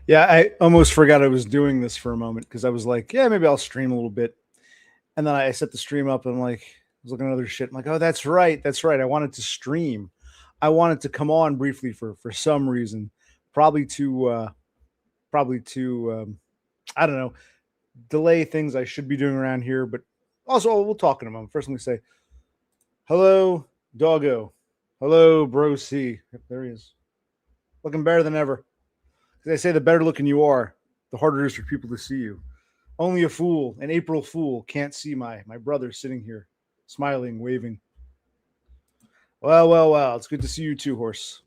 Yeah, I almost forgot I was doing this for a moment because I was like, yeah, maybe I'll stream a little bit. And then I set the stream up and I'm like, I was looking at other shit. I'm like, oh, that's right. That's right. I wanted to stream. I wanted to come on briefly for some reason, probably to I don't know, delay things I should be doing around here. But also, we'll talk in a moment. First, let me say hello, Doggo. Hello, Bro C. Yep, there he is. Looking better than ever. They say the better looking you are, the harder it is for people to see you. Only a fool, an April fool, can't see my brother sitting here, smiling, waving. Well, well, well. It's good to see you too, horse.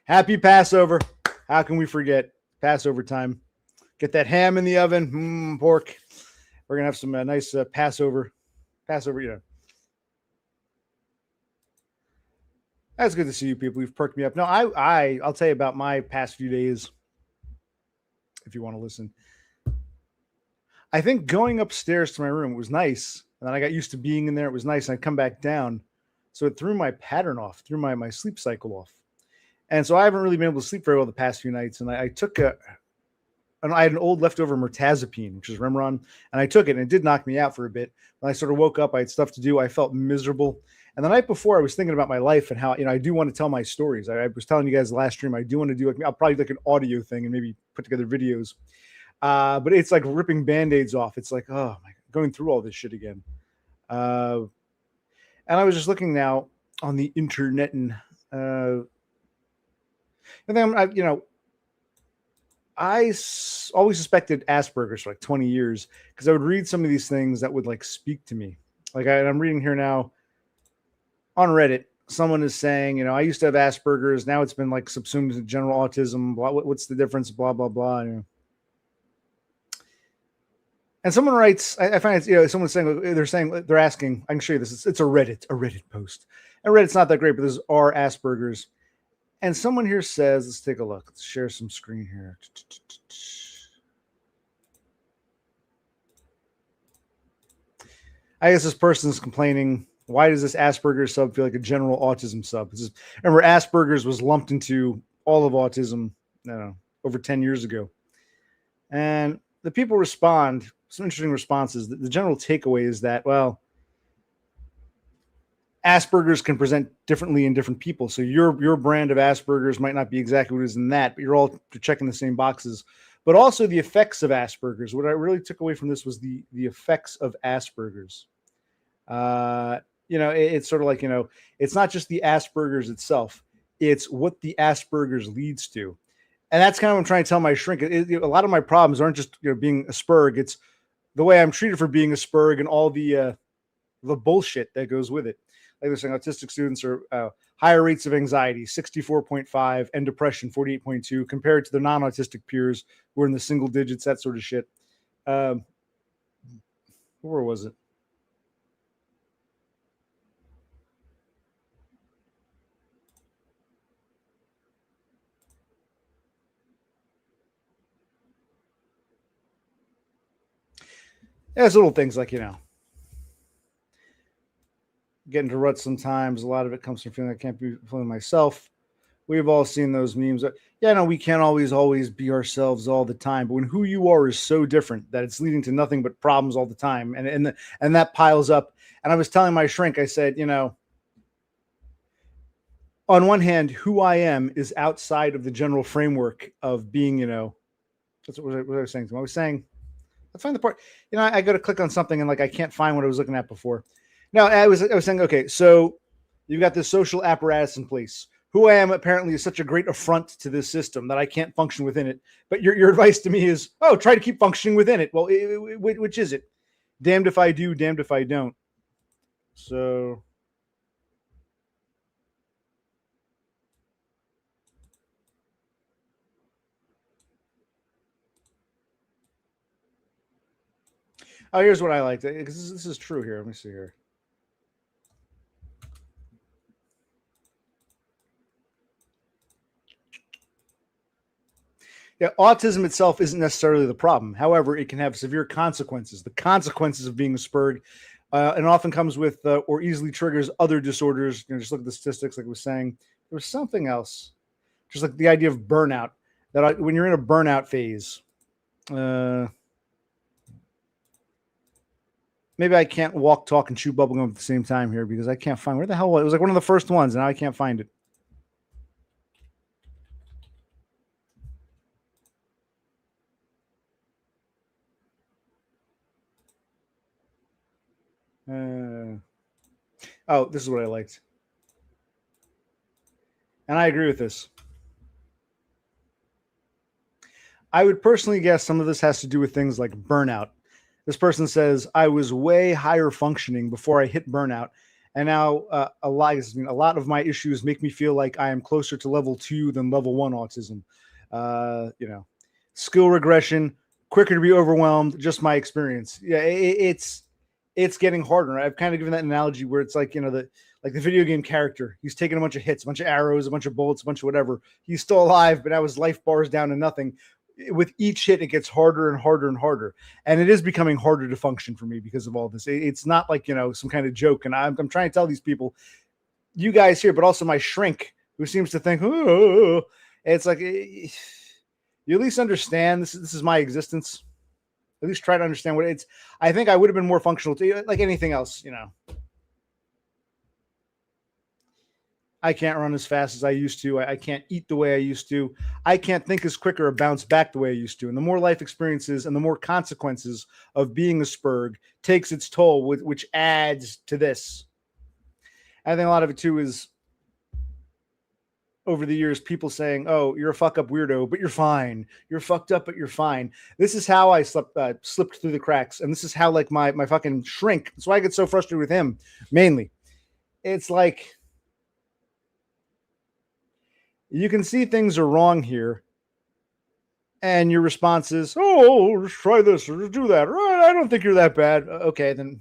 Happy Passover. How can we forget Passover time? Get that ham in the oven, pork. We're gonna have some nice Passover. You know. That's good to see you people. You've perked me up. No, I'll tell you about my past few days if you want to listen. I think going upstairs to my room was nice. And then I got used to being in there. It was nice. And I come back down. So it threw my pattern off, threw my sleep cycle off. And so I haven't really been able to sleep very well the past few nights. And I took I had an old leftover mirtazapine, which is Remeron, and I took it and it did knock me out for a bit. When I sort of woke up, I had stuff to do. I felt miserable. And the night before, I was thinking about my life and how, I do want to tell my stories. I was telling you guys the last stream, I do want to do I'll probably like an audio thing and maybe put together videos. But it's like ripping band-aids off. It's like, oh my, going through all this shit again. And I was just looking now on the internet and then I always suspected Asperger's for like 20 years because I would read some of these things that would like speak to me. Like I'm reading here now on Reddit. Someone is saying, I used to have Asperger's. Now it's been like subsumed into general autism. Blah, what's the difference? Blah, blah, blah. And someone writes, I find it's, someone's saying, they're asking, I can show you this. It's a Reddit post. And Reddit's not that great, but there's are Asperger's. And someone here says, let's take a look. Let's share some screen here. I guess this person's complaining, why does this Asperger's sub feel like a general autism sub? Remember, Asperger's was lumped into all of autism, over 10 years ago. And the people respond, some interesting responses. The general takeaway is that, well, Asperger's can present differently in different people. So your brand of Asperger's might not be exactly what it is in that, but you're checking the same boxes. But also the effects of Asperger's. What I really took away from this was the effects of Asperger's. It's sort of like, it's not just the Asperger's itself. It's what the Asperger's leads to. And that's kind of what I'm trying to tell my shrink. A lot of my problems aren't just being Asperg. It's the way I'm treated for being Asperg and all the bullshit that goes with it. Like they're saying, autistic students are higher rates of anxiety, 64.5, and depression, 48.2, compared to their non-autistic peers who are in the single digits, that sort of shit. Where was it? Yeah, it's little things like, get into ruts sometimes. A lot of it comes from feeling I can't be feeling myself. We've all seen those memes. We can't always be ourselves all the time. But when who you are is so different that it's leading to nothing but problems all the time, and that piles up. And I was telling my shrink, I said, on one hand, who I am is outside of the general framework of being, that's what I was saying to him. I was saying, let's find the part. I go to click on something and like I can't find what I was looking at before. Now I was saying, okay, so you've got this social apparatus in place. Who I am apparently is such a great affront to this system that I can't function within it. But your advice to me is, try to keep functioning within it. Well, which is it? Damned if I do, damned if I don't. So. Oh, here's what I like. Because this is true here. Let me see here. Yeah, autism itself isn't necessarily the problem. However, it can have severe consequences. The consequences of being Asperg, and often comes with or easily triggers other disorders. Just look at the statistics, like I was saying. There was something else, just like the idea of burnout, that when you're in a burnout phase, maybe I can't walk, talk, and chew bubblegum at the same time here because I can't find where the hell was it. It was like one of the first ones, and now I can't find it. Oh, this is what I liked. And I agree with this. I would personally guess some of this has to do with things like burnout. This person says, I was way higher functioning before I hit burnout. And now a lot of my issues make me feel like I am closer to level 2 than level 1 autism. Skill regression, quicker to be overwhelmed, just my experience. Yeah, it's getting harder. I've kind of given that analogy where it's like, the video game character. He's taking a bunch of hits, a bunch of arrows, a bunch of bullets, a bunch of whatever. He's still alive, but now his life bar is down to nothing. With each hit, it gets harder and harder and harder. And it is becoming harder to function for me because of all this. It's not like, some kind of joke. And I'm trying to tell these people, you guys here, but also my shrink who seems to think, oh, it's like, you at least understand this is my existence. At least try to understand what it's. I think I would have been more functional to you, like anything else, I can't run as fast as I used to. I can't eat the way I used to. I can't think as quick or bounce back the way I used to. And the more life experiences and the more consequences of being a Spurg takes its toll, which adds to this. I think a lot of it too is over the years, people saying, oh, you're a fuck up weirdo, but you're fine. You're fucked up, but you're fine. This is how I slipped through the cracks. And this is how my fucking shrink. That's why I get so frustrated with him, mainly. It's like, you can see things are wrong here. And your response is, oh, just try this or do that. Right, I don't think you're that bad. Okay, then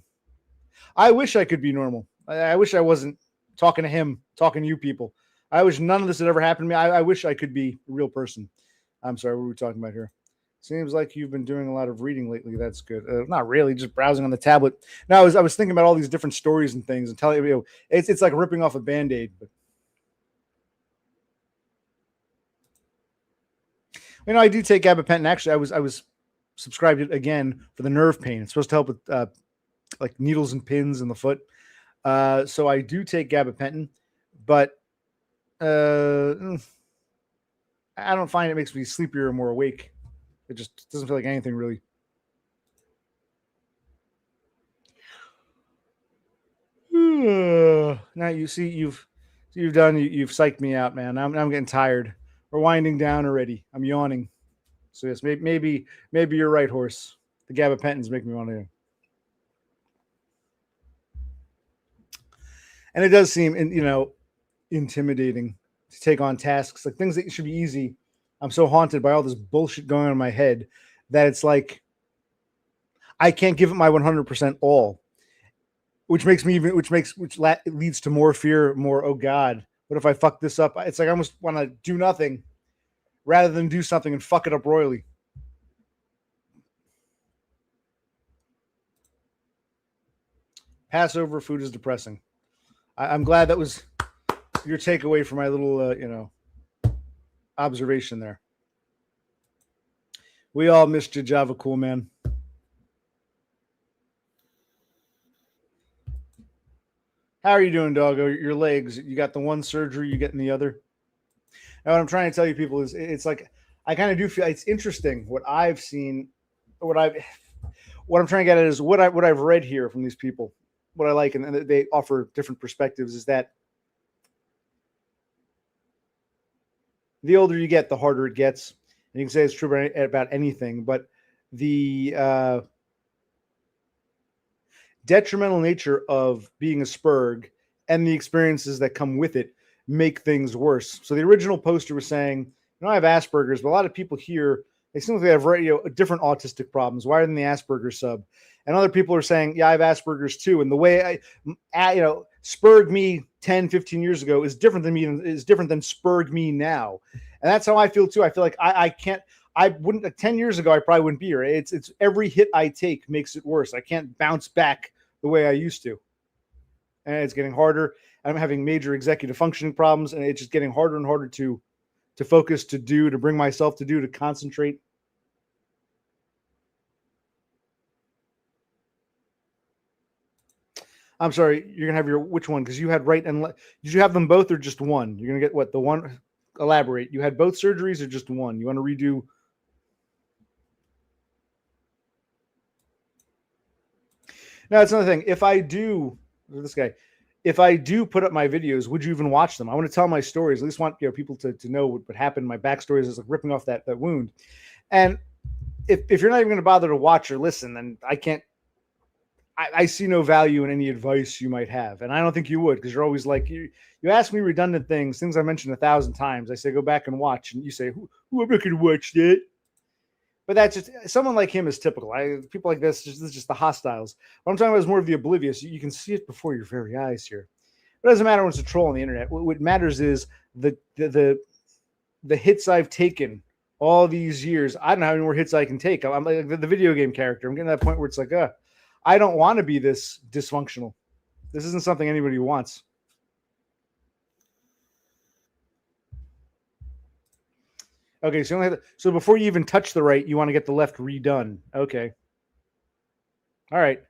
I wish I could be normal. I wish I wasn't talking to him, talking to you people. I wish none of this had ever happened to me. I wish I could be a real person. I'm sorry, what were we talking about here? Seems like you've been doing a lot of reading lately. That's good. Not really, just browsing on the tablet. No, I was thinking about all these different stories and things and telling you, it's like ripping off a Band-Aid. But I do take gabapentin. Actually, I was subscribed it again for the nerve pain. It's supposed to help with like needles and pins in the foot. So I do take gabapentin, but I don't find it makes me sleepier or more awake. It just doesn't feel like anything really. Now you see you've psyched me out, man. I'm getting tired. We're winding down already. I'm yawning. So yes, maybe you're right, horse. The gabapentins make me want to. And it does seem, intimidating to take on tasks like things that should be easy. I'm so haunted by all this bullshit going on in my head that it's like I can't give it my 100% all, which leads to more fear, more, oh God, what if I fuck this up? It's like I almost want to do nothing rather than do something and fuck it up royally. Passover food is depressing. I'm glad that was your takeaway for my little, observation there. We all missed you, Java Cool Man. How are you doing, Doggo? Your legs, you got the one surgery, you getting the other? Now, what I'm trying to tell you people is it's like, I kind of do feel it's interesting what I've seen, what I'm trying to get at is what I've read here from these people, what I like, and they offer different perspectives is that the older you get, the harder it gets. And you can say it's true about anything, but the detrimental nature of being a Spurg and the experiences that come with it make things worse. So the original poster was saying, I have Asperger's, but a lot of people here, they seem like they have different autistic problems. Why are they in the Asperger's sub? And other people are saying, yeah, I have Asperger's too. And the way Spurg me 10, 15 years ago is different than Spurg me now. And that's how I feel too. I feel like I wouldn't, like 10 years ago, I probably wouldn't be here. It's every hit I take makes it worse. I can't bounce back the way I used to. And it's getting harder. I'm having major executive functioning problems, and it's just getting harder and harder to to focus, to do, to bring myself to do, to concentrate. I'm sorry, you're gonna have your which one? Because you had right and did you have them both or just one? You're gonna get what the one? Elaborate. You had both surgeries or just one? You want to redo? Now it's another thing. If I do this guy, if I do put up my videos, would you even watch them? I want to tell my stories. At least want people to know what happened. My backstory is like ripping off that wound. And if you're not even going to bother to watch or listen, then I can't. I see no value in any advice you might have, and I don't think you would, because you're always like you ask me redundant things I mentioned 1,000 times. I say go back and watch, and you say who I'm not going to watch that. But that's just someone like him is typical. People like this is just the hostiles. What I'm talking about is more of the oblivious. You can see it before your very eyes here. It doesn't matter when it's a troll on the internet. What matters is the hits I've taken all these years. I don't know how many more hits I can take. I'm like the video game character. I'm getting to that point where it's like, I don't want to be this dysfunctional. This isn't something anybody wants. Okay, so before you even touch the right, you want to get the left redone. Okay. All right.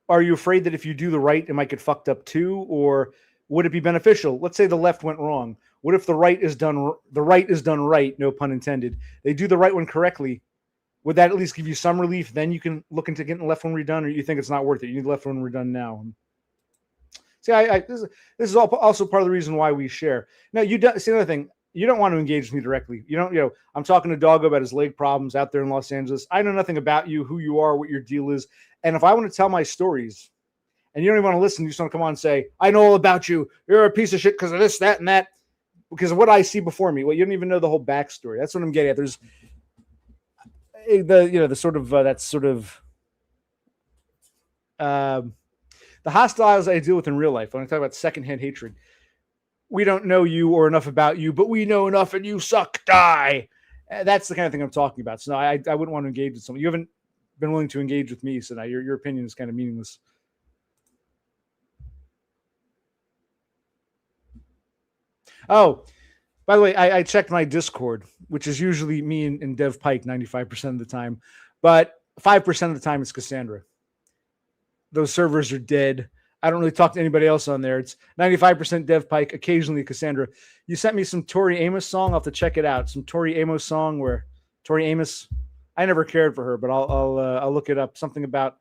Are you afraid that if you do the right, it might get fucked up too, or would it be beneficial? Let's say the left went wrong. What if the right is done right? No pun intended. They do the right one correctly. Would that at least give you some relief? Then you can look into getting the left one redone, or you think it's not worth it? You need the left one redone now. See, this is also part of the reason why we share. Now, see another thing. You don't want to engage with me directly. You don't. I'm talking to Doggo about his leg problems out there in Los Angeles. I know nothing about you, who you are, what your deal is, and if I want to tell my stories, and you don't even want to listen, you just want to come on and say, "I know all about you. You're a piece of shit because of this, that, and that," because of what I see before me. Well, you don't even know the whole backstory. That's what I'm getting at. There's the hostiles I deal with in real life. When I talk about secondhand hatred, we don't know you or enough about you, but we know enough and you suck, die. That's the kind of thing I'm talking about. So no, I wouldn't want to engage with someone. You haven't been willing to engage with me, so now your opinion is kind of meaningless. Oh, by the way, I checked my Discord, which is usually me and Dev Pike 95% of the time, but 5% of the time it's Cassandra. Those servers are dead. I don't really talk to anybody else on there. It's 95% Dev Pike, occasionally Cassandra. You sent me some Tori Amos song. I'll have to check it out. Some Tori Amos song where Tori Amos. I never cared for her, but I'll look it up. Something about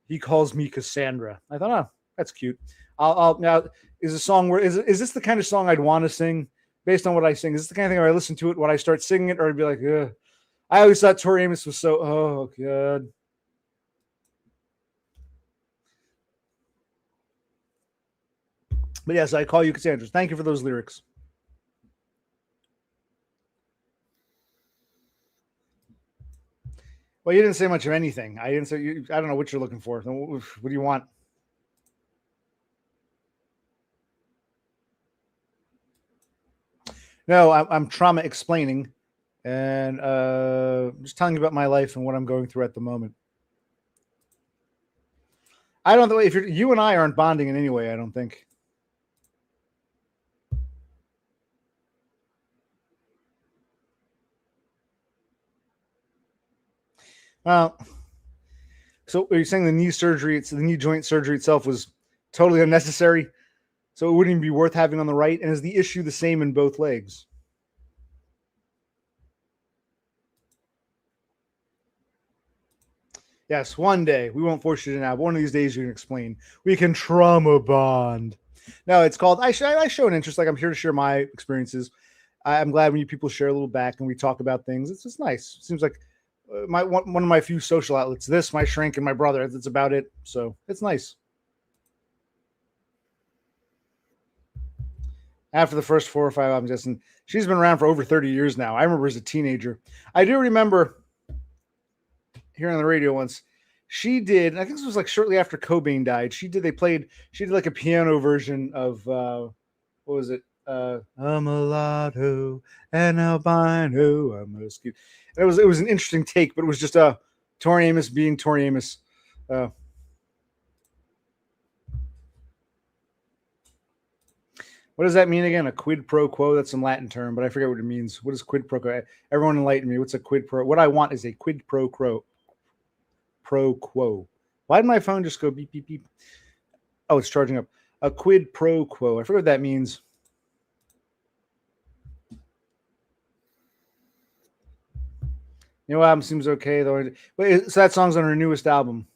he calls me Cassandra. I thought, oh, that's cute. I'll now is a song where is this the kind of song I'd want to sing based on what I sing? Is this the kind of thing where I listen to it when I start singing it, or I'd be like, ugh. I always thought Tori Amos was so god. But yes, I call you Cassandra. Thank you for those lyrics. Well, you didn't say much of anything. I didn't say. I don't know what you're looking for. What do you want? No, I'm trauma explaining, and just telling you about my life and what I'm going through at the moment. I don't know if you and I aren't bonding in any way. I don't think. So are you saying the knee surgery, the knee joint surgery itself was totally unnecessary? So it wouldn't even be worth having on the right? And is the issue the same in both legs? Yes, one day. We won't force you to now, but one of these days you can explain. We can trauma bond. No, it's called, I show an interest. Like I'm here to share my experiences. I'm glad when you people share a little back and we talk about things. It's just nice. It seems like one of my few social outlets. This, my shrink, and my brother. That's about it. So it's nice. After the first 4 or 5 albums, and she's been around for over 30 years now. I remember as a teenager. I do remember hearing on the radio once. She did, I think this was like shortly after Cobain died. She did like a piano version of what was it? I'm a mulatto and albino. I'm a skew. It was an interesting take, but it was just Tori Amos being Tori Amos. What does that mean again? A quid pro quo? That's some Latin term, but I forget what it means. What is quid pro quo? Everyone enlighten me. What's a quid pro? What I want is a quid pro quo. Pro quo. Why did my phone just go beep, beep, beep? Oh, it's charging up. A quid pro quo. I forget what that means. New album seems okay, though. Wait, so that song's on her newest album.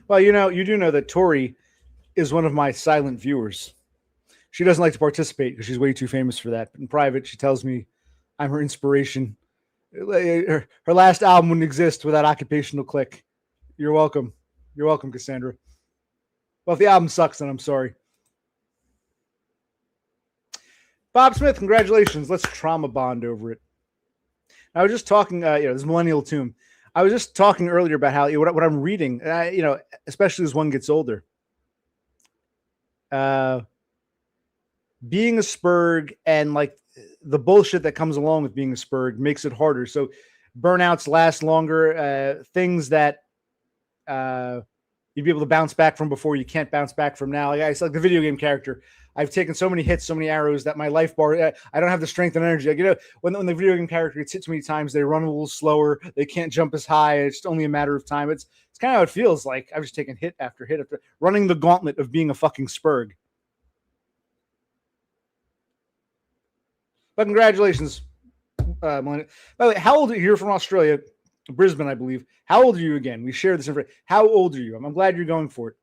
Well, you do know that Tori is one of my silent viewers. She doesn't like to participate because she's way too famous for that. But in private, she tells me I'm her inspiration. Her last album wouldn't exist without Occupational Click. You're welcome. You're welcome, Cassandra. Well, if the album sucks, then I'm sorry. Bob Smith, congratulations. Let's trauma bond over it. I was just talking, this Millennial Tomb. I was just talking earlier about how what I'm reading, especially as one gets older. Being a Spurg and like the bullshit that comes along with being a Spurg makes it harder. So burnouts last longer. Things that you'd be able to bounce back from before you can't bounce back from now. It's like the video game character. I've taken so many hits, so many arrows that my life bar, I don't have the strength and energy. Like, when the video game character gets hit too many times, they run a little slower. They can't jump as high. It's only a matter of time. It's kind of how it feels like. I've just taken hit after hit after running the gauntlet of being a fucking Spurg. But congratulations, Melania. By the way, how old are you? You're from Australia, Brisbane, I believe. How old are you again? We share this information. How old are you? I'm glad you're going for it.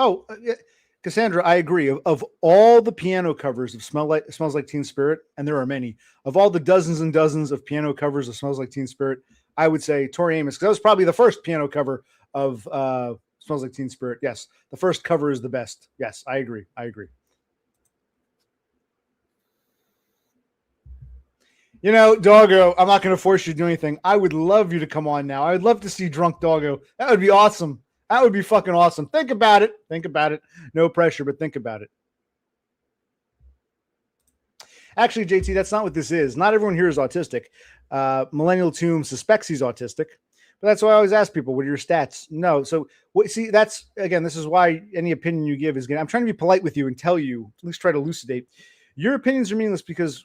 Oh, Cassandra, I agree. Of all the piano covers of Smells Like Teen Spirit, and there are many, of all the dozens and dozens of piano covers of Smells Like Teen Spirit, I would say Tori Amos, because that was probably the first piano cover of Smells Like Teen Spirit. Yes, the first cover is the best. Yes, I agree. Doggo, I'm not going to force you to do anything. I would love you to come on now. I would love to see drunk Doggo. That would be awesome. That would be fucking awesome. Think about it. No pressure, but think about it. Actually, JT, that's not what this is. Not everyone here is autistic. Millennial Tomb suspects he's autistic. But that's why I always ask people, what are your stats? No. So, see, this is why any opinion you give is going to, I'm trying to be polite with you and tell you, at least try to elucidate. Your opinions are meaningless because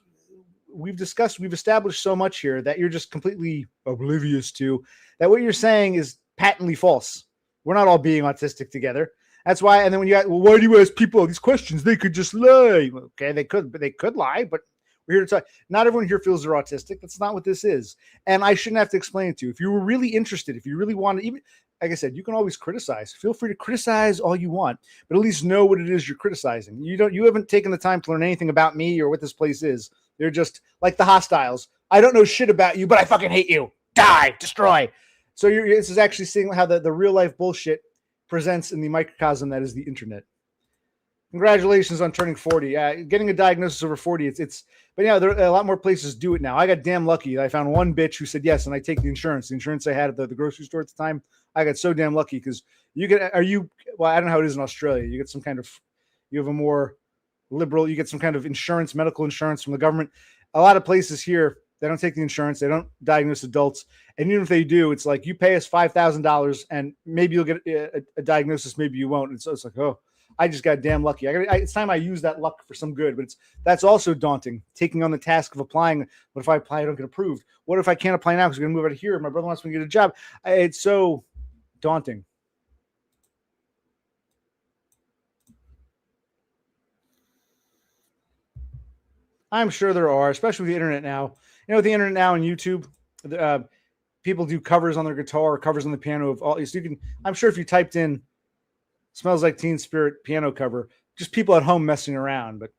we've established so much here that you're just completely oblivious to, that what you're saying is patently false. We're not all being autistic together. That's why. And then when you ask, well, why do you ask people all these questions? They could just lie. Okay, they could lie, but we're here to talk. Not everyone here feels they're autistic. That's not what this is. And I shouldn't have to explain it to you. If you were really interested, if you really want to, even like I said, you can always criticize. Feel free to criticize all you want, but at least know what it is you're criticizing. You haven't taken the time to learn anything about me or what this place is. They're just like the hostiles. I don't know shit about you, but I fucking hate you. Die, destroy. So this is actually seeing how the real life bullshit presents in the microcosm that is the internet. Congratulations on turning 40. Getting a diagnosis over 40, but there are a lot more places do it now. I got damn lucky. I found one bitch who said yes, and I take the insurance. The insurance I had at the grocery store at the time, I got so damn lucky because I don't know how it is in Australia. You have a more liberal, you get some kind of insurance, medical insurance from the government. A lot of places here, they don't take the insurance. They don't diagnose adults. And even if they do, it's like you pay us $5,000 and maybe you'll get a diagnosis, maybe you won't. And so it's like, oh, I just got damn lucky. It's time I use that luck for some good, but that's also daunting, taking on the task of applying. What if I apply, I don't get approved? What if I can't apply now because I'm going to move out of here? My brother wants me to get a job. It's so daunting. I'm sure there are, especially with the internet now. With the internet now and YouTube, people do covers on their guitar or covers on the piano of all. So I'm sure if you typed in "Smells Like Teen Spirit" piano cover, just people at home messing around. But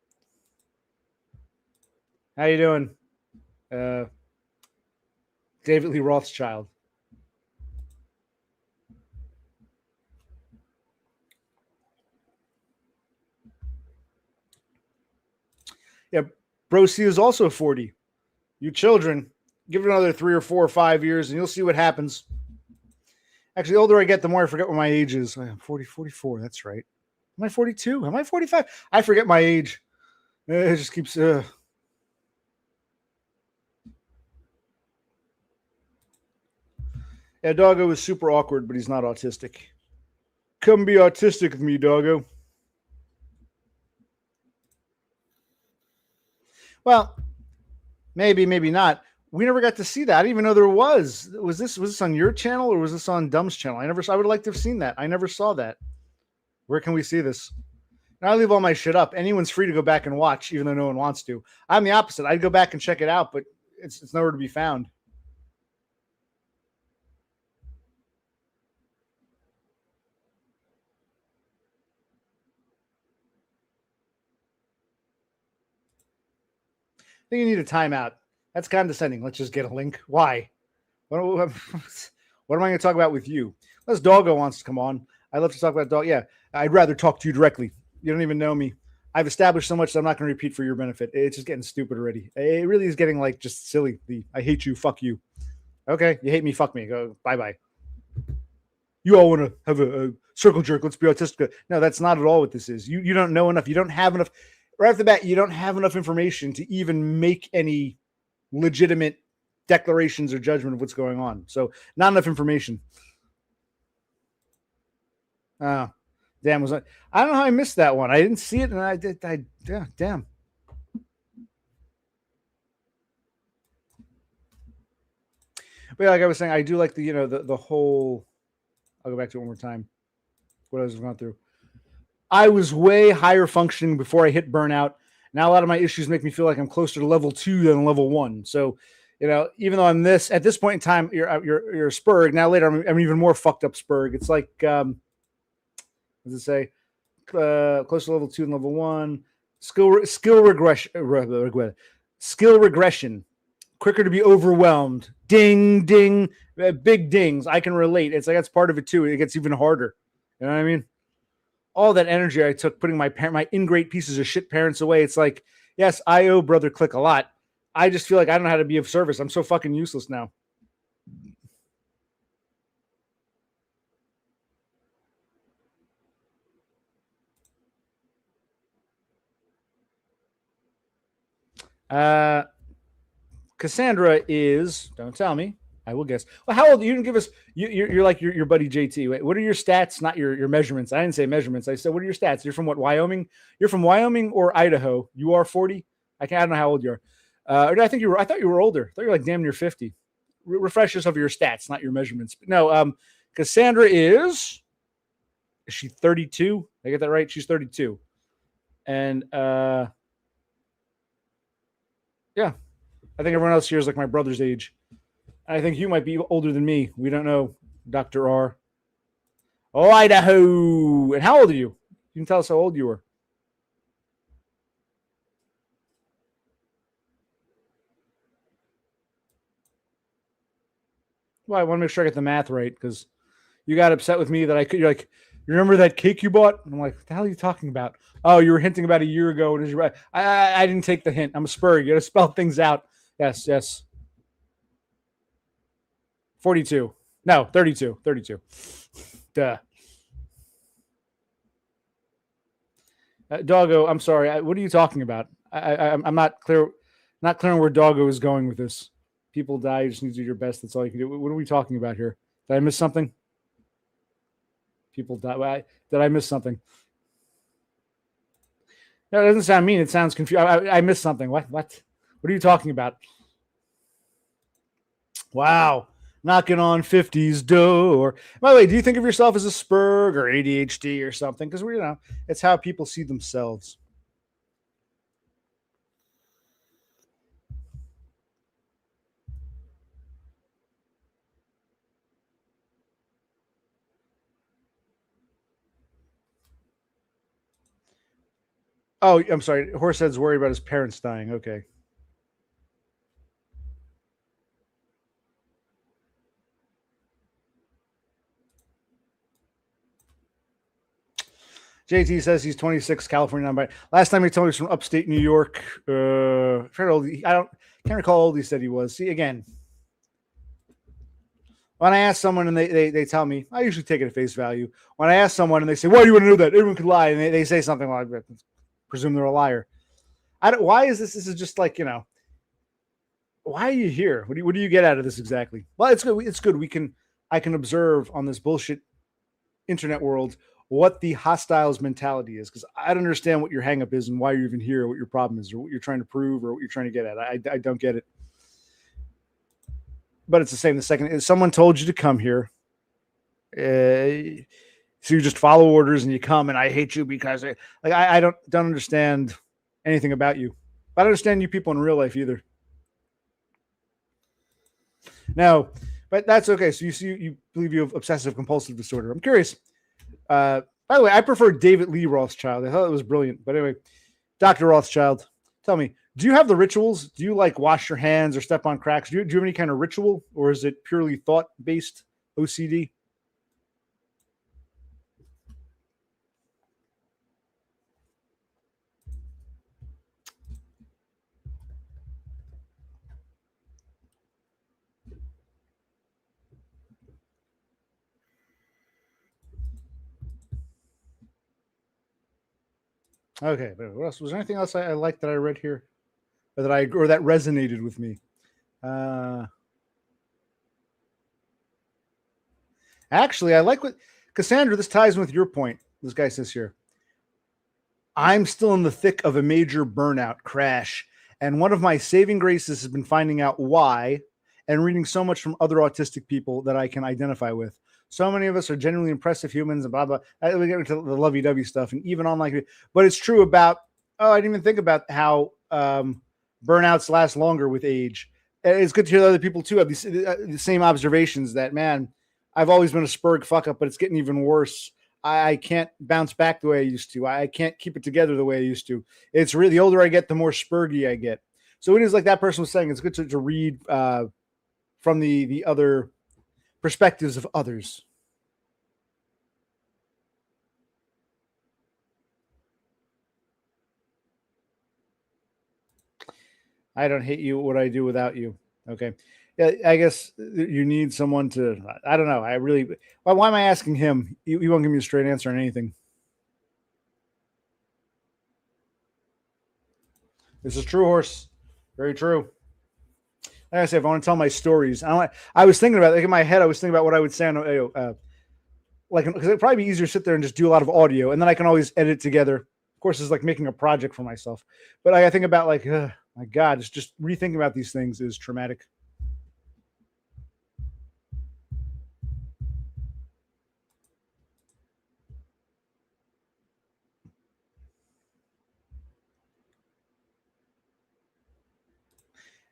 how you doing, David Lee Rothschild? Yeah, Bro C is also 40. You children, give it another 3 or 4 or 5 years, and you'll see what happens. Actually, the older I get, the more I forget what my age is. I'm 40, 44. That's right. Am I 42? Am I 45? I forget my age. It just keeps. Yeah, Doggo is super awkward, but he's not autistic. Come be autistic with me, Doggo. Well, maybe, maybe not. We never got to see that. I didn't even know there was. Was this on your channel or was this on Dumb's channel? I would like to have seen that. I never saw that. Where can we see this? And I leave all my shit up. Anyone's free to go back and watch, even though no one wants to. I'm the opposite. I'd go back and check it out, but it's nowhere to be found. I think you need a timeout. That's condescending. Let's just get a link. Why? What am I going to talk about with you? Unless Doggo wants to come on. I'd love to talk about Doggo. Yeah, I'd rather talk to you directly. You don't even know me. I've established so much that I'm not going to repeat for your benefit. It's just getting stupid already. It really is getting like just silly. I hate you. Fuck you. Okay, you hate me. Fuck me. Go bye. You all want to have a circle jerk. Let's be autistic. No, that's not at all what this is. You don't know enough. You don't have enough. Right off the bat, you don't have enough information to even make any legitimate declarations or judgment of what's going on. So not enough information. Damn, I don't know how I missed that one. I didn't see it, and I did. Yeah, damn. But like I was saying, I do like the whole. I'll go back to it one more time. What I was going through. I was way higher functioning before I hit burnout. Now a lot of my issues make me feel like I'm closer to level 2 than level 1. So, even though I'm at this point in time, you're a Spurg. Now later, I'm even more fucked up Spurg. It's like, what does it say? Close to level 2 and level 1. Skill regression. Quicker to be overwhelmed. Ding, ding. Big dings. I can relate. It's like that's part of it too. It gets even harder. You know what I mean? All that energy I took putting my ingrate pieces of shit parents away. It's like, yes, I owe Brother Click a lot. I just feel like I don't know how to be of service. I'm so fucking useless now. Cassandra is, don't tell me. I will guess. Well, how old? You didn't give us. You're like your buddy JT. Wait, what are your stats? Not your measurements. I didn't say measurements. I said, what are your stats? You're from what? Wyoming? You're from Wyoming or Idaho? You are 40. I don't know how old you are. I think you were. I thought you were older. I thought you were like damn near 50. Refresh yourself of your stats, not your measurements. No. Cassandra is she 32? I get that right? She's 32. And yeah, I think everyone else here is like my brother's age. I think you might be older than me. We don't know, Dr. R. Oh, Idaho. And how old are you? You can tell us how old you were. Well, I want to make sure I get the math right because you got upset with me that I could. You're like, you remember that cake you bought? And I'm like, what the hell are you talking about? Oh, you were hinting about a year ago. And right. I didn't take the hint. I'm a Spur. You got to spell things out. Yes. 42. No, 32. Duh. Doggo, I'm sorry. What are you talking about? I'm not clear. Not clear on where Doggo is going with this. People die. You just need to do your best. That's all you can do. What are we talking about here? Did I miss something? People die. Did I miss something? No, it doesn't sound mean. It sounds confused. I missed something. What? What are you talking about? Wow. Knocking on 50's door. By the way, do you think of yourself as a Spurg or ADHD or something? Because it's how people see themselves. Oh, I'm sorry. Horsehead's worried about his parents dying. Okay. JT says he's 26, California non-binary. Last time he told me he was from upstate New York. I can't recall how old he said he was. See, again, when I ask someone and they tell me, I usually take it at face value. When I ask someone and they say, why do you want to know that? Everyone could lie. And they say something like, I presume they're a liar. Why is this? This is just like, why are you here? What do you get out of this exactly? Well, it's good. It's good. I can observe on this bullshit internet world what the hostiles mentality is, because I don't understand what your hangup is and why you're even here, or what your problem is, or what you're trying to prove, or what you're trying to get at. I don't get it. But it's the same. The second if someone told you to come here, so you just follow orders and you come, and I hate you because I don't understand anything about you. I don't understand you people in real life either. No, but that's okay. So you believe you have obsessive compulsive disorder. I'm curious. By the way, I prefer David Lee Rothschild. I thought it was brilliant. But anyway, Dr. Rothschild, tell me, do you have the rituals? Do you like wash your hands or step on cracks? Do you have any kind of ritual, or is it purely thought-based OCD? Okay, but what else? Was there anything else I liked that I read here, or that resonated with me? Actually, I like what Cassandra. This ties in with your point. This guy says here, I'm still in the thick of a major burnout crash, and one of my saving graces has been finding out why and reading so much from other autistic people that I can identify with. So many of us are genuinely impressive humans and blah, blah. We get into the lovey-dovey stuff and even on like, but it's true about, I didn't even think about how burnouts last longer with age. It's good to hear that other people too have the same observations that, man, I've always been a spurg fuck up, but it's getting even worse. I can't bounce back the way I used to. I can't keep it together the way I used to. It's really, the older I get, the more spurgy I get. So it is like that person was saying, it's good to read from the other perspectives of others. I don't hate you. What I do without you. Okay. Yeah, I guess you need someone to, I don't know. I really, why am I asking him? He won't give me a straight answer on anything. This is true, horse. Very true. Like I said, if I want to tell my stories, I was thinking about it. Like in my head, I was thinking about what I would say on, like, because it'd probably be easier to sit there and just do a lot of audio, and then I can always edit together. Of course, it's like making a project for myself. But I think about like, my God, it's just rethinking about these things is traumatic.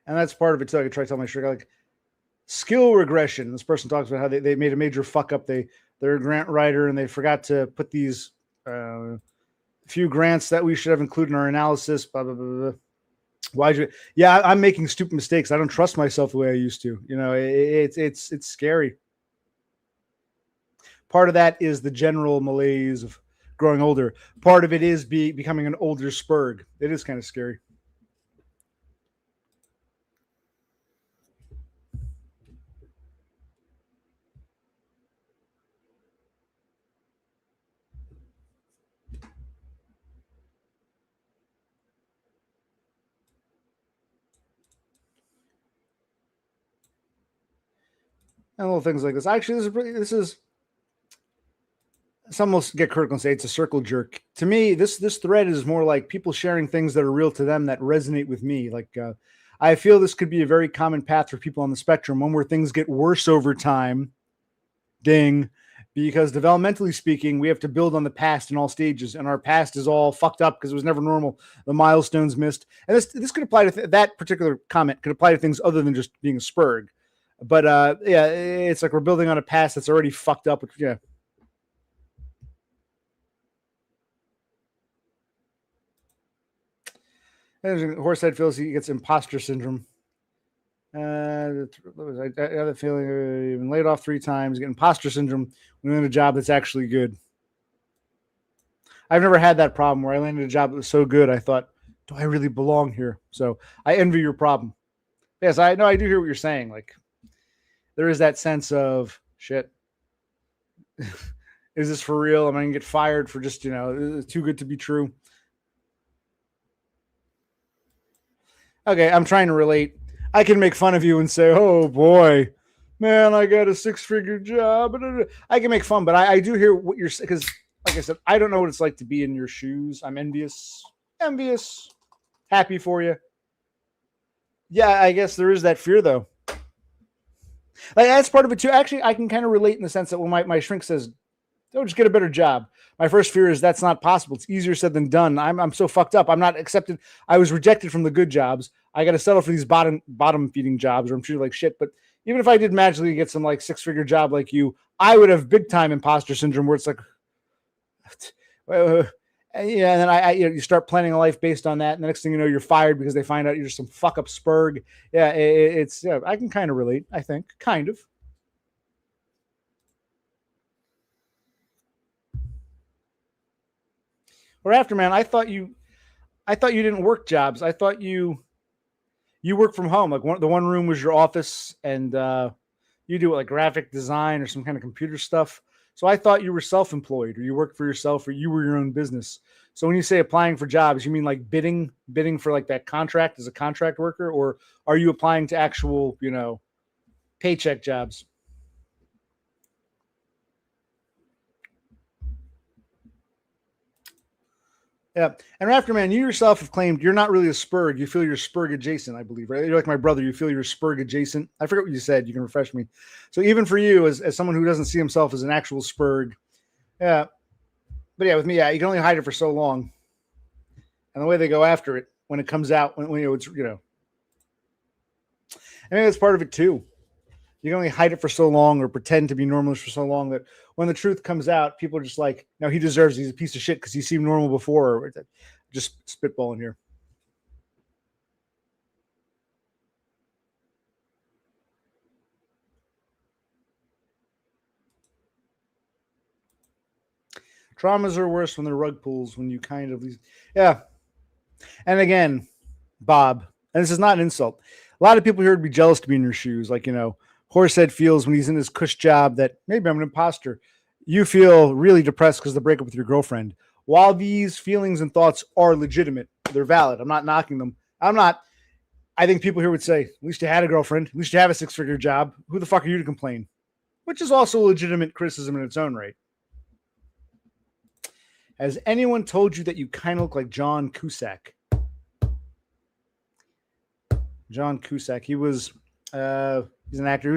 And that's part of it too. I could try to tell my sugar, like, skill regression. This person talks about how they made a major fuck up. They're a grant writer and they forgot to put these few grants that we should have included in our analysis. Blah blah blah blah. Why'd you? Yeah, I'm making stupid mistakes. I don't trust myself the way I used to. You know, it's scary. Part of that is the general malaise of growing older. Part of it is becoming an older spurg. It is kind of scary. And little things like this. Actually, this is some will get critical and say it's a circle jerk. To me, this thread is more like people sharing things that are real to them that resonate with me. Like I feel this could be a very common path for people on the spectrum, one where things get worse over time. Ding. Because developmentally speaking, we have to build on the past in all stages, and our past is all fucked up because it was never normal. The milestones missed, and this could apply to that particular comment could apply to things other than just being a spurg. But yeah, it's like we're building on a past that's already fucked up. Yeah. Horsehead feels he gets imposter syndrome. I had a feeling I've been laid off 3 times, get imposter syndrome when in a job that's actually good. I've never had that problem where I landed a job that was so good I thought, do I really belong here? So I envy your problem. Yes, I know I do hear what you're saying. Like there is that sense of shit. Is this for real? Am I gonna get fired for just, too good to be true? Okay, I'm trying to relate. I can make fun of you and say, oh boy, man, I got a 6-figure job. I can make fun, but I do hear what you're saying because, like I said, I don't know what it's like to be in your shoes. I'm envious, happy for you. Yeah, I guess there is that fear though. Like that's part of it too. Actually, I can kind of relate in the sense that when my shrink says, "Oh, just get a better job," my first fear is that's not possible. It's easier said than done. I'm so fucked up. I'm not accepted. I was rejected from the good jobs. I got to settle for these bottom feeding jobs, or I'm treated like shit. But even if I did magically get some like 6-figure job like you, I would have big time imposter syndrome where it's like, yeah, and then you start planning a life based on that. And the next thing you know, you're fired because they find out you're some fuck up spurg. Yeah, it's I can kind of relate. I think kind of. Or after, man, I thought you didn't work jobs. I thought you work from home. Like the one room was your office, and you do like graphic design or some kind of computer stuff. So I thought you were self-employed, or you worked for yourself, or you were your own business. So when you say applying for jobs, you mean like bidding for like that contract as a contract worker, or are you applying to actual, paycheck jobs? Yeah. And Rafterman, you yourself have claimed you're not really a spurg. You feel you're spurg adjacent, I believe, right? You're like my brother. You feel you're spurg adjacent. I forget what you said. You can refresh me. So even for you, as someone who doesn't see himself as an actual spurg, yeah. But yeah, with me, yeah, you can only hide it for so long. And the way they go after it when it comes out, when it's, I mean, that's part of it too. You can only hide it for so long or pretend to be normal for so long that when the truth comes out, people are just like, no, he deserves it. He's a piece of shit because he seemed normal before. Or just spitballing here. Traumas are worse when they're rug pulls, when you kind of, yeah. And again, Bob, and this is not an insult. A lot of people here would be jealous to be in your shoes. Like, Horsehead feels when he's in his cush job that maybe I'm an imposter. You feel really depressed because of the breakup with your girlfriend. While these feelings and thoughts are legitimate, they're valid. I'm not knocking them. I think people here would say, at least you had a girlfriend. At least you have a 6-figure job. Who the fuck are you to complain? Which is also legitimate criticism in its own right. Has anyone told you that you kind of look like John Cusack? John Cusack. He was, he's an actor.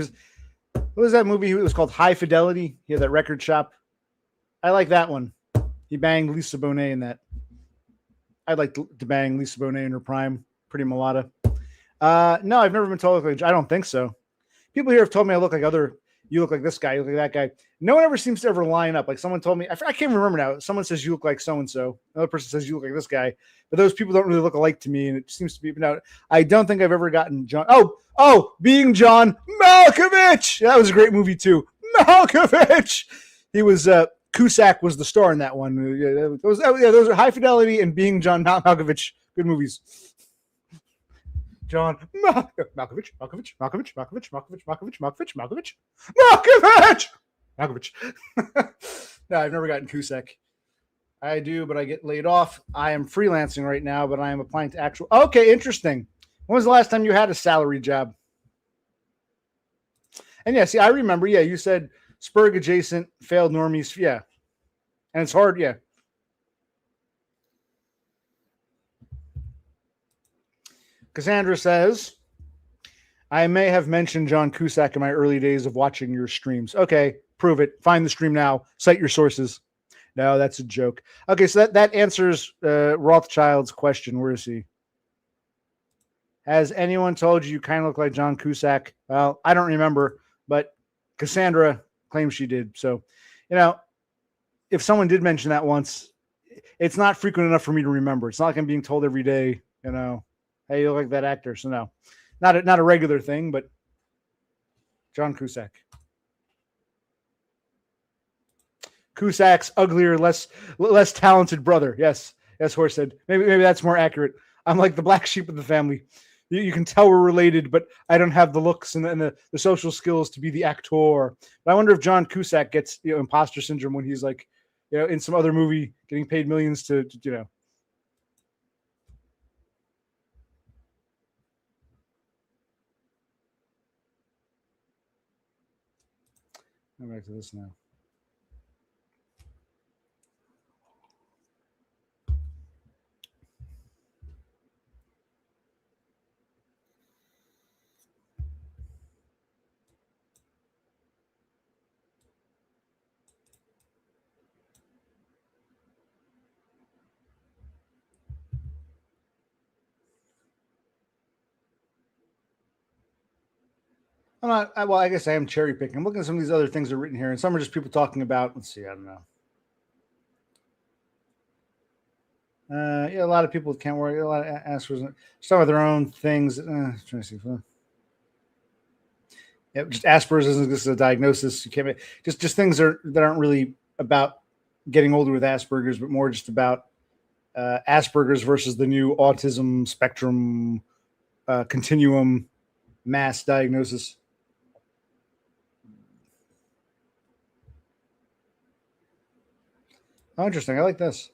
What was that movie? It was called High Fidelity. He had that record shop. I like that one. He banged Lisa Bonet in that. I'd like to bang Lisa Bonet in her prime. Pretty mulata. No, I've never been told. I don't think so. People here have told me I look like you look like this guy, you look like that guy. No one ever seems to ever line up. Like someone told me, I can't even remember now. Someone says you look like so-and-so. Another person says you look like this guy. But those people don't really look alike to me. And it seems to be, no, I don't think I've ever gotten John. Being John Malkovich. That was a great movie too. Malkovich. He was, Cusack was the star in that one. Those are High Fidelity and Being John Malkovich. Good movies. John Malkovich. No, I've never gotten Cusack. I do, but I get laid off. I am freelancing right now, but I am applying to actual. Okay, interesting. When was the last time you had a salary job? And yeah, see, I remember. Yeah, you said Spurg adjacent, failed normies. Yeah, and it's hard. Yeah. Cassandra says, I may have mentioned John Cusack in my early days of watching your streams. Okay, prove it. Find the stream now. Cite your sources. No, that's a joke. Okay, so that answers Rothschild's question. Where is he? Has anyone told you kind of look like John Cusack? Well, I don't remember, but Cassandra claims she did. So, if someone did mention that once, it's not frequent enough for me to remember. It's not like I'm being told every day, hey, you look like that actor. So no, not a regular thing, but John Cusack. Cusack's uglier, less talented brother. Yes, Horsehead. Maybe that's more accurate. I'm like the black sheep of the family. You can tell we're related, but I don't have the looks and the social skills to be the actor. But I wonder if John Cusack gets imposter syndrome when he's like, in some other movie getting paid millions to. Go back to this now. I'm not. Well, I guess I am cherry picking. I'm looking at some of these other things that are written here, and some are just people talking about. Let's see. I don't know. Yeah, a lot of people can't work. A lot of Asperger's. Some of their own things. Trying to see. Yeah, just Asperger's isn't just a diagnosis. You can't make, just things that aren't really about getting older with Asperger's, but more just about Asperger's versus the new autism spectrum continuum mass diagnosis. Oh, interesting. I like this.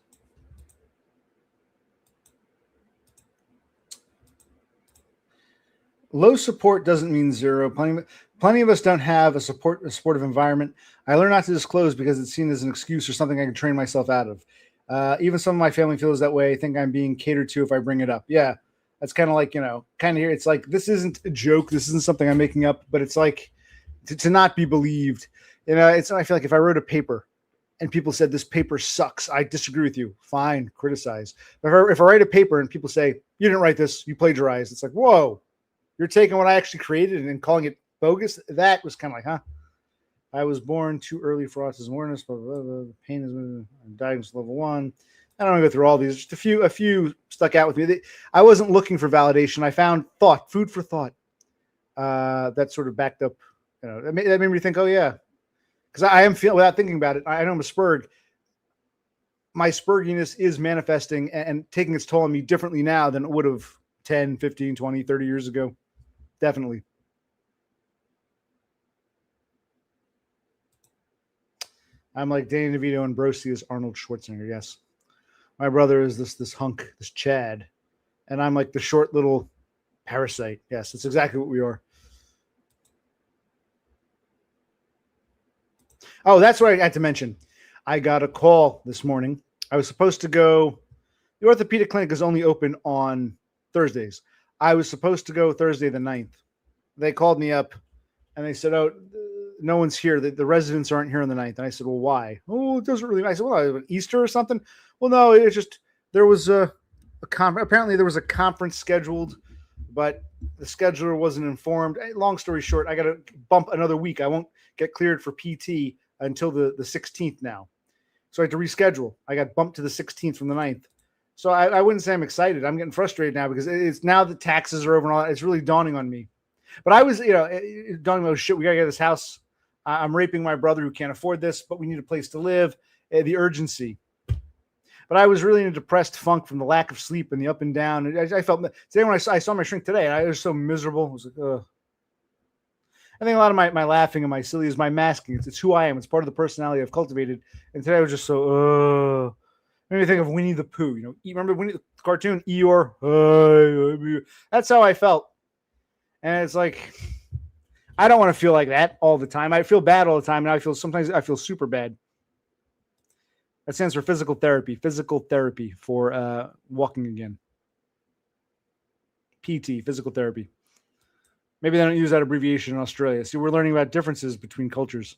Low support doesn't mean zero. Plenty of us don't have a supportive environment. I learn not to disclose because it's seen as an excuse or something I can train myself out of. Even some of my family feels that way. I think I'm being catered to if I bring it up. Yeah, that's kind of like, kind of here. It's like, this isn't a joke. This isn't something I'm making up, but it's like to not be believed. I feel like if I wrote a paper and people said this paper sucks, I disagree with you. Fine, criticize. If I write a paper and people say, you didn't write this, you plagiarized, it's like, whoa. You're taking what I actually created and calling it bogus. That was kind of like, huh? I was born too early for autism awareness. Blah, blah, blah. Pain is diagnosed level 1. I don't want to go through all these. Just a few stuck out with me. I wasn't looking for validation. I found food for thought. That sort of backed up. That made me think. Oh yeah, because I am feeling, without thinking about it. I know I'm a Spurg. My Spurginess is manifesting and taking its toll on me differently now than it would have 10, 15, 20, 30 years ago. Definitely. I'm like Danny DeVito and Broski is Arnold Schwarzenegger. Yes. My brother is this hunk, this Chad. And I'm like the short little parasite. Yes, that's exactly what we are. Oh, that's what I had to mention. I got a call this morning. I was supposed to go. The orthopedic clinic is only open on Thursdays. I was supposed to go Thursday the 9th. They called me up and they said, oh, no one's here. The residents aren't here on the 9th. And I said, well, why? Oh, it doesn't really. I said, well, Easter or something. Well, no, it's just there was a conference. Apparently there was a conference scheduled, but the scheduler wasn't informed. Long story short, I got to bump another week. I won't get cleared for PT until the 16th now. So I had to reschedule. I got bumped to the 16th from the 9th. So I wouldn't say I'm excited. I'm getting frustrated now because it's now the taxes are over and all that. It's really dawning on me. But I was, dawning on, shit, we got to get this house. I'm raping my brother who can't afford this, but we need a place to live. The urgency. But I was really in a depressed funk from the lack of sleep and the up and down. I felt today when I saw my shrink today, and I was so miserable. I was like, ugh. I think a lot of my laughing and my silly is my masking. It's who I am. It's part of the personality I've cultivated. And today I was just so, made me think of Winnie the Pooh. You remember Winnie the cartoon Eeyore? That's how I felt. And it's like, I don't want to feel like that all the time. I feel bad all the time, and sometimes I feel super bad. That stands for physical therapy for walking again. PT, physical therapy. Maybe they don't use that abbreviation in Australia. See, we're learning about differences between cultures.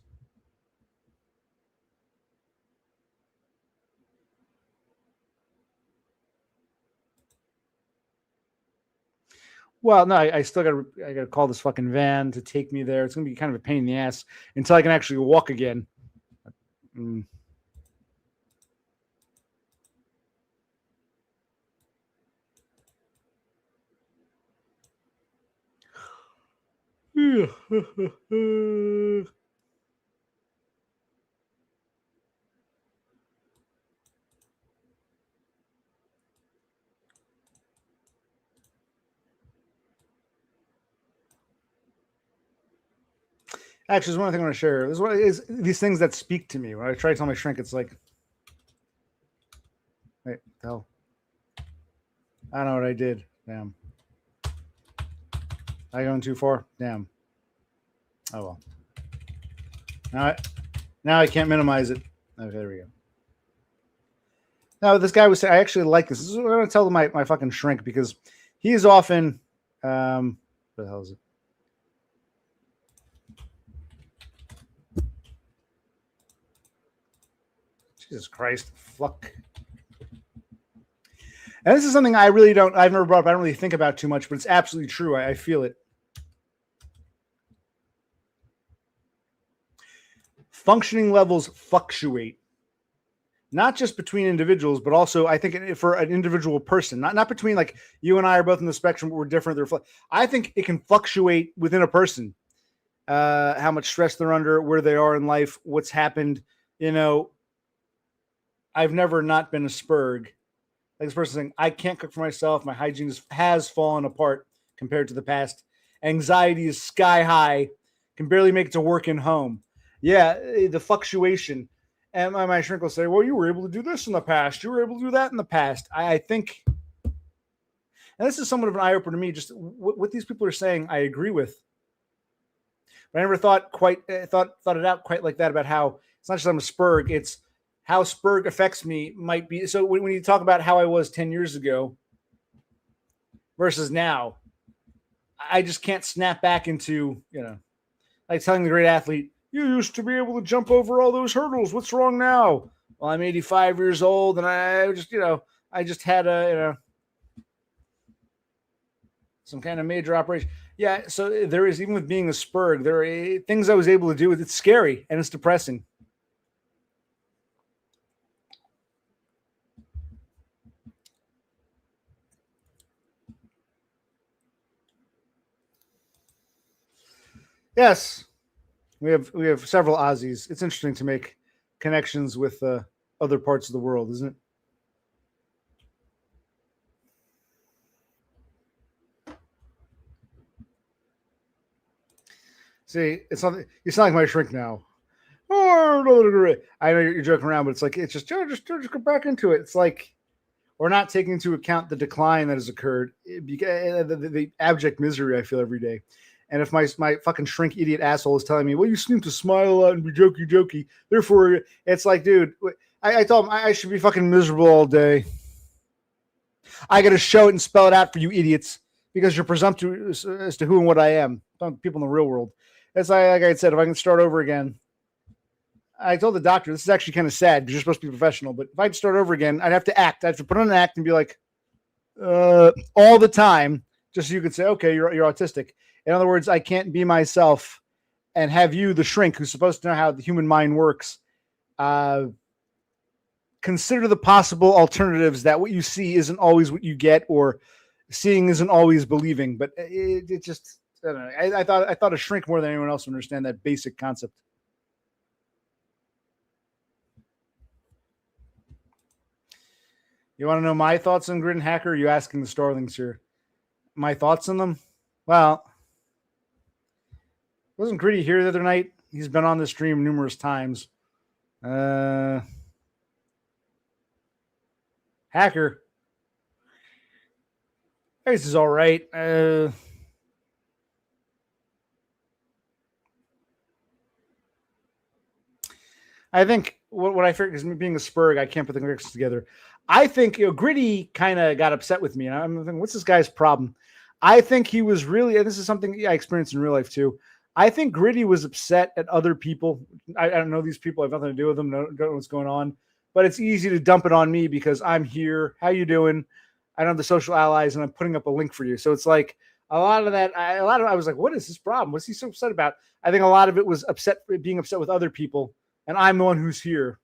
Well, no, I still got to call this fucking van to take me there. It's gonna be kind of a pain in the ass until I can actually walk again. Actually, there's one thing I want to share. This is these things that speak to me. When I try to tell my shrink, it's like, wait, hell, I don't know what I did. Damn, I going too far. Damn. Oh well. Now I can't minimize it. Okay, there we go. Now, this guy was saying, I actually like this. This is what I'm going to tell my fucking shrink, because he is often, what the hell is it? Jesus Christ. Fuck. And this is something I've never brought up. I don't really think about too much, but it's absolutely true. I feel it. Functioning levels fluctuate. Not just between individuals, but also I think for an individual person, not between like you and I are both in the spectrum, but we're different. I think it can fluctuate within a person, how much stress they're under, where they are in life, what's happened. You know, I've never not been a spurg. Like this person saying, I can't cook for myself. My hygiene has fallen apart compared to the past. Anxiety is sky high. Can barely make it to work and home. Yeah, the fluctuation. And my shrink will say, well, you were able to do this in the past. You were able to do that in the past. I think, and this is somewhat of an eye-opener to me, just what these people are saying, I agree with. But I never thought it out quite like that about how it's not just I'm a spurg, it's how spurg affects me might be. So when you talk about how I was 10 years ago versus now, I just can't snap back into, like telling the great athlete, you used to be able to jump over all those hurdles. What's wrong now? Well, I'm 85 years old, and I just had some kind of major operation. Yeah, so there is, even with being a spurg, there are things I was able to do. It's scary, and it's depressing. Yes. We have several Aussies. It's interesting to make connections with other parts of the world, isn't it? See, it's not. You sound like my shrink now. Oh, I know you're joking around, but it's like just go back into it. It's like we're not taking into account the decline that has occurred, the abject misery I feel every day. And if my fucking shrink idiot asshole is telling me, well, you seem to smile a lot and be jokey, therefore it's like, dude, I told him I should be fucking miserable all day. I got to show it and spell it out for you idiots because you're presumptuous as to who and what I am. People in the real world. It's like I said, if I can start over again, I told the doctor, this is actually kind of sad because you're supposed to be professional, but if I could start over again, I'd have to act. I'd have to put on an act and be like, all the time, just so you could say, okay, you're autistic. In other words, I can't be myself and have you, the shrink, who's supposed to know how the human mind works, consider the possible alternatives that what you see isn't always what you get, or seeing isn't always believing. But it just, I don't know. I thought a shrink more than anyone else would understand that basic concept. You want to know my thoughts on Grid and Hacker? Or are you asking the Starlings here? My thoughts on them? Well, wasn't Gritty here the other night? He's been on the stream numerous times. Hacker. This is all right. I think what I figured is me being a spurg, I can't put the lyrics together. I think Gritty kind of got upset with me, and I'm thinking, what's this guy's problem? I think he was really, and this is something I experienced in real life too. I think Gritty was upset at other people. I don't know these people. I have nothing to do with them. Don't know what's going on. But it's easy to dump it on me because I'm here. How you doing? I don't have the social allies, and I'm putting up a link for you. So it's like a lot of that. I was like, what is this problem? What's he so upset about? I think a lot of it was being upset with other people, and I'm the one who's here.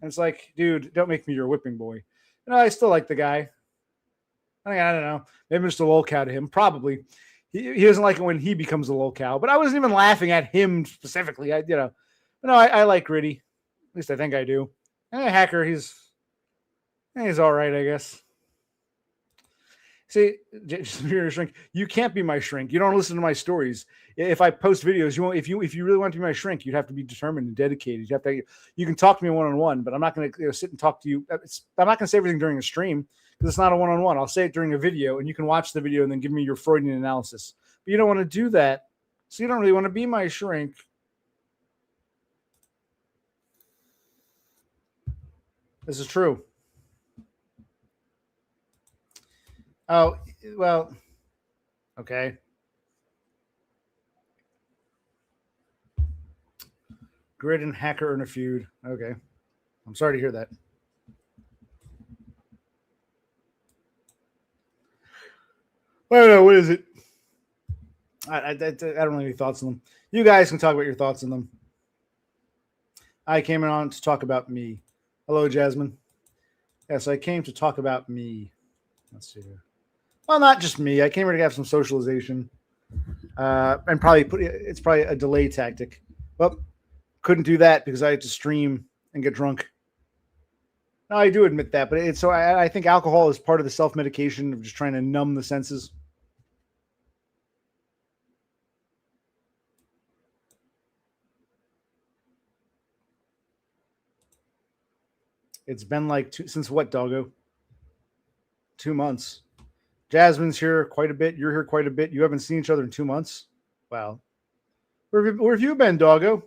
And it's like, dude, don't make me your whipping boy. I still like the guy. I don't know. Maybe I'm just a lol cow to him. Probably. He doesn't like it when he becomes a lol cow. But I wasn't even laughing at him specifically. I like Gritty. At least I think I do. And Hacker, he's all right, I guess. See, shrink. You can't be my shrink. You don't listen to my stories. If I post videos, you won't. If you really want to be my shrink, you'd have to be determined and dedicated. You can talk to me one-on-one, but I'm not going to sit and talk to you. I'm not going to say everything during a stream because it's not a one-on-one. I'll say it during a video, and you can watch the video and then give me your Freudian analysis. But you don't want to do that, so you don't really want to be my shrink. This is true. Oh, well, okay. Grid and hacker in a feud. Okay. I'm sorry to hear that. I don't know. What is it? I don't have any thoughts on them. You guys can talk about your thoughts on them. I came on to talk about me. Hello, Jasmine. Yes, I came to talk about me. Let's see here. Well, not just me. I came here to have some socialization, and it's probably a delay tactic. Well, couldn't do that because I had to stream and get drunk. No, I do admit that, but it's so I think alcohol is part of the self medication of just trying to numb the senses. It's been like since what, Doggo? 2 months. Jasmine's here quite a bit. You're here quite a bit. You haven't seen each other in 2 months. Wow. Where have you been, Doggo?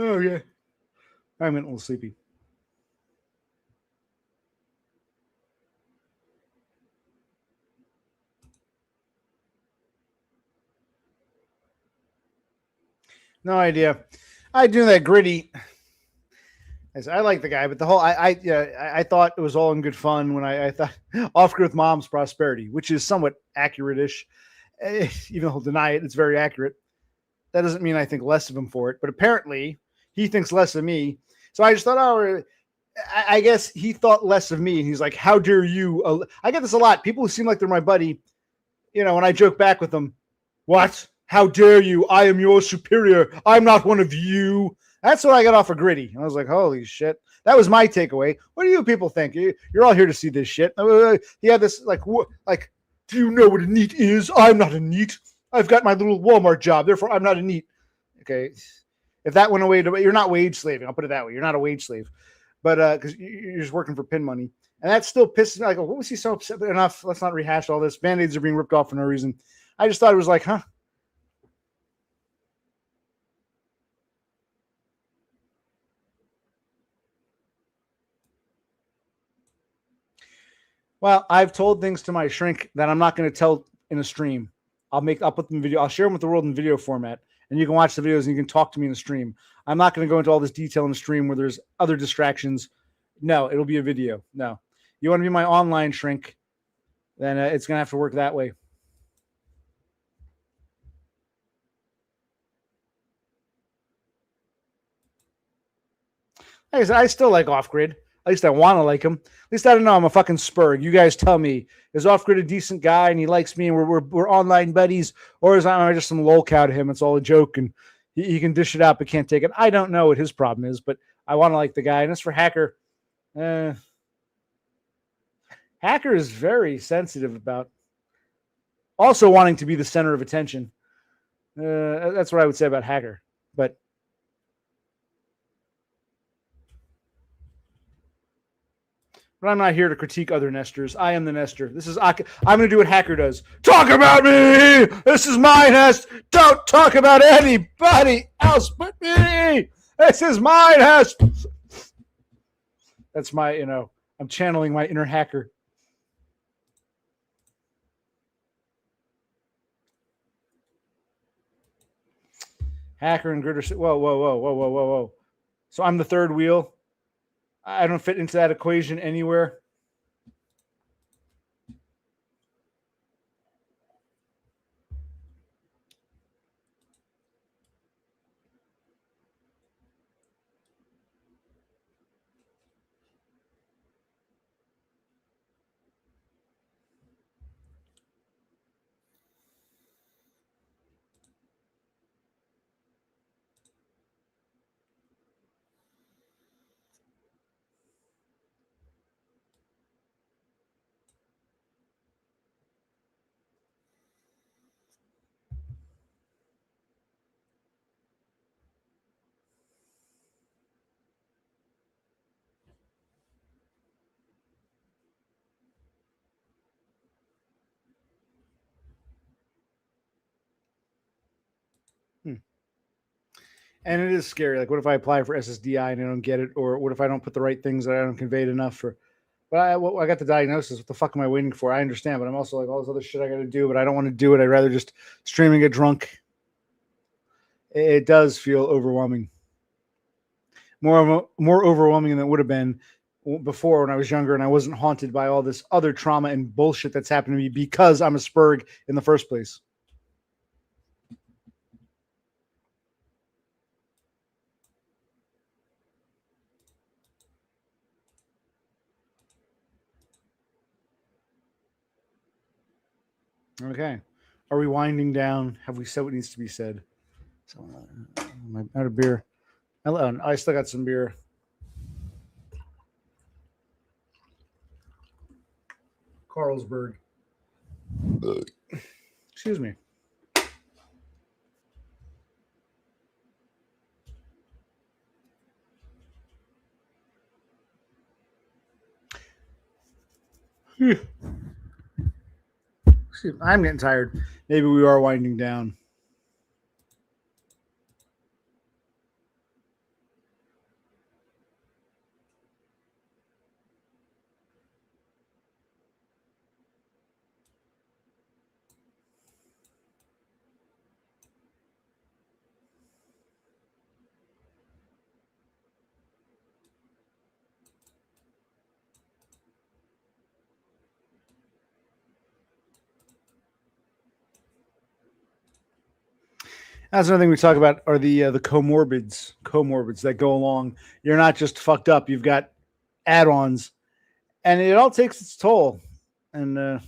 Oh yeah. I'm a little sleepy. No idea. I do that gritty. I like the guy, but the whole I thought it was all in good fun when I thought off grid mom's prosperity, which is somewhat accurate-ish. Even though he'll deny it, it's very accurate. That doesn't mean I think less of him for it, but apparently he thinks less of me. So I just thought, oh, I guess he thought less of me, and he's like, "How dare you?" I get this a lot. People who seem like they're my buddy, when I joke back with them, "What? How dare you? I am your superior. I'm not one of you." That's what I got off of Gritty. I was like, "Holy shit!" That was my takeaway. What do you people think? You're all here to see this shit. He had this like, do you know what a NEET is? I'm not a NEET. I've got my little Walmart job, therefore I'm not a NEET. Okay, if that went away, you're not wage slaving. I'll put it that way. You're not a wage slave, but because you're just working for pin money, and that still pisses me. Like, what was he so upset? Enough. Let's not rehash all this. Band-Aids are being ripped off for no reason. I just thought it was like, huh? Well, I've told things to my shrink that I'm not going to tell in a stream. I'll put them in video. I'll share them with the world in video format, and you can watch the videos and you can talk to me in the stream. I'm not going to go into all this detail in the stream where there's other distractions. No, it'll be a video. No, you want to be my online shrink, then it's going to have to work that way. Like I said, I still like Off Grid. At least I want to like him. At least I don't know. I'm a fucking Spurg. You guys tell me. Is Off Grid a decent guy and he likes me and we're online buddies, or is I just some lol cow to him? It's all a joke and he can dish it out but can't take it. I don't know what his problem is, but I want to like the guy. And as for Hacker, Hacker is very sensitive about also wanting to be the center of attention. That's what I would say about Hacker. But I'm not here to critique other nesters. I am the nester. I'm going to do what Hacker does. Talk about me. This is my nest. Don't talk about anybody else but me. This is my nest. That's my, I'm channeling my inner Hacker. Hacker and Gritter. Whoa. So I'm the third wheel. I don't fit into that equation anywhere. And it is scary. Like, what if I apply for SSDI and I don't get it, or what if I don't put the right things that I don't convey it enough for? But I got the diagnosis. What the fuck am I waiting for? I understand, but I'm also like all this other shit I got to do, but I don't want to do it. I'd rather just stream and get drunk. It does feel overwhelming. More overwhelming than it would have been before when I was younger and I wasn't haunted by all this other trauma and bullshit that's happened to me because I'm a spurg in the first place. Okay. Are we winding down? Have we said what needs to be said? So, I'm out of beer. I still got some beer. Carlsberg. Excuse me. I'm getting tired. Maybe we are winding down. That's another thing we talk about are the comorbids that go along. You're not just fucked up. You've got add-ons, and it all takes its toll. And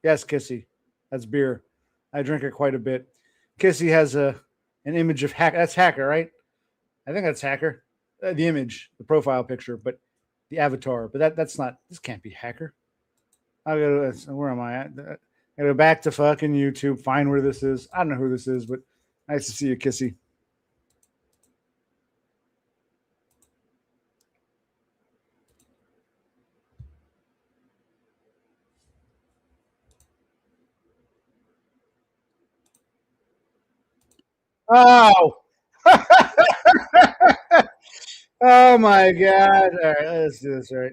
yes, Kissy, that's beer. I drink it quite a bit. Kissy has an image of hacker. That's hacker, right? I think that's hacker. The image, the profile picture, but the avatar. But that's not. This can't be hacker. I go. Where am I at? I go back to fucking YouTube. Find where this is. I don't know who this is, but nice to see you, Kissy. Oh. Oh my god. All right, let's do this right.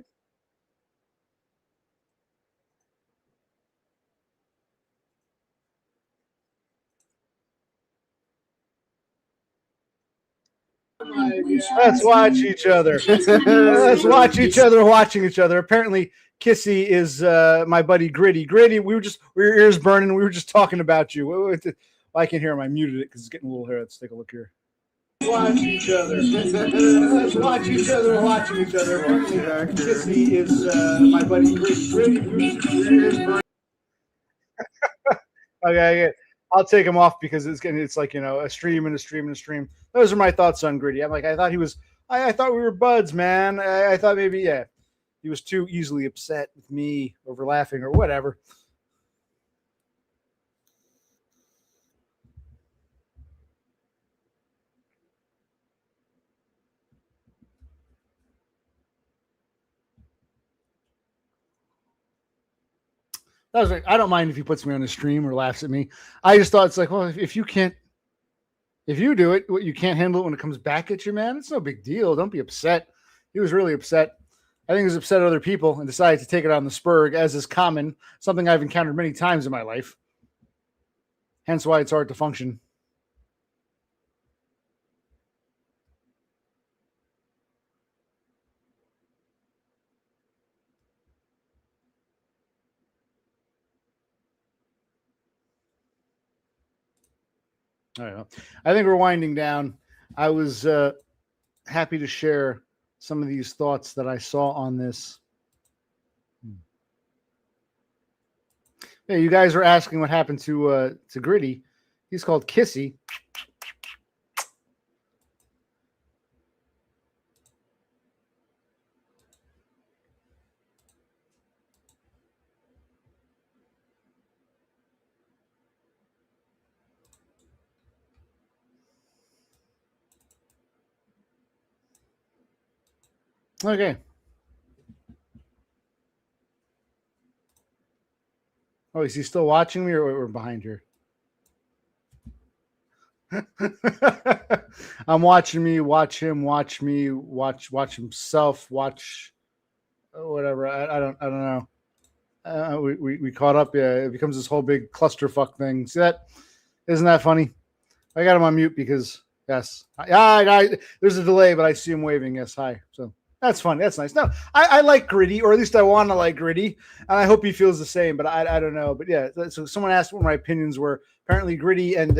Let's watch each other. Let's watch each other watching each other. Apparently, Kissy is my buddy Gritty. Gritty, we were your ears burning. We were just talking about you. I can't hear him. I muted it because it's getting a little hair. Let's take a look here. Watch each other. Let's watch each other watching each other. Apparently, Kissy is my buddy Gritty. Gritty, we were just your ears burning. Okay, I'll take him off because it's like a stream and a stream and a stream. Those are my thoughts on Gritty. I'm like I thought he was. I thought we were buds, man. I thought maybe he was too easily upset with me over laughing or whatever. That was like I don't mind if he puts me on the stream or laughs at me. I just thought it's like, well, if you can't, if you do it, you can't handle it when it comes back at you, man. It's no big deal. Don't be upset. He was really upset. I think he was upset at other people and decided to take it on the spurg, as is common, something I've encountered many times in my life. Hence why it's hard to function. I don't know. I think we're winding down. I was happy to share some of these thoughts that I saw on this. Yeah, you guys were asking what happened to Gritty. He's called Kissy. Okay. Oh, is he still watching me or we're behind here? I'm watching me, watch him, watch me, watch himself, watch whatever. I don't know. We caught up. Yeah, it becomes this whole big clusterfuck thing. See that? Isn't that funny? I got him on mute because yes, there's a delay, but I see him waving. Yes, hi. So that's funny. That's nice. No, I like Gritty, or at least I want to like Gritty, and I hope he feels the same. But I don't know. But yeah, so someone asked what my opinions were. Apparently, Gritty and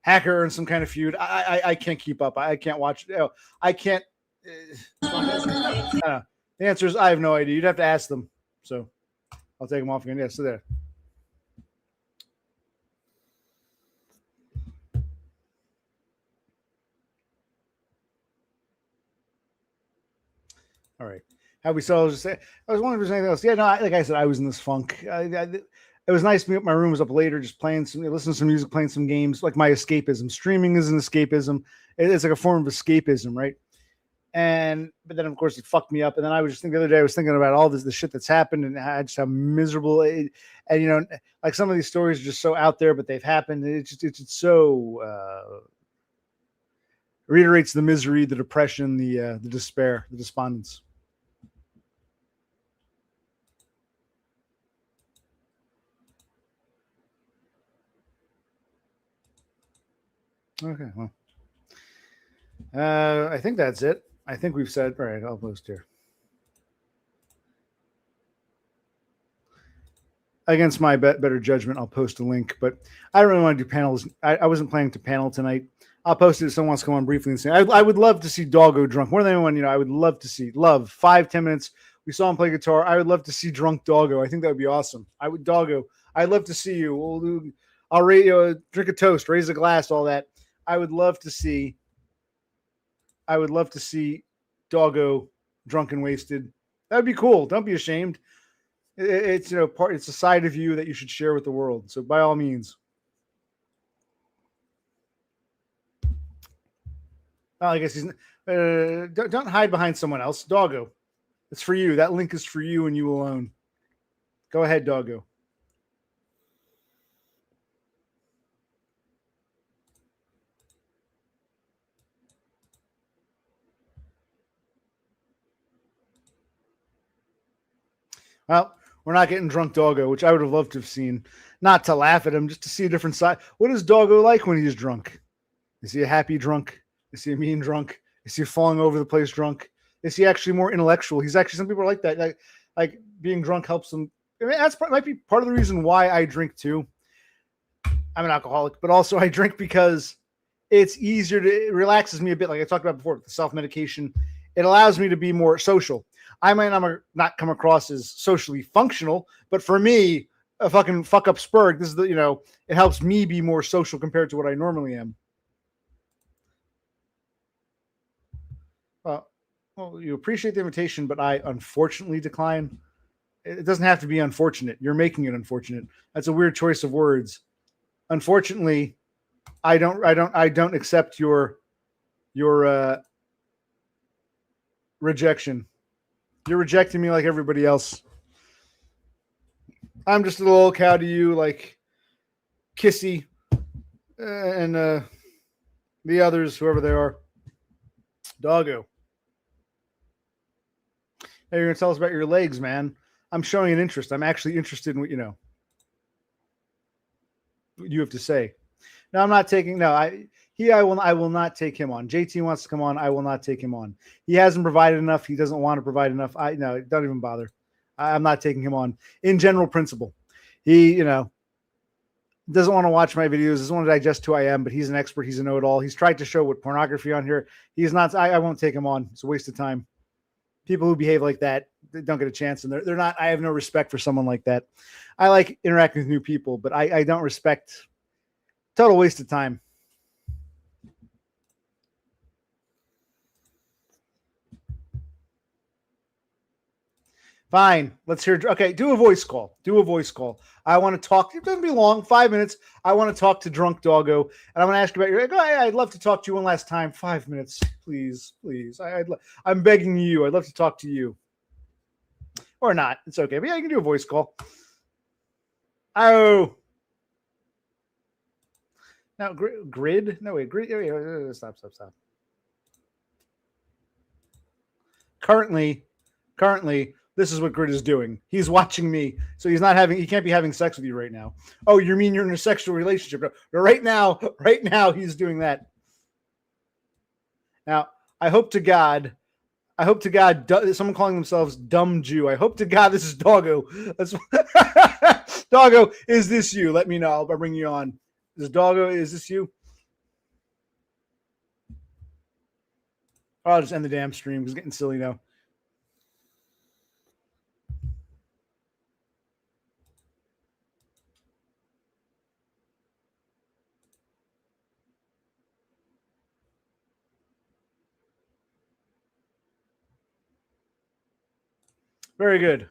Hacker in some kind of feud. I can't keep up. I can't watch it. I can't. The answer is I have no idea. You'd have to ask them. So I'll take them off again. Yeah, so there. All right. How we saw, I was wondering if there's anything else. Yeah, no, like I said, I was in this funk. It was nice to me. My room was up later, just playing listening to some music, playing some games. Like my escapism. Streaming is an escapism. It's like a form of escapism, right? But then of course it fucked me up. And then I was just thinking the other day, I was thinking about all the shit that's happened and how miserable and like some of these stories are just so out there, but they've happened. It's so reiterates the misery, the depression, the despair, the despondence. Okay, well, I think that's it. I think we've said, all right, I'll post here. Against my better judgment, I'll post a link, but I don't really want to do panels. I wasn't planning to panel tonight. I'll post it if someone wants to come on briefly and say, I would love to see Doggo drunk. More than anyone, I would love to see, 5-10 minutes. We saw him play guitar. I would love to see drunk Doggo. I think that would be awesome. Doggo, I'd love to see you. I'll drink a toast, raise a glass, all that. I would love to see Doggo drunk and wasted. That would be cool. Don't be ashamed. It's it's a side of you that you should share with the world. So by all means. I guess he's don't hide behind someone else. Doggo, it's for you. That link is for you and you alone. Go ahead, Doggo. Well, we're not getting drunk Doggo, which I would have loved to have seen. Not to laugh at him, just to see a different side. What is Doggo like when he's drunk? Is he a happy drunk? Is he a mean drunk? Is he falling over the place drunk? Is he actually more intellectual? He's actually, some people are like that. Like being drunk helps them. I mean, might be part of the reason why I drink too. I'm an alcoholic, but also I drink because it's easier it relaxes me a bit. Like I talked about before, the self-medication, it allows me to be more social. I might not come across as socially functional, but for me, a fucking fuck up spurg, this is it helps me be more social compared to what I normally am. Well, you appreciate the invitation, but I unfortunately decline. It doesn't have to be unfortunate. You're making it unfortunate. That's a weird choice of words. Unfortunately, I don't accept your rejection. You're rejecting me like everybody else. I'm just a little old cow to you, like Kissy and the others, whoever they are. Doggo. Hey, you're going to tell us about your legs, man. I'm showing an interest. I'm actually interested in what you have to say. No, I'm not taking. No, I will not take him on. JT wants to come on. I will not take him on. He hasn't provided enough. He doesn't want to provide enough. No, don't even bother. I'm not taking him on. In general principle, he doesn't want to watch my videos. Doesn't want to digest who I am. But he's an expert. He's a know-it-all. He's tried to show what pornography on here. He's not. I won't take him on. It's a waste of time. People who behave like that, they don't get a chance, and they're not. I have no respect for someone like that. I like interacting with new people, but I don't respect. Total waste of time. Fine. Let's hear. Okay, do a voice call. I want to talk. It doesn't be long. 5 minutes. I want to talk to drunk Doggo, and I want to ask you about your. I'd love to talk to you one last time. 5 minutes, please. I'm begging you. I'd love to talk to you, or not. It's okay. But yeah, you can do a voice call. Oh. Now, grid? No, wait, grid. Stop. Currently, this is what Grid is doing. He's watching me, so he can't be having sex with you right now. Oh, you mean you're in a sexual relationship? No, right now, he's doing that. Now, I hope to God, someone calling themselves Dumb Jew. I hope to God this is Doggo. Doggo, is this you? Let me know. I'll bring you on. Is this you? I'll just end the damn stream because it's getting silly now. Very good.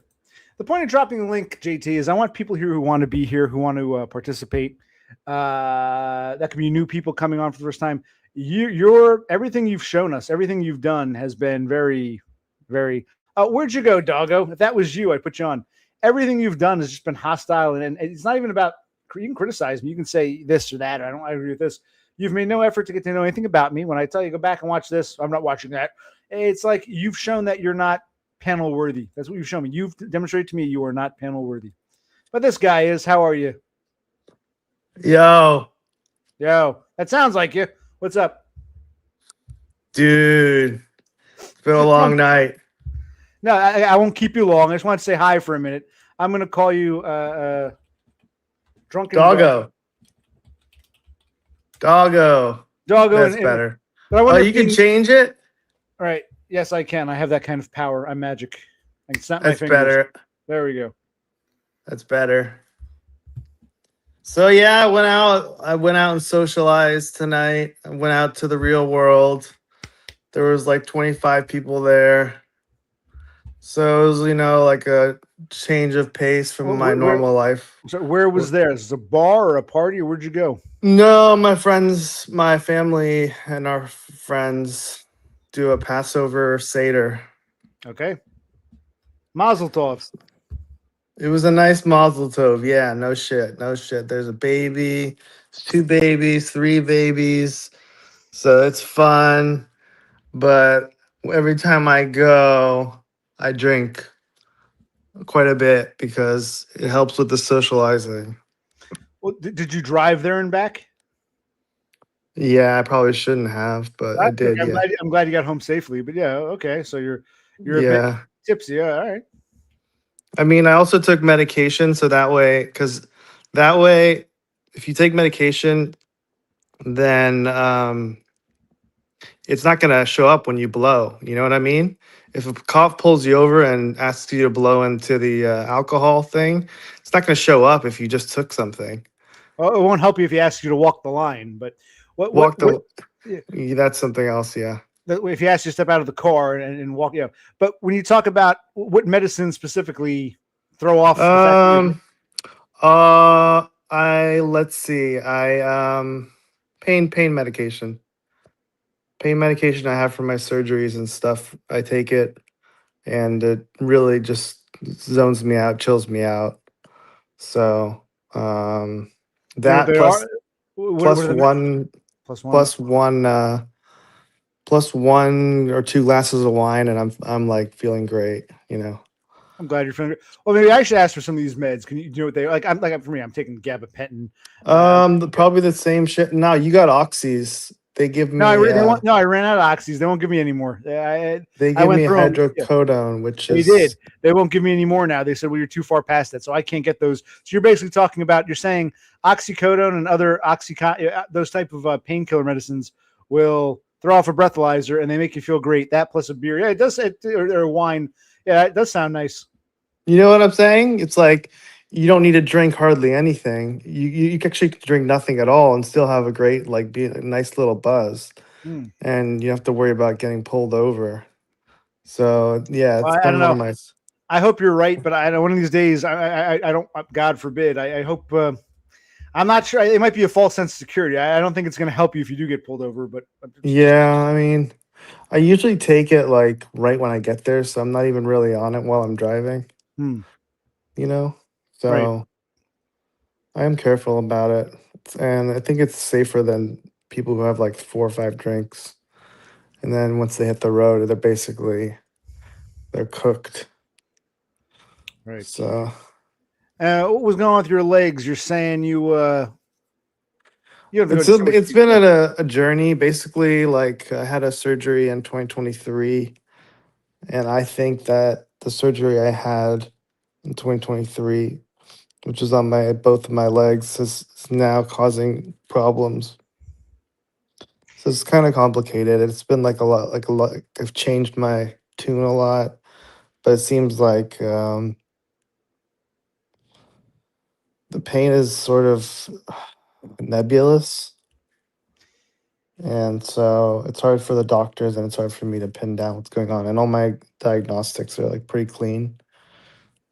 The point of dropping the link, JT, is I want people here who want to be here, who want to participate. That could be new people coming on for the first time. Your everything you've shown us, everything you've done has been very, very. Where'd you go, Doggo? If that was you, I'd put you on. Everything you've done has just been hostile, and it's not even about. You can criticize me. You can say this or that. Or I agree with this. You've made no effort to get to know anything about me. When I tell you go back and watch this, I'm not watching that. It's like you've shown that you're not panel worthy. That's what you've shown me. You've demonstrated to me you are not panel worthy. But this guy is. How are you? Yo, that sounds like you. What's up, dude? It's been a long night. No, I won't keep you long. I just want to say hi for a minute. I'm going to call you Drunken Doggo. Doggo. That's better. But you can change it? All right. Yes, I can. I have that kind of power. I'm magic. I can snap my That's fingers. better. There we go. That's better. So yeah, I went out and socialized tonight. I went out to the real world. There was like 25 people there. So it was, like a change of pace from my normal life. So where was there? Is it a bar or a party, or where'd you go? No, my family and our friends do a Passover Seder. Okay. Mazel tov. It was a nice mazel tov. Yeah, no shit. There's a baby, 2 babies, 3 babies. So it's fun. But every time I go, I drink quite a bit because it helps with the socializing. Well, did you drive there and back? Yeah, I probably shouldn't have, but I did. Okay. Yeah. I'm glad you got home safely. But yeah, okay. So you're a bit tipsy. Yeah, all right. I mean, I also took medication, so that way, if you take medication, then it's not going to show up when you blow. You know what I mean? If a cop pulls you over and asks you to blow into the alcohol thing, it's not going to show up if you just took something. Well, it won't help you if he asks you to walk the line, but that's something else. Yeah. If he asks you to step out of the car and walk, yeah. But when you talk about what medicine specifically throw off, let's see. Pain medication. Pain medication I have for my surgeries and stuff. I take it, and it really just zones me out, chills me out. So that plus 1 or 2 glasses of wine, and I'm like feeling great. I'm glad you're feeling great. Well, maybe I should ask for some of these meds. Can you do what they like? For me, I'm taking gabapentin. Probably the same shit. No, you got oxys. They give me. I ran out of oxys. They won't give me any more. They give me hydrocodone, which they did. They won't give me any more now. They said, well, you're too far past that, so I can't get those. So you're basically talking about, you're saying oxycodone and other those type of painkiller medicines will throw off a breathalyzer and they make you feel great. That plus a beer. Yeah, it does. Or wine. Yeah, it does sound nice. You know what I'm saying? It's like you don't need to drink hardly anything. You actually could drink nothing at all and still have a great, be a nice little buzz. And you have to worry about getting pulled over. So yeah, it's been a little nice. I hope you're right, but I know one of these days, I don't. God forbid. I hope. I'm not sure. It might be a false sense of security. I don't think it's going to help you if you do get pulled over. But yeah, I mean, I usually take it right when I get there, so I'm not even really on it while I'm driving. So right. I am careful about it. and I think it's safer than people who have like 4 or 5 drinks, and then once they hit the road, they're cooked. Right. So What was going on with your legs? You're saying you don't have to go into so much it's been detail. a journey. Basically, like I had a surgery in 2023, and I think that the surgery I had in 2023, which is on my both of my legs, is now causing problems. So it's kind of complicated. It's been like a lot. I've changed my tune a lot, but it seems like the pain is sort of nebulous, and so it's hard for the doctors and it's hard for me to pin down what's going on. And all my diagnostics are like pretty clean.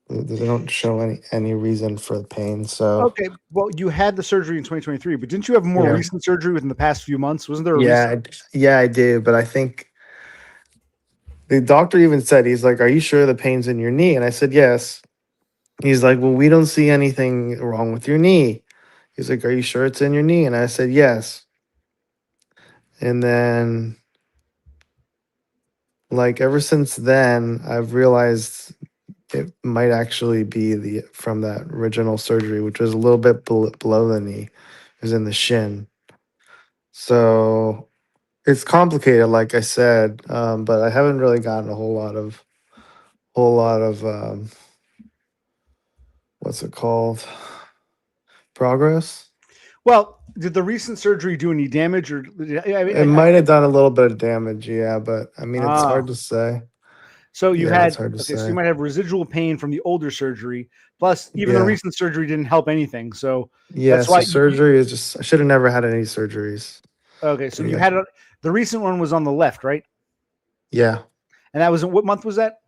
They don't show any reason for the pain. So Okay, well, you had the surgery in 2023, but didn't you have more yeah, recent surgery within the past few months? Wasn't there a recent? yeah, I do. But I think the doctor even said, he's like, "Are you sure the pain's in your knee?" And I said, "Yes." He's like, "Well, we don't see anything wrong with your knee." He's like, "Are you sure it's in your knee?" And I said, "Yes." And then, like, ever since then, I've realized it might actually be the from that original surgery, which was a little bit below the knee. It was in the shin. So it's complicated, like I said, but I haven't really gotten a whole lot of what's it called, progress. Well, did the recent surgery do any damage, or I mean, It might have done a little bit of damage, yeah, but I mean, it's ah, hard to say. so you Yeah, it's had hard to okay, so you say. might have residual pain from the older surgery. Plus, even the Yeah. recent surgery didn't help anything. So Yeah, that's so why surgery is just, I should have never had any surgeries. okay. So you Yeah. had the recent one was on the left, right? Yeah. And that was what month was that?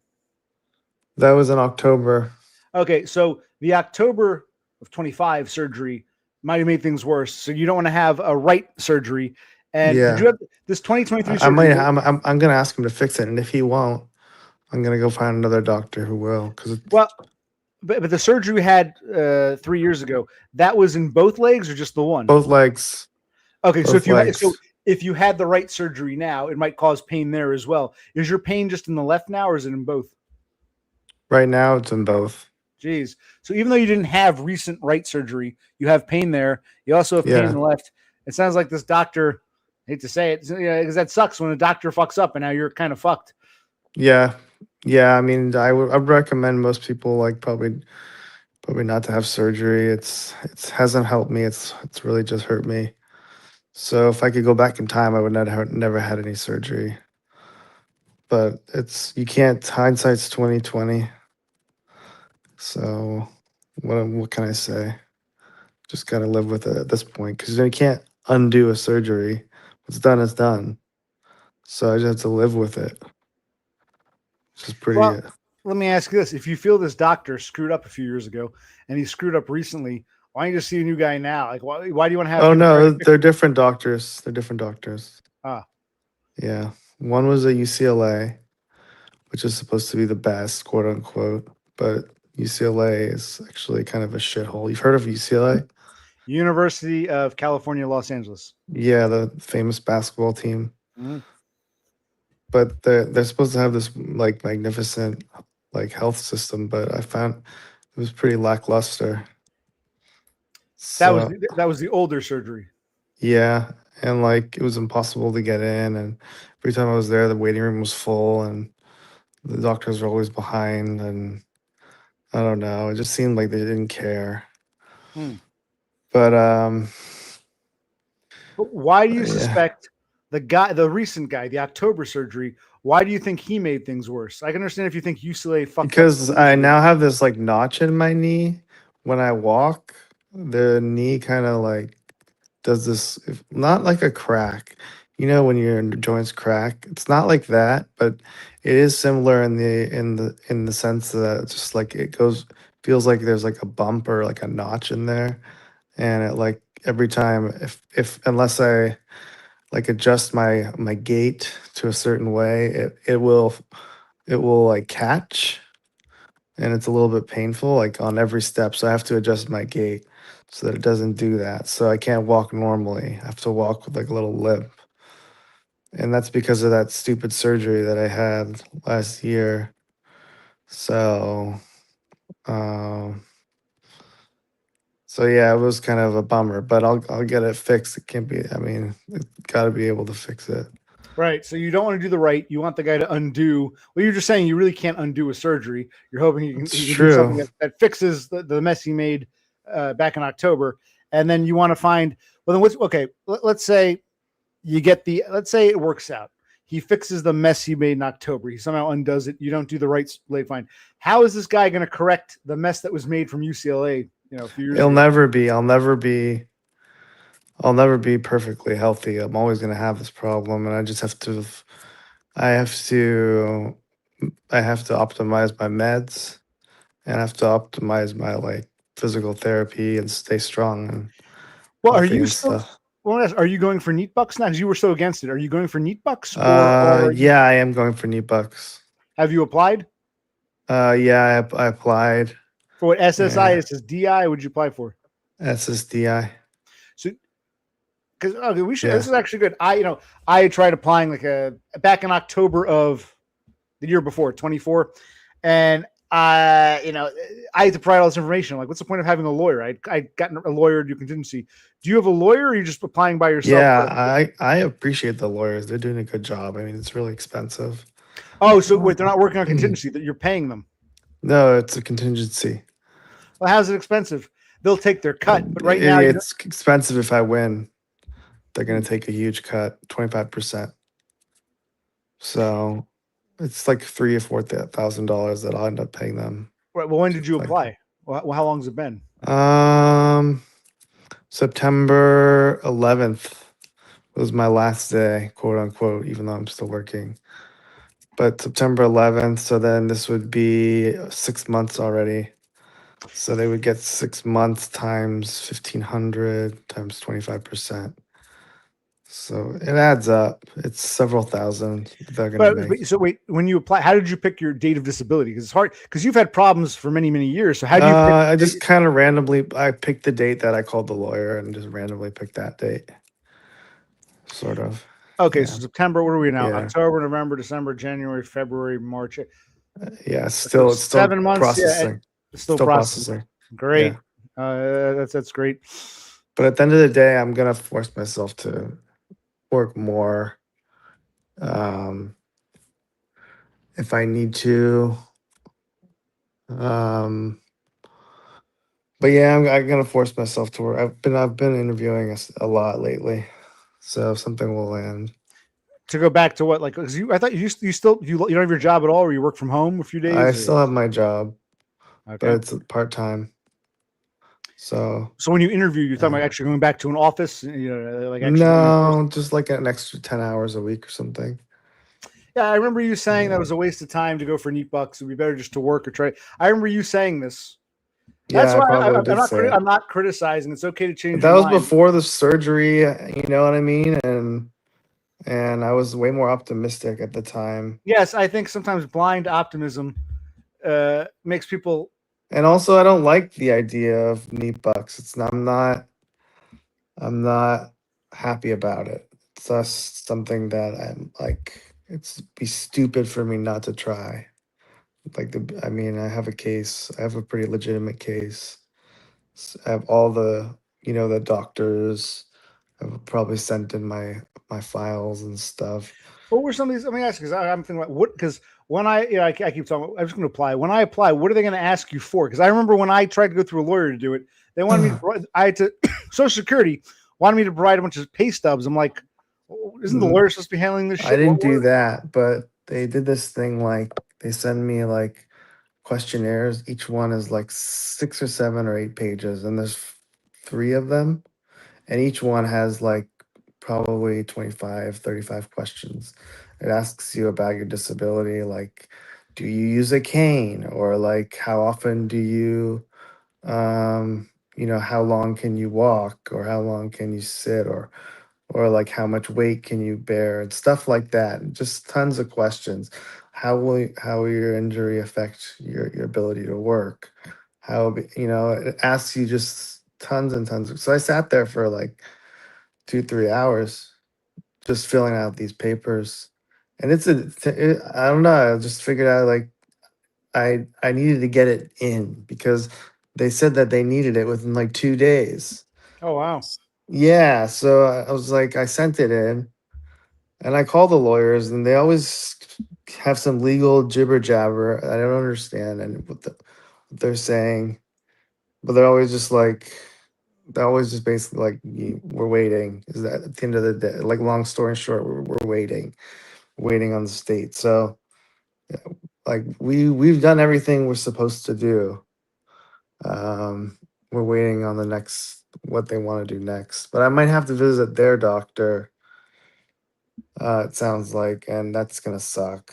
That was in October. Okay, so the October of 25 surgery might have made things worse. So you don't want to have a right surgery. And did you Yeah. have this 2023 I surgery? might I'm gonna ask him to fix it, and if he won't, I'm gonna go find another doctor who will, because it's Well, but the surgery we had 3 years ago, that was in both legs or just the one? both legs. Okay, so Both legs. if you had the right surgery now, it might cause pain there as well. Is your pain just in the left now, or is it in both? Right now it's in both. Jeez. So even though you didn't have recent right surgery, you have pain there. You also have pain in Yeah. the left. It sounds like this doctor. I hate to say it, because that sucks when a doctor fucks up and now you're kind of fucked. Yeah. Yeah. I mean, I'd recommend most people like probably not to have surgery. It's hasn't helped me. It's really just hurt me. So if I could go back in time, I would not have never had any surgery. But it's you can't, hindsight's 2020. So what can I say? Just gotta live with it at this point, because you can't undo a surgery. What's done is done. So I just have to live with it. Which is pretty Well, let me ask you this: if you feel this doctor screwed up a few years ago and he screwed up recently, why don't you just see a new guy now? Like, why do you want to have Oh him try to no, fix? they're different doctors. They're different doctors. Ah, Yeah. One was at UCLA, which is supposed to be the best, quote unquote. But UCLA is actually kind of a shithole. You've heard of UCLA? University of California, Los Angeles. Yeah, the famous basketball team. Mhm. But they're supposed to have this like magnificent like health system, but I found it was pretty lackluster. So That was the older surgery. yeah, and like it was impossible to get in, and every time I was there, the waiting room was full, and the doctors were always behind, and I don't know, it just seemed like they didn't care. Hmm. But But why do you yeah, suspect the recent guy, the October surgery? Why do you think he made things worse? I can understand if you think UCLA fucked up for because the I injury. now have this like notch in my knee when I walk. The knee kind of like does this, not like a crack. You know when your joints crack, it's not like that, but it is similar in the sense that it's just like it goes, feels like there's like a bump or like a notch in there, and it like every time, if unless I like adjust my gait to a certain way, it will like catch, and it's a little bit painful like on every step, so I have to adjust my gait. so that it doesn't do that. So I can't walk normally. I have to walk with like a little limp. And that's because of that stupid surgery that I had last year. So, um, so yeah, it was kind of a bummer, but I'll get it fixed. It can't be. I mean, got to be able to fix it. Right. So you don't want to do the right. You want the guy to undo. Well, you're just saying you really can't undo a surgery. You're hoping It's he can do something true. that fixes the mess he made back in October. And then you want to find, well, then what's okay? Let's say you get let's say it works out. He fixes the mess he made in October. He somehow undoes it. You don't do the right late find. How is this guy going to correct the mess that was made from UCLA, a few years It'll ago? never be. I'll never be perfectly healthy. I'm always going to have this problem, and I just have to. I have to. I have to optimize my meds, and I have to optimize my like physical therapy and stay strong and Well, are healthy you and still? stuff. Well, are you going for neat bucks now? Because you were so against it. Are you going for neat bucks, or Yeah, I am going for knee bucks. have you applied Yeah, I applied. for what SSI Yeah, is? Says DI. Would you apply for? SSDI. So, because okay, we should. This Yeah, is actually good. I tried applying like back in October of the year before, 24, and I had to provide all this information. Like, what's the point of having a lawyer? I got a lawyer to do contingency. Do you have a lawyer, or are you just applying by yourself? yeah. I appreciate the lawyers. They're doing a good job. I mean, it's really expensive. Oh, so wait, they're Um, not working on contingency. That you're paying them. no, it's a contingency. Well, how's it expensive? They'll take their cut, but right now, It's expensive if I win. They're going to take a huge cut, 25%. So it's like $3,000 or $4,000 that I'll end up paying them. right, well, when did you Like, apply? Well, how long has it been? um, September 11th was my last day, quote unquote, even though I'm still working. But September 11th, so then this would be 6 months already. So they would get 6 months times 1,500 times 25%. So it adds up. It's several thousand they're gonna make. So wait, when you apply, how did you pick your date of disability? Because it's hard because you've had problems for many, many years. So how do you pick? I just kind of randomly I picked the date that I called the lawyer and just randomly picked that date. Sort of. Okay, Yeah. so September. What are we now? Yeah. October, November, December, January, February, March. Yeah. So It's still 7 months. Yeah, processing. it's still Still processing. processing. Great. Yeah. That's great. But at the end of the day, I'm gonna force myself to work more. Um if I need to. Um but yeah, I'm gonna force myself to work. I've been interviewing a lot lately. So something will land. To go back to what, like, because I thought you still you don't have your job at all, or you work from home a few I days, or still have my job, but okay. it's part time. So So when you interview, you're talking yeah. about actually going back to an office, like actually going in person. No, just like an extra 10 hours a week or something. Yeah, I remember you saying that Yeah. was a waste of time to go for neat bucks. It'd be better just to work or try. I remember you saying this. That's Yeah, I why probably I'm did not. say it. I'm not criticizing. It's okay to But change that your was mind. before the surgery, you know what I mean? And I was way more optimistic at the time. Yes, I think sometimes blind optimism makes people. And also I don't like the idea of knee bucks. I'm not happy about it. It's just something that I'm like it's be stupid for me not to try. Like I mean, I have a case. I have a pretty legitimate case. I have all the doctors. I've probably sent in my files and stuff. What were some of these? Let me ask because I'm thinking about what because when I keep talking. I'm just going to apply. When I apply, what are they going to ask you for? Because I remember when I tried to go through a lawyer to do it, they wanted me to. I had to Social Security wanted me to provide a bunch of pay stubs. I'm like, isn't the Mm, lawyer supposed to be handling this I shit? didn't do that, but they did this thing like they send me like questionnaires. Each one is like 6 or 7 or 8 pages, and there's three of them, and each one has like probably 25, 35 questions. It asks you about your disability, like do you use a cane, or like how often do you how long can you walk, or how long can you sit, or like how much weight can you bear, and stuff like that. Just tons of questions. How will your injury affect your ability to work? It asks you just tons and tons. So I sat there for like 2-3 hours just filling out these papers, and I don't know. I just figured out like I needed to get it in because they said that they needed it within like 2 days. Oh wow. Yeah, so I was like, I sent it in, and I called the lawyers, and they always have some legal jibber jabber. I don't understand and what they're saying, but they're always just like, they're always just basically like, we're waiting. Is that at the end of the day? Like, long story short, we're waiting on the state. So, like, we've done everything we're supposed to do. We're waiting on the next what they want to do next, but I might have to visit their doctor. It sounds like, and that's gonna suck.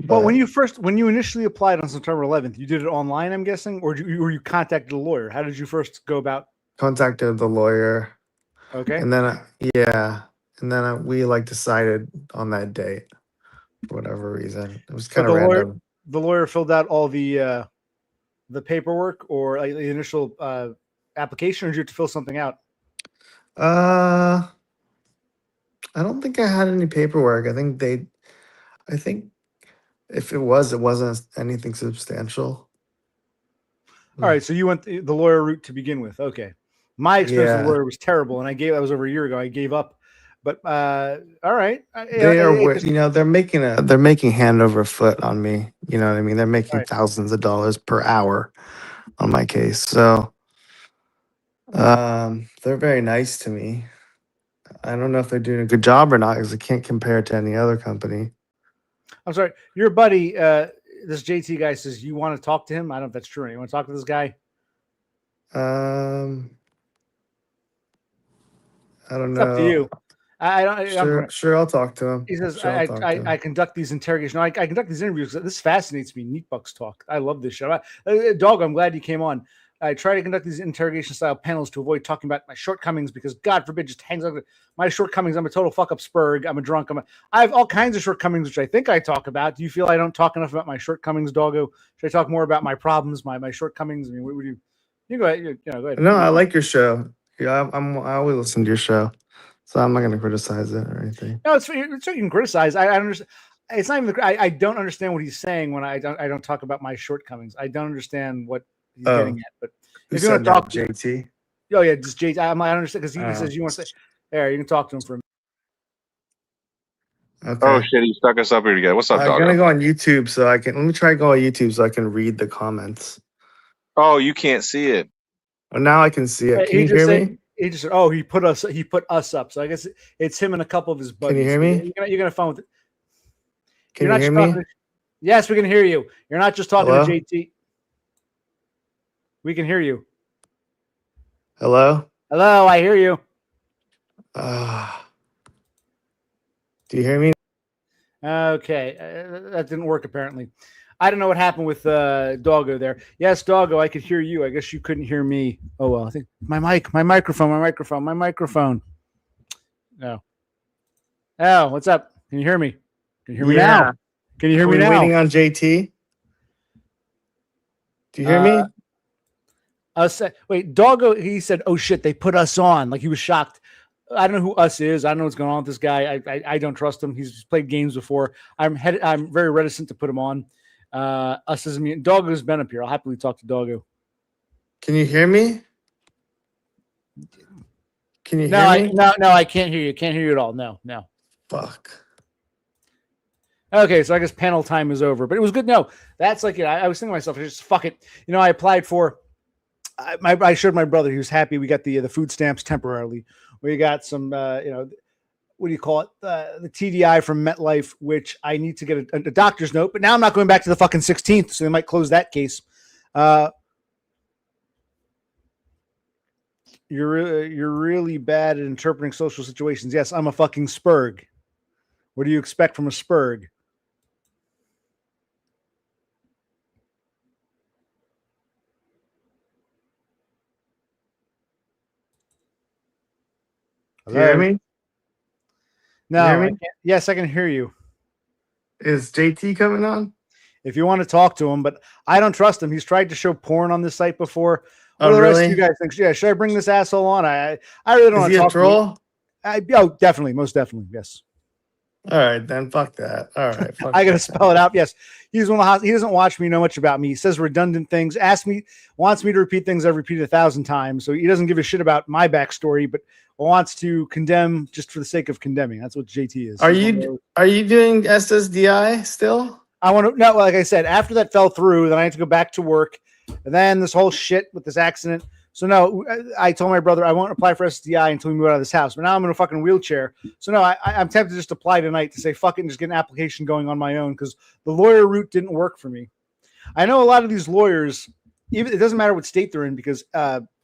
Well, But when you initially applied on September 11th, you did it online, I'm guessing, or you contacted a lawyer. How did you first go about? contacted the lawyer, Okay, and then yeah, and then we like decided on that date for whatever reason. It was but kind of random. the lawyer filled out all the paperwork or like, the initial application, or did you have to fill something out? Uh, I don't think I had any paperwork. I think if it wasn't anything substantial. All right, so you went the lawyer route to begin with. Okay, my experience with the Yeah, lawyer was terrible, and that was over a year ago. I gave up, but all right, they are. They're making hand over foot on me. You know what I mean? They're all making right. thousands of dollars per hour on my case. So, they're very nice to me. I don't know if they're doing a good job or not because I can't compare it to any other company. I'm sorry, your buddy, this JT guy says you want to talk to him. I don't know if that's true. You want to talk to this guy? Um, I don't It's up to know. you. I don't. Sure, I'll talk to him. He says, Sure, I'll talk to I him. conduct these interrogations. No, I conduct these interviews. This fascinates me. Neat Bucks talk. I love this show. Dog, I'm glad you came on. I try to conduct these interrogation style panels to avoid talking about my shortcomings because God forbid just hangs on my shortcomings. I'm a total fuck up spurg. I'm a drunk. I have all kinds of shortcomings, which I think I talk about. Do you feel I don't talk enough about my shortcomings, Doggo? Should I talk more about my problems, my shortcomings? I mean, what would you go ahead. Go ahead. No, I like your show. Yeah, I always listen to your show, so I'm not going to criticize it or anything. No, it's you can criticize. I understand. It's not even. I don't understand what he's saying when I don't talk about my shortcomings. I don't understand what he's getting at. But Who if you want said to talk, that, JT? oh yeah, just JT. I don't understand because he says you want to say. There, you can talk to him for a minute. Okay. Oh shit, he stuck us up here together. What's up, I'm Doggo? gonna go on YouTube so I can. Let me try to go on YouTube so I can read the comments. Oh, you can't see it. Well, now I can see it. Can He you just hear said, me? he just said, oh, he put us up. So I guess it's him and a couple of his buddies. Can you hear me? You're gonna phone with it. Can You're you not hear just me? talking. Yes, we can hear you. You're not just talking Hello? to JT. We can hear you. Hello? Hello, I hear you. Do you hear me? Okay, that didn't work apparently. I don't know what happened with Doggo there. Yes, Doggo, I could hear you. I guess you couldn't hear me. Oh well, I think my microphone. No. Oh, what's up? Can you hear me? Can you hear me now? Can you hear me now? Waiting on JT. Do you hear me? Wait, Doggo. He said, "Oh shit, they put us on." Like he was shocked. I don't know who us is. I don't know what's going on with this guy. I don't trust him. He's played games before. I'm very reticent to put him on. Us doesn't mean Doggo's been up here. I'll happily talk to Doggo. Can you hear me? Can you No, hear me? no, I can't hear you. Can't hear you at all. No. Fuck. Okay, so I guess panel time is over. But it was good. No, that's like I was thinking to myself, just fuck it. I applied for. I showed my brother. He was happy. We got the food stamps temporarily. We got some, what do you call it? The TDI from MetLife, which I need to get a doctor's note. But now I'm not going back to the fucking 16th, so they might close that case. You're really bad at interpreting social situations. Yes, I'm a fucking spurg. What do you expect from a spurg? Do you hear me? No, hear me? I can't. Yes, I can hear you. Is JT coming on? If you want to talk to him, but I don't trust him. He's tried to show porn on this site before. What Oh, do the rest of you really? guys think? Yeah, should I bring this asshole on? I really don't Is want he to a talk to him. troll? Definitely, most definitely, yes. All right, then fuck that. All right, fuck I gotta that. spell it out. Yes, he's one of the. He doesn't watch me, know much about me. He says redundant things. Wants me to repeat things I've repeated 1,000 times. So he doesn't give a shit about my backstory, but wants to condemn just for the sake of condemning. That's what JT is. Are you doing SSDI still? I want to no, like I said, after that fell through, then I had to go back to work, and then this whole shit with this accident. So no, I told my brother I won't apply for SDI until we move out of this house. But now I'm in a fucking wheelchair. So no, I'm tempted to just apply tonight to say fuck it and just get an application going on my own because the lawyer route didn't work for me. I know a lot of these lawyers, even it doesn't matter what state they're in because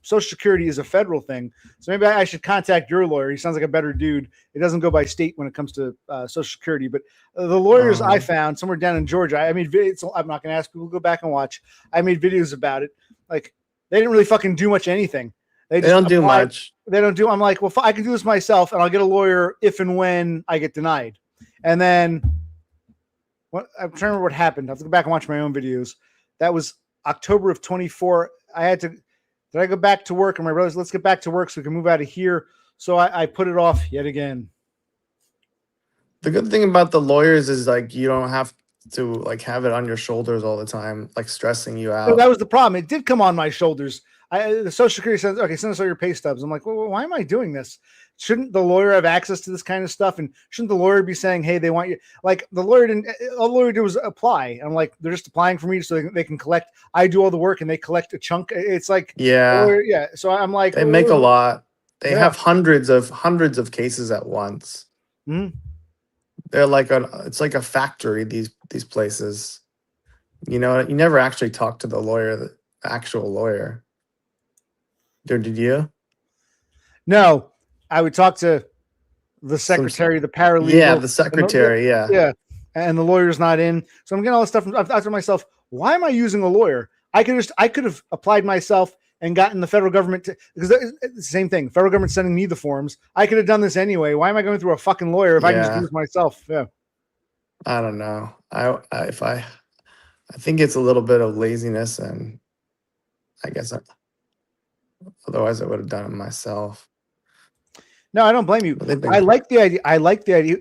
Social Security is a federal thing. So maybe I should contact your lawyer. He sounds like a better dude. It doesn't go by state when it comes to Social Security. But the lawyers I found somewhere down in Georgia, I made videos. I'm not going to ask people to go back and watch. I made videos about it. Like, they didn't really fucking do much anything. They don't do much. They don't do. I'm like, well, I can do this myself, and I'll get a lawyer if and when I get denied. And then, I'm trying to remember what happened. I have to go back and watch my own videos. That was October of 24. Did I go back to work? And my brother's, let's get back to work so we can move out of here. So I put it off yet again. The good thing about the lawyers is like you don't have to like have it on your shoulders all the time, like stressing you out. So that was the problem. It did come on my shoulders. The Social Security says, okay, send us all your pay stubs. I'm like, well, why am I doing this? Shouldn't the lawyer have access to this kind of stuff? And shouldn't the lawyer be saying, hey, they want you? Like the lawyer didn't, all the lawyer did was apply. And I'm like, they're just applying for me so they can collect. I do all the work and they collect a chunk. It's like, yeah. So I'm like, they make a lot. They have hundreds of cases at once. Mm-hmm. They're like it's like a factory, these places. You know, you never actually talk to the lawyer, the actual lawyer. Did you? No, I would talk to the secretary, the paralegal. Yeah, the secretary, Yeah. And the lawyer's not in. So I'm getting all this stuff. I've thought to myself, why am I using a lawyer? I could have applied myself and gotten the federal government because it's the same thing. Federal government sending me the forms. I could have done this anyway. Why am I going through a fucking lawyer if I can just do this myself? Yeah. I don't know. I think it's a little bit of laziness, and I guess otherwise I would have done it myself. No, I don't blame you. I like the idea.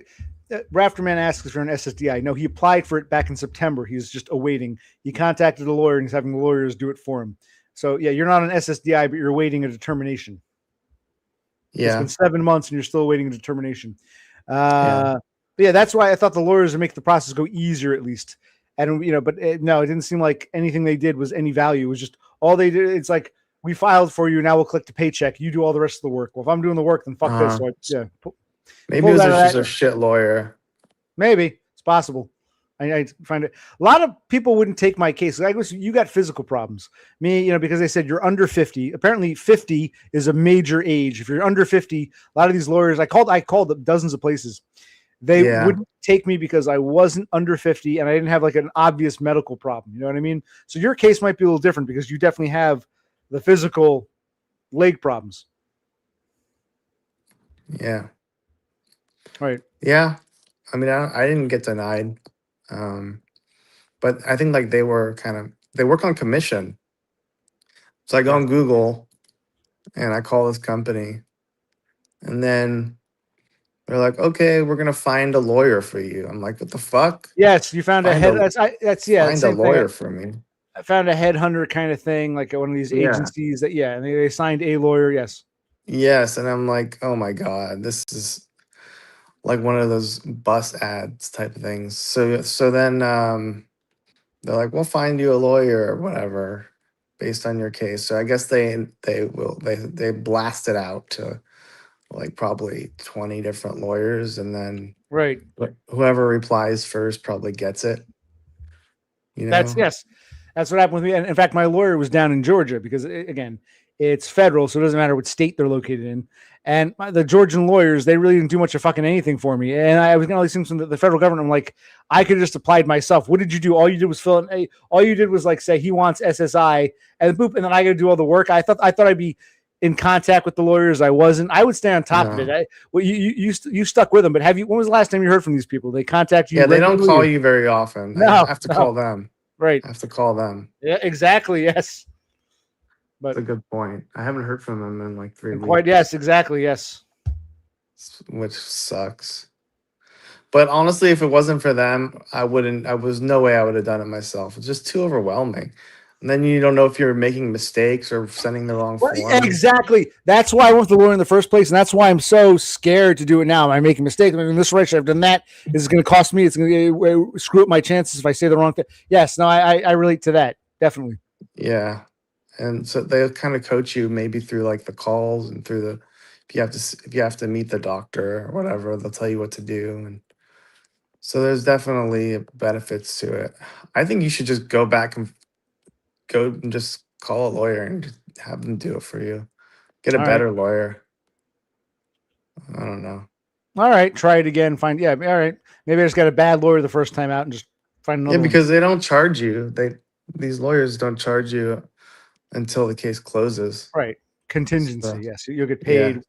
Rafterman asks for an SSDI. No, he applied for it back in September. He's just awaiting. He contacted a lawyer and he's having the lawyers do it for him. So yeah, you're not an SSDI, but you're awaiting a determination. Yeah. It's been 7 months and you're still awaiting a determination. But yeah, that's why I thought the lawyers would make the process go easier at least. And but no, it didn't seem like anything they did was any value. It was just all they did. It's like, we filed for you. Now we'll collect the paycheck. You do all the rest of the work. Well, if I'm doing the work, then fuck this. So maybe it was just a shit lawyer. Maybe it's possible. I find it. A lot of people wouldn't take my case. I guess you got physical problems. Me, because they said you're under 50. Apparently 50 is a major age. If you're under 50, a lot of these lawyers, I called dozens of places. They wouldn't take me because I wasn't under 50 and I didn't have like an obvious medical problem. You know what I mean? So your case might be a little different because you definitely have the physical leg problems. Yeah. Right. Yeah. I mean, I didn't get denied. But I think like they work on commission. So I go on Google and I call this company and then they're like, okay, we're going to find a lawyer for you. I'm like, what the fuck? Yes. You found find a lawyer for me. I found a headhunter kind of thing, like one of these agencies and they signed a lawyer. Yes. Yes. And I'm like, oh my God, this is like one of those bus ads type of things. So then they're like, we'll find you a lawyer or whatever based on your case. So I guess they blast it out to like probably 20 different lawyers, and then whoever replies first probably gets it. That's what happened with me. And in fact, my lawyer was down in Georgia because again, it's federal, so it doesn't matter what state they're located in. And the Georgian lawyers, they really didn't do much of fucking anything for me. And I was getting all these things from the federal government. I'm like, I could have just applied myself. What did you do? All you did was fill in. All you did was like say he wants SSI, and boop, and then I got to do all the work. I thought I'd be in contact with the lawyers. I wasn't. I would stay on top of it. You stuck with them, but when was the last time you heard from these people? They contact you? Yeah, they don't call you very often. I have to call them. Right. I have to call them. Yeah, exactly. Yes. That's a good point. I haven't heard from him in like 3 weeks. Quite, yes, exactly, yes. Which sucks. But honestly, if it wasn't for them, I was no way I would have done it myself. It's just too overwhelming. And then you don't know if you're making mistakes or sending the wrong Well, form. exactly. That's why I went to the lawyer in the first place, and that's why I'm so scared to do it now. Am I making mistakes? Am I doing this right? Should I have done that? Is it going to cost me? It's going to screw up my chances if I say the wrong thing. Yes, no, I relate to that, definitely. Yeah. And so they'll kind of coach you maybe through like the calls and through the if you have to meet the doctor or whatever, they'll tell you what to do. And so there's definitely benefits to it. I think you should just go back and just call a lawyer and just have them do it for you. Get a All better lawyer. I don't know. All right, try it again. All right. Maybe I just got a bad lawyer the first time out and just find another. Yeah, because they don't charge you. These lawyers don't charge you until the case closes. Right. Contingency. So, yes, you'll get paid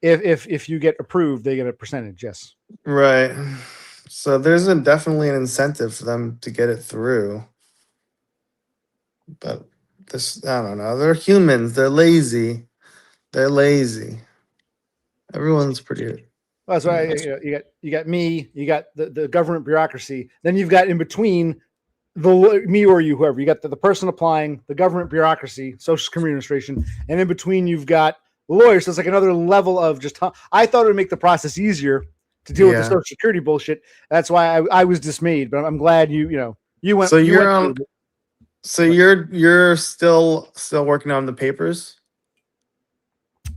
if you get approved. They get a percentage. Yes. Right. So there's definitely an incentive for them to get it through. But I don't know. They're humans. They're lazy. Everyone's pretty. Well, that's why you got me. You got the government bureaucracy. Then you've got in between me or you, whoever. You got the person applying, the government bureaucracy, Social Security Administration, and in between you've got lawyers. So it's like another level of just. I thought it would make the process easier to deal with the Social Security bullshit. That's why I was dismayed. But I'm glad you went. So you're still working on the papers.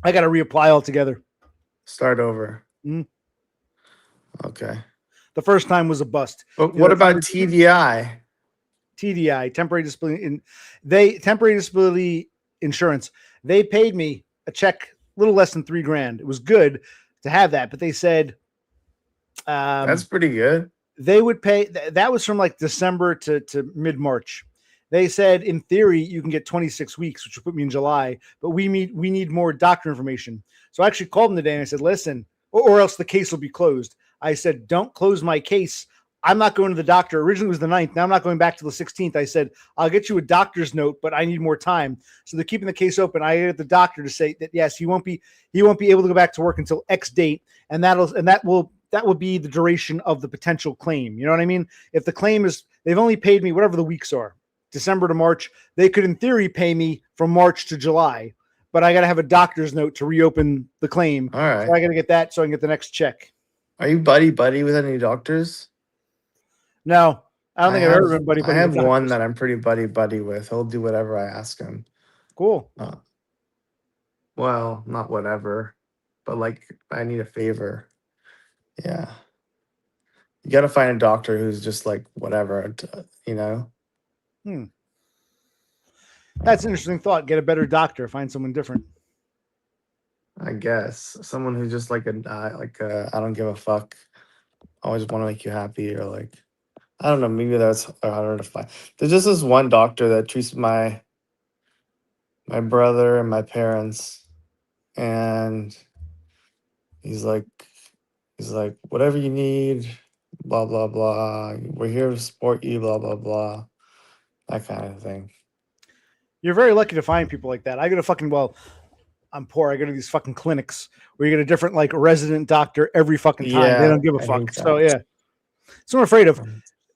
I got to reapply altogether. Start over. Mm-hmm. Okay. The first time was a bust. But what about TDI? TDI, temporary disability insurance. They paid me a check, a little less than $3,000. It was good to have that, but they said that's pretty good. They would pay. That was from like December to mid-March. They said in theory you can get 26 weeks, which would put me in July, but we need more doctor information. So I actually called them today and I said, listen, or else the case will be closed. I said, don't close my case. I'm not going to the doctor. Originally it was the 9th. Now I'm not going back to the 16th. I said, I'll get you a doctor's note, but I need more time. So they're keeping the case open. I get the doctor to say that, yes, he won't be able to go back to work until X date. And that will be the duration of the potential claim. You know what I mean? If the claim is, they've only paid me whatever the weeks are, December to March, they could in theory pay me from March to July, but I got to have a doctor's note to reopen the claim. All right. So I got to get that so I can get the next check. Are you buddy with any doctors? No, I don't think I've ever been buddy. I have one that I'm pretty buddy with. He'll do whatever I ask him. Cool. Well, not whatever, but like I need a favor. Yeah. You got to find a doctor who's just like whatever, That's an interesting thought. Get a better doctor. Find someone different. I guess someone who's just like I don't give a fuck. Always want to make you happy, or like I don't know. Maybe that's harder to find. There's just this one doctor that treats my brother and my parents, and he's like whatever you need, blah blah blah. We're here to support you, blah blah blah. That kind of thing. You're very lucky to find people like that. I go to I'm poor. I go to these fucking clinics where you get a different like resident doctor every fucking time. Yeah, they don't give a fuck. So yeah. So I'm afraid of.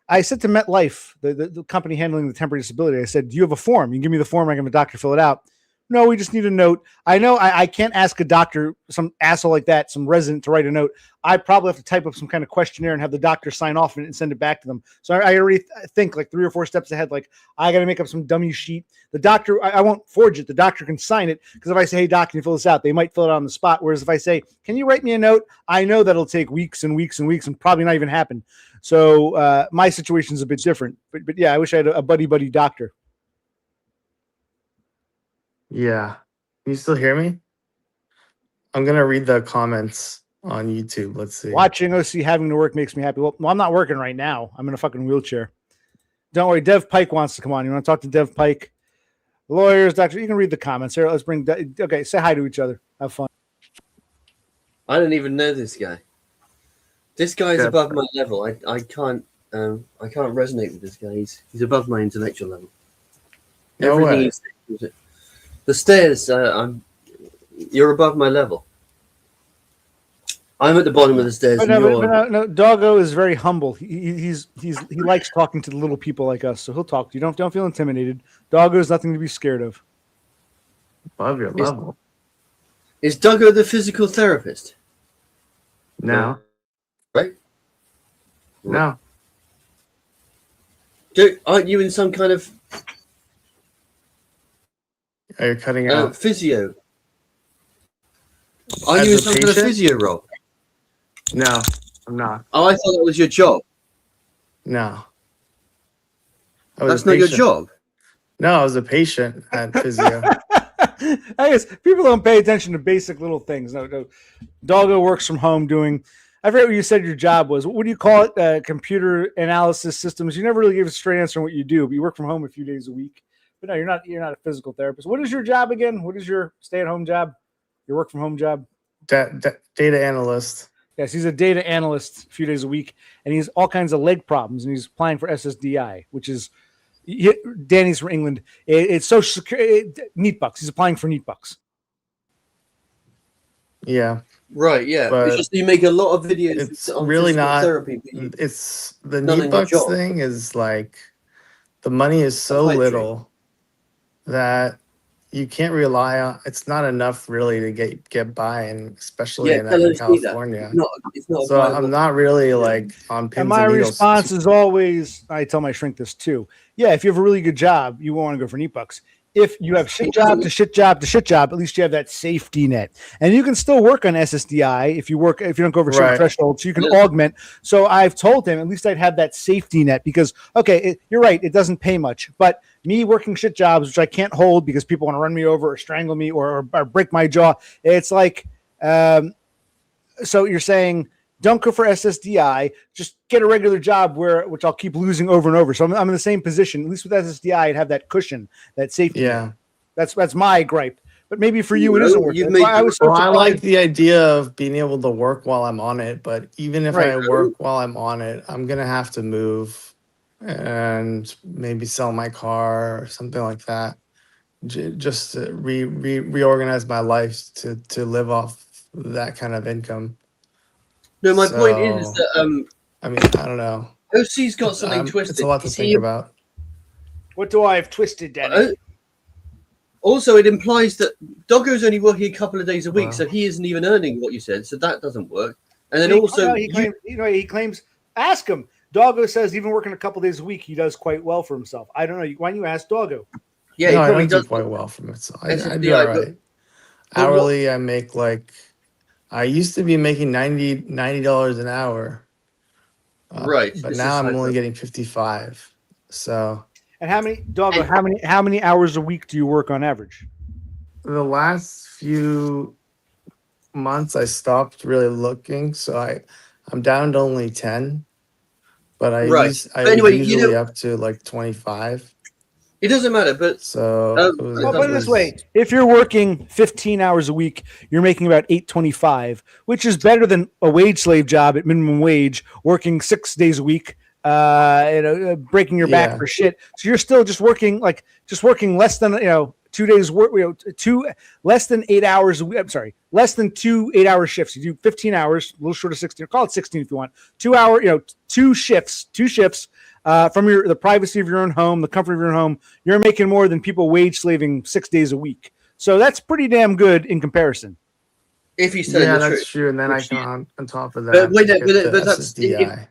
I said to MetLife, the company handling the temporary disability, I said, do you have a form? You can give me the form. I can have a doctor fill it out. No, we just need a note. I know I can't ask a doctor, some asshole like that, some resident to write a note. I probably have to type up some kind of questionnaire and have the doctor sign off and send it back to them. So I already think like 3 or 4 steps ahead. Like I got to make up some dummy sheet. The doctor, I won't forge it. The doctor can sign it because if I say, hey, doc, can you fill this out? They might fill it out on the spot. Whereas if I say, can you write me a note? I know that'll take weeks and weeks and weeks and probably not even happen. So my situation is a bit different. But yeah, I wish I had a buddy doctor. Yeah. Can you still hear me? I'm going to read the comments on YouTube. Let's see. Watching OC having to work makes me happy. Well, I'm not working right now. I'm in a fucking wheelchair. Don't worry. Dev Pike wants to come on. You want to talk to Dev Pike? Lawyers, doctor. You can read the comments here. Let's bring. Okay, say hi to each other. Have fun. I don't even know this guy. This guy is above my level. I can't resonate with this guy. He's above my intellectual level. No way. The stairs. You're above my level. I'm at the bottom of the stairs. But no, Doggo is very humble. He likes talking to the little people like us, so he'll talk to you. Don't feel intimidated. Doggo is nothing to be scared of. Above your level. Is Doggo the physical therapist? No. Right? No. Aren't you in some kind of Are you cutting out? physio? Are As you in a some kind of patient? physio role? No, I'm not. Oh, I thought that was your job. No. I was That's a not your patient. job. No, I was a patient at physio. I guess people don't pay attention to basic little things. No. Doggo works from home doing. I forget what you said your job was. What do you call it? Computer analysis systems. You never really gave a straight answer on what you do, but you work from home a few days a week. But no, you're not a physical therapist. What is your job again? What is your stay-at-home job? Your work from home job? Data analyst. Yes, he's a data analyst a few days a week, and he's all kinds of leg problems, and he's applying for SSDI, which is Danny's from England. It's social security, neat bucks. He's applying for neat bucks. Yeah. Right, yeah. But it's just you make a lot of videos. It's on really physical not. therapy. It's the not in neat your bucks job. thing is like the money is so pipe dream. little that you can't rely on. It's not enough really to get by, and especially in California. It's not So I'm not really like on pins And my and needles. response is always, I tell my shrink this too. Yeah, if you have a really good job, you won't want to go for neat bucks. If you have shit job to shit job to shit job, at least you have that safety net, and you can still work on SSDI if you don't go over certain thresholds. So you can augment. So I've told him at least I'd have that safety net because you're right, it doesn't pay much, but me working shit jobs, which I can't hold because people want to run me over or strangle me or break my jaw. It's like, so you're saying don't go for SSDI, just get a regular job which I'll keep losing over and over. So I'm in the same position. At least with SSDI, I'd have that cushion, that safety. Yeah. That's my gripe. But maybe for you, it isn't working. I like the idea of being able to work while I'm on it, but even if I work while I'm on it, I'm going to have to move and maybe sell my car or something like that. Just to reorganize my life to live off that kind of income. No, my point is that I mean, I don't know. OC's got something twisted. It's a lot to think about. What do I have twisted, Danny? Also, it implies that Doggo's only working a couple of days a week, so he isn't even earning what you said. So that doesn't work. And then he claims. Ask him. Doggo says even working a couple days a week, he does quite well for himself. I don't know. Why don't you ask Doggo? Yeah, no, he probably does quite well for himself. I do all right. Hourly, I make like. I used to be making $90 an hour, right? But now I'm only getting 55. So. And how many hours a week do you work on average? The last few months, I stopped really looking, so I'm down to only 10. But usually up to like 25. It doesn't matter, but put it this way: if you're working 15 hours a week, you're making about $8.25, which is better than a wage slave job at minimum wage, working 6 days a week, breaking your back for shit. So you're still just working less than 2 days work, less than 8 hours a week. I'm sorry, less than 2 8-hour shifts. You do 15 hours, a little short of 16. Call it 16 if you want. 2 hour, two shifts. From the privacy of your own home, the comfort of your own home, you're making more than people wage slaving 6 days a week. So that's pretty damn good in comparison. If he's telling the truth. That's true. And then I can on top of that. But that's SSDI.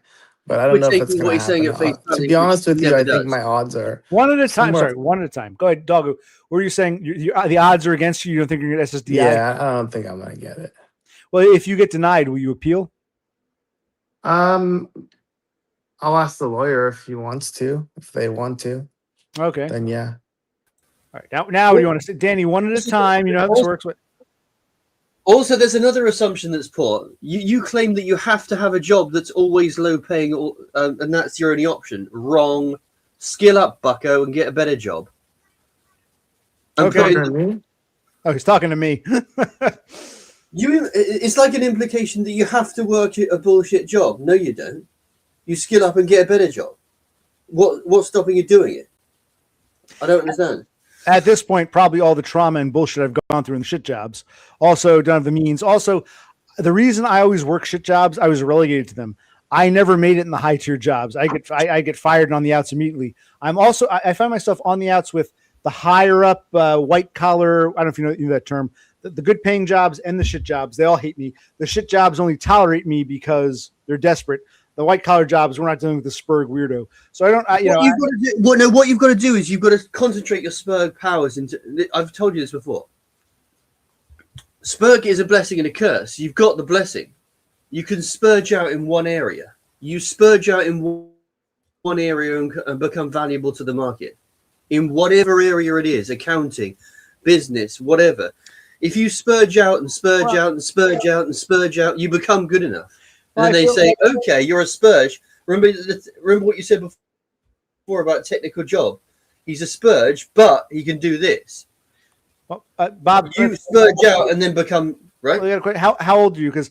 But I don't know if that's going to happen. To be honest with you, I think my odds are one at a time. Sorry, one at a time. Go ahead, Doggo. What are you saying? The odds are against you. You don't think you're going to SSDI? Yeah, I don't think I'm going to get it. Well, if you get denied, will you appeal? I'll ask the lawyer if he wants to, if they want to. Okay. Then yeah. All right. Now what do you want to say? Danny, one at a time. You know how this works. Also, there's another assumption that's poor. You claim that you have to have a job that's always low paying, and that's your only option. Wrong. Skill up, bucko, and get a better job. Okay. Oh, he's talking to me. It's like an implication that you have to work a bullshit job. No, you don't. You skill up and get a better job. What's stopping you doing it? I don't understand. at this point, probably all the trauma and bullshit I've gone through in the shit jobs. Also, don't have the means. Also, the reason I always work shit jobs, I was relegated to them. I never made it in the high tier jobs. I get fired on the outs immediately. I find myself on the outs with the higher up white collar. I don't know if you know that term. The good paying jobs and the shit jobs. They all hate me. The shit jobs only tolerate me because they're desperate. The white collar jobs, we're not dealing with the Spurg weirdo. So I don't. What you've got to do is you've got to concentrate your Spurg powers into. I've told you this before. Spurg is a blessing and a curse. You've got the blessing. You can spurge out in one area. You spurge out in one area and become valuable to the market. In whatever area it is, accounting, business, whatever. If you spurge out and spurge out and spurge out and spurge out, you become good enough. And then they say, okay, you're a spurge. Remember what you said before about technical job. He's a spurge, but he can do this. Well, Bob, you spurge out and then become right. How old are you? Because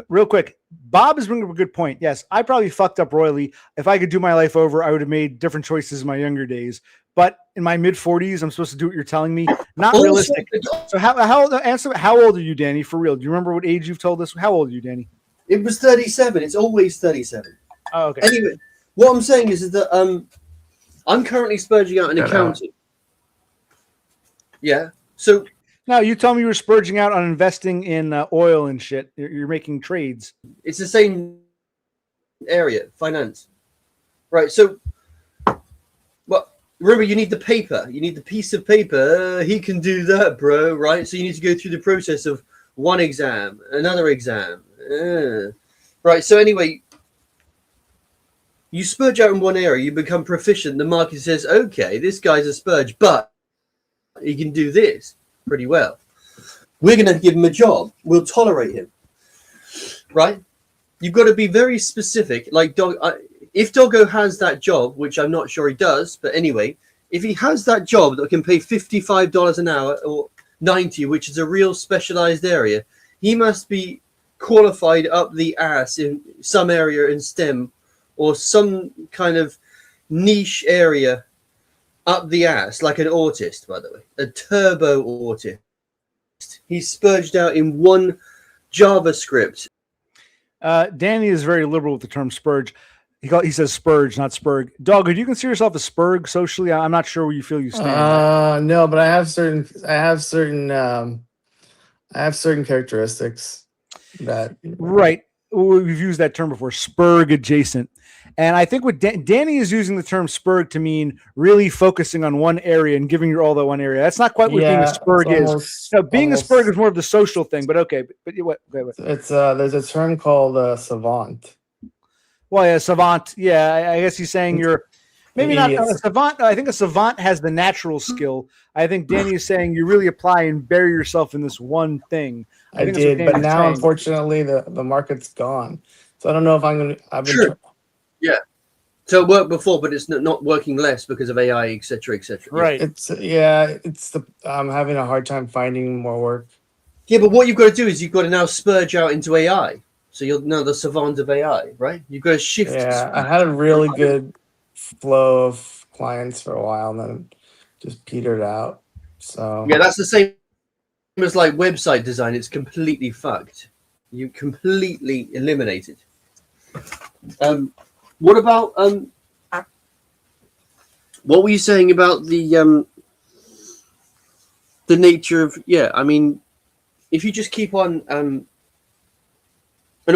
real quick, Bob is bringing up a good point. Yes, I probably fucked up royally. If I could do my life over, I would have made different choices in my younger days. But in my mid 40s, I'm supposed to do what you're telling me. Not realistic. So how old are you, Danny? For real? Do you remember what age you've told us? How old are you, Danny? It was 37. It's always 37. Oh, okay. Anyway, what I'm saying is that I'm currently spurging out in accounting. Yeah. So no, you told me you were spurging out on investing in oil and shit. You're making trades. It's the same area, finance. Right. So, remember, you need the paper. You need the piece of paper. He can do that, bro. Right. So you need to go through the process of one exam, another exam. Right. So anyway, you spurge out in one area, you become proficient. The market says, okay, this guy's a spurge, but he can do this pretty well. We're going to give him a job. We'll tolerate him. Right. You've got to be very specific. Like if Doggo has that job, which I'm not sure he does, but anyway, if he has that job that can pay $55 an hour or 90, which is a real specialized area, he must be qualified up the ass in some area in STEM or some kind of niche area up the ass, like an autist, by the way, a turbo autist. He's spurged out in one JavaScript. Danny is very liberal with the term spurge. He says spurge, not spurg. Doggo, do you consider yourself a spurg socially? I'm not sure where you feel you stand. No, but I have certain characteristics that right. We've used that term before, spurg adjacent. And I think what Danny is using the term spurg to mean really focusing on one area and giving your all that one area. That's not quite what being a spurg is. No, being a spurg is more of the social thing, but okay. But what? It's there's a term called savant. Well, yeah, savant. Yeah, I guess he's saying you're maybe not a savant. I think a savant has the natural skill. I think Danny is saying you really apply and bury yourself in this one thing. I did, but now unfortunately the market's gone. So I don't know if I'm going to. Sure. Yeah. So it worked before, but it's not working less because of AI, etc., etc. Right. I'm having a hard time finding more work. Yeah, but what you've got to do is you've got to now spurge out into AI. So you'll know the savant of AI, right? You've got to shift. Yeah, I had a really good flow of clients for a while, and then just petered out. So yeah, that's the same as like website design. It's completely fucked. You completely eliminated. What about what were you saying about the nature of I mean, if you just keep on and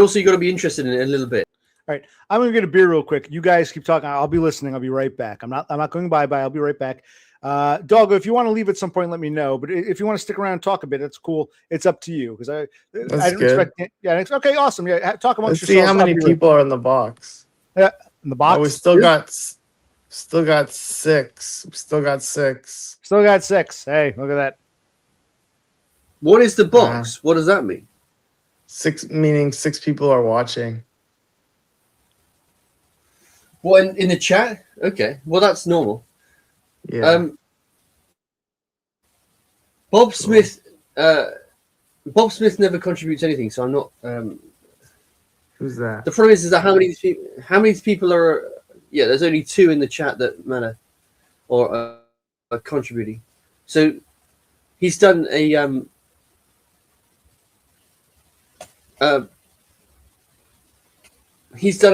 also you got to be interested in it a little bit. All right, I'm gonna get a beer real quick. You guys keep talking. I'll be listening. I'll be right back. I'm not going bye. I'll be right back. Doggo, if you want to leave at some point, let me know. But if you want to stick around and talk a bit, that's cool. It's up to you because I didn't expect. Yeah, okay, awesome. Yeah, talk amongst yourselves. Let's see how many people are in the box. Yeah, in the box. Oh, we still got 6. Still got 6. Still got 6. Hey, look at that. What is the box? What does that mean? 6 meaning 6 people are watching. Well, in the chat? Okay. Well, that's normal. Yeah. Bob Smith never contributes anything, so I'm not. Who's that? The problem is that how many people are? Yeah, there's only 2 in the chat that matter or are contributing. So he's done a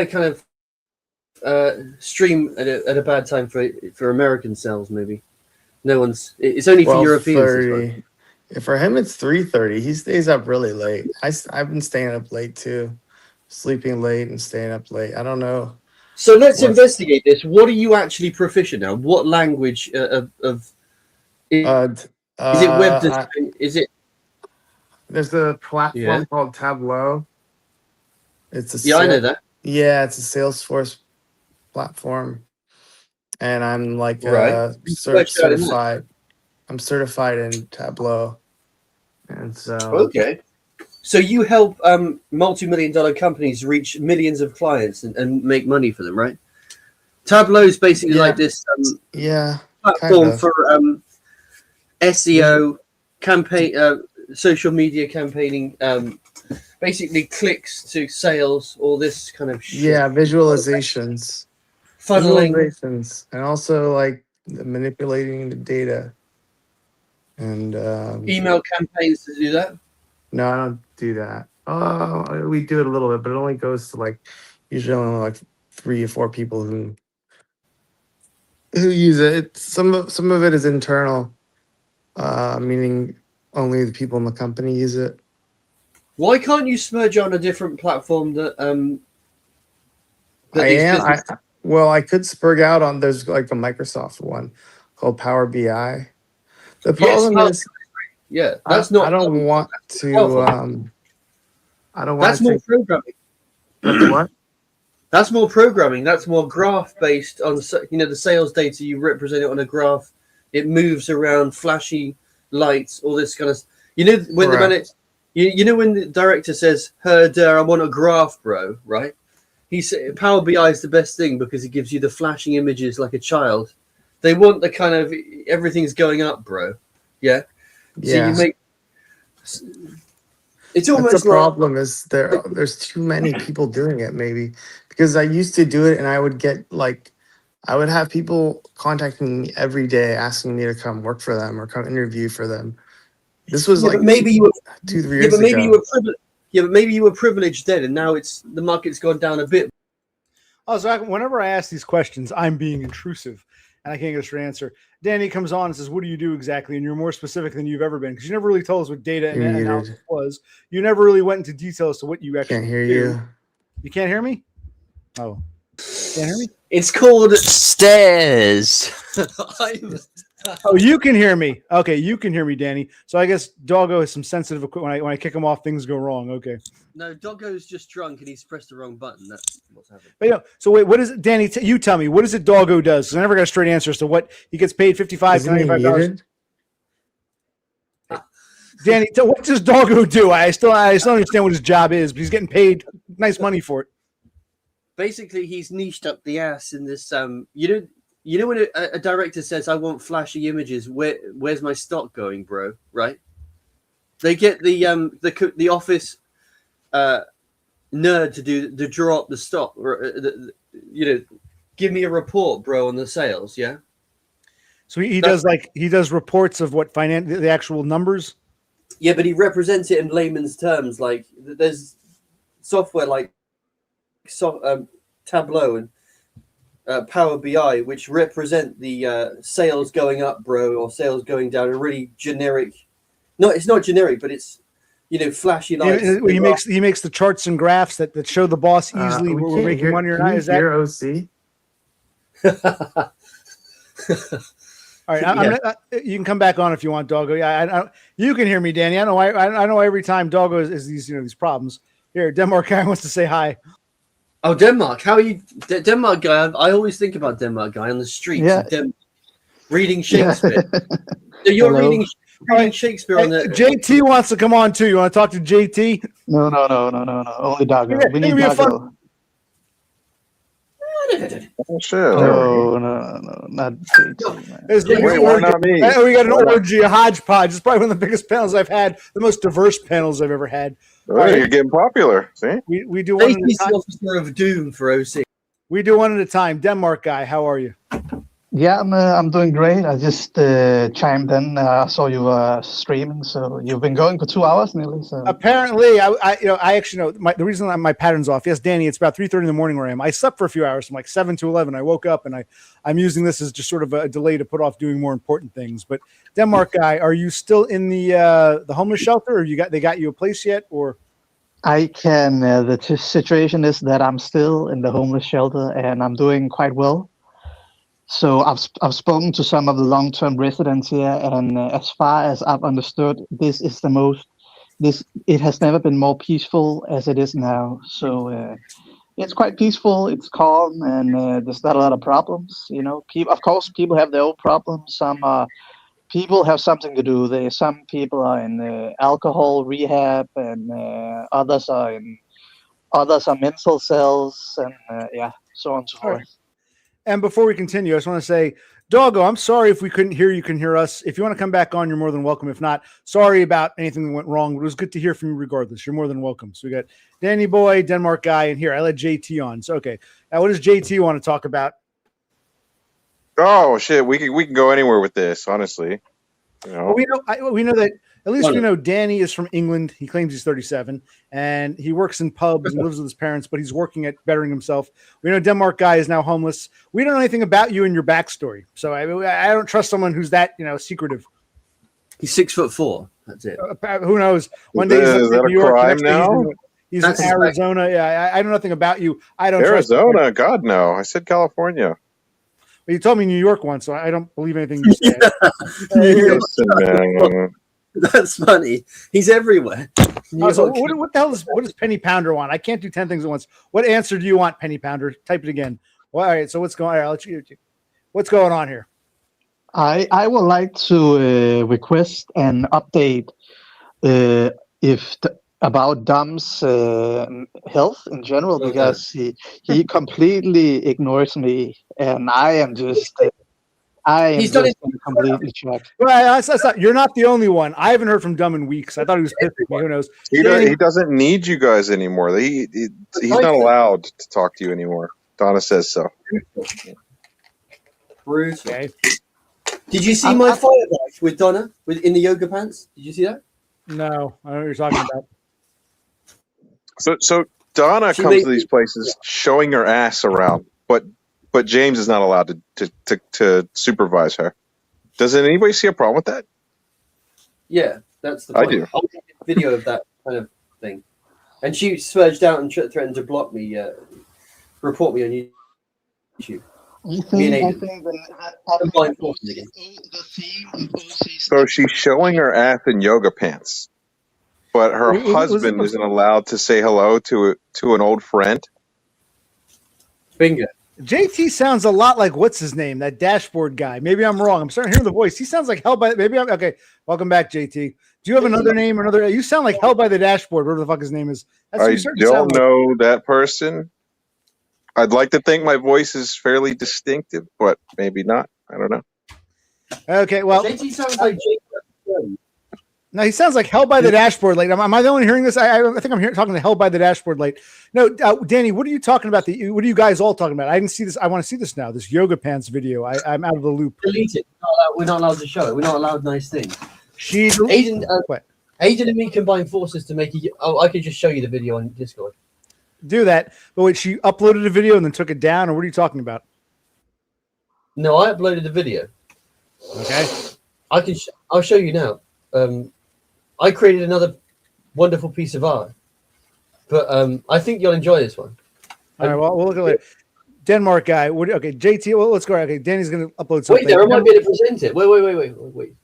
kind of stream at a bad time for American sales. Maybe no one's. It's only for Europeans. 12:30. For him, it's 3:30. He stays up really late. I've been staying up late too, sleeping late and staying up late. I don't know. So let's investigate this. What are you actually proficient now? What language is it web design? Is it? There's a platform called Tableau. It's a I know that. Yeah, it's a Salesforce platform, and I'm like certified. I'm certified in Tableau, and so okay. So you help multi-million-dollar companies reach millions of clients and make money for them, right? Tableau is basically like this platform for SEO, campaign, social media campaigning, basically clicks to sales, all this kind of shit. Yeah, visualizations, funneling, and also like manipulating the data. And email campaigns to do that. No, I don't do that. Oh, we do it a little bit, but it only goes to usually only like 3 or 4 people who use it. Some of it is internal, meaning only the people in the company use it. Why can't you smudge on a different platform that I could spurg out on. There's like a Microsoft one called Power BI. The problem is. Yeah, that's not. I don't want to. I don't want. That's more programming. That's what? That's more programming. That's more graph based on the sales data. You represent it on a graph. It moves around, flashy lights, all this kind of. When the manager, when the director says, I want a graph, bro." Right? He said Power BI is the best thing because it gives you the flashing images like a child. They want the kind of everything's going up, bro. Yeah. So you make it's almost the problem is there's too many people doing it, maybe because I used to do it and I would get I would have people contacting me every day asking me to come work for them or come interview for them. This was maybe you were 2-3 years ago. But maybe you were privileged then, and now the market's gone down a bit. Oh, so whenever I ask these questions, I'm being intrusive. And I can't get a straight answer. Danny comes on and says, "What do you do exactly?" And you're more specific than you've ever been because you never really told us what data and analysis was. You never really went into detail as to what you actually can't hear do. you. You can't hear me? Oh, can't hear me? It's called stairs. Oh, you can hear me. Okay, you can hear me, Danny. So I guess Doggo has some sensitive equipment. When I kick him off, things go wrong. Okay. No, Doggo's just drunk and he's pressed the wrong button. That's what's happened. But so wait, what is it, Danny? You tell me. What is it Doggo does? Because I never got a straight answer as to what he gets paid $55 to $95. Danny, what does Doggo do? I still don't understand what his job is, but he's getting paid nice money for it. Basically, he's niched up the ass in this. You know when a director says, "I want flashy images," where's my stock going, bro? Right? They get the office nerd to draw up the stock, or give me a report, bro, on the sales. Yeah. So he does reports of what the actual numbers. Yeah, but he represents it in layman's terms. Like there's software like Tableau and Power BI, which represent the sales going up, bro, or sales going down. A really generic. No, it's not generic, but it's flashy lights. He makes the charts and graphs that show the boss easily where we're making money or not. Is that OC? All right, you can come back on if you want, Doggo. Yeah, you can hear me, Danny. I know every time Doggo is these problems. Here, Denmark guy wants to say hi. Oh, Denmark. How are you? Denmark guy. I always think about Denmark guy on the streets. Yeah. Reading Shakespeare. So you're reading Shakespeare on the. JT wants to come on too. You want to talk to JT? No. Only Doggo. We need Doggo. Oh, shit. No, not JT, man. Why not me? We got an orgy, a hodgepodge. It's probably one of the biggest panels I've had, the most diverse panels I've ever had. Right, you're getting popular. See? We do one at a time. Officer of Doom for OC. We do one at a time. Denmark guy, how are you? Yeah, I'm doing great. I just chimed in. I saw you streaming, so you've been going for 2 hours nearly. So Apparently, I actually know the reason my pattern's off. Yes, Danny, it's about 3:30 in the morning where I am. I slept for a few hours from like 7 to 11. I woke up and I'm using this as just sort of a delay to put off doing more important things. But Denmark guy, are you still in the homeless shelter, or they got you a place yet, or? I can. The situation is that I'm still in the homeless shelter, and I'm doing quite well. So I've spoken to some of the long-term residents here, and as far as I've understood, this is the most. It has never been more peaceful as it is now. So it's quite peaceful. It's calm, and there's not a lot of problems. You know, of course, people have their own problems. People have something to do. Some people are in alcohol rehab, and others are mental cells, and so on and so forth. And before we continue, I just want to say, Doggo, I'm sorry if we couldn't hear you. Can hear us. If you want to come back on, you're more than welcome. If not, sorry about anything that went wrong. But it was good to hear from you regardless. You're more than welcome. So we got Danny Boy, Denmark guy, and here I let JT on. So okay, now what does JT want to talk about? Oh shit, we can go anywhere with this, honestly. You know? Well, we know that at least we know Danny is from England. He claims he's 37 and he works in pubs and lives with his parents, but he's working at bettering himself. We know Denmark guy is now homeless. We don't know anything about you and your backstory. So I don't trust someone who's that, secretive. He's 6'4". That's it. Who knows? One day is that a New York, crime now? He's in Arizona. Yeah, I know nothing about you. I don't Arizona. Trust God no. I said California. Well, you told me New York once, so I don't believe anything you said. Listen, man. That's funny. He's everywhere. So what the hell what does Penny Pounder want? I can't do 10 things at once. What answer do you want, Penny Pounder? Type it again. Well, all right. So what's going on? I'll let you. What's going on here? I would like to request an update about Dom's health in general, because he completely ignores me, and I am just completely shocked. Well, that's not, you're not the only one. I haven't heard from Dom in weeks. I thought he was pissed at me. Who knows? He doesn't need you guys anymore. He's not allowed to talk to you anymore. Donna says so. Brutal. Okay. Did you see my fireback with Donna in the yoga pants? Did you see that? No, I don't know what you're talking about. So Donna comes to these places showing her ass around, but James is not allowed to supervise her. Does anybody see a problem with that? Yeah, that's the point. I do. I'll make a video of that kind of thing. And she surged out and threatened to block me, report me on YouTube. So she's showing her ass in yoga pants, but her husband isn't allowed to say hello to an old friend. Bingo. JT sounds a lot like what's his name, that dashboard guy. Maybe I'm wrong. I'm starting to hear the voice. He sounds like Hell by. Maybe I'm okay. Welcome back, JT. Do you have another name? You sound like Hell by the Dashboard. Whatever the fuck his name is. I don't know that person. I'd like to think my voice is fairly distinctive, but maybe not. I don't know. Okay, well, JT sounds like Jake. No, he sounds like Hell by the Dashboard Light. Am I the only hearing this? I think I'm talking to Hell by the Dashboard Light. No, Danny, what are you talking about? What are you guys all talking about? I didn't see this. I want to see this now. This yoga pants video. I'm out of the loop. Delete it. We're not allowed to show it. We're not allowed nice things. Aiden and me combine forces to make it. Oh, I could just show you the video on Discord. Do that. But wait, she uploaded a video and then took it down, or what are you talking about? No, I uploaded the video. Okay. I'll show you now. I created another wonderful piece of art, but I think you'll enjoy this one. All right, well, we'll look at it later. Denmark guy. Okay, JT. Well, let's go. Okay, Danny's going to upload something. Wait there, I might be able to present it. Wait.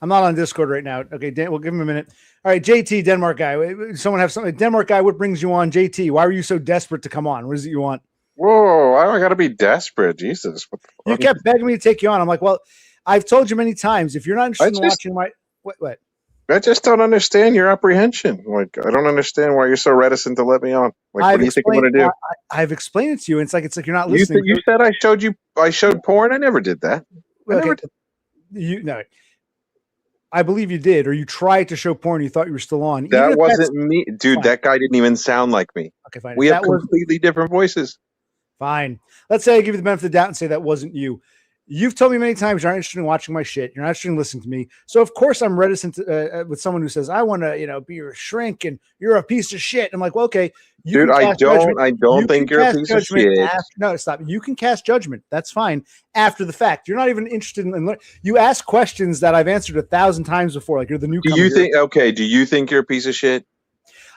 I'm not on Discord right now. Okay, Dan, we'll give him a minute. All right, JT, Denmark guy. Someone have something. Denmark guy, what brings you on? JT, why were you so desperate to come on? What is it you want? Whoa, why do I got to be desperate? Jesus. You kept begging me to take you on. I'm like, well, I've told you many times, if you're not interested in watching my... What? I just don't understand your apprehension. Like, I don't understand why you're so reticent to let me on. Like, what do you think I'm going to do? I've explained it to you. It's like you're not listening. You said I showed porn. I never did that. No. I believe you did, or you tried to show porn. You thought you were still on. That wasn't me, dude. Fine. That guy didn't even sound like me. Okay, fine. We have completely different voices. Fine. Let's say I give you the benefit of the doubt and say that wasn't you. You've told me many times you're not interested in watching my shit. You're not interested in listening to me. So of course I'm reticent to, with someone who says, I want to, be your shrink and you're a piece of shit. I'm like, well, okay, you Dude, can I cast judgment. don't think you're a piece of shit. No, stop. You can cast judgment. That's fine. After the fact, you're not even interested in. You ask questions that I've answered 1,000 times before. Like you're the newcomer. Do you think? Okay. Do you think you're a piece of shit?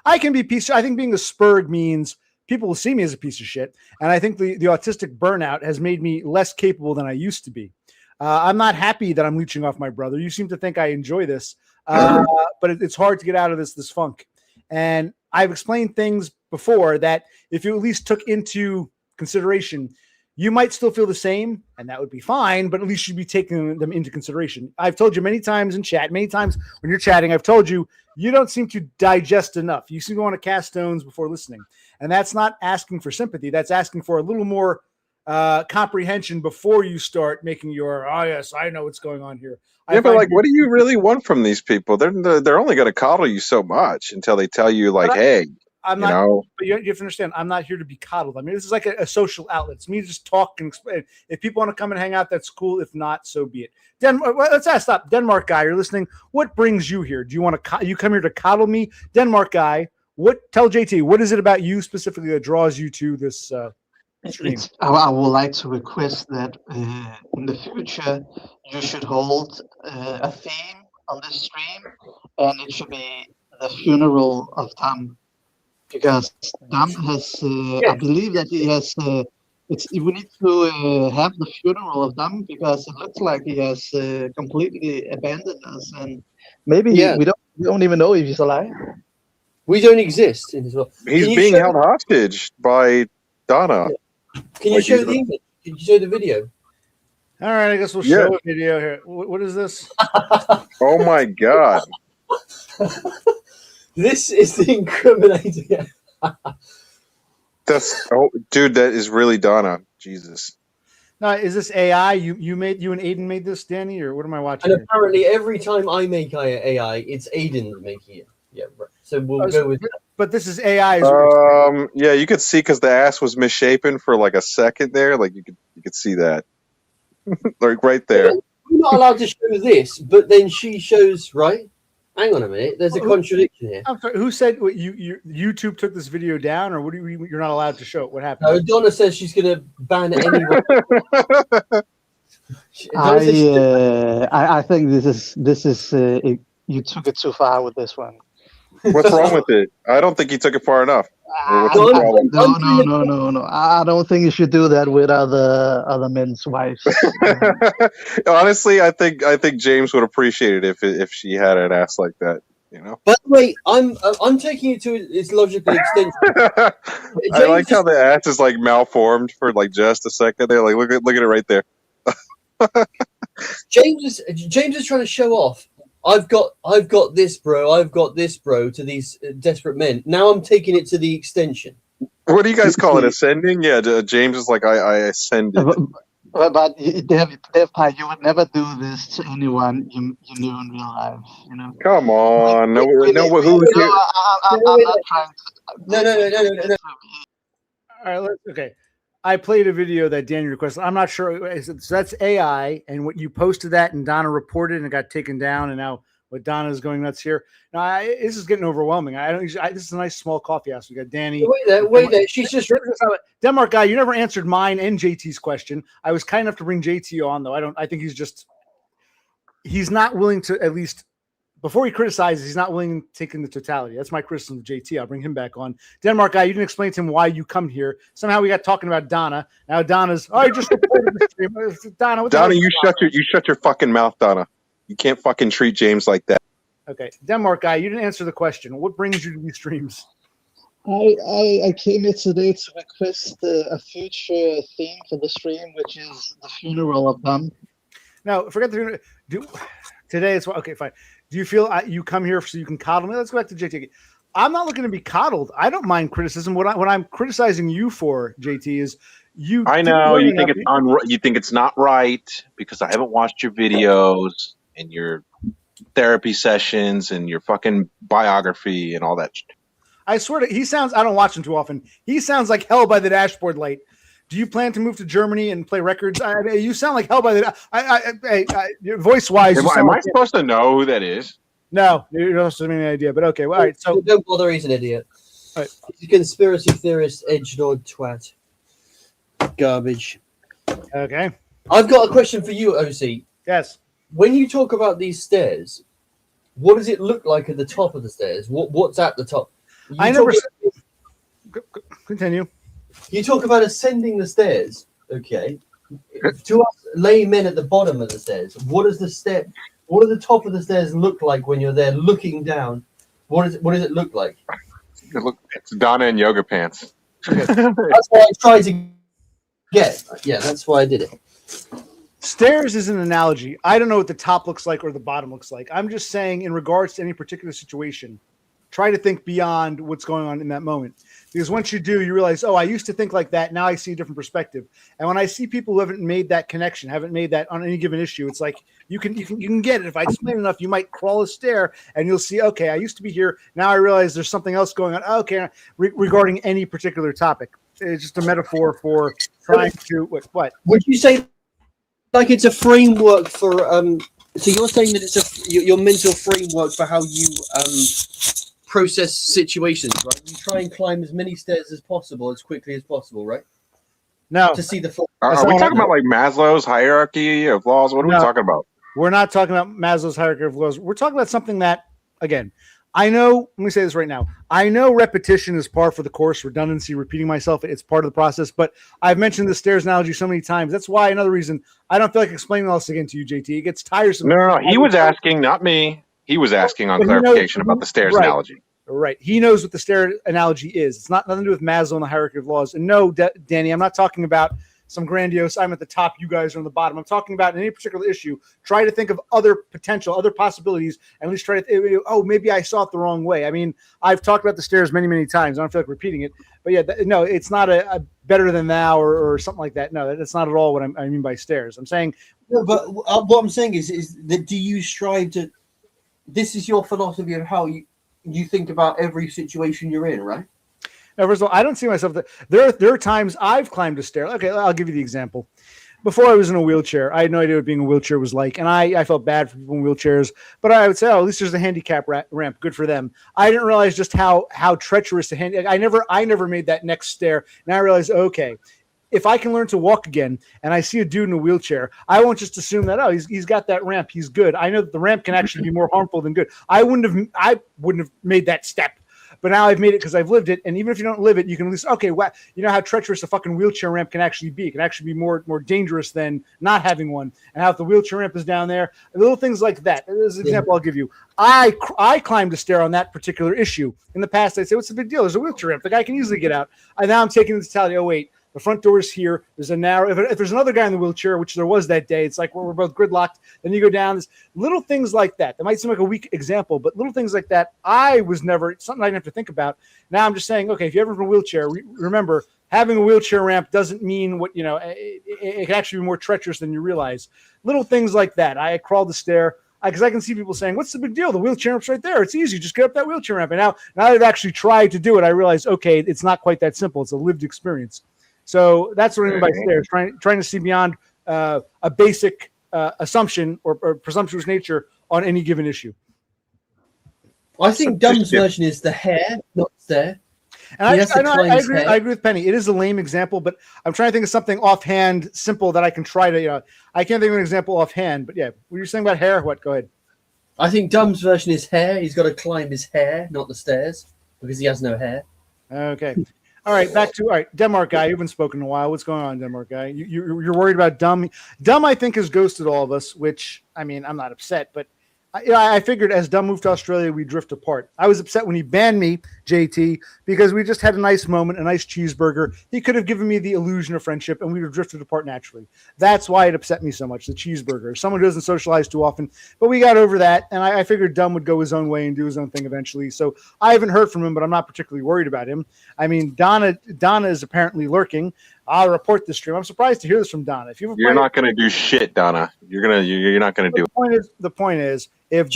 I can be piece. I think being a spurg means people will see me as a piece of shit, and I think the autistic burnout has made me less capable than I used to be. I'm not happy that I'm leeching off my brother. You seem to think I enjoy this, but it's hard to get out of this funk. And I've explained things before that if you at least took into consideration, you might still feel the same, and that would be fine, but at least you'd be taking them into consideration. I've told you many times in chat, many times when you're chatting, I've told you, you don't seem to digest enough. You seem to want to cast stones before listening. And that's not asking for sympathy. That's asking for a little more comprehension before you start making your, oh yes, I know what's going on here. Yeah, but like, what do you really want from these people? They're only going to coddle you so much until they tell you, like, hey, I'm not. But you have to understand, I'm not here to be coddled. I mean, this is like a social outlet. It's me to just talk and explain. If people want to come and hang out, that's cool. If not, so be it. Stop. Denmark guy, you're listening. What brings you here? Do you want to? You come here to coddle me, Denmark guy? Tell JT, what is it about you specifically that draws you to this? I would like to request that in the future you should hold a theme on this stream, and it should be the funeral of Dam, because Dam has, I believe that he has. We need to have the funeral of Dam because it looks like he has completely abandoned us, and maybe we don't even know if he's alive. We don't exist in his world. He's being held hostage by Donna. Yeah. Can you show the image? Can you show the video? All right, I guess we'll show a video here. What is this? Oh my god! This is the incriminating. Dude, that is really Donna. Jesus. Now, is this AI? You and Aiden made this, Danny, or what am I watching? And apparently, every time I make AI, it's Aiden making it. Yeah, right. So we'll go with that. But this is AI. Yeah, you could see because the ass was misshapen for like a second there. Like you could see that, like right there. We're not allowed to show this, but then she shows right. Hang on a minute. There's a contradiction here. I'm sorry, who said YouTube took this video down, or you're not allowed to show it? What happened? No, Donna says she's going to ban anyone. I think this is you took it too far with this one. What's wrong with it? I don't think he took it far enough. No. I don't think you should do that with other men's wives. Honestly, I think James would appreciate it if she had an ass like that. You know. By the way, I'm taking it to its logical extension. I like how the ass is like malformed for like just a second there. Like look at it right there. James is trying to show off. I've got this, bro. I've got this, bro. To these desperate men. Now I'm taking it to the extension. What do you guys call it? Ascending? Yeah. James is like I ascended. But Dev Pike, you would never do this to anyone you knew in real life. You know. Come on. No. I'm not trying to. No. All right. Okay. I played a video that Danny requested. I'm not sure. So that's AI, and what you posted that, and Donna reported, and it got taken down. And now what Donna is going nuts here. Now this is getting overwhelming. This is a nice small coffee house. We got Danny. Wait there. She's just Denmark guy. You never answered mine and JT's question. I was kind enough to bring JT on, though. I think he's not willing to at least. Before he criticizes, he's not willing to take in the totality. That's my criticism of JT. I'll bring him back on. Denmark guy, you didn't explain to him why you come here. Somehow we got talking about Donna. Now Donna's, I just reported the stream. Donna, you shut your fucking mouth, Donna. You can't fucking treat James like that. Okay. Denmark guy, you didn't answer the question. What brings you to these streams? I came here today to request a future theme for the stream, which is the funeral of Dom. No, forget the today. It's okay, fine. Do you feel you come here so you can coddle me? Let's go back to JT. I'm not looking to be coddled. I don't mind criticism. What I'm criticizing you for, JT, is you. I know you think you think it's not right because I haven't watched your videos and your therapy sessions and your fucking biography and all that. I swear to he sounds. I don't watch him too often. He sounds like hell by the dashboard light. Do you plan to move to Germany and play records? I mean, you sound like hell by the. Your voice wise, Am I supposed to know who that is? No, you don't have any idea. But okay, well, all right. So don't bother. He's an idiot. Right. He's a conspiracy theorist, edgelord twat, garbage. Okay. I've got a question for you, OC. Yes. When you talk about these stairs, what does it look like at the top of the stairs? What's at the top? Continue. You talk about ascending the stairs, okay? To us laymen at the bottom of the stairs, what does the top of the stairs look like when you're there looking down? What does it look like? It's Donna in yoga pants. That's what I tried to get. Yeah, that's why I did it. Stairs is an analogy. I don't know what the top looks like or the bottom looks like. I'm just saying, in regards to any particular situation, try to think beyond what's going on in that moment. Because once you do, you realize, oh, I used to think like that. Now I see a different perspective. And when I see people who haven't made that connection, haven't made that on any given issue, it's like you can get it. If I explain enough, you might crawl a stair and you'll see, okay, I used to be here. Now I realize there's something else going on. Okay, regarding any particular topic. It's just a metaphor for trying to what? Would you say like it's a framework for so you're saying that it's your mental framework for how you process situations, right? You try and climb as many stairs as possible as quickly as possible, right? No. To see the full. Are we talking about like Maslow's hierarchy of laws? What are we talking about? We're not talking about Maslow's hierarchy of laws. We're talking about something that, again, I know, let me say this right now. I know repetition is par for the course, redundancy, repeating myself, it's part of the process, but I've mentioned the stairs analogy so many times. That's why another reason I don't feel like explaining all this again to you, JT. It gets tiresome. No. He was asking, not me. He was asking on clarification about the stairs analogy. Right. He knows what the stair analogy is. It's nothing to do with Maslow and the hierarchy of laws. And no, Danny, I'm not talking about some grandiose, I'm at the top, you guys are on the bottom. I'm talking about in any particular issue, try to think of other possibilities, and at least try to, maybe I saw it the wrong way. I mean, I've talked about the stairs many, many times. I don't feel like repeating it. But yeah, no, it's not a better than thou or something like that. No, that's not at all what I mean by stairs. I'm saying. No, but what I'm saying is that do you strive to, this is your philosophy of how you think about every situation you're in, right? Now, first of all, I don't see myself there are times I've climbed a stair. Okay, I'll give you the example. Before I was in a wheelchair, I had no idea what being in a wheelchair was like, and I felt bad for people in wheelchairs. But I would say, at least there's a handicap ramp. Good for them. I didn't realize just how treacherous I never made that next stair. Now I realize, okay, if I can learn to walk again, and I see a dude in a wheelchair, I won't just assume that he's got that ramp, he's good. I know that the ramp can actually be more harmful than good. I wouldn't have made that step. But now I've made it because I've lived it. And even if you don't live it, you can at least, okay, well, you know how treacherous a fucking wheelchair ramp can actually be. It can actually be more dangerous than not having one. And how if the wheelchair ramp is down there, little things like that. There's an example I'll give you. I climbed a stair on that particular issue. In the past, I'd say, what's the big deal? There's a wheelchair ramp. The guy can easily get out. And now I'm taking the totality, oh, wait. The front door is here. There's a narrow. If there's another guy in the wheelchair, which there was that day, it's like we're both gridlocked. Then you go down. There's little things like that. That might seem like a weak example, but little things like that. Something I didn't have to think about. Now I'm just saying, okay, if you're ever in a wheelchair, remember having a wheelchair ramp doesn't mean what it can actually be more treacherous than you realize. Little things like that. I crawled the stair. Because I can see people saying, what's the big deal? The wheelchair ramp's right there. It's easy. Just get up that wheelchair ramp. And now that I've actually tried to do it, I realize, okay, it's not quite that simple. It's a lived experience. So that's what I mean by stairs, trying to see beyond a basic assumption or presumptuous nature on any given issue. I think Dumb's version is the hair, not stair. And I agree with Penny. It is a lame example, but I'm trying to think of something offhand, simple that I can try to, I can't think of an example offhand, but yeah. What were you saying about hair? What? Go ahead. I think Dumb's version is hair. He's got to climb his hair, not the stairs, because he has no hair. Okay. All right, Denmark guy. You haven't spoken in a while. What's going on, Denmark guy? You're worried about Dumb. Dumb, I think, has ghosted all of us. Which I mean, I'm not upset, but I figured as Dumb moved to Australia, we drift apart. I was upset when he banned me, JT, because we just had a nice moment, a nice cheeseburger. He could have given me the illusion of friendship, and we would have drifted apart naturally. That's why it upset me so much, the cheeseburger. Someone who doesn't socialize too often. But we got over that, and I figured Dumb would go his own way and do his own thing eventually. So I haven't heard from him, but I'm not particularly worried about him. I mean, Donna is apparently lurking. I'll report this stream. I'm surprised to hear this from Donna. You're not going to do shit, Donna. You're not going to do it. The point is, if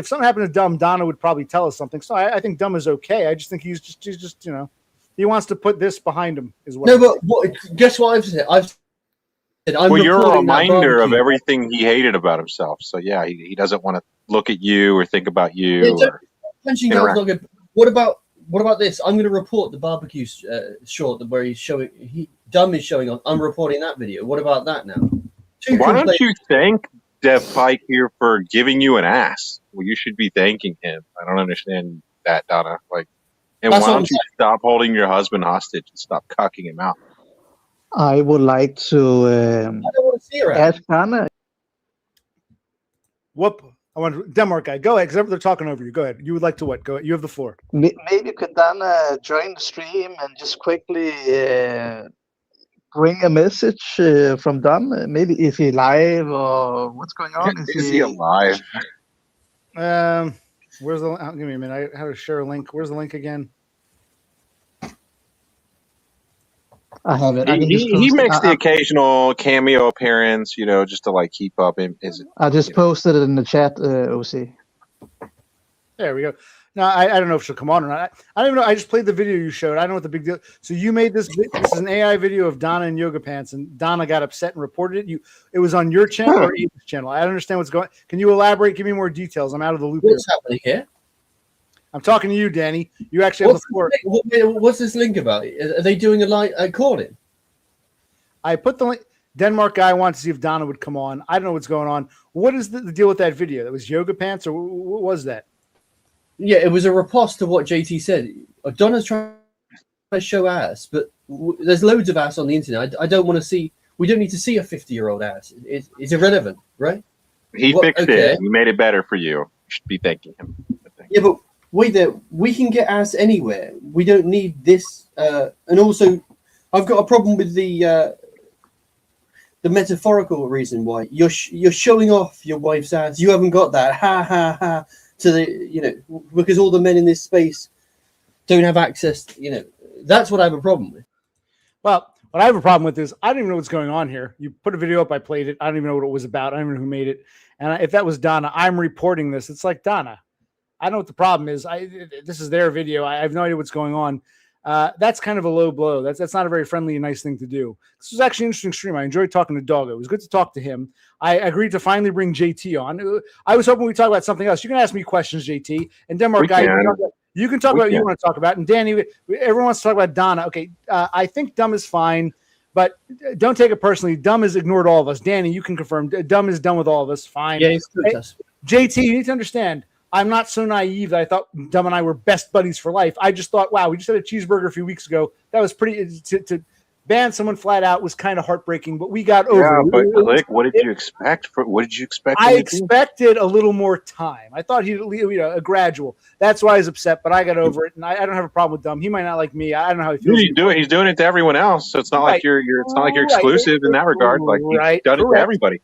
something happened to Dumb, Donna would probably tell us something. So I think Dumb is okay. I just think he's just He wants to put this behind him. Is what? No, but guess what I've said? I've said I'm Well, you're a reporting that reminder of barbecue. everything he hated about himself. So yeah, he doesn't want to look at you or think about you. Yeah, Or punching interact. out not good. What about this? I'm going to report the barbecue short where he's showing. Dumb is showing on. I'm reporting that video. What about that now? Why don't you thank Dev Pike here for giving you an ass? Well, you should be thanking him. I don't understand that, Donna. Like, and That's why what don't I'm you saying. stop holding your husband hostage and stop cucking him out? I would like to I don't want to see her. ask Donna. Whoop! I want Denmark guy. Go ahead, because they're talking over you. Go ahead. You would like to what? Go ahead. You have the floor. Maybe could Donna join the stream and just quickly bring a message from Dom? Maybe is he live or what's going on? Is he alive? Where's the? Give me a minute. I had to share a link. Where's the link again? I have it. I can just He post makes it. the occasional cameo appearance, just to like keep up. I just posted it in the chat, OC. There we go. No, I don't know if she'll come on or not. I don't even know. I just played the video you showed. I don't know what the big deal. So you made this. This is an AI video of Donna in yoga pants, and Donna got upset and reported it. It was on your channel or Eva's channel. I don't understand what's going. Can you elaborate? Give me more details. I'm out of the loop. What's happening here? I'm talking to you, Danny. You actually have the floor. What's this link about? Are they doing a live calling? I put the link. Denmark guy wants to see if Donna would come on. I don't know what's going on. What is the deal with that video? That was yoga pants, or what was that? Yeah, it was a riposte to what JT said. Donna's trying to show ass, but there's loads of ass on the internet. I don't want to see. We don't need to see a 50-year-old ass. It's irrelevant, right? He fixed it. He made it better for you. You should be thanking him. Yeah, but wait there. We can get ass anywhere. We don't need this. And also, I've got a problem with the metaphorical reason why you're showing off your wife's ass. You haven't got that. Ha ha ha. To the because all the men in this space don't have access. That's what I have a problem with. Well, what I have a problem with is I don't even know what's going on here. You put a video up, I played it. I don't even know what it was about. I don't even know who made it. And if that was Donna, I'm reporting this. It's like, Donna, I know what the problem is. This is their video. I have no idea what's going on. That's kind of a low blow. That's not a very friendly and nice thing to do. This was actually an interesting stream. I enjoyed talking to Doggo. It was good to talk to him. I agreed to finally bring JT on. I was hoping we'd talk about something else. You can ask me questions, JT. And Denmark guy, you can talk about what you want to talk about. And Danny, everyone wants to talk about Donna. Okay, I think Dumb is fine, but don't take it personally. Dumb has ignored all of us. Danny, you can confirm. Dumb is done with all of us. Fine. Yeah, it's good. JT, you need to understand. I'm not so naive that I thought Dumb and I were best buddies for life. I just thought, wow, we just had a cheeseburger a few weeks ago. That was pretty to ban someone flat out was kind of heartbreaking, but we got over it. Yeah, but Click, what did you expect? What did you expect? I expected a little more time. I thought he'd, a gradual. That's why I was upset, but I got over it, and I don't have a problem with Dumb. He might not like me. I don't know how he feels. He's doing it to everyone else, so it's not like you're it's not like you're exclusive in that regard. Like he's done it to everybody.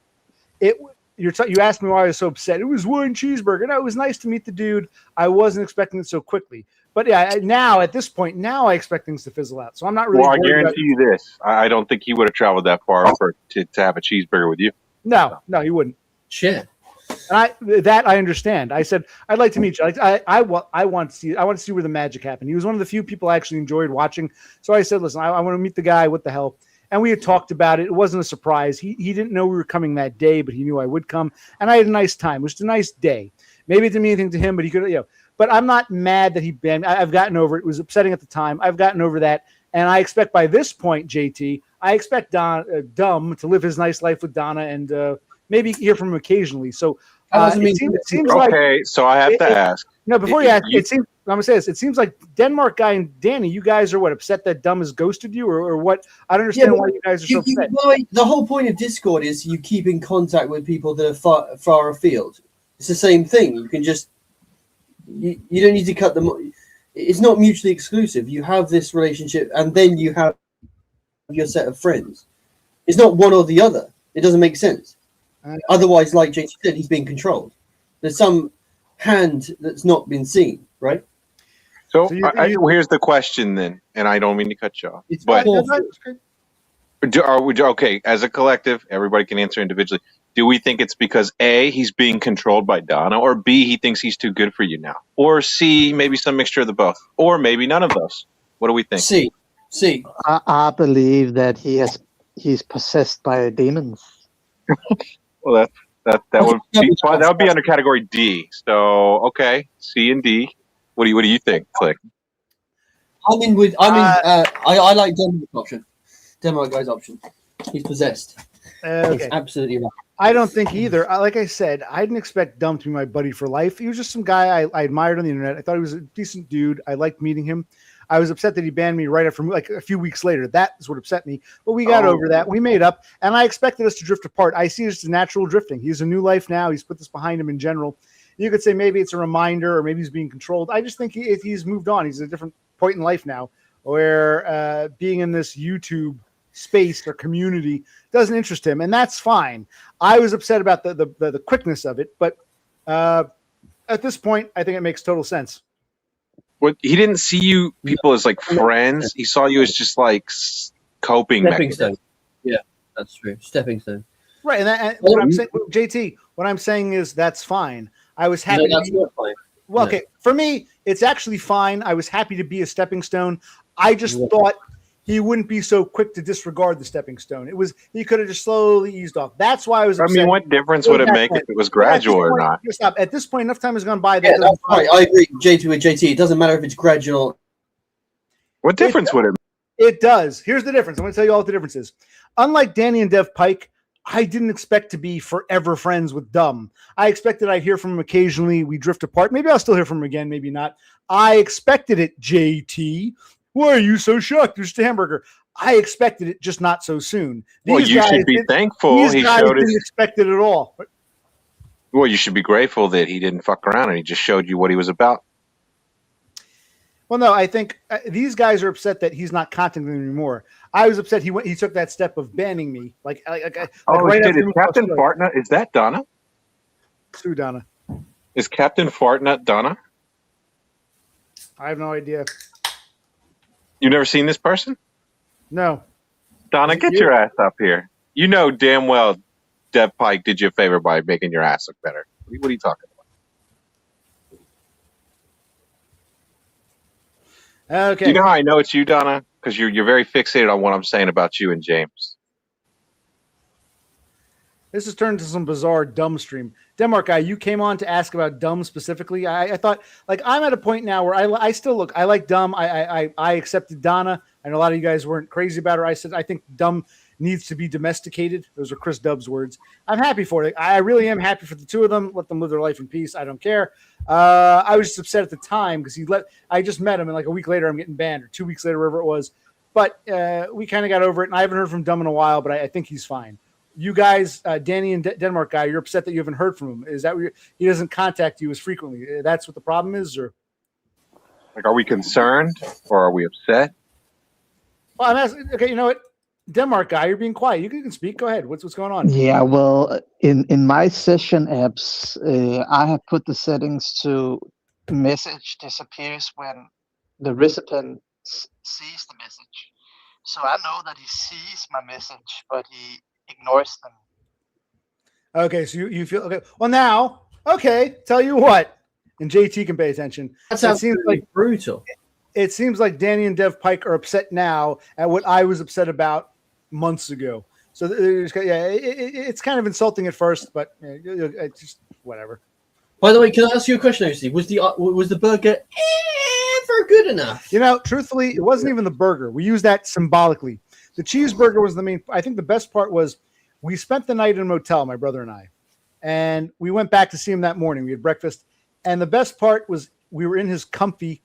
You asked me why I was so upset. It was one cheeseburger. No, it was nice to meet the dude. I wasn't expecting it so quickly. But yeah, now at this point, I expect things to fizzle out. So I'm not really. Well, I guarantee you this: I don't think he would have traveled that far to have a cheeseburger with you. No, he wouldn't. Shit. And I understand. I said I'd like to meet you. I want to see. I want to see where the magic happened. He was one of the few people I actually enjoyed watching. So I said, listen, I want to meet the guy. What the hell? And we had talked about it. It wasn't a surprise. He didn't know we were coming that day, but he knew I would come. And I had a nice time. It was a nice day. Maybe it didn't mean anything to him, but he could, But I'm not mad that he banned. I've gotten over it. It was upsetting at the time. I've gotten over that. And I expect by this point, JT, I expect Dumb to live his nice life with Donna and maybe hear from him occasionally. So it seems like. Okay, so I have to ask. No, before you ask, it seems. I'm gonna say this. It seems like Denmark guy and Danny, you guys are upset that Dumb has ghosted you, or what? I don't understand why you guys are so upset. The whole point of Discord is you keep in contact with people that are far afield. It's the same thing. You can just you don't need to cut them. It's not mutually exclusive. You have this relationship, and then you have your set of friends. It's not one or the other. It doesn't make sense. Otherwise, like JT said, he's being controlled. There's some hand that's not been seen, right? So here's the question then, and I don't mean to cut you off. Okay, as a collective, everybody can answer individually. Do we think it's because A, he's being controlled by Donna, or B, he thinks he's too good for you now, or C, maybe some mixture of the both, or maybe none of those? What do we think? C. I believe that he's possessed by demons. Well, that would be under category D. So okay, C and D. What do you think, Click? I like Denmark's option. Denmark guy's option. He's possessed. Okay. He's absolutely right. I don't think either. Like I said, I didn't expect Dumb to be my buddy for life. He was just some guy I admired on the internet. I thought he was a decent dude. I liked meeting him. I was upset that he banned me right after, like a few weeks later. That is what upset me. But we got over that. We made up, and I expected us to drift apart. I see it as natural drifting. He has a new life now. He's put this behind him in general. You could say maybe it's a reminder, or maybe he's being controlled. I just think he's moved on. He's at a different point in life now, where being in this YouTube space or community doesn't interest him, and that's fine. I was upset about the quickness of it, but at this point, I think it makes total sense. What, he didn't see you people as like friends. He saw you as just like coping Stepping mechanism. stone. Yeah, that's true. Stepping stone. Right, and what I'm saying, JT, what I'm saying is that's fine. I was happy. No, that's not fine. Well, okay, for me, it's actually fine. I was happy to be a stepping stone. I just thought he wouldn't be so quick to disregard the stepping stone. He could have just slowly eased off. That's why I was upset. I mean, what difference would it make if it was gradual or not? Stop. At this point, enough time has gone by. Yeah, that's right. I agree with JT. It doesn't matter if it's gradual. What difference would it make? It does. Here's the difference. I'm going to tell you all what the difference is. Unlike Danny and Dev Pike, I didn't expect to be forever friends with Dumb. I expected I'd hear from him occasionally. We drift apart. Maybe I'll still hear from him again. Maybe not. I expected it, JT. Why are you so shocked, Mr. Hamburger? I expected it, just not so soon. Well, you should be thankful These he guys showed didn't expect it at all. Well, you should be grateful that he didn't fuck around and he just showed you what he was about. Well, no, I think these guys are upset that he's not contacting them anymore. I was upset he took that step of banning me. Like right shit, is Captain Fartnut, is that Donna? Who, Donna? Is Captain Fartnut Donna? I have no idea. You never seen this person? No. Donna, get your ass up here. You know damn well Dev Pike did you a favor by making your ass look better. What are you talking about? Okay. Do you know how I know it's you, Donna? Because you're very fixated on what I'm saying about you and James. This has turned into some bizarre Dumb stream. Denmark guy, you came on to ask about Dumb specifically. I thought, like, I'm at a point now where I still look. I like Dumb. I accepted Donna. I know a lot of you guys weren't crazy about her. I said I think Dumb needs to be domesticated. Those are Chris Dubb's words. I'm happy for it. I really am happy for the two of them. Let them live their life in peace. I don't care. I was just upset at the time because I just met him, and like a week later I'm getting banned, or 2 weeks later, wherever it was. But we kind of got over it, and I haven't heard from Dumb in a while, but I think he's fine. You guys, Danny and Denmark guy, you're upset that you haven't heard from him. Is that what he doesn't contact you as frequently? That's what the problem is, or? Like, are we concerned or are we upset? Well, I'm asking. Okay, you know what, Denmark guy, you're being quiet. You can speak. Go ahead. What's going on? Yeah, well, in my session apps, I have put the settings to message disappears when the recipient sees the message. So I know that he sees my message, but he ignores them. Okay, so you feel okay. Well, now, okay, tell you what, and JT can pay attention. That sounds like brutal. It seems like Danny and Dev Pike are upset now at what I was upset about months ago. So it's kind of insulting at first, but it's just whatever. By the way, can I ask you a question, OC? Was the burger ever good enough? You know, truthfully, it wasn't even the burger. We use that symbolically. The cheeseburger was the main. I think the best part was we spent the night in a motel, my brother and I, and we went back to see him that morning. We had breakfast, and the best part was we were in his comfy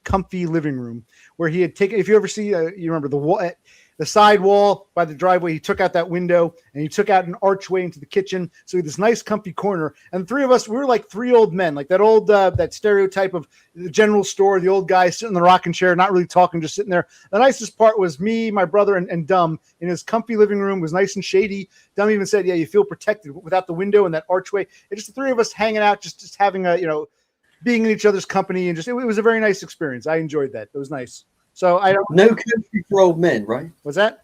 living room where he had taken. If you ever see, you remember the wall, the side wall by the driveway. He took out that window and he took out an archway into the kitchen. So we had this nice comfy corner. And the three of us, we were like three old men, like that old that stereotype of the general store, the old guy sitting in the rocking chair, not really talking, just sitting there. The nicest part was me, my brother, and Dumb in his comfy living room. It was nice and shady. Dumb even said, "Yeah, you feel protected without the window and that archway." It's just the three of us hanging out, just having a being in each other's company, and just it was a very nice experience. I enjoyed that. It was nice. So I don't. No country for old men, right? Was that?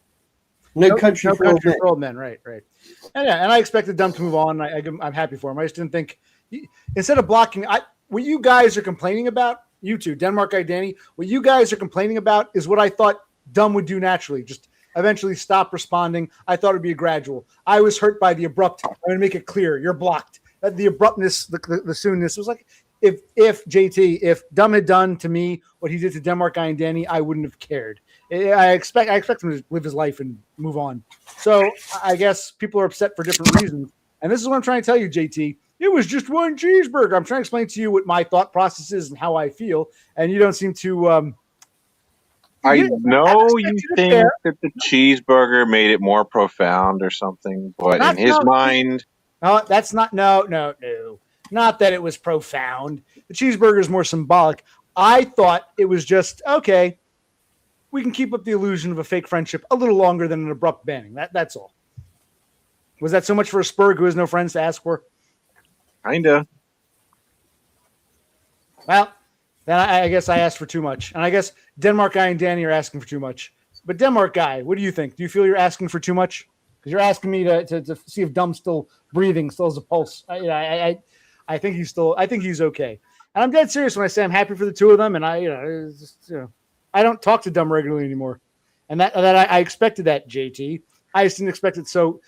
No country for old men, right. And I expected Dumb to move on. I'm happy for him. I just didn't think, instead of blocking, what you guys are complaining about, you two, Denmark guy, Danny, what you guys are complaining about is what I thought Dumb would do naturally. Just eventually stop responding. I thought it'd be a gradual. I was hurt by the abrupt. I'm going to make it clear. You're blocked. The abruptness, the soonness. It was like if Dumb had done to me what he did to Denmark guy and Danny, I wouldn't have cared. I expect him to live his life and move on. So I guess people are upset for different reasons. And this is what I'm trying to tell you, JT. It was just one cheeseburger. I'm trying to explain to you what my thought process is and how I feel. And you don't seem to. I know you think that the cheeseburger made it more profound or something, but in his mind. No, that's not. No. Not that it was profound. The cheeseburger is more symbolic. I thought it was just, okay, we can keep up the illusion of a fake friendship a little longer than an abrupt banning. That's all. Was that so much for a Spurg who has no friends to ask for? Kinda. Well, then I guess I asked for too much. And I guess Denmark guy and Danny are asking for too much. But Denmark guy, what do you think? Do you feel you're asking for too much? Because you're asking me to see if Dumb's still breathing, still has a pulse. I think he's still. I think he's okay. And I'm dead serious when I say I'm happy for the two of them. And I don't talk to Dumb regularly anymore. And that I expected that, JT. I just didn't expect it. So,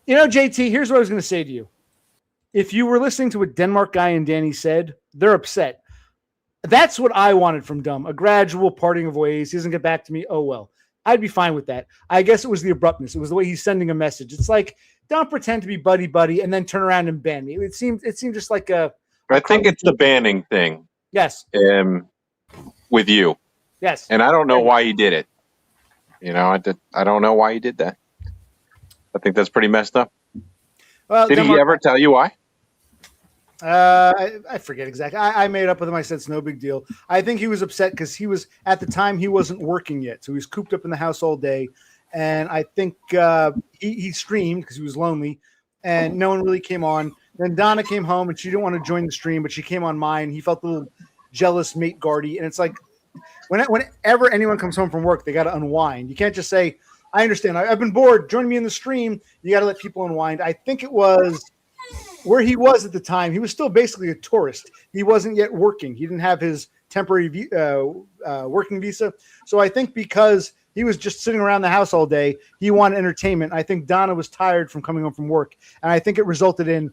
JT, here's what I was going to say to you. If you were listening to what Denmark guy and Danny said, they're upset. That's what I wanted from Dumb, a gradual parting of ways. He doesn't get back to me. Oh, well, I'd be fine with that. I guess it was the abruptness. It was the way he's sending a message. It's like, don't pretend to be buddy and then turn around and ban me. It seemed just like I think it's the banning thing. Yes. With you. Yes. And I don't know why he did it. I don't know why he did that. I think that's pretty messed up. Well, did he ever tell you why? I forget exactly. I made up with him. I said it's no big deal. I think he was upset because at the time he wasn't working yet, so he was cooped up in the house all day. And I think he streamed because he was lonely, and no one really came on. Then Donna came home and she didn't want to join the stream, but she came on mine. He felt a little jealous, mate guardy, and it's like whenever anyone comes home from work, they got to unwind. You can't just say, "I understand. I've been bored. Join me in the stream." You got to let people unwind. I think it was where he was at the time. He was still basically a tourist. He wasn't yet working. He didn't have his temporary working visa. So I think because he was just sitting around the house all day, he wanted entertainment. I think Donna was tired from coming home from work. And I think it resulted in,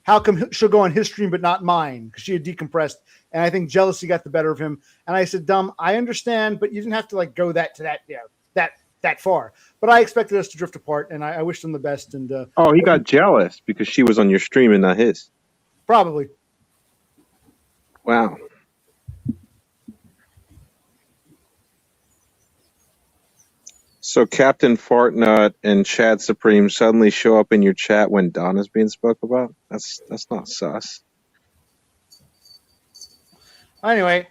how come she'll go on his stream but not mine? Because she had decompressed. And I think jealousy got the better of him. And I said, Dumb, I understand, but you didn't have to go that far. But I expected us to drift apart, and I wished him the best. And he got jealous because she was on your stream and not his. Probably. Wow. So Captain Fartnut and Chad Supreme suddenly show up in your chat when Donna's being spoke about? That's not sus. Anyway,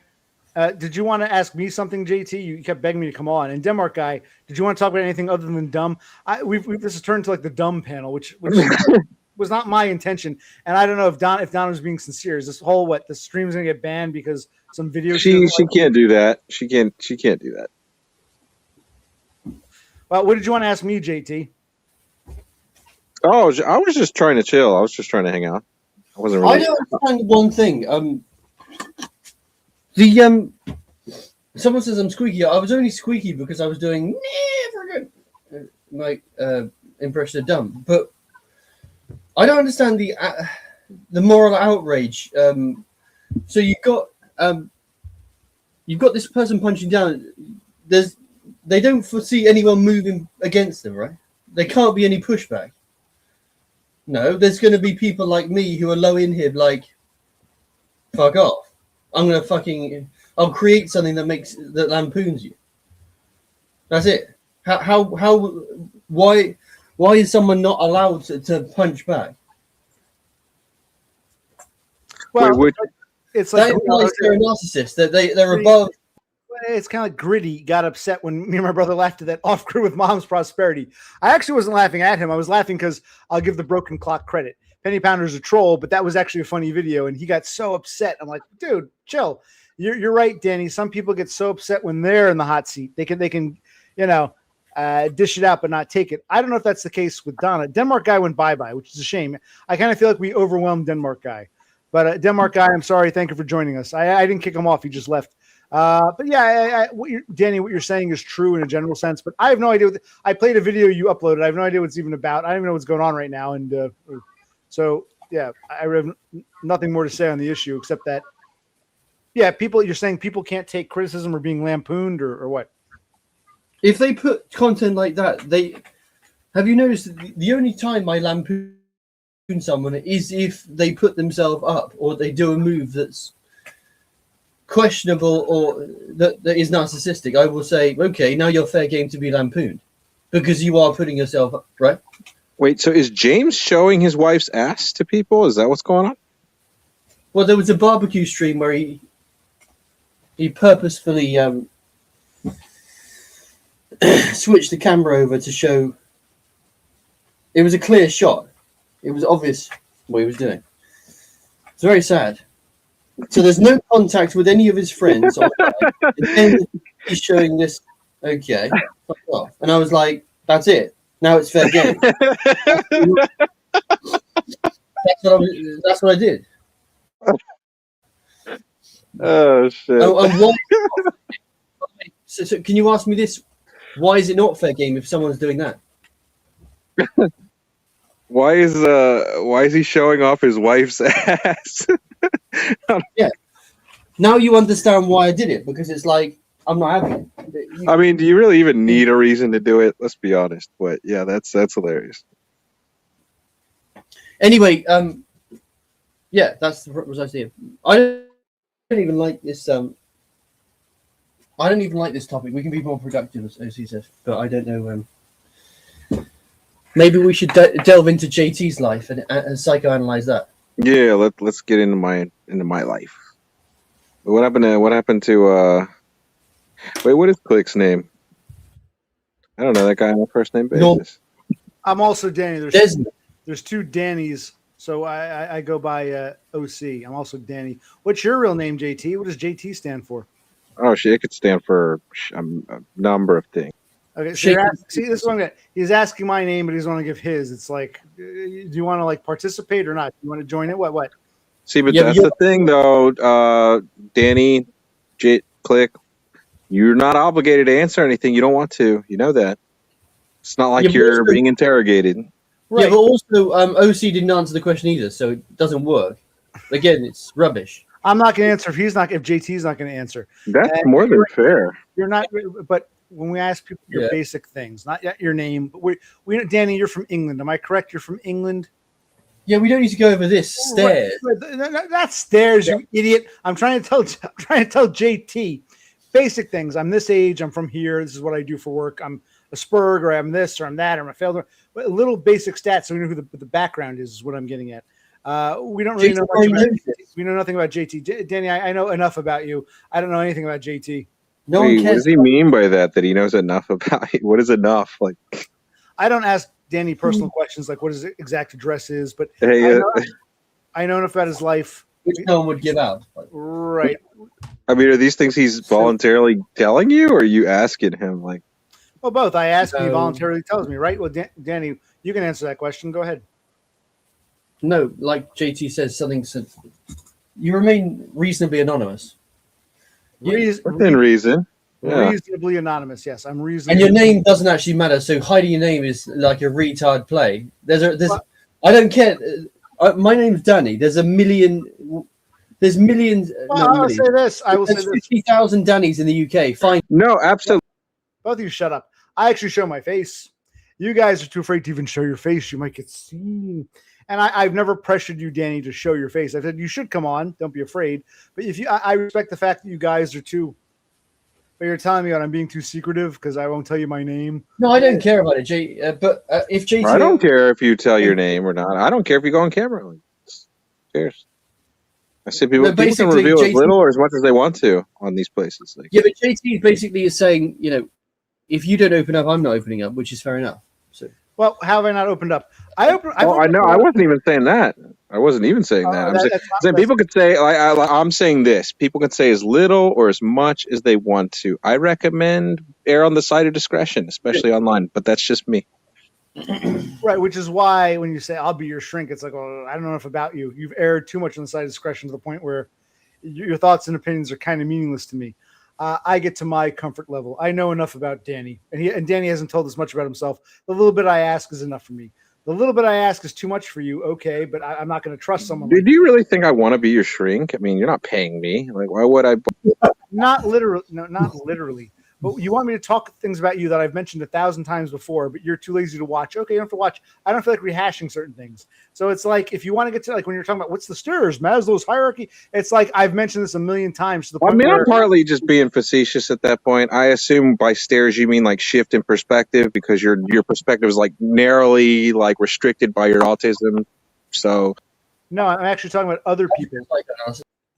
did you want to ask me something, JT? You kept begging me to come on. And Denmark guy, did you want to talk about anything other than Dumb? This has turned to the Dumb panel, which was not my intention. And I don't know if Donna was being sincere. Is this whole the stream's gonna get banned because some video? She can't do that. She can't do that. Well, what did you want to ask me, JT? Oh, I was just trying to chill. I was just trying to hang out. I wasn't really. I don't understand one thing. Someone says I'm squeaky. I was only squeaky because I was doing my impression of Dumb, but I don't understand the moral outrage. So you've got this person punching down. They don't foresee anyone moving against them, right? There can't be any pushback. No, there's going to be people like me who are low in here, fuck off. I'll create something that lampoons you. That's it. Why is someone not allowed to punch back? Well, it's like they're a narcissist. They're above. It's kind of like Gritty got upset when me and my brother laughed at that off-grid with Mom's Prosperity. I actually wasn't laughing at him. I was laughing because I'll give the Broken Clock credit. Penny Pounder's a troll, but that was actually a funny video, and he got so upset. I'm like, dude, chill. You're right, Danny. Some people get so upset when they're in the hot seat. They can dish it out but not take it. I don't know if that's the case with Donna. Denmark guy went bye-bye, which is a shame. I kind of feel like we overwhelmed Denmark guy. But Denmark guy, I'm sorry. Thank you for joining us. I didn't kick him off. He just left. But yeah, Danny, what you're saying is true in a general sense. But I have no idea. I played a video you uploaded. I have no idea what it's even about. I don't even know what's going on right now. And so, yeah, I have nothing more to say on the issue except that, yeah, you're saying people can't take criticism or being lampooned or what? If they put content like that, have you noticed the only time I lampoon someone is if they put themselves up or they do a move that's questionable or that is narcissistic. I will say, okay, now you're fair game to be lampooned because you are putting yourself up, right? Wait, so is James showing his wife's ass to people? Is that what's going on? Well, there was a barbecue stream where he purposefully switched the camera over to show. It was a clear shot. It was obvious what he was doing. It's very sad. So there's no contact with any of his friends. And then he's showing this. Okay, fuck off. And I was like, "That's it. Now it's fair game." That's what I did. Oh shit! So can you ask me this? Why is it not fair game if someone's doing that? Why is he showing off his wife's ass? Yeah. Now you understand why I did it, because it's like I'm not having it. I mean, do you really even need a reason to do it? Let's be honest. But yeah, that's hilarious. Anyway, yeah, that's what was I saying. I don't even like this. I don't even like this topic. We can be more productive, as he says, but I don't know. Maybe we should delve into JT's life and psychoanalyze that. Yeah, let's get into my life. What happened to wait, what is Click's name? I don't know that guy on a first name basis. No. I'm also Danny. There's two Dannys, so I go by OC. I'm also Danny. What's your real name, JT? What does JT stand for? Oh shit, it could stand for a number of things. Okay, so see, this one guy, he's asking my name, but he's want to give his. It's like, do you want to like participate or not? Do you want to join it? What? See, but that's the thing, though. Danny, Click, you're not obligated to answer anything you don't want to. You know that. It's not like you're being interrogated. Right. Yeah, but also, OC didn't answer the question either, so it doesn't work. Again, it's rubbish. I'm not going to answer if JT's not going to answer. That's more than fair. You're not, but when we ask people your basic things, not yet your name, but we Danny, you're from England. Am I correct? You're from England? Yeah, we don't need to go over this stairs. Not stairs, you idiot. I'm trying to tell JT basic things. I'm this age. I'm from here. This is what I do for work. I'm a Spurg, or I'm this, or I'm that, or I'm a failed. But little basic stats, so we know who the background is what I'm getting at. We don't really know much about JT. We know nothing about JT. Danny, I know enough about you. I don't know anything about JT. No one cares. What does he mean by that? That he knows enough about it? What is enough? Like, I don't ask Danny personal questions like what his exact address is, but hey, I know enough about his life. Which no one would give out. Right. I mean, are these things he's voluntarily telling you, or are you asking him? Like, well, both. I ask and he voluntarily tells me, right? Well, Danny, you can answer that question. Go ahead. No, like JT says, something said, you remain reasonably anonymous. Within reason. Yeah. Reasonably anonymous, yes. I'm reasonably. And your name doesn't actually matter, so hiding your name is like a retard play. I don't care. My name's Danny. There's millions. Well, I will say this. There's 50,000 Dannys in the UK. Fine. No, absolutely. Both of you shut up. I actually show my face. You guys are too afraid to even show your face. You might get seen. And I've never pressured you, Danny, to show your face. I said you should come on. Don't be afraid. But I respect the fact that you guys are too. But you're telling me that I'm being too secretive because I won't tell you my name. No, I don't care about it, but if JT, I don't care if you tell your name or not. I don't care if you go on camera. Who cares? I say people can reveal as little or as much as they want to on these places. Yeah, but JT basically is saying, if you don't open up, I'm not opening up, which is fair enough. So. Well, how have I not opened up? I know. I wasn't even saying that. I wasn't even saying that. I'm saying people could say, I'm saying this. People can say as little or as much as they want to. I recommend err on the side of discretion, especially online. But that's just me. Right, which is why when you say I'll be your shrink, it's like, well, I don't know enough about you. You've erred too much on the side of discretion to the point where your thoughts and opinions are kind of meaningless to me. I get to my comfort level. I know enough about Danny, and Danny hasn't told us much about himself. The little bit I ask is enough for me. The little bit I ask is too much for you, okay, but I'm not going to trust someone. Do you really think I want to be your shrink? I mean, you're not paying me. Like, why would I? Not literally, no, not literally. But you want me to talk things about you that I've mentioned 1,000 times before, but you're too lazy to watch. Okay, you don't have to watch. I don't feel like rehashing certain things. So it's like if you want to get to like when you're talking about what's the stairs, Maslow's hierarchy, it's like I've mentioned this a million times to the point where I'm partly just being facetious at that point. I assume by stairs you mean like shift in perspective because your perspective is like narrowly like restricted by your autism. So no, I'm actually talking about other people.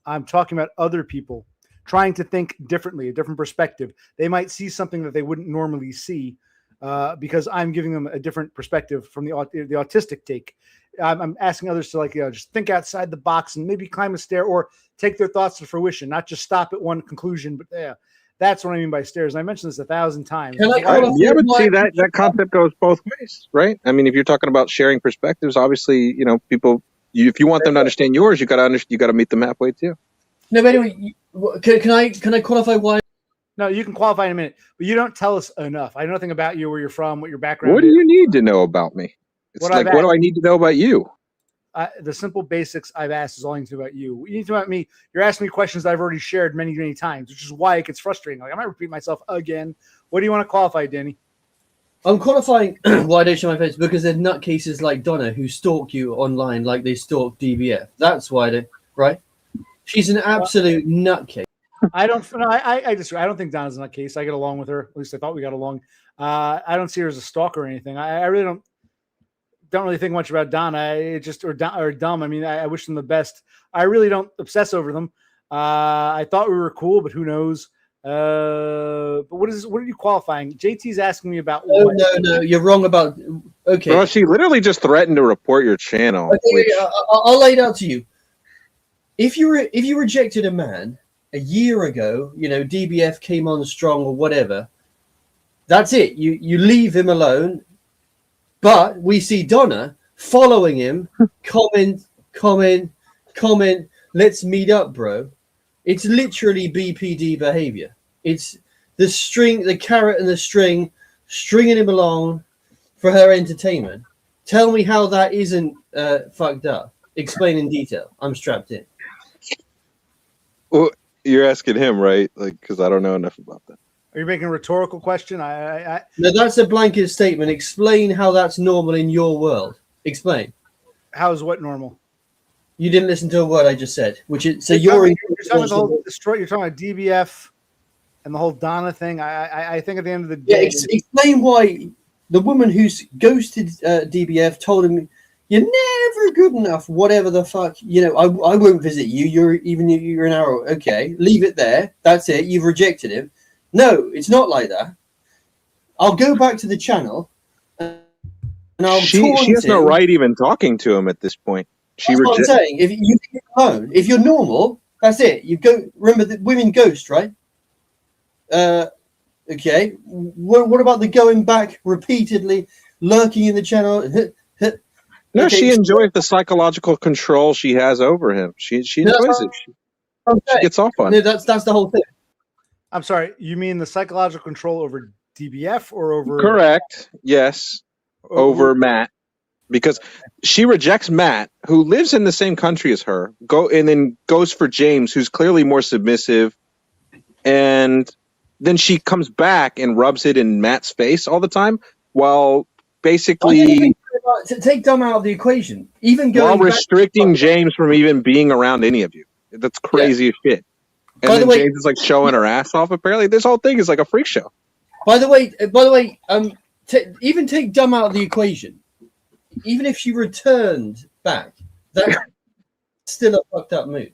I'm talking about other people trying to think differently, a different perspective. They might see something that they wouldn't normally see because I'm giving them a different perspective from the autistic take. I'm asking others to just think outside the box and maybe climb a stair or take their thoughts to fruition, not just stop at one conclusion. But yeah, that's what I mean by stairs. And I mentioned this 1,000 times. Yeah, but see that concept goes both ways, right? I mean, if you're talking about sharing perspectives, obviously, people. If you want them to understand yours, you got to meet them halfway too. No, but anyway, can I qualify why? No, you can qualify in a minute, but you don't tell us enough. I know nothing about you, where you're from, what your background is. What do you need to know about me? It's what do I need to know about you? The simple basics I've asked is all I need to know about you. What you need to know about me, you're asking me questions that I've already shared many, many times, which is why it gets frustrating. Like I might repeat myself again. What do you want to qualify, Danny? I'm qualifying why I don't show my face because they're nutcases like Donna who stalk you online like they stalk DBF. That's why they right. She's an absolute nutcase. I disagree. I don't think Donna's a nutcase. I get along with her. At least I thought we got along. I don't see her as a stalker or anything. I really don't really think much about Donna. It just or dumb. I mean, I wish them the best. I really don't obsess over them. I thought we were cool, but who knows? But what are you qualifying? JT's asking me about. No, you're wrong about. Okay. Well, she literally just threatened to report your channel. Okay, I'll lay it out to you. If you rejected a man a year ago, DBF came on strong or whatever, that's it. You leave him alone. But we see Donna following him, comment. Let's meet up, bro. It's literally BPD behavior. It's the carrot and the string, stringing him along for her entertainment. Tell me how that isn't fucked up. Explain in detail. I'm strapped in. Well, you're asking him, right? Like, because I don't know enough about that. Are you making a rhetorical question? No, that's a blanket statement. Explain how that's normal in your world. Explain. How is what normal? You didn't listen to a word I just said, which is you're talking about DBF and the whole Donna thing. I think at the end of the day, explain why the woman who's ghosted DBF told him, "You're never good enough. Whatever the fuck, I won't visit you. You're an hour. Okay, leave it there. That's it. You've rejected him. No, it's not like that. I'll go back to the channel, and I'll. She has no right even talking to him at this point. That's what I'm saying. If you leave alone, if you're normal, that's it. You go. Remember that women ghost, right? Okay. What about the going back repeatedly, lurking in the channel? No, she enjoys the psychological control she has over him. She enjoys it. She gets off on it. No, that's the whole thing. I'm sorry. You mean the psychological control over DBF or over? Correct. Yes. Over Matt. Because she rejects Matt, who lives in the same country as her, and then goes for James, who's clearly more submissive. And then she comes back and rubs it in Matt's face all the time, while basically take Dom out of the equation. While restricting James from even being around any of you. That's crazy as shit. And then James is like showing her ass off. Apparently, this whole thing is like a freak show. By the way, even take Dom out of the equation. Even if she returned back, that's still a fucked up move.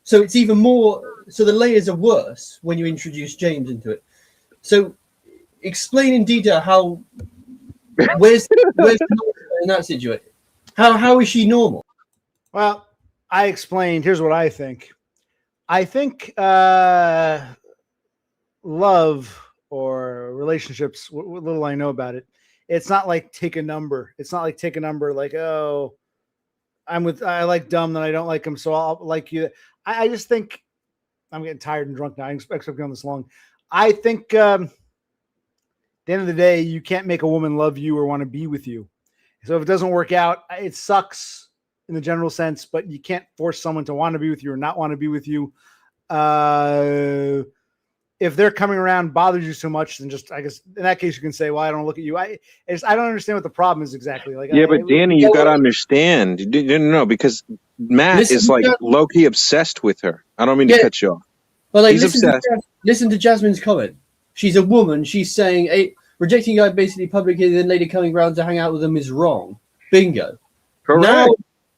So it's even more. So the layers are worse when you introduce James into it. So explain in detail how. Where's in that situation? How is she normal? Well, I explained. Here's what I think. I think love or relationships, what little I know about it, it's not like take a number. It's not like take a number like, oh, I like dumb, then I don't like him, so I'll like you. I just think I'm getting tired and drunk now. I expect to be on this long. I think at the end of the day, you can't make a woman love you or want to be with you. So if it doesn't work out, it sucks in the general sense, but you can't force someone to want to be with you or not want to be with you. If they're coming around bothers you so much, then just, I guess in that case you can say, well, I don't look at you. I don't understand what the problem is exactly. Like, yeah, but Danny, you got to understand. No, because Matt is like low key obsessed with her. I don't mean to cut you off. Well, like, listen to Jasmine's comment. She's a woman. She's saying rejecting a guy basically publicly, then later coming around to hang out with them is wrong. Bingo. Correct. Now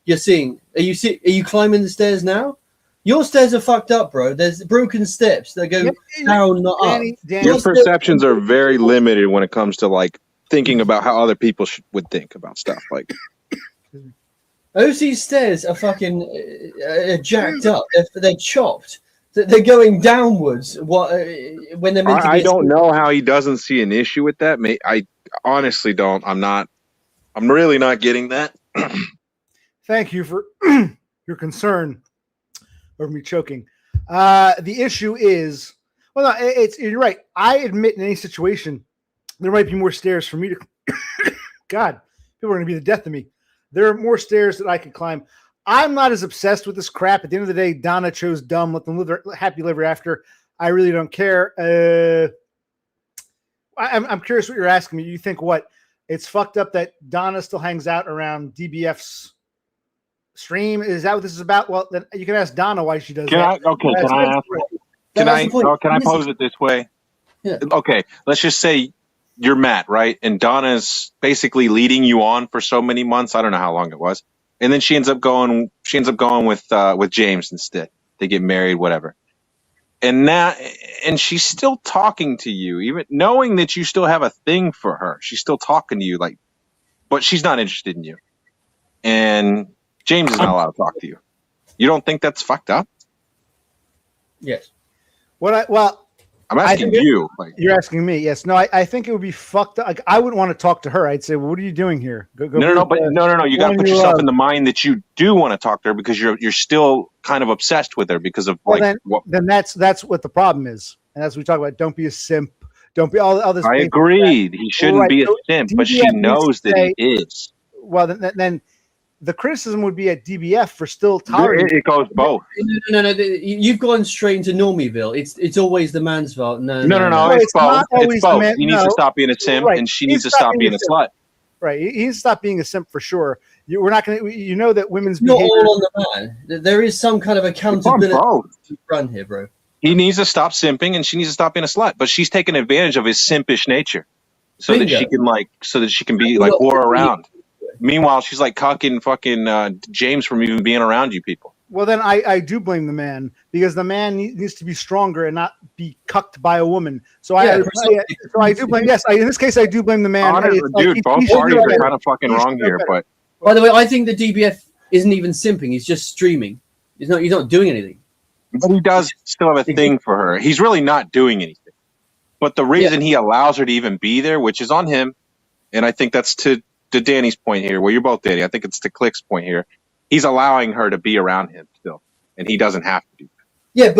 you're seeing. Are you climbing the stairs now? Your stairs are fucked up, bro. There's broken steps that go down, not up. Your perceptions are very limited when it comes to like thinking about how other people would think about stuff. Like, OC's stairs are fucking jacked up. They're chopped. They're going downwards. When they're meant to be. I don't know how he doesn't see an issue with that. I honestly don't. I'm really not getting that. Thank you for your concern over me choking. The issue is, well, no, you're right. I admit in any situation, there might be more stairs for me to. God, people are going to be the death of me. There are more stairs that I could climb. I'm not as obsessed with this crap. At the end of the day, Donna chose dumb. Let them live happy ever after. I really don't care. I'm curious what you're asking me. You think what? It's fucked up that Donna still hangs out around DBF's stream. Is that what this is about? Well, then you can ask Donna why she does that. Can I pose it this way? Yeah. Okay, let's just say you're Matt, right? And Donna's basically leading you on for so many months. I don't know how long it was. And then she ends up going with James instead. They get married, whatever. And she's still talking to you, even knowing that you still have a thing for her. She's still talking to you, but she's not interested in you. And James is not allowed to talk to you. You don't think that's fucked up? Yes. I'm asking you. You're asking me. Yes. No, I think it would be fucked up. Like, I wouldn't want to talk to her. I'd say, well, what are you doing here? No. You got to put yourself in the mind that you do want to talk to her because you're still kind of obsessed with her because of then that's what the problem is. And as we talk about, don't be a simp. Don't be all this. I agreed. He shouldn't be a simp, but she knows that he is. Well, then the criticism would be at DBF for still tolerating. It goes both. No. You've gone straight into Normieville. It's always the man's fault. No. It's both. It's both. He needs to stop being a simp, and she needs to stop being a slut. Right. He needs to stop being a simp for sure. We're not going to. You know that women's not behavior. All on the man. There is some kind of accountability to run here, bro. He needs to stop simping, and she needs to stop being a slut. But she's taking advantage of his simpish nature, so that she can be like whore around. Meanwhile, she's like cucking fucking James from even being around you people. Well, then I do blame the man because the man needs to be stronger and not be cucked by a woman. So I do blame. Yes, in this case, I do blame the man. Dude, both parties are kind of fucking wrong here. But by the way, I think the DBF isn't even simping. He's just streaming. He's not doing anything. But he does still have a thing for her. He's really not doing anything. But the reason he allows her to even be there, which is on him, and I think that's to Danny's point here. Well, you're both Danny. I think it's to Click's point here. He's allowing her to be around him still, and he doesn't have to do that. Yeah,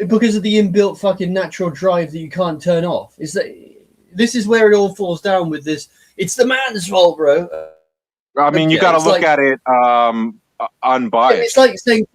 because of the inbuilt fucking natural drive that you can't turn off. This is where it all falls down with this. It's the man's fault, bro. I mean, you got to look at it unbiased. It's like saying,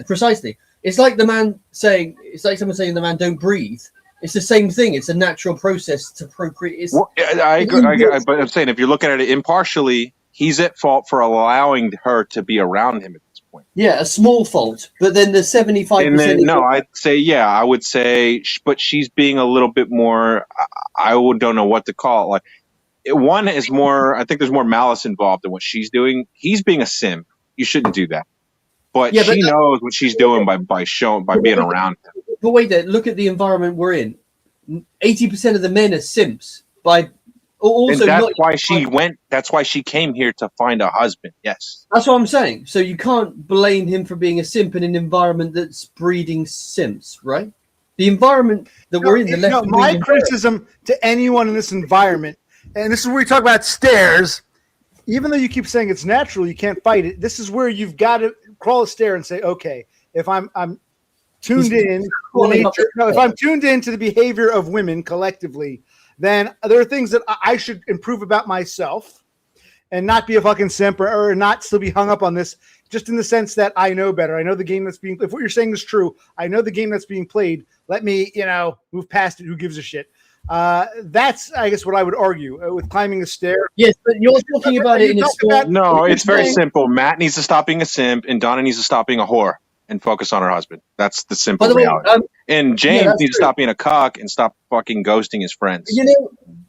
precisely. It's like the man saying, it's like someone saying the man don't breathe. It's the same thing. It's a natural process to procreate. I agree, but I'm saying if you're looking at it impartially, he's at fault for allowing her to be around him at this point. Yeah, a small fault, but then the 75%. No, I would say, but she's being a little bit more. I don't know what to call it. Like, one is more. I think there's more malice involved in what she's doing. He's being a simp. You shouldn't do that. But she knows what she's doing by being around him. But wait there, look at the environment we're in. 80% of the men are simps. And that's why she came here to find a husband. Yes. That's what I'm saying. So you can't blame him for being a simp in an environment that's breeding simps, right? The environment that we're in, the left. My criticism to anyone in this environment, and this is where we talk about stairs. Even though you keep saying it's natural, you can't fight it. This is where you've got to crawl a stair and say, okay, if I'm tuned in, if I'm tuned into the behavior of women collectively, then there are things that I should improve about myself and not be a fucking simp or not still be hung up on this, just in the sense that I know better. I know the game that's being, if what you're saying is true, I know the game that's being played. Let me, move past it. Who gives a shit? That's, I guess, what I would argue with climbing a stair. Yes, but you're talking about it in a small. No, it's very simple. Matt needs to stop being a simp, and Donna needs to stop being a whore and focus on her husband. That's the simple reality. And James needs to stop being a cock and stop fucking ghosting his friends.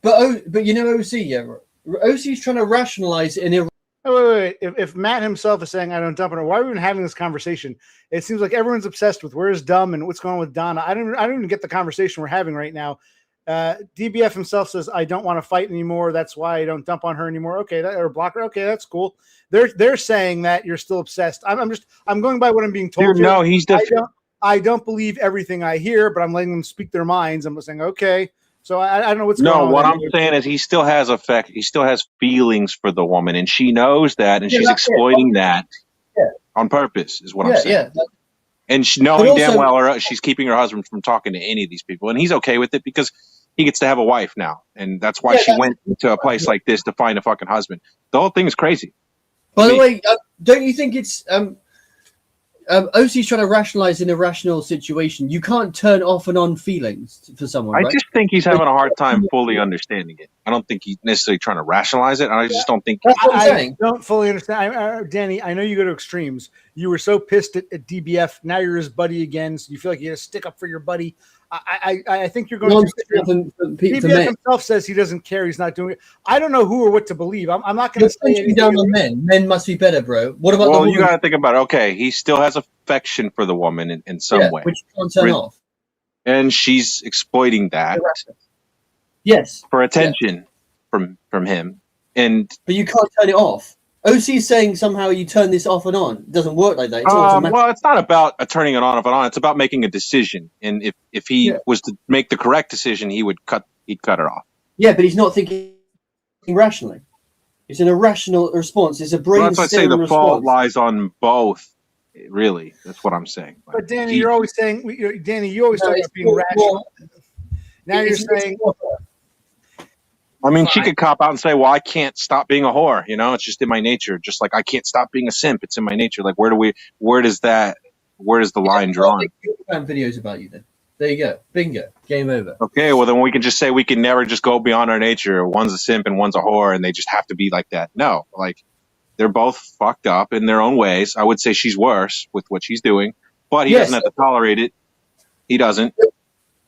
But OC, OC's trying to rationalize it in Wait. If Matt himself is saying I don't dump on her, why are we even having this conversation? It seems like everyone's obsessed with where's Dumb and what's going on with Donna. I don't even get the conversation we're having right now. DBF himself says I don't want to fight anymore. That's why I don't dump on her anymore. Okay, or block her. Okay, that's cool. They're saying that you're still obsessed. I'm going by what I'm being told. Dude, no, he's I don't believe everything I hear, but I'm letting them speak their minds. I'm saying okay. So I don't know what's going on. No, what I'm saying is he still has He still has feelings for the woman, and she knows that, and she's exploiting that on purpose. Is what I'm saying. Yeah. And knowing damn well she's keeping her husband from talking to any of these people, and he's okay with it because he gets to have a wife now, and that's why she went to a place like this to find a fucking husband. The whole thing is crazy. By the way, don't you think it's OC's trying to rationalize an irrational situation? You can't turn off and on feelings for someone. I just think he's having a hard time fully understanding it. I don't think he's necessarily trying to rationalize it. I just don't think. I don't fully understand. Danny, I know you go to extremes. You were so pissed at DBF. Now you're his buddy again. So you feel like you got to stick up for your buddy. I think you're going to. DBF himself says he doesn't care. He's not doing it. I don't know who or what to believe. I'm not going to say anything. Down on men. Men must be better, bro. What about the woman? You got to think about it. Okay, he still has affection for the woman in some way, which you can't turn off. And she's exploiting that. Yes, for attention from him. But you can't turn it off. OC is saying somehow you turn this off and on. It doesn't work like that. It's automatic. Well, it's not about turning it on and on. It's about making a decision. And if he was to make the correct decision, he'd cut it off. Yeah, but he's not thinking rationally. It's an irrational response. It's a brainstorm response. That's why I say the fault lies on both. Really, that's what I'm saying. But Danny, you're always saying. Danny, you always talk about being rational. Now you're saying. I mean, she could cop out and say, well, I can't stop being a whore. It's just in my nature. Just like I can't stop being a simp. It's in my nature. Like, where does the line drawn? Videos about you then. There you go. Bingo. Game over. Okay. Well, then we can just say we can never just go beyond our nature. One's a simp and one's a whore and they just have to be like that. No, like they're both fucked up in their own ways. I would say she's worse with what she's doing, but he doesn't have to tolerate it. He doesn't.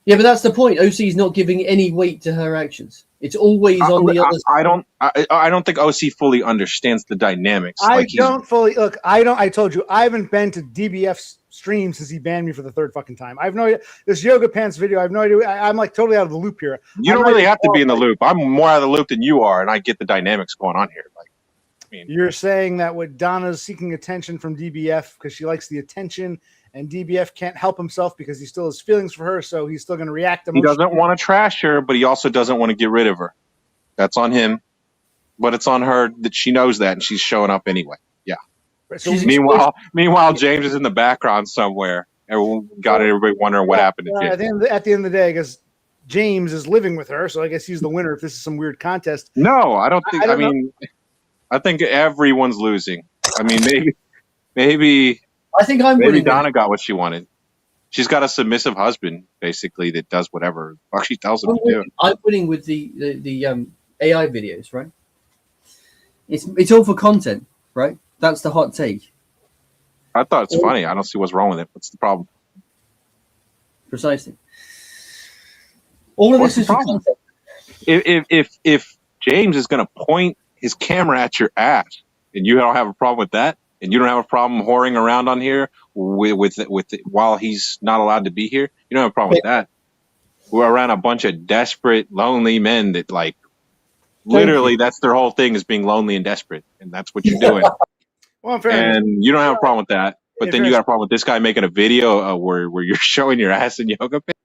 Yeah, but that's the point. OC is not giving any weight to her actions. It's always on the other side. I don't think OC fully understands the dynamics. I told you I haven't been to DBF's stream since he banned me for the third fucking time. I have no idea. This yoga pants video, I have no idea. I'm like totally out of the loop here. You don't really have to be in the loop. I'm more out of the loop than you are, and I get the dynamics going on here. You're saying that what Donna's seeking attention from DBF because she likes the attention, and DBF can't help himself because he still has feelings for her, so he's still going to react emotionally. He doesn't want to trash her, but he also doesn't want to get rid of her. That's on him, but it's on her that she knows that, and she's showing up anyway. Yeah. So meanwhile, James is in the background somewhere, and got everybody wondering what happened to James. At the end of the day, I guess James is living with her, so I guess he's the winner if this is some weird contest. No, I don't think. I think everyone's losing. I mean, maybe. I think I'm winning. Maybe Donna got what she wanted. She's got a submissive husband, basically, that does whatever she tells him to do. I'm winning with the AI videos, right? It's all for content, right? That's the hot take. I thought it's funny. I don't see what's wrong with it. What's the problem? Precisely. All of this is for content. If James is going to point his camera at your ass, and you don't have a problem with that, and you don't have a problem whoring around on here with while he's not allowed to be here, you don't have a problem with that. We're around a bunch of desperate, lonely men that literally that's their whole thing is being lonely and desperate, and that's what you're doing. Well, fair and enough. You don't have a problem with that, but then you got a problem with this guy making a video where you're showing your ass in yoga pants.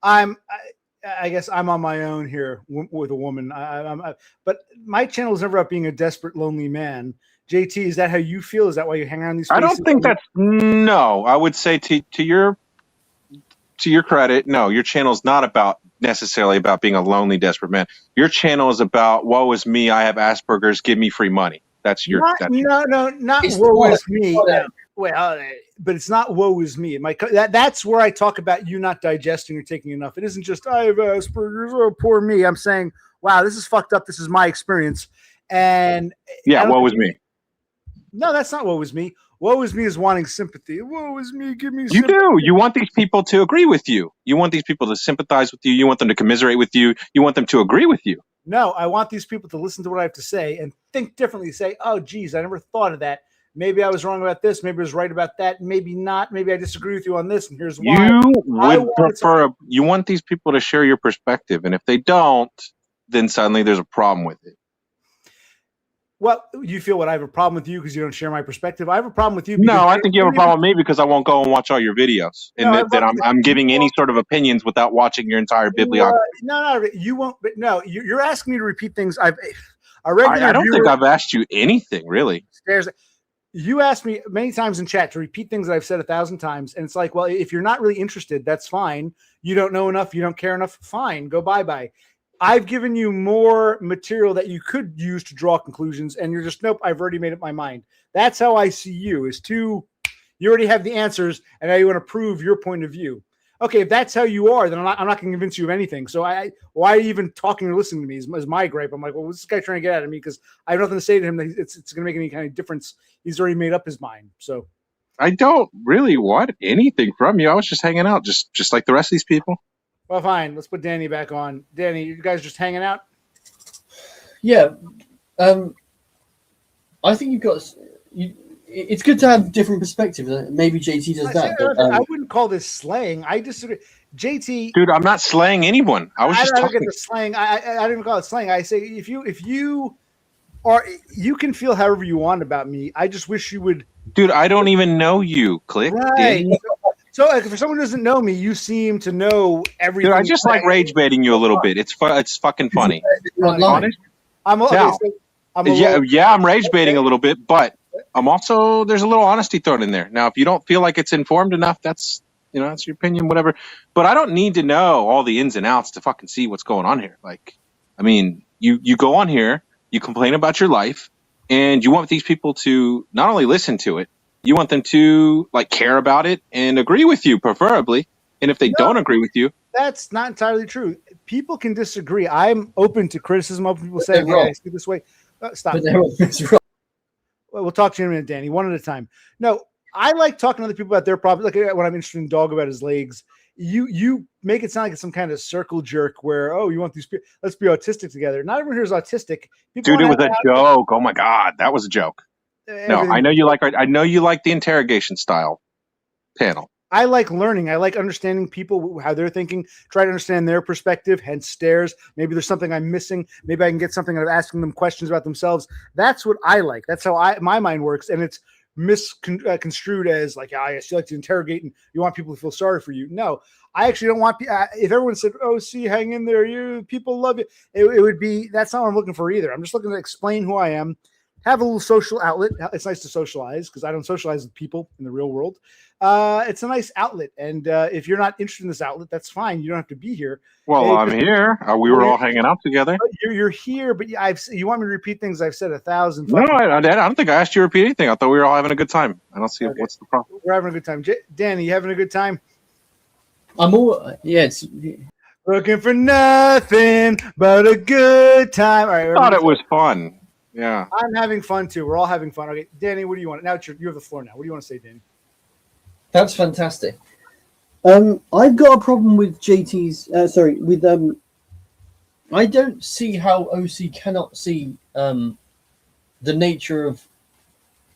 I guess I'm on my own here with a woman. But my channel is never about being a desperate, lonely man. JT, is that how you feel? Is that why you hang around these I spaces? don't think that's no. I would say to your credit, no, your channel is not necessarily about being a lonely, desperate man. Your channel is about woe is me. I have Asperger's. Give me free money. That's your. Not It's woe not. is me. No. Well, but it's not woe is me. That's where I talk about you not digesting or taking enough. It isn't just I have Asperger's. Oh, poor me. I'm saying, wow, this is fucked up. This is my experience. And Yeah, woe is me. No, that's not woe is me. Woe is me is wanting sympathy. Woe is me. Give me. You sympathy. do. You want these people to agree with you. You want these people to sympathize with you. You want them to commiserate with you. You want them to agree with you. No, I want these people to listen to what I have to say and think differently. Say, oh, geez, I never thought of that. Maybe I was wrong about this. Maybe I was right about that. Maybe not. Maybe I disagree with you on this. And here's why. You want these people to share your perspective. And if they don't, then suddenly there's a problem with it. Well, you feel what I have a problem with you because you don't share my perspective. I have a problem with you. No, I think you have a problem with me because I won't go and watch all your videos, and that I'm giving any sort of opinions without watching your entire bibliography. No, you won't. But no, you're asking me to repeat things. I don't think I've asked you anything really. You asked me many times in chat to repeat things that I've said 1,000 times, and it's like, well, if you're not really interested, that's fine. You don't know enough. You don't care enough. Fine, go bye. I've given you more material that you could use to draw conclusions, and you're just, nope, I've already made up my mind. That's how I see you, you already have the answers, and now you want to prove your point of view. Okay, if that's how you are, then I'm not going to convince you of anything. So why are you even talking or listening to me is my gripe. I'm like, well, what's this guy trying to get out of me? Because I have nothing to say to him that it's going to make any kind of difference. He's already made up his mind. So I don't really want anything from you. I was just hanging out, just like the rest of these people. Well, fine. Let's put Danny back on. Danny, you guys just hanging out? Yeah. I think you've got. It's good to have different perspectives. Maybe JT does that. But, I wouldn't call this slaying. I disagree. JT, dude, I'm not slaying anyone. I was just talking. Get the slaying. I don't even call it slaying. I say if you are, you can feel however you want about me. I just wish you would. Dude, I don't even know you. Click. Right. So for someone who doesn't know me, you seem to know everything. Dude, I just like rage baiting you a little bit. It's fucking funny. Honest? I'm rage baiting a little bit, but I'm also, there's a little honesty thrown in there. Now, if you don't feel like it's informed enough, that's your opinion, whatever. But I don't need to know all the ins and outs to fucking see what's going on here. Like, I mean, you go on here, you complain about your life, and you want these people to not only listen to it, you want them to like care about it and agree with you, preferably. And if they don't agree with you, that's not entirely true. People can disagree. I'm open to criticism. Open people saying, "Hey, I see this way." Stop. We'll talk to you in a minute, Danny. One at a time. No, I like talking to other people about their problems. Like when I'm interested in Doggo about his legs, you make it sound like it's some kind of circle jerk where, oh, you want these people, let's be autistic together. Not everyone here is autistic. Dude, it was a joke. Oh my God, that was a joke. No, I know you like the interrogation style panel. I like learning. I like understanding people, how they're thinking, try to understand their perspective, hence stares. Maybe there's something I'm missing. Maybe I can get something out of asking them questions about themselves. That's what I like. That's how my mind works. And it's misconstrued as like, you like to interrogate and you want people to feel sorry for you. No, I actually don't want people. If everyone said, oh, see, hang in there, people love you. It would be, that's not what I'm looking for either. I'm just looking to explain who I am. Have a little social outlet. It's nice to socialize because I don't socialize with people in the real world. It's a nice outlet. And if you're not interested in this outlet, that's fine. You don't have to be here. Well, I'm here. We were all hanging out together. You're here, but you want me to repeat things I've said 1,000 times. No, I don't think I asked you to repeat anything. I thought we were all having a good time. I don't see what's the problem. We're having a good time. Danny, you having a good time? I'm all, it's... Looking for nothing but a good time. All right, I thought it was fun. Yeah, I'm having fun too. We're all having fun. Okay, Danny, what do you want? Now you have the floor. Now, what do you want to say, Danny? That's fantastic. I've got a problem with JT's. I don't see how OC cannot see the nature of.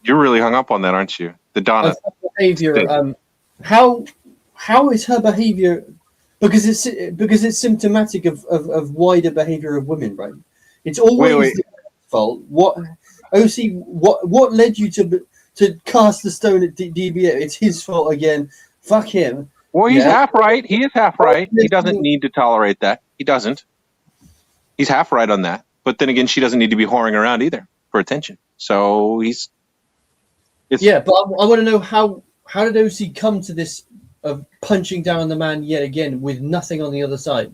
You're really hung up on that, aren't you? The Donna behavior. How is her behavior? Because it's symptomatic of wider behavior of women, right? It's always. Wait. Fault. What led you to cast the stone at DBF? It's his fault again. Fuck him. Well, he's Yeah. half right. He is half right. He doesn't need to tolerate that. He doesn't. He's half right on that. But then again, she doesn't need to be whoring around either for attention. So it's Yeah, but I want to know how did OC come to this of punching down the man yet again with nothing on the other side?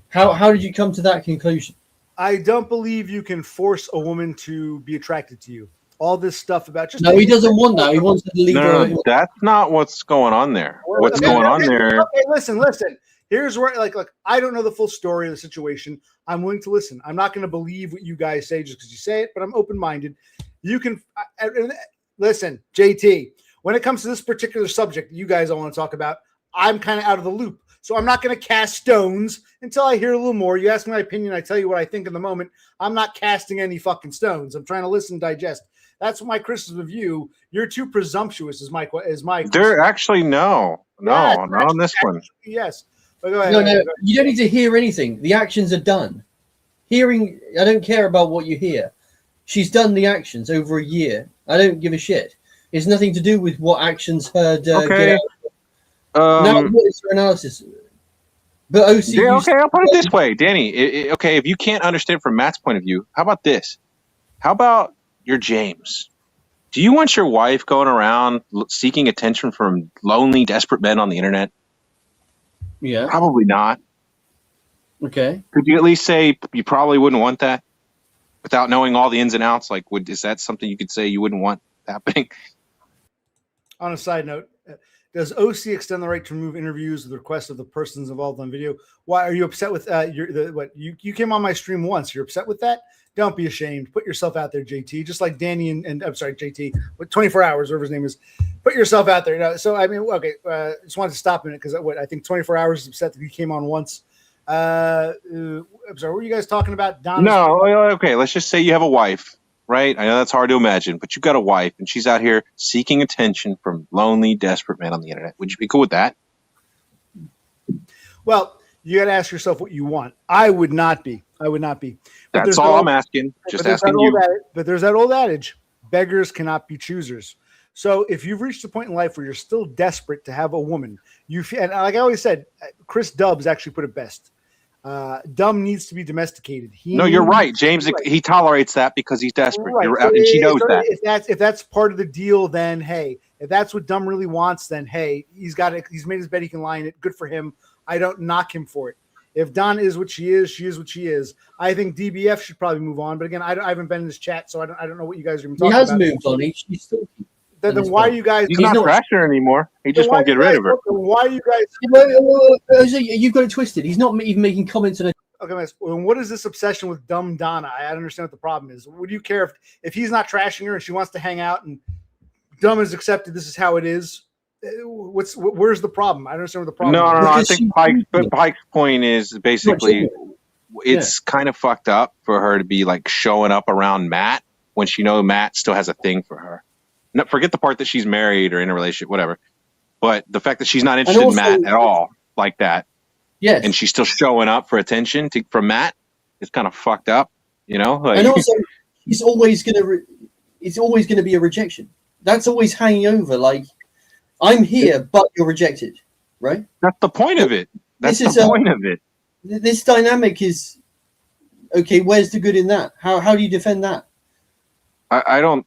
How did you come to that conclusion? I don't believe you can force a woman to be attracted to you. All this stuff about just No, he doesn't want that. He wants to leave her. no, that's not what's going on there. What's Okay, going on okay, there? Okay, listen. Here's where, like, I don't know the full story of the situation. I'm willing to listen. I'm not going to believe what you guys say just because you say it, but I'm open-minded. You can listen, JT. When it comes to this particular subject that you guys all want to talk about, I'm kind of out of the loop. So I'm not going to cast stones until I hear a little more. You ask my opinion, I tell you what I think in the moment. I'm not casting any fucking stones. I'm trying to listen and digest. That's my criticism of you. You're too presumptuous. Is my There actually not on this one. Yes. But go ahead. No, you don't need to hear anything. The actions are done. Hearing, I don't care about what you hear. She's done the actions over a year. I don't give a shit. It's nothing to do with what actions heard. Okay. Now, what is your analysis? But OC. Yeah, okay, I'll put it this way, Danny. Okay, if you can't understand from Matt's point of view, how about this? How about you're James? Do you want your wife going around seeking attention from lonely, desperate men on the internet? Yeah. Probably not. Okay. Could you at least say you probably wouldn't want that without knowing all the ins and outs? Like, is that something you could say you wouldn't want happening? On a side note, does OC extend the right to remove interviews with the request of the persons involved on video? Why are you upset with you came on my stream once? You're upset with that? Don't be ashamed. Put yourself out there, JT. Just like Danny and I'm sorry, JT. With 24 hours, whatever his name is. Put yourself out there. No, so I mean, okay. Just wanted to stop in it because I think 24 hours is upset that he came on once. I'm sorry. What were you guys talking about? Donna's No. Okay. Let's just say you have a wife, right? I know that's hard to imagine, but you've got a wife and she's out here seeking attention from lonely, desperate men on the internet. Would you be cool with that? Well, you got to ask yourself what you want. I would not be. But That's all I'm asking. Just asking you. But there's that old adage: beggars cannot be choosers. So if you've reached a point in life where you're still desperate to have a woman, and like I always said, Chris Dubbs actually put it best. Dumb needs to be domesticated. You're right, James. He tolerates that because he's desperate. Right. And she knows that. If that's part of the deal, then hey. If that's what Dumb really wants, then hey, he's made his bed, he can lie in it. Good for him. I don't knock him for it. If Donna is what she is what she is. I think DBF should probably move on. But again, I haven't been in this chat, so I don't know what you guys are even talking about. He has moved on. He's still. Then why are you guys? He's not trashing her anymore. He just won't get rid of her. Why are you guys? You've got it twisted. He's not even making comments on it. Okay, what is this obsession with dumb Donna? I don't understand what the problem is. Would you care if he's not trashing her and she wants to hang out and Dumb is accepted? This is how it is. Where's the problem? I don't understand what the problem is. No. I think Pike's point is basically it's kind of fucked up for her to be like showing up around Matt when she knows Matt still has a thing for her. No, forget the part that she's married or in a relationship, whatever. But the fact that she's not interested in Matt at all like that. Yes. And she's still showing up for attention from Matt. It's kind of fucked up, you know. Like, and also, it's always gonna be a rejection. That's always hanging over. Like, I'm here, but you're rejected, right? That's the point of it. That's the point of it. This dynamic is okay. Where's the good in that? How do you defend that? I don't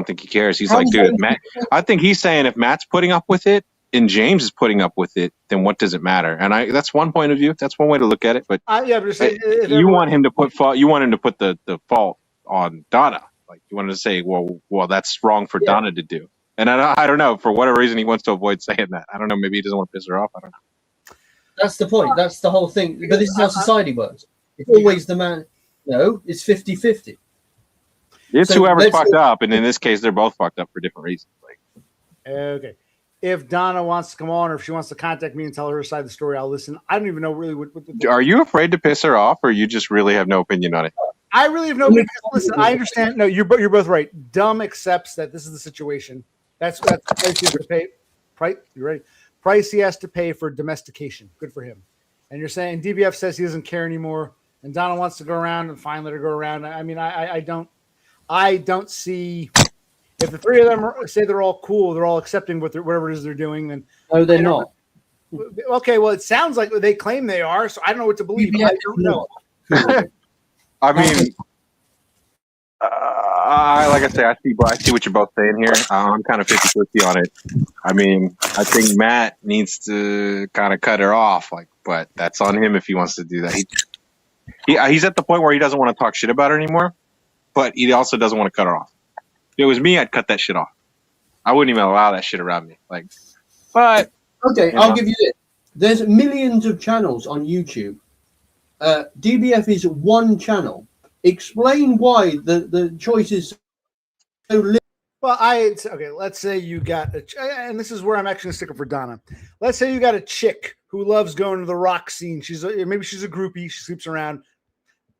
think he cares. He's like, dude, Matt. I think he's saying if Matt's putting up with it and James is putting up with it, then what does it matter? And that's one point of view. That's one way to look at it. But you want him to put fault. You want him to put the fault on Donna. Like you wanted to say, well, that's wrong for Donna to do. And I don't know, for whatever reason he wants to avoid saying that. I don't know. Maybe he doesn't want to piss her off. I don't know. That's the point. That's the whole thing. But this is how society works. It's always the man. No, it's 50-50. It's whoever's fucked up, and in this case, they're both fucked up for different reasons. Like, okay, if Donna wants to come on, or if she wants to contact me and tell her side of the story, I'll listen. I don't even know really what are you afraid to piss her off, or you just really have no opinion on it? I really have no opinion. Listen, I understand. No, you're both right. Dumb accepts that this is the situation. That's the price he has to pay. Price, you ready? Price he has to pay for domestication. Good for him. And you're saying DBF says he doesn't care anymore, and Donna wants to go around and fine, let her go around. I mean, I don't see if the three of them say they're all cool, they're all accepting whatever it is they're doing. Then no, they're not. Okay, well, it sounds like they claim they are, so I don't know what to believe. DBF I don't know. I mean, like I say, I see what you're both saying here. I'm kind of 50-50 on it. I mean, I think Matt needs to kind of cut her off, but that's on him if he wants to do that. He's at the point where he doesn't want to talk shit about her anymore, but he also doesn't want to cut her off. If it was me, I'd cut that shit off. I wouldn't even allow that shit around me. But okay, I'll give you this. There's millions of channels on YouTube. DBF is one channel. Explain why the choice is so limited. Well, okay. Let's say you got and this is where I'm actually sticking for Donna. Let's say you got a chick who loves going to the rock scene. Maybe she's a groupie. She sleeps around.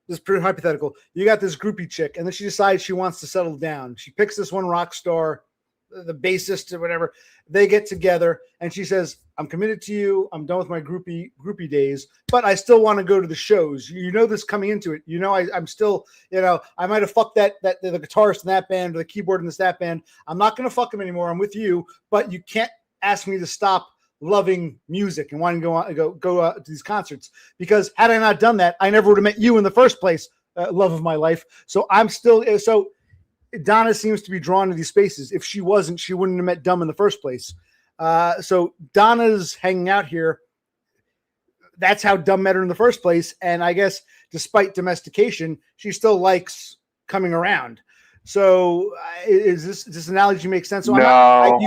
This is pretty hypothetical. You got this groupie chick, and then she decides she wants to settle down. She picks this one rock star, the bassist or whatever. They get together, and she says, "I'm committed to you. I'm done with my groupie days, but I still want to go to the shows." You know this coming into it. You know I'm still, I might have fucked the guitarist in that band or the keyboard in that band. I'm not going to fuck him anymore. I'm with you, but you can't ask me to stop loving music and wanting to go to these concerts, because had I not done that, I never would have met you in the first place, love of my life. So I'm still so. Donna seems to be drawn to these spaces. If she wasn't, she wouldn't have met Dumb in the first place. So Donna's hanging out here. That's how Dumb met her in the first place. And I guess despite domestication, she still likes coming around. So does this analogy make sense? So no.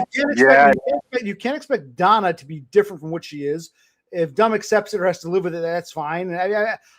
You can't expect Donna to be different from what she is. If Dumb accepts it or has to live with it, that's fine.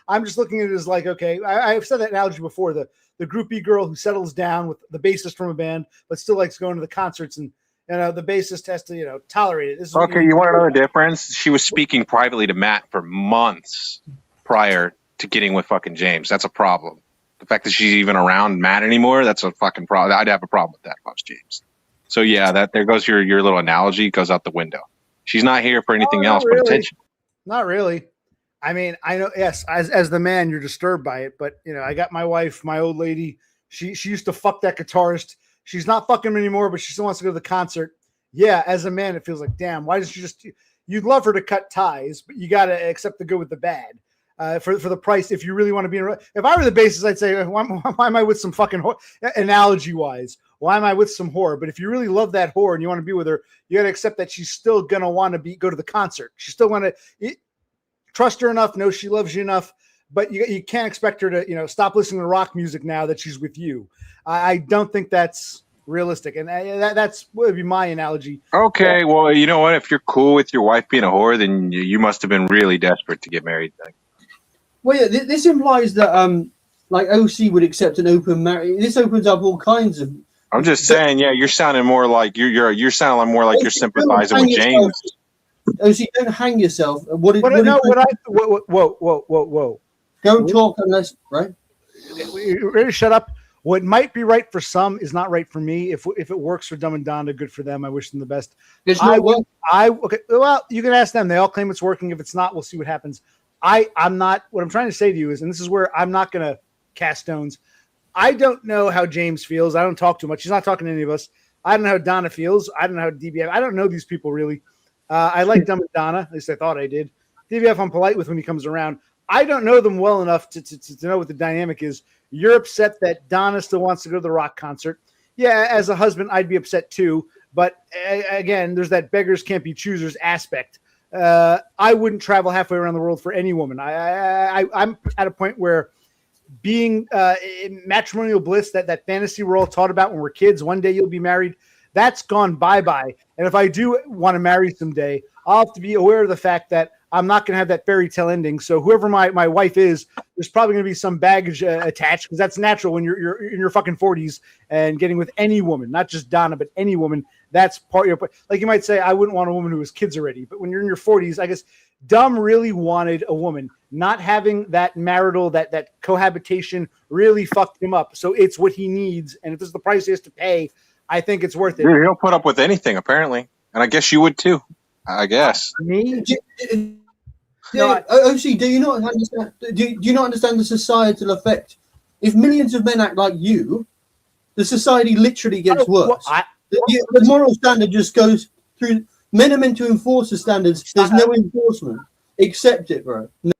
I'm just looking at it as okay, I've said that analogy before, the groupie girl who settles down with the bassist from a band, but still likes going to the concerts, and the bassist has to tolerate it. Okay, you want to know the difference? She was speaking privately to Matt for months prior to getting with fucking James. That's a problem. The fact that she's even around Matt anymore, that's a fucking problem. I'd have a problem with that if I was James. So yeah, there goes your little analogy, goes out the window. She's not here for anything else but attention. Not really. I mean, I know, yes, as the man, you're disturbed by it, but I got my wife, my old lady. She used to fuck that guitarist. She's not fucking him anymore, but she still wants to go to the concert. Yeah, as a man, it feels like, damn, why doesn't you you'd love her to cut ties, but you got to accept the good with the bad. For the price, if you really want to be if I were the bassist, I'd say, why am I with some fucking whore? Analogy wise, why am I with some whore? But if you really love that whore and you want to be with her, you got to accept that she's still gonna want to go to the concert. She still want to trust her enough, know she loves you enough, but you can't expect her to stop listening to rock music now that she's with you. I don't think that's realistic, and that's would be my analogy. Okay, well, you know what? If you're cool with your wife being a whore, then you must have been really desperate to get married. Well, yeah, this implies that OC would accept an open marriage. This opens up all kinds of. I'm just saying, yeah, you're sounding more like you're sounding more like you're sympathizing with James. OC, don't hang yourself. Whoa. Don't talk unless right. Ready to shut up. What might be right for some is not right for me. If it works for Dumb and Donna, good for them. I wish them the best. Okay. Well, you can ask them. They all claim it's working. If it's not, we'll see what happens. I'm not. What I'm trying to say to you is, and this is where I'm not going to cast stones. I don't know how James feels. I don't talk too much. He's not talking to any of us. I don't know how Donna feels. I don't know how DBF. I don't know these people really. I like Dumb and Donna. At least I thought I did. DBF, I'm polite with when he comes around. I don't know them well enough to know what the dynamic is. You're upset that Donna still wants to go to the rock concert. Yeah, as a husband, I'd be upset too. But again, there's that beggars can't be choosers aspect. I wouldn't travel halfway around the world for any woman. I'm at a point where being in matrimonial bliss, that fantasy we're all taught about when we're kids, one day you'll be married, that's gone bye-bye. And if I do want to marry someday, I'll have to be aware of the fact that I'm not going to have that fairy tale ending. So whoever my wife is, there's probably going to be some baggage attached, because that's natural when you're in your fucking 40s and getting with any woman, not just Donna, but any woman. That's part of your, like you might say, I wouldn't want a woman who has kids already. But when you're in your 40s, I guess Dumb really wanted a woman. Not having that marital, that cohabitation really fucked him up. So it's what he needs. And if this is the price he has to pay, I think it's worth it. Dude, he'll put up with anything, apparently. And I guess you would too. I guess. Me? OC, do you not understand? Do you not understand the societal effect? If millions of men act like you, the society literally gets worse. The moral standard just goes through. Men are meant to enforce the standards. There's no enforcement. Accept it, bro. No.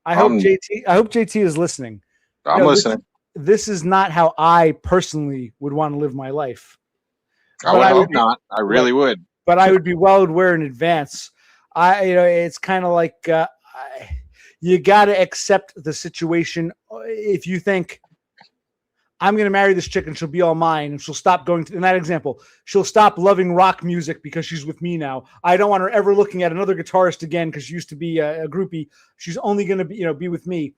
I hope JT is listening. I'm listening. This is not how I personally would want to live my life. I would hope not. I really would. But I would be well aware in advance. It's kind of like you got to accept the situation. If you think I'm going to marry this chick and she'll be all mine and she'll stop going to, in that example, she'll stop loving rock music because she's with me now. I don't want her ever looking at another guitarist again because she used to be a groupie. She's only going to be with me.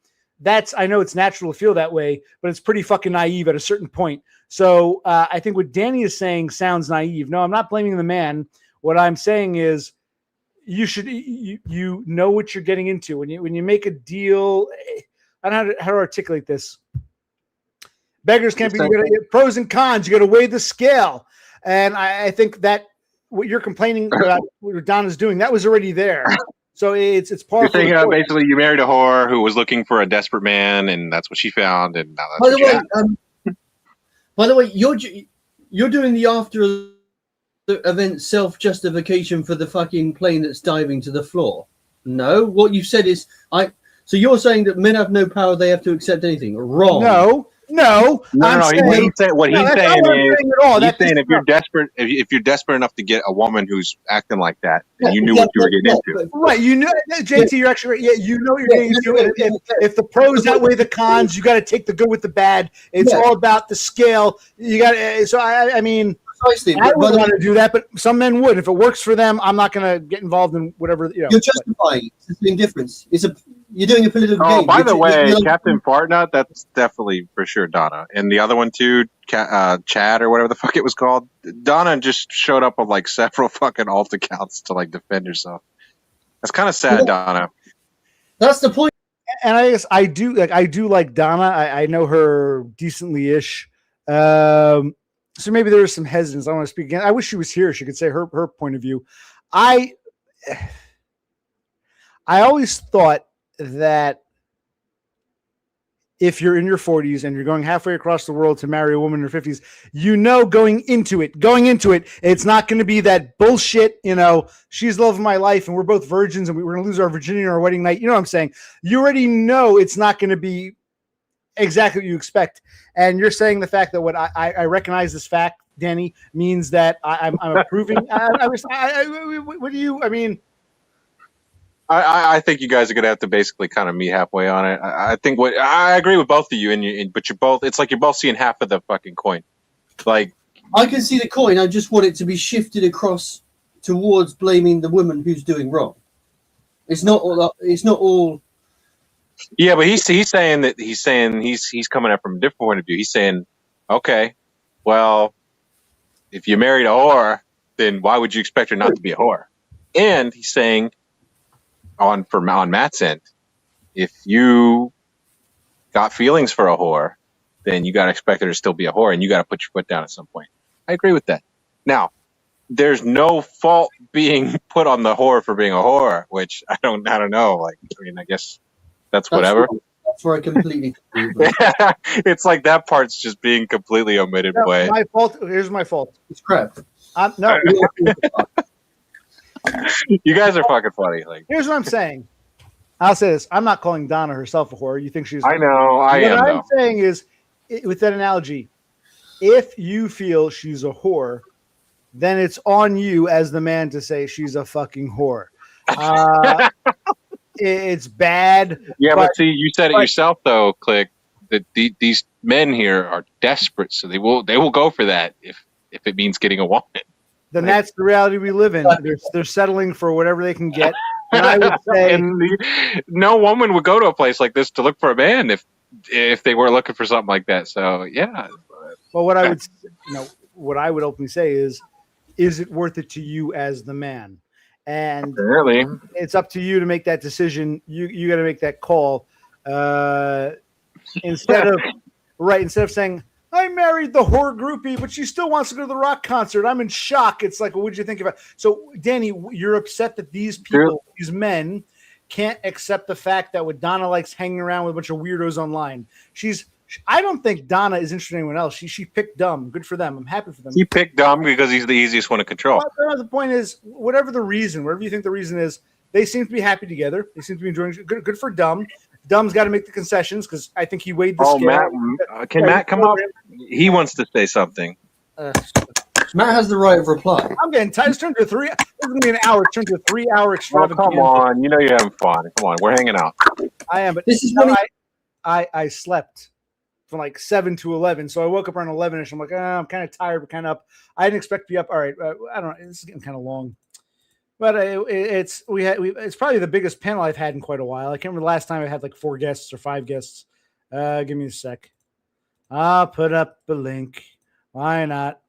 I know it's natural to feel that way, but it's pretty fucking naive at a certain point. So I think what Danny is saying sounds naive. No, I'm not blaming the man. What I'm saying is you should, you know what you're getting into when you make a deal. I don't know how to articulate this. Beggars can't be pros and cons. You got to weigh the scale. And I think that what you're complaining about, what Donna's doing, that was already there. So it's part of basically you married a whore who was looking for a desperate man, and that's what she found. And now that's by the way, you're doing the after event self-justification for the fucking plane that's diving to the floor. No, what you said is so you're saying that men have no power, they have to accept anything. Wrong. No. He's saying if you're desperate enough to get a woman who's acting like that, and you knew what you were getting into. Right, you know, JT, you're actually right. Yeah, you know what you're getting into. If the pros outweigh the cons, you got to take the good with the bad. It's all about the scale. You got. So I mean, precisely. I would want to do that, but some men would. If it works for them, I'm not going to get involved in whatever. You're justifying it's the indifference. You're doing a political game. By the way, Captain Fartnut, that's definitely for sure Donna. And the other one too, Chad or whatever the fuck it was called. Donna just showed up with like several fucking alt accounts to like defend herself. That's kind of sad, Donna. That's the point. And I guess I do like Donna. I know her decently ish. So maybe there was some hesitance. I want to speak again. I wish she was here. She could say her point of view. I always thought that if you're in your 40s and you're going halfway across the world to marry a woman in her 50s, going into it, it's not going to be that bullshit, she's the love of my life and we're both virgins and we're going to lose our virginity on our wedding night. You know what I'm saying? You already know it's not going to be exactly what you expect. And you're saying the fact that what I recognize this fact, Danny, means that I'm approving. What do you, I mean, I think you guys are gonna have to basically kind of meet halfway on it. I think I agree with both of you, but you're both. It's like you're both seeing half of the fucking coin. Like I can see the coin. I just want it to be shifted across towards blaming the woman who's doing wrong. It's not all. Yeah, but he's saying he's coming up from a different point of view. He's saying, okay, well, if you married a whore, then why would you expect her not to be a whore? And he's saying, on Matt's end, if you got feelings for a whore, then you got to expect her to still be a whore, and you got to put your foot down at some point. I agree with that. Now, there's no fault being put on the whore for being a whore, which I don't know. Like, I mean, I guess that's whatever. That's where I completely. It's like that part's just being completely omitted. No, my fault. Here's my fault. It's crap. No. You guys are fucking funny. Like, here's what I'm saying. I'll say this. I'm not calling Donna herself a whore. You think she's? I know. I am. What I'm saying is, with that analogy, if you feel she's a whore, then it's on you as the man to say she's a fucking whore. It's bad. Yeah, but see, you said it yourself, though, Click. That these men here are desperate, so they will go for that if it means getting a woman. Then that's the reality we live in. They're settling for whatever they can get. And I would say, no woman would go to a place like this to look for a man if they were looking for something like that. So yeah. Well, what I would openly say is it worth it to you as the man? And really, it's up to you to make that decision. You got to make that call. Instead of saying, I married the whore groupie, but she still wants to go to the rock concert. I'm in shock. It's like, well, what did you think about? So, Danny, you're upset that these people, these men, can't accept the fact that what Donna likes hanging around with a bunch of weirdos online. She's I don't think Donna is interested in anyone else. She picked dumb. Good for them. I'm happy for them. He picked dumb because he's the easiest one to control. Well, the point is, whatever the reason, whatever you think the reason is, they seem to be happy together. They seem to be enjoying it. Good for Dumb. Dumb's got to make the concessions because I think he weighed the scale. Matt, can Matt come up? He wants to say something. Matt has the right of reply. I'm getting tired. It's turned to It's going to be an hour. It's turned to a 3-hour extravaganza. Come on. You know you're having fun. Come on. We're hanging out. I am, but this is I slept from like 7 to 11, so I woke up around 11ish. I'm like, I'm kind of tired, but kind of up. I didn't expect to be up. All right, I don't know. This is getting kind of long, but it's probably the biggest panel I've had in quite a while. I can't remember the last time I had like 4 guests or 5 guests. Give me a sec. I'll put up the link. Why not?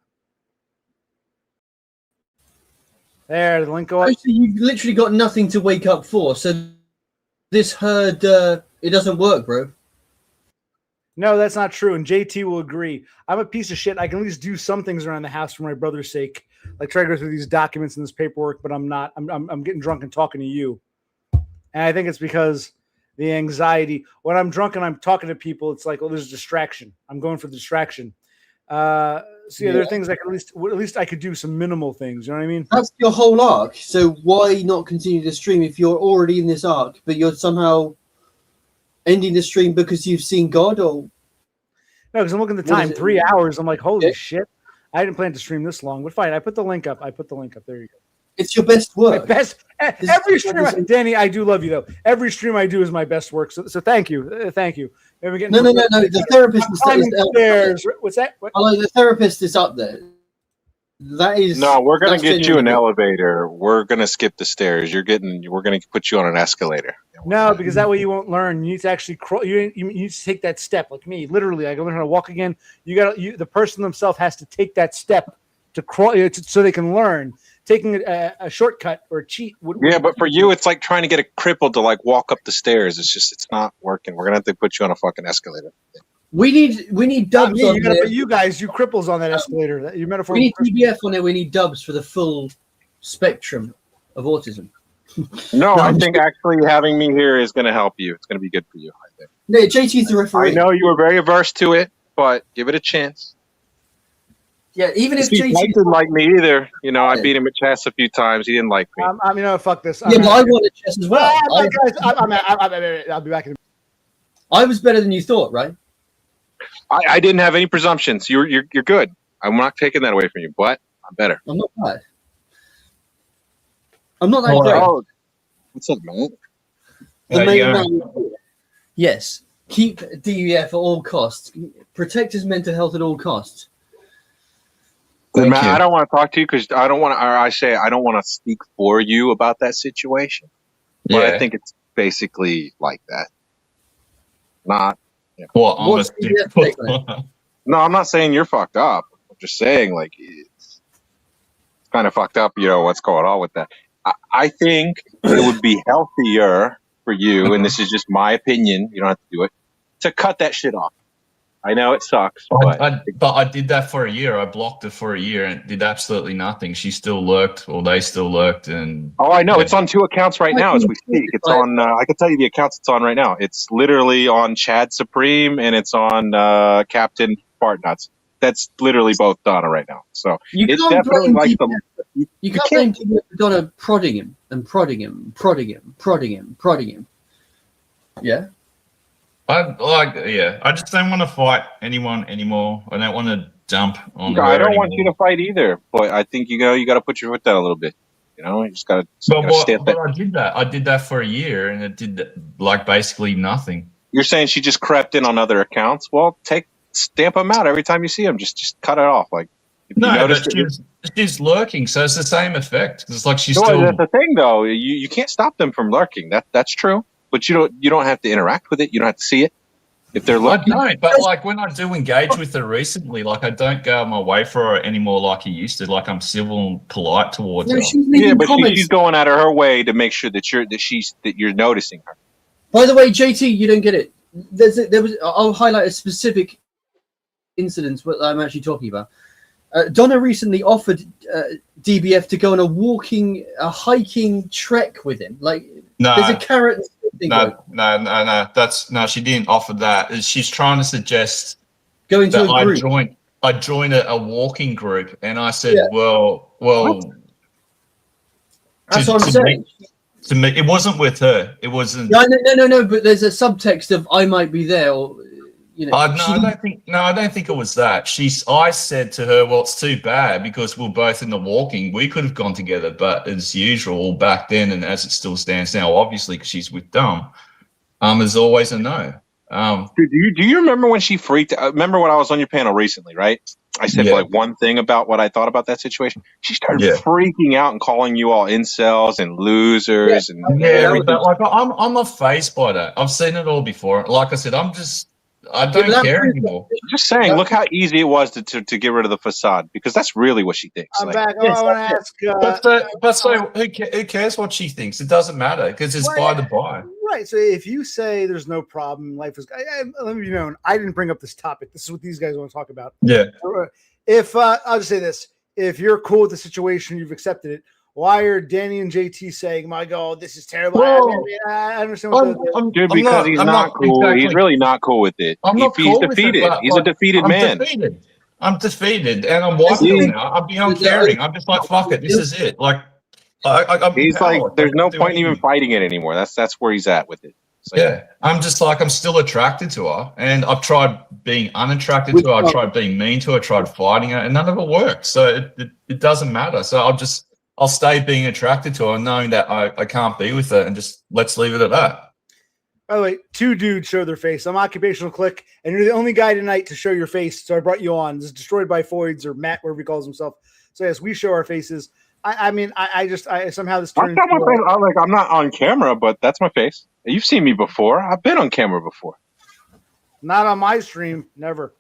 There, the link go up. You've literally got nothing to wake up for, so this herd, it doesn't work, bro. No, that's not true, and JT will agree. I'm a piece of shit. I can at least do some things around the house for my brother's sake, like try to go through these documents and this paperwork, but I'm not. I'm getting drunk and talking to you, and I think it's because the anxiety. When I'm drunk and I'm talking to people, it's like, oh, there's a distraction. I'm going for the distraction. There are things I can at least I could do some minimal things. You know what I mean? That's your whole arc. So why not continue to stream if you're already in this arc, but you're somehow ending the stream because you've seen God? Or no, because I'm looking at the time, 3 hours. I'm like, holy shit! I didn't plan to stream this long, but fine. I put the link up. There you go. It's your best work. Every stream, Danny. I do love you though. Every stream I do is my best work. So thank you, thank you. No. The therapist is upstairs. What's that? What? The therapist is up there. That is no. We're gonna get you an elevator. We're gonna skip the stairs. We're gonna put you on an escalator. No, because that way you won't learn. You need to actually crawl. You need to take that step, like me. Literally, I can learn how to walk again. The person themselves has to take that step to crawl, so they can learn. Taking a shortcut or a cheat would. Yeah, but for you, it's like trying to get a cripple to like walk up the stairs. It's not working. We're gonna have to put you on a fucking escalator. We need dubs on there. You guys, you cripples on that escalator. You metaphor. We need DBF on there. We need dubs for the full spectrum of autism. No, I think actually having me here is going to help you. It's going to be good for you. I think. No, JT's the referee. I know you were very averse to it, but give it a chance. Yeah, even if JT didn't like me either. You know, I beat him at chess a few times. He didn't like me. Fuck this. Yeah, but I won at chess as well. I'll be back in. I was better than you thought, right? I didn't have any presumptions. You're good. I'm not taking that away from you, but I'm better. I'm not bad. I'm not that great. What's up, man? The main man. Yes. Keep DBF at all costs. Protect his mental health at all costs. Matt, I don't want to talk to you because I don't want to. I don't want to speak for you about that situation. But I think it's basically like that. Not. You know. No, I'm not saying you're fucked up. I'm just saying like it's kind of fucked up. You know what's going on with that. I think it would be healthier for you, and this is just my opinion. You don't have to do it to cut that shit off. I know it sucks, but I did that for a year. I blocked it for a year and did absolutely nothing. She still lurked, or they still lurked, and I know it's on 2 accounts right now as we speak. It's on. I can tell you the accounts it's on right now. It's literally on Chad Supreme and it's on Captain Fartnuts. That's literally both Donna right now. So it's definitely like you can't blame people for Donna prodding him and prodding him, prodding him, prodding him, prodding him. Yeah. I just don't want to fight anyone anymore. I don't want to jump on. I don't want you to fight either, but I think you got to put your foot down a little bit. You know, you just got to. But I did that. I did that for a year, and it did like basically nothing. You're saying she just crept in on other accounts? Well, stamp them out every time you see them. Just cut it off. Like she's lurking, so it's the same effect. It's like she's still. That's the thing, though. You can't stop them from lurking. That's true. But you don't have to interact with it. You don't have to see it. If they're lurking. I don't, but like when I do engage with her recently, like I don't go my way for her anymore like he used to. Like I'm civil and polite towards her. But she's going out of her way to make sure that you're noticing her. By the way, JT, you don't get it. I'll highlight a specific incident what I'm actually talking about. Donna recently offered DBF to go on a hiking trek with him. Like there's a carrot. No. She didn't offer that. She's trying to suggest Going to that a group. I joined a walking group, and I said, Yeah. well, That's what I'm saying. To me, it wasn't with her. It wasn't. No. But there's a subtext of I might be there, or I don't think it was that. I said to her, well, it's too bad because we're both in the walking. We could have gone together, but as usual back then, and as it still stands now, obviously because she's with Dom, there's always a no. Do you remember when she freaked out? Remember when I was on your panel recently, right? I said like one thing about what I thought about that situation. She started freaking out and calling you all incels and losers and everything. But like I'm not fazed by that. I've seen it all before. Like I said, I don't care anymore. I'm just saying, look how easy it was to get rid of the facade, because that's really what she thinks. I'm back. I want to ask. Who cares what she thinks? It doesn't matter because it's by the by. Right. So if you say there's no problem, life is. Let me be known. I didn't bring up this topic. This is what these guys want to talk about. Yeah. If I'll just say this: if you're cool with the situation, you've accepted it. Why are Danny and JT saying, "My God, this is terrible"? I understand. Dude, because he's not cool. Exactly. He's really not cool with it. He's defeated. He's a defeated man. I'm defeated, and I'm wiping now. I'm beyond caring. I'm just like, fuck it. This is it. Like, he's like, there's no point in even fighting it anymore. That's where he's at with it. So, yeah, I'm just like, I'm still attracted to her, and I've tried being unattracted to her. I've tried being mean to her. Tried fighting her, and none of it worked. So it doesn't matter. So I'll stay being attracted to her, knowing that I can't be with her, and just let's leave it at that. By the way, 2 dudes show their face. I'm Occupational Click, and you're the only guy tonight to show your face, so I brought you on. This is Destroyed by Feuds, or Matt, wherever he calls himself. So yes, we show our faces. I mean, I somehow this turned into I'm not on camera, but that's my face. You've seen me before. I've been on camera before. Not on my stream, never.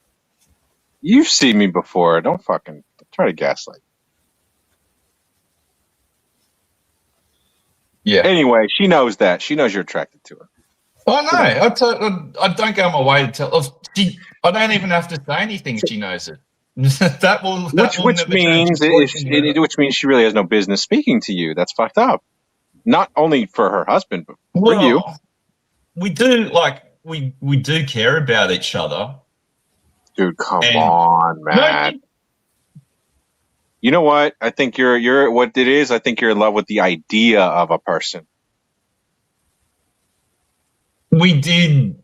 You've seen me before. Don't try to gaslight. Yeah. Anyway, she knows that. She knows you're attracted to her. I know. I don't go on my way to tell. I don't even have to say anything. She knows it. Which means she really has no business speaking to you. That's fucked up. Not only for her husband, but for you. We do we do care about each other. Dude, come on, man. You know what? I think you're what it is. I think you're in love with the idea of a person. We did.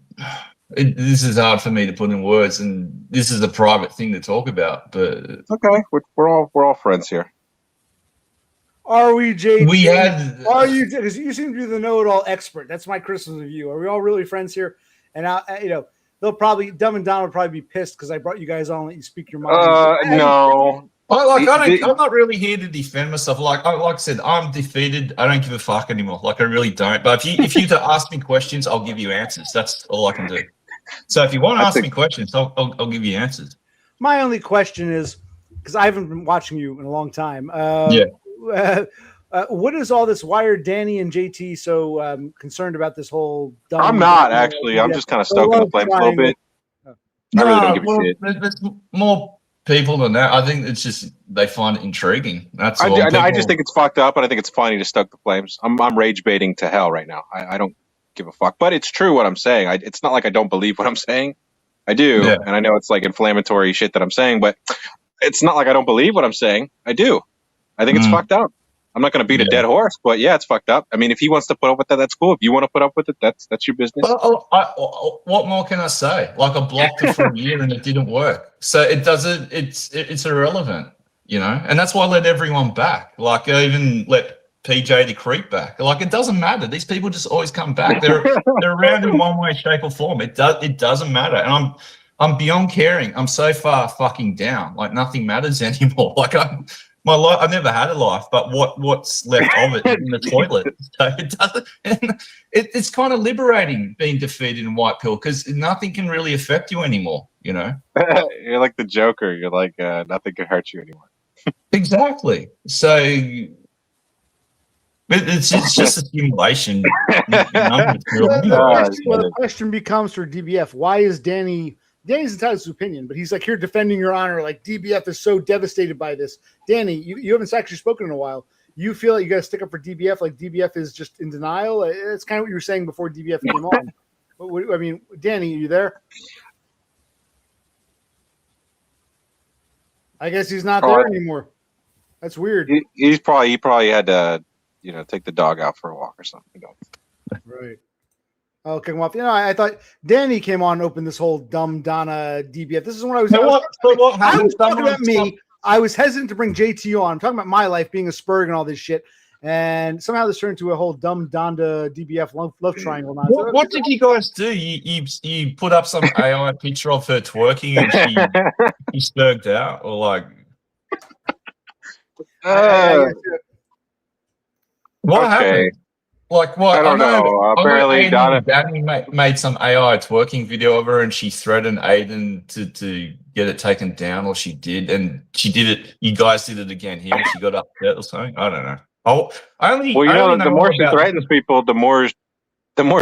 This is hard for me to put in words, and this is a private thing to talk about. But okay, we're all friends here. Are we, JT? We had. Are you? Because you seem to be the know-it-all expert. That's my criticism of you. Are we all really friends here? And they'll probably Dumb and Don will probably be pissed because I brought you guys on and let you speak your mind. No. I'm not really here to defend myself. Like I said, I'm defeated. I don't give a fuck anymore. Like I really don't. But if you to ask me questions, I'll give you answers. That's all I can do. So if you want to ask me questions, I'll give you answers. My only question is, because I haven't been watching you in a long time. What is all this? Why are Danny and JT so concerned about this whole? I'm not actually. I'm just kind of stoking the flames a little bit. I really don't give a shit. There's more people than that. I think it's just they find it intriguing. That's all. I just think it's fucked up, and I think it's funny to stoke the flames. I'm rage baiting to hell right now. I don't give a fuck, but it's true what I'm saying. It's not like I don't believe what I'm saying. I do, and I know it's like inflammatory shit that I'm saying, but it's not like I don't believe what I'm saying. I do. I think it's fucked up. I'm not going to beat a dead horse, but yeah, it's fucked up. I mean, if he wants to put up with that, that's cool. If you want to put up with it, that's your business. What more can I say? Like I blocked it for a year and it didn't work. So it doesn't. It's irrelevant, And that's why I let everyone back. Like I even let PJ the creep back. Like it doesn't matter. These people just always come back. They're around in one way, shape, or form. It doesn't matter. And I'm beyond caring. I'm so far fucking down. Like nothing matters anymore. Like my life, I've never had a life, but what's left of it in the toilet. So it doesn't. And it's kind of liberating being defeated in white pill because nothing can really affect you anymore. You're like the Joker. You're like nothing can hurt you anymore. Exactly. So it's just a simulation. The question becomes for DBF: why is Danny's entitled to his opinion, but he's like here defending your honor. Like DBF is so devastated by this. Danny, you haven't actually spoken in a while. you feel like you got to stick up for DBF, like DBF is just in denial. It's kind of what you were saying before DBF came on. I mean, Danny, are you there? I guess he's not there anymore. That's weird. He probably had to, take the dog out for a walk or something. Right. Oh, kick him off. I thought Danny came on and opened this whole dumb Donna DBF. This is what I was. What I was talking about me. I was hesitant to bring JT on. I'm talking about my life being a Spurg and all this shit. And somehow this turned into a whole dumb Donda DBF love triangle. What did you guys do? You put up some AI picture of her twerking and she spurged out, or like what happened? Like what? I don't know. Apparently, Danny made some AI twerking video of her, and she threatened Aiden to get it taken down, or she did, and she did it. You guys did it again here. She got upset or something. I don't know. The more she threatens people, the more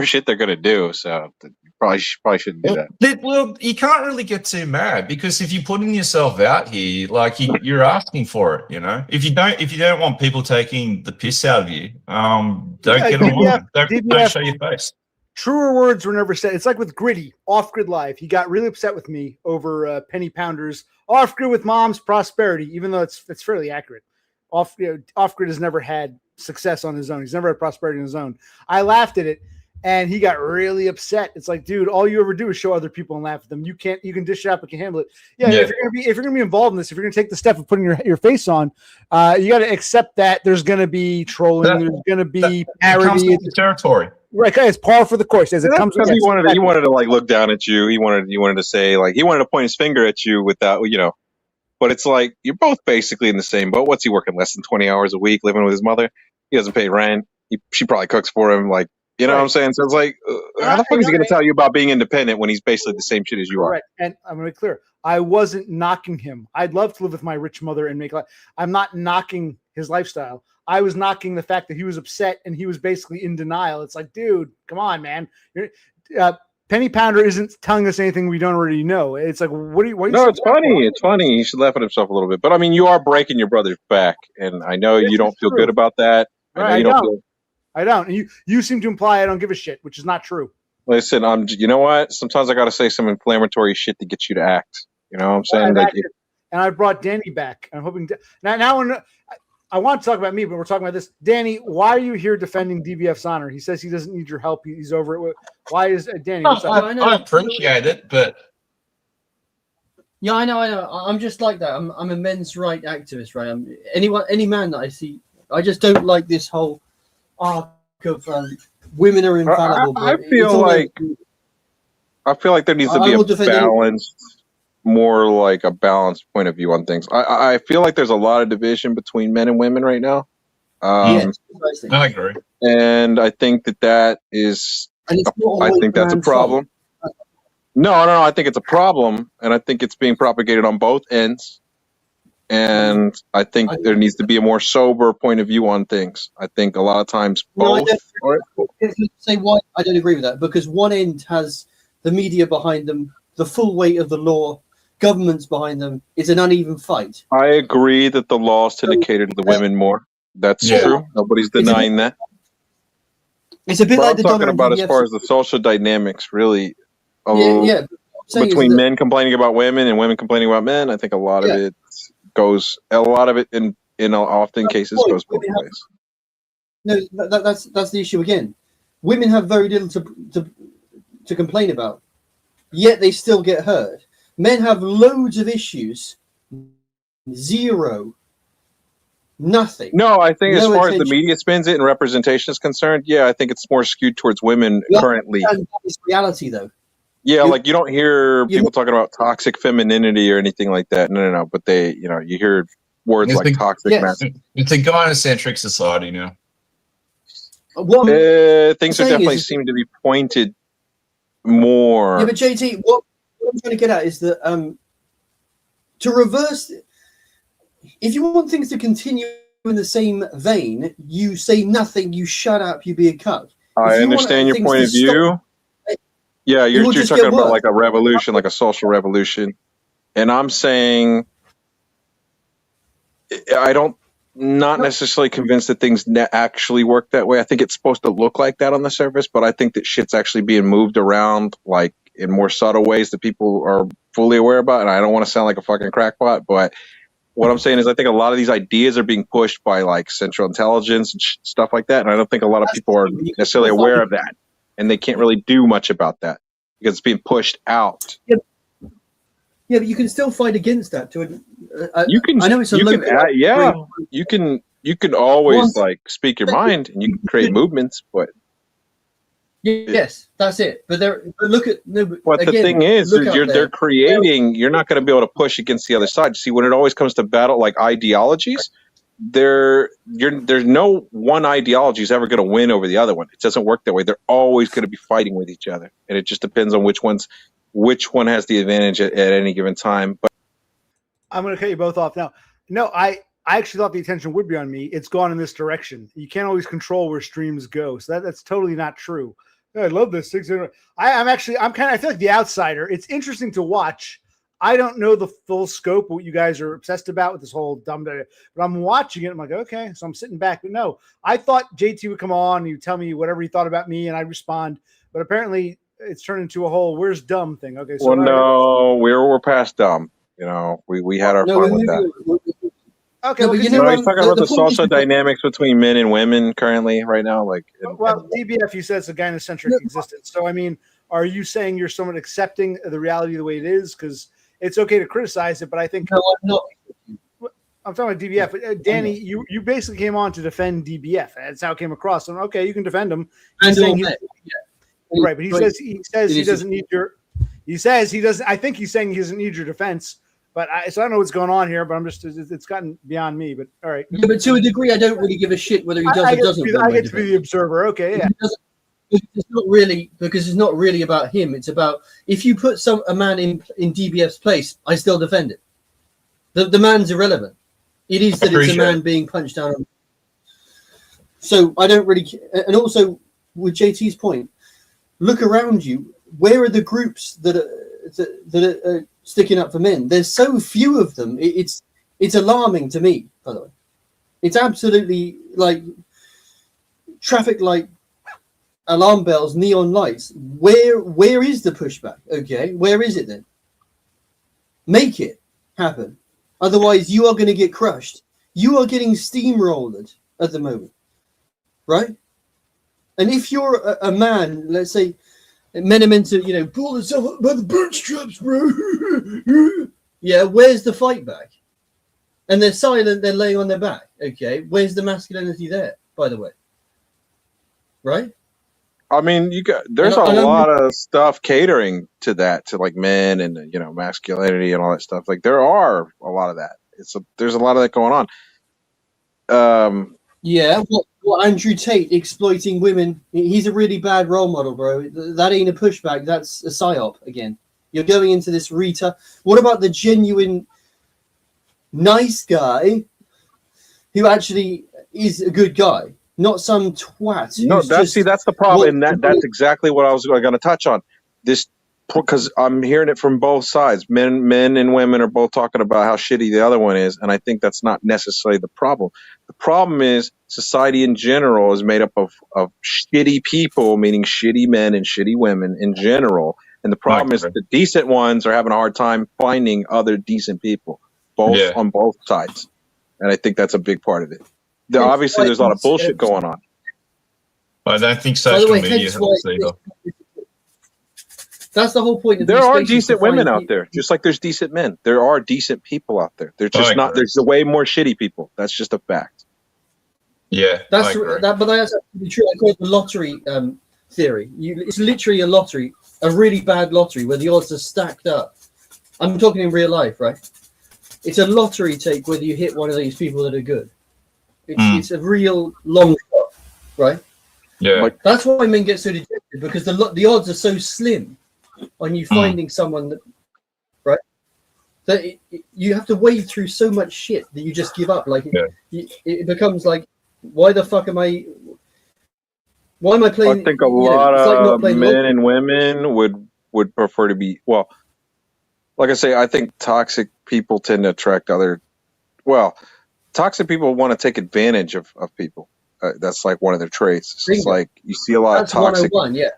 shit they're gonna do. So you probably shouldn't do that. Well, you can't really get too mad, because if you're putting yourself out here, like you're asking for it. If you don't want people taking the piss out of you, don't get them on. Don't show your face. Truer words were never said. It's like with Gritty, Off Grid Live. He got really upset with me over Penny Pounder's Off Grid with Mom's Prosperity, even though it's fairly accurate. Off Grid has never had success on his own. He's never had prosperity on his own. I laughed at it, and he got really upset. It's like, dude, all you ever do is show other people and laugh at them. You can dish it out, but you can handle it. Yeah. If you're gonna be involved in this, if you're gonna take the step of putting your face on, you got to accept that there's gonna be trolling. There's gonna be parody. It's territory. Right, it's par for the course as it comes. Because he wanted to like look down at you. He wanted to say, like, he wanted to point his finger at you without, But it's like, you're both basically in the same boat. What's he working, less than 20 hours a week, living with his mother? He doesn't pay rent. She probably cooks for him. Like, what I'm saying? So it's like, how the fuck is he going to tell you about being independent when he's basically the same shit as you are? Right. And I'm going to be clear. I wasn't knocking him. I'd love to live with my rich mother and make life. I'm not knocking his lifestyle. I was knocking the fact that he was upset and he was basically in denial. It's like, dude, come on, man. Penny Pounder isn't telling us anything we don't already know. It's like, what are you? No, it's funny. It's funny. He should laugh at himself a little bit. But I mean, you are breaking your brother's back, and I know you don't feel good about that. I don't. And you seem to imply I don't give a shit, which is not true. Listen, you know what? Sometimes I got to say some inflammatory shit to get you to act. You know what I'm saying? And I brought Danny back. I'm hoping now I want to talk about me, but we're talking about this. Danny, why are you here defending DBF's honor? He says he doesn't need your help. He's over it. Why is Danny? I appreciate it, but yeah, I know. I'm just like that. I'm a men's right activist, right? Any man that I see, I just don't like this whole arc of women are infallible. I feel like there needs to be a balanced. More like a balanced point of view on things. I feel like there's a lot of division between men and women right now. I agree, and I think that is. I think that's a problem. No, I think it's a problem, and I think it's being propagated on both ends. And I think there needs to be a more sober point of view on things. I think a lot of times both. Say why I don't agree with that, because one end has the media behind them, the full weight of the law. Governments behind them. It's an uneven fight. I agree that the laws syndicated to the women more. That's true. Nobody's denying that. It's a bit like I'm talking about as far as the social dynamics, really. Between men complaining about women and women complaining about men, I think a lot of it in often cases goes both ways. No, that's the issue again. Women have very little to complain about, yet they still get hurt. Men have loads of issues. Zero. Nothing. No, I think as far as the media spins it and representation is concerned, I think it's more skewed towards women currently. That is reality, though. Yeah, like you don't hear people talking about toxic femininity or anything like that. No. But they, you hear words like toxic masculinity. It's a gynocentric society now. Things are definitely seem to be pointed more. Yeah, but JT, what I'm trying to get at is that to reverse, if you want things to continue in the same vein, you say nothing, you shut up, you be a cuck. I understand your point of view. Yeah, you're talking about like a revolution, like a social revolution. And I'm saying, I don't not necessarily convinced that things actually work that way. I think it's supposed to look like that on the surface, but I think that shit's actually being moved around like in more subtle ways that people are fully aware about. And I don't want to sound like a fucking crackpot, but what I'm saying is I think a lot of these ideas are being pushed by like central intelligence and stuff like that. And I don't think a lot of people are necessarily aware of that. And they can't really do much about that because it's being pushed out. Yeah, but you can still fight against that. You can. I know it's a You can always like speak your mind and you can create movements, but yes, that's it. But look at But again, the thing is, they're creating. You're not going to be able to push against the other side. See, when it always comes to battle, like ideologies, there's no one ideology is ever going to win over the other one. It doesn't work that way. They're always going to be fighting with each other, and it just depends on which one has the advantage at any given time. But I'm going to cut you both off now. No, I actually thought the attention would be on me. It's gone in this direction. You can't always control where streams go, so that's totally not true. I love this. I feel like the outsider. It's interesting to watch. I don't know the full scope of what you guys are obsessed about with this whole dumb, but I'm watching it. I'm like, okay, so I'm sitting back. But no, I thought JT would come on and he'd tell me whatever he thought about me, and I'd respond. But apparently, it's turned into a whole "where's dumb" thing. Okay, so we're past dumb. You know, we had our fun with that. Okay, but he's talking about the social dynamics between men and women currently right now. Like, DBF, you said it's a gynocentric existence. So, I mean, are you saying you're somewhat accepting the reality the way it is? Because it's okay to criticize it, but I think no, I'm not. I'm talking about DBF. Danny, you basically came on to defend DBF. That's how it came across. And okay, you can defend him. He's saying right, but he says he doesn't need your. He says he doesn't. I think he's saying he doesn't need your defense. But so I don't know what's going on here, but it's gotten beyond me. But all right. Yeah, but to a degree, I don't really give a shit whether he does or doesn't. I get to be the observer. Okay, yeah. It's not really because it's not really about him. It's about if you put a man in DBF's place, I still defend it. The man's irrelevant. It is that it's a man being punched down. So I don't really. And also with JT's point, look around you. Where are the groups that are sticking up for men? There's so few of them. It's alarming to me, by the way. It's absolutely like traffic light, alarm bells, neon lights. Where is the pushback? Okay, where is it then? Make it happen. Otherwise, you are going to get crushed. You are getting steamrolled at the moment, right? And if you're a man, let's say, men are meant to, pull themselves up by the bootstraps, bro. Yeah, where's the fight back? And they're silent, they're laying on their back. Okay, where's the masculinity there, by the way? Right? I mean, there's a lot of stuff catering to that, to like men and, masculinity and all that stuff. Like there are a lot of that. There's a lot of that going on. Yeah, what Andrew Tate exploiting women, he's a really bad role model, bro. That ain't a pushback, that's a psyop again. You're going into this Rita. What about the genuine nice guy who actually is a good guy, not some twat? No, that's the problem, and that's exactly what I was going to touch on. This, because I'm hearing it from both sides. Men and women are both talking about how shitty the other one is, and I think that's not necessarily the problem. The problem is society in general is made up of shitty people, meaning shitty men and shitty women in general. And the problem is the decent ones are having a hard time finding other decent people, on both sides. And I think that's a big part of it. Obviously, there's a lot of bullshit going on. I don't think social media helps either. That's the whole point. There are decent women out there, just like there's decent men. There are decent people out there. They're just not. There's way more shitty people. That's just a fact. Yeah, but that's actually true. I call it the lottery theory. It's literally a lottery, a really bad lottery where the odds are stacked up. I'm talking in real life, right? It's a lottery take whether you hit one of these people that are good. It's a real long shot, right? Yeah, that's why men get so dejected because the odds are so slim on you finding someone that, right? That you have to wade through so much shit that you just give up. Like it becomes like, why the fuck am I? Why am I playing? I think a lot of men and women would prefer to be like I say. I think toxic people tend to attract other. Well, toxic people want to take advantage of people. That's like one of their traits. It's like you see a lot That's of toxic. 101, yeah.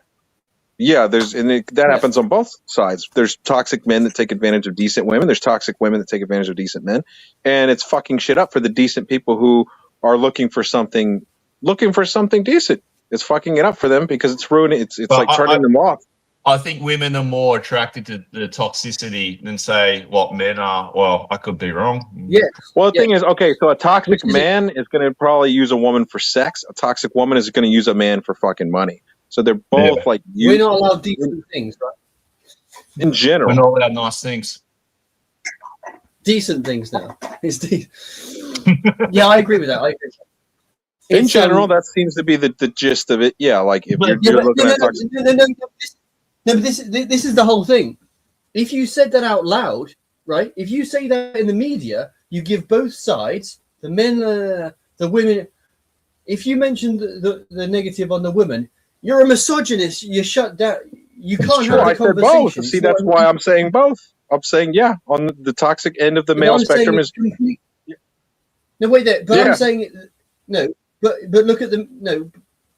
Yeah, that happens on both sides. There's toxic men that take advantage of decent women. There's toxic women that take advantage of decent men, and it's fucking shit up for the decent people who are looking for something decent. It's fucking it up for them because it's ruining. It's like turning them off. I think women are more attracted to the toxicity than say what men are. Well, I could be wrong. Yeah. Well, the thing is, okay, so a toxic man is going to probably use a woman for sex. A toxic woman is going to use a man for fucking money. So they're both like we're not allowed decent things, right? In general, we're not allowed nice things. Decent things now. Yeah, I agree with that. I agree. In general, that seems to be the gist of it. Yeah, like if you're looking at toxic. No, but this is the whole thing. If you said that out loud, right? If you say that in the media, you give both sides, the men, the women. If you mention the negative on the women, you're a misogynist. You're shut down. You can't have a conversation. See, that's why I'm saying both. I'm saying, yeah, on the toxic end of the male spectrum is. No, wait there. But I'm saying no. But look at the no.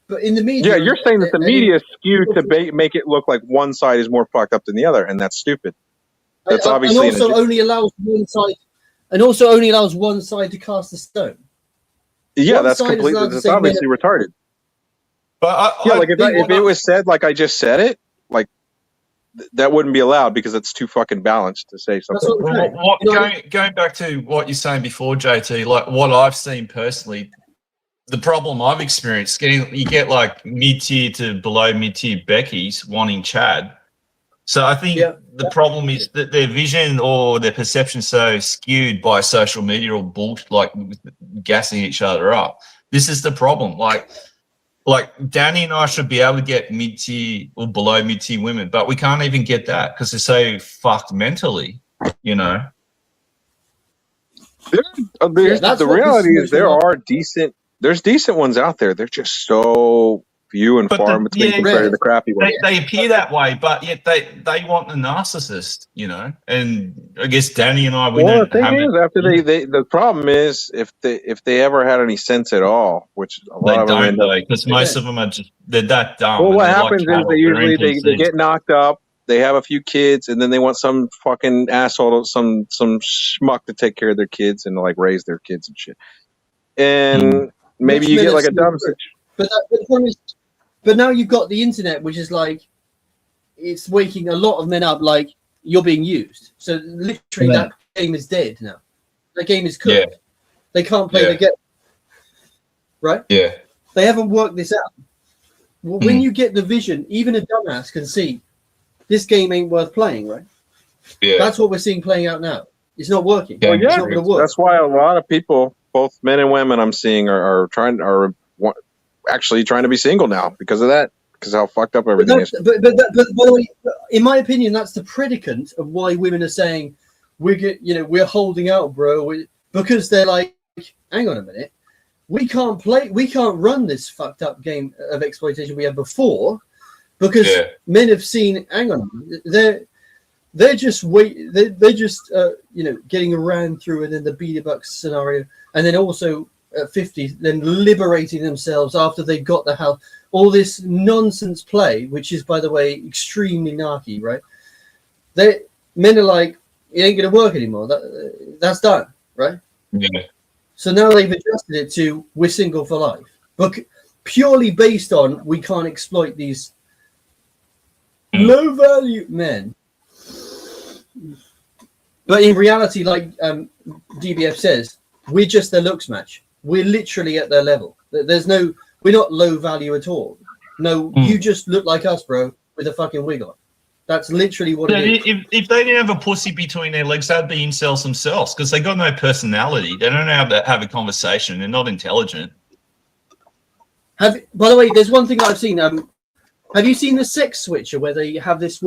But in the media, yeah, you're saying that the media is skewed to make it look like one side is more fucked up than the other, and that's stupid. That's obviously. And also only allows one side. And also only allows one side to cast a stone. Yeah, that's completely. That's obviously retarded. But like if it was said like I just said it, like that wouldn't be allowed because it's too fucking balanced to say something. Going back to what you're saying before, JT, like what I've seen personally, the problem I've experienced, you get like mid-tier to below mid-tier Beckies wanting Chad. So I think the problem is that their vision or their perception is so skewed by social media or bullshit, like gassing each other up. This is the problem. Like Danny and I should be able to get mid-tier or below mid-tier women, but we can't even get that because they're so fucked mentally, you know. The reality is there's decent ones out there. They're just so few and far between compared to the crappy ones. They appear that way, but yet they want the narcissist, you know. And I guess Danny and I, the thing is, after the problem is if they ever had any sense at all, which a lot of them end up, because most of them are just they're that dumb. Well, what happens is they usually they get knocked up, they have a few kids, and then they want some fucking asshole, some schmuck to take care of their kids and like raise their kids and shit. And maybe you get like a dumb situation. But now you've got the internet, which is like, it's waking a lot of men up like you're being used. So literally that game is dead now. That game is cooked. Yeah. They can't play the game. Right? Yeah. They haven't worked this out. Well, when you get the vision, even a dumbass can see this game ain't worth playing, right? Yeah. That's what we're seeing playing out now. It's not working. Well, it's not going to work. That's why a lot of people, both men and women, I'm seeing are actually trying to be single now because of that, because how fucked up everything is. But by the way, in my opinion, that's the predicate of why women are saying we're holding out, bro, because they're like, hang on a minute, we can't run this fucked up game of exploitation we had before because men have seen. Hang on, they're just getting around through it in the beat bucks scenario, and then also. At 50, then liberating themselves after they got the house. All this nonsense play, which is, by the way, extremely narky, right? Men are like, it ain't going to work anymore. That's done, right? Yeah. So now they've adjusted it to we're single for life, but purely based on we can't exploit these low-value men. But in reality, like DBF says, we're just their looks match. We're literally at their level. We're not low value at all. No, you just look like us, bro, with a fucking wig on. That's literally what it is. If they didn't have a pussy between their legs, they'd be incels themselves because they got no personality. They don't know how to have a conversation. They're not intelligent. By the way, there's one thing that I've seen. Have you seen the sex switcher where they have this?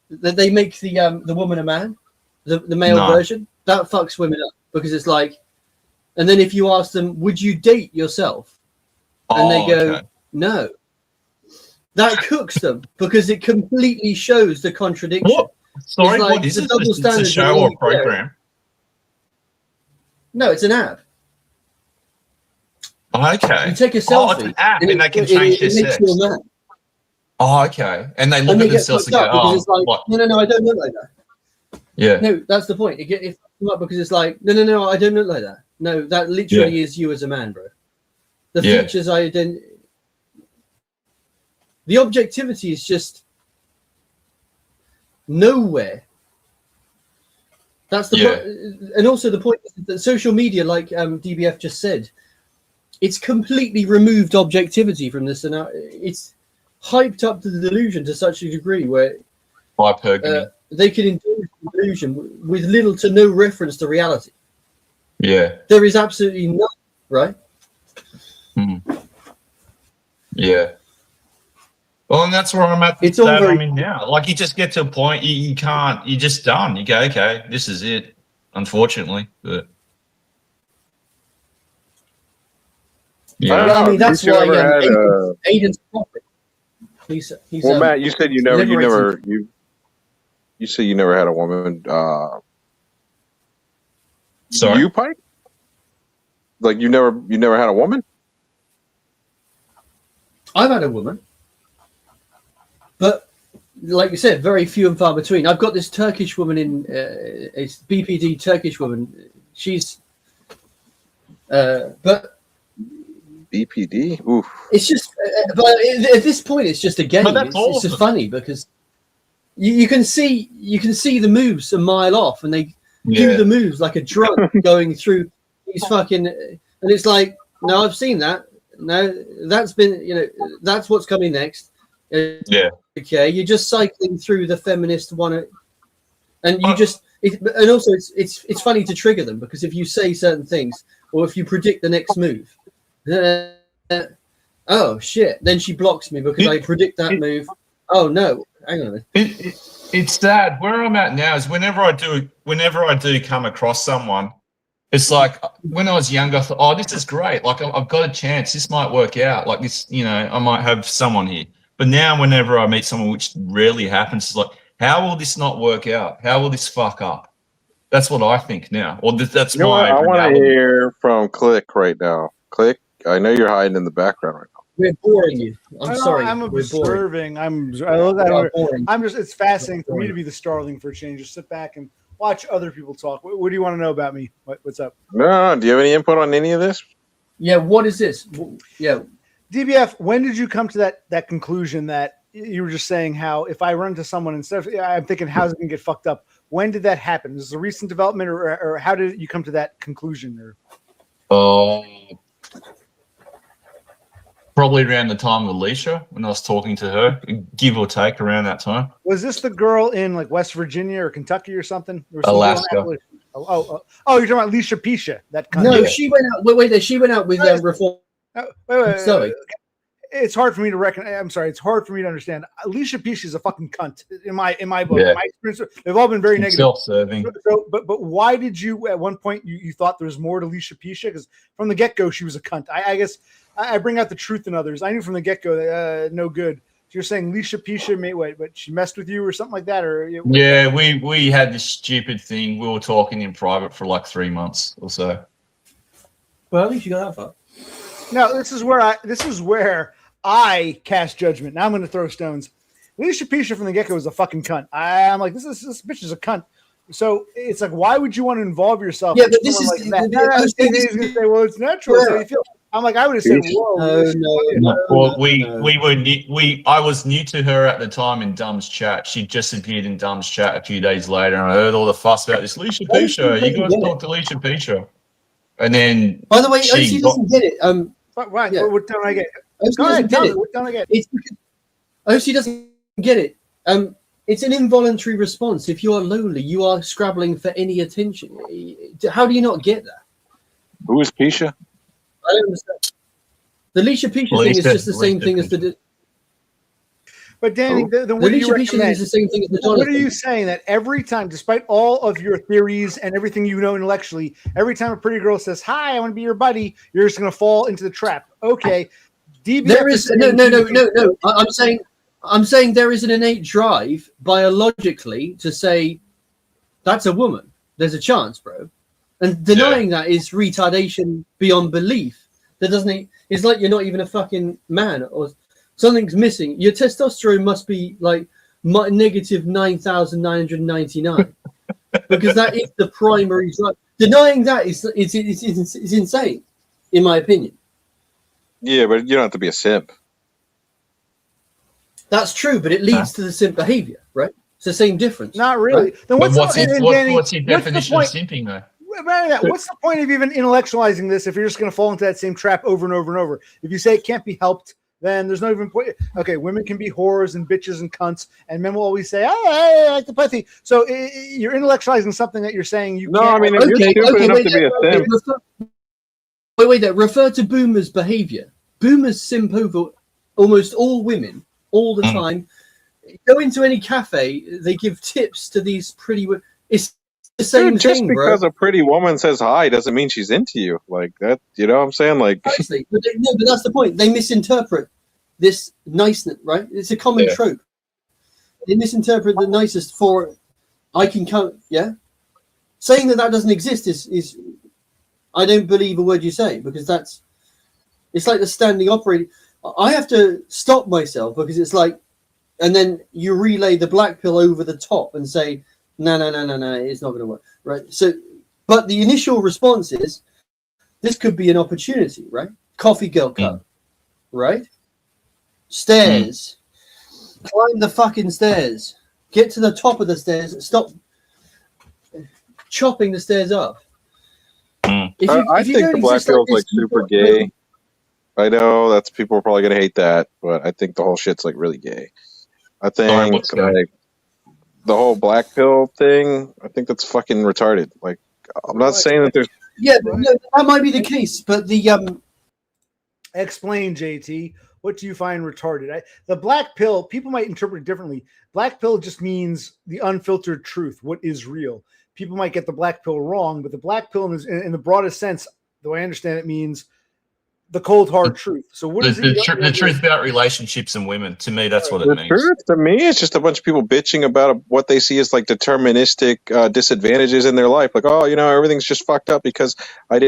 They make the woman a man, the male version. That fucks women up because it's like. And then if you ask them, would you date yourself? And they go, no. That cooks them because it completely shows the contradiction. What? Sorry, like what is it? It's a show or program? No, it's an app. Okay. You take a It's selfie, an app, and they can change their makes sex. you a man. Oh, okay. And they look And they at get themselves fucked and go, up because "Oh, it's like, what?" no, I don't look like that. Yeah. No, that's the point. It fucks them up because it's like, no, I don't look like that. No, that literally is you as a man, bro. The features I didn't. The objectivity is just nowhere. That's the point. And also the point is that social media, like DBF just said, it's completely removed objectivity from this, and it's hyped up to the delusion to such a degree where they can indulge the delusion with little to no reference to reality. Yeah. There is absolutely none, right? Yeah. Well, and that's where I'm at. It's all very... I'm in now. Like, you just get to a point you can't. You're just done. You go, okay, this is it. Unfortunately, but yeah. I mean, that's why Aiden's profit. He's well, Matt, you said you said you never had a woman. Sorry, you, Pike? Like you never had a woman? I've had a woman, but like you said, very few and far between. I've got this Turkish woman in it's BPD Turkish woman. She's but BPD. Oof. It's just but at this point it's just a game. It's just funny because you can see the moves a mile off, and they do the moves like a drug going through these fucking, and it's like, no, I've seen that. No, that's been, that's what's coming next. Okay, you're just cycling through the feminist one, and you just, and also it's funny to trigger them because if you say certain things or if you predict the next move, oh shit, then she blocks me because I predict that move. Oh no, hang on a minute. It's sad. Where I'm at now is whenever I do come across someone, it's like when I was younger, I thought, oh, this is great. Like I've got a chance. This might work out. Like this, I might have someone here. But now whenever I meet someone, which rarely happens, it's like, how will this not work out? How will this fuck up? That's what I think now. Or that's my I want to hear from Click right now. Click, I know you're hiding in the background right now. We're boring you. I'm sorry. I'm observing. I'm just. It's fascinating for me to be the starling for a change. Just sit back and watch other people talk. What do you want to know about me? What's up? No. Do you have any input on any of this? Yeah. What is this? Yeah. DBF. When did you come to that conclusion that you were just saying how if I run into someone instead of I'm thinking how's it gonna get fucked up? When did that happen? Is this a recent development or how did you come to that conclusion? Or probably around the time of Alicia, when I was talking to her, give or take around that time. Was this the girl in like West Virginia or Kentucky or something? Alaska. Oh, you're talking about Alicia Pisha. That kind no, she went out. Wait, she went out with Reform. Wait. Sorry. It's hard for me to recognize. I'm sorry. It's hard for me to understand. Alicia Pisha is a fucking cunt in my book. Yeah. In my experience, they've all been very negative. Self-serving. So, but why did you at one point you thought there was more to Alicia Pisha? Because from the get go she was a cunt. I guess I bring out the truth in others. I knew from the get go no good. So you're saying Alicia Pisha but she messed with you or something like that, or yeah, we had this stupid thing. We were talking in private for like 3 months or so. Well, at least you got that far. No, this is where I cast judgment. Now I'm going to throw stones. Alicia Pisha from the get-go is a fucking cunt. I'm like, this bitch is a cunt. So it's like, why would you want to involve yourself? Yeah, but this is like that? He's going to say, well, it's natural. Yeah. So you feel. I'm like, I would have said, whoa. No. Well, I was new to her at the time in Dumb's chat. She just appeared in Dumb's chat a few days later, and I heard all the fuss about this. Alicia Pisha, you guys talk to Alicia Pisha. And then, by the way, she doesn't get it. Right. Yeah. What don't I get? Go ahead, tell me. What don't I get? She doesn't get it. It's an involuntary response. If you are lonely, you are scrabbling for any attention. How do you not get that? Who is Pisha? I don't understand. The Alicia Pisha thing is just the same thing as the. But Danny, the what do you recommend? Is the same thing as the what are you saying that every time, despite all of your theories and everything you know intellectually, every time a pretty girl says, "Hi, I want to be your buddy," you're just going to fall into the trap? Okay, DBF there is no. I'm saying there is an innate drive biologically to say that's a woman. There's a chance, bro, and denying that is retardation beyond belief. That doesn't. It's like you're not even a fucking man, or something's missing. Your testosterone must be like negative 9,999, because that is the primary drive. Denying that is insane, in my opinion. Yeah, but you don't have to be a simp. That's true, but it leads to the simp behavior, right? It's the same difference. Not really. Right? Then But what's your definition of simping, though? What's the point of even intellectualizing this if you're just going to fall into that same trap over and over and over? If you say it can't be helped, then there's no even point. Okay, women can be whores and bitches and cunts, and men will always say, "Oh, I like the pussy." So you're intellectualizing something that you're saying you can't. I mean, if you're stupid enough to be a simp. Wait, refer to boomers' behavior. Boomers simp over almost all women all the time. Go into any cafe, they give tips to these pretty women. It's the same just thing, because bro. a pretty woman says hi doesn't mean she's into you. Like that, you know what I'm saying? Like, Honestly, but that's the point. They misinterpret this niceness, right? It's a common trope. They misinterpret the nicest for I can come. Yeah, saying that doesn't exist is I don't believe a word you say, because it's like the standing operating. I have to stop myself because it's like, and then you relay the black pill over the top and say, no, it's not going to work, right? So, but the initial response is, this could be an opportunity, right? Coffee girl cup, right? Stairs, climb the fucking stairs, get to the top of the stairs, stop chopping the stairs up. I think the black pill's like super gay. I know that's people are probably gonna hate that, but I think the whole shit's like really gay. I think like the whole black pill thing, I think that's fucking retarded. Like, I'm not saying that there's that might be the case, but the explain, JT. What do you find retarded? The black pill, people might interpret it differently. Black pill just means the unfiltered truth, what is real. People might get the black pill wrong, but the black pill in the broadest sense, the way I understand it, means the cold hard truth. So what is the truth about relationships and women? To me, that's what it means. Truth to me, it's just a bunch of people bitching about what they see as like deterministic disadvantages in their life. Like, oh, everything's just fucked up because I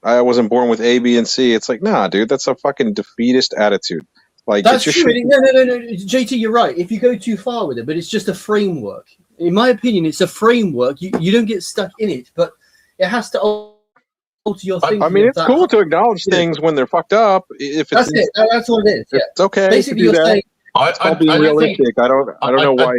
wasn't born with A, B, and C. It's like, nah, dude, that's a fucking defeatist attitude. Like, that's true. No, JT, you're right. If you go too far with it, but it's just a framework. In my opinion, it's a framework. You don't get stuck in it, but it has to alter your thinking. I mean, it's cool to acknowledge things when they're fucked up. If that's it. That's what it is. Yeah. It's okay. Basically, you're saying it's being realistic. I don't know why.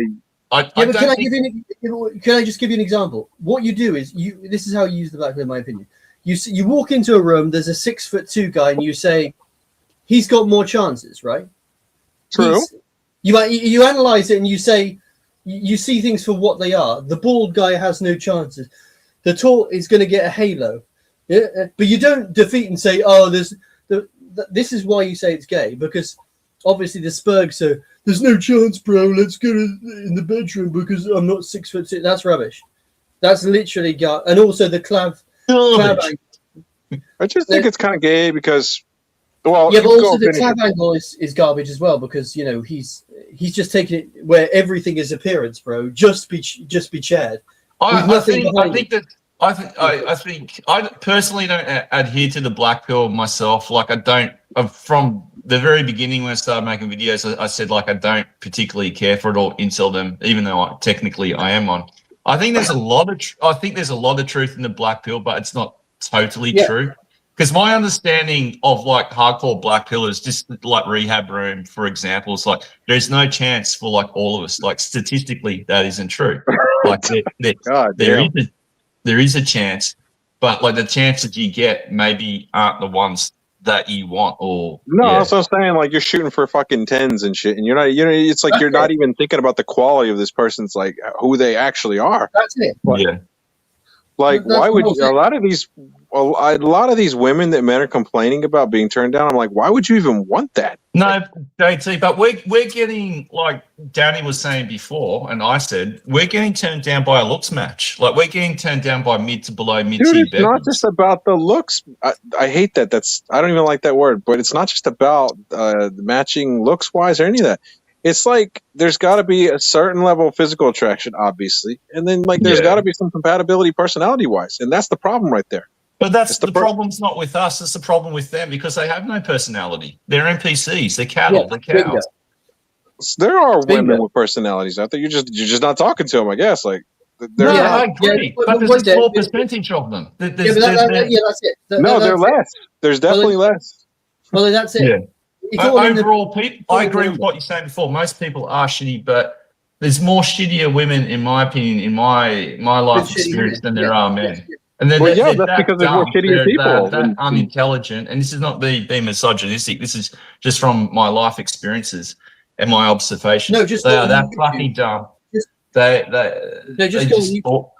Can I just give you an example? What you do is this is how you use the black pill, in my opinion. You walk into a room. There's a 6'2" guy, and you say he's got more chances, right? True. You analyze it and you say you see things for what they are. The bald guy has no chances. The tall is going to get a halo. Yeah, but you don't defeat and say, "Oh, this is why you say it's gay," because obviously the Spurg. So there's no chance, bro. Let's go in the bedroom because I'm not 6'6". That's rubbish. That's literally and also the clav. I just think it's kind of gay because, but also the clav angle is garbage as well, because he's just taking it where everything is appearance, bro. Just be Chad. I think I personally don't adhere to the black pill myself. Like, I don't. From the very beginning when I started making videos, I said like I don't particularly care for it or incel them, even though technically I am on. I think there's a lot of truth in the black pill, but it's not totally true. Because my understanding of like hardcore black pill is just like rehab room, for example. It's like there's no chance for like all of us. Like statistically, that isn't true. Like there is a chance, but like the chances you get maybe aren't the ones that you want. Or that's what I'm saying. Like, you're shooting for fucking 10s and shit, and you're not. It's like you're not even thinking about the quality of this person's, like who they actually are. That's it. Like, why would a lot of these women that men are complaining about being turned down? I'm like, why would you even want that? No, JT, but we're getting, like Danny was saying before, and I said, we're getting turned down by a looks match. Like, we're getting turned down by mid to below mid-tier. Dude, it's not just about the looks. I hate that. I don't even like that word. But it's not just about matching looks wise or any of that. It's like there's got to be a certain level of physical attraction, obviously, and then like there's got to be some compatibility personality wise, and that's the problem right there. But that's the the problem's not with us. It's the problem with them because they have no personality. They're NPCs. They're cattle. They're cows. There are women Bingo. with personalities out there. You're just not talking to them, I guess. Like No, they're I not. agree. But there's a small percentage of them. That's it. No, they're less. There's definitely less. Well, that's it. Yeah. It's all in the- Overall, I agree with what you're saying before. Most people are shitty, but there's more shittier women, in my opinion, in my life shitty experience than women. there are men. And Well, that's because there's more shittier people. They're unintelligent, and this is not being misogynistic. This is just from my life experiences and my observations. No, just they go are on that YouTube. fucking dumb. Just- They just go on YouTube.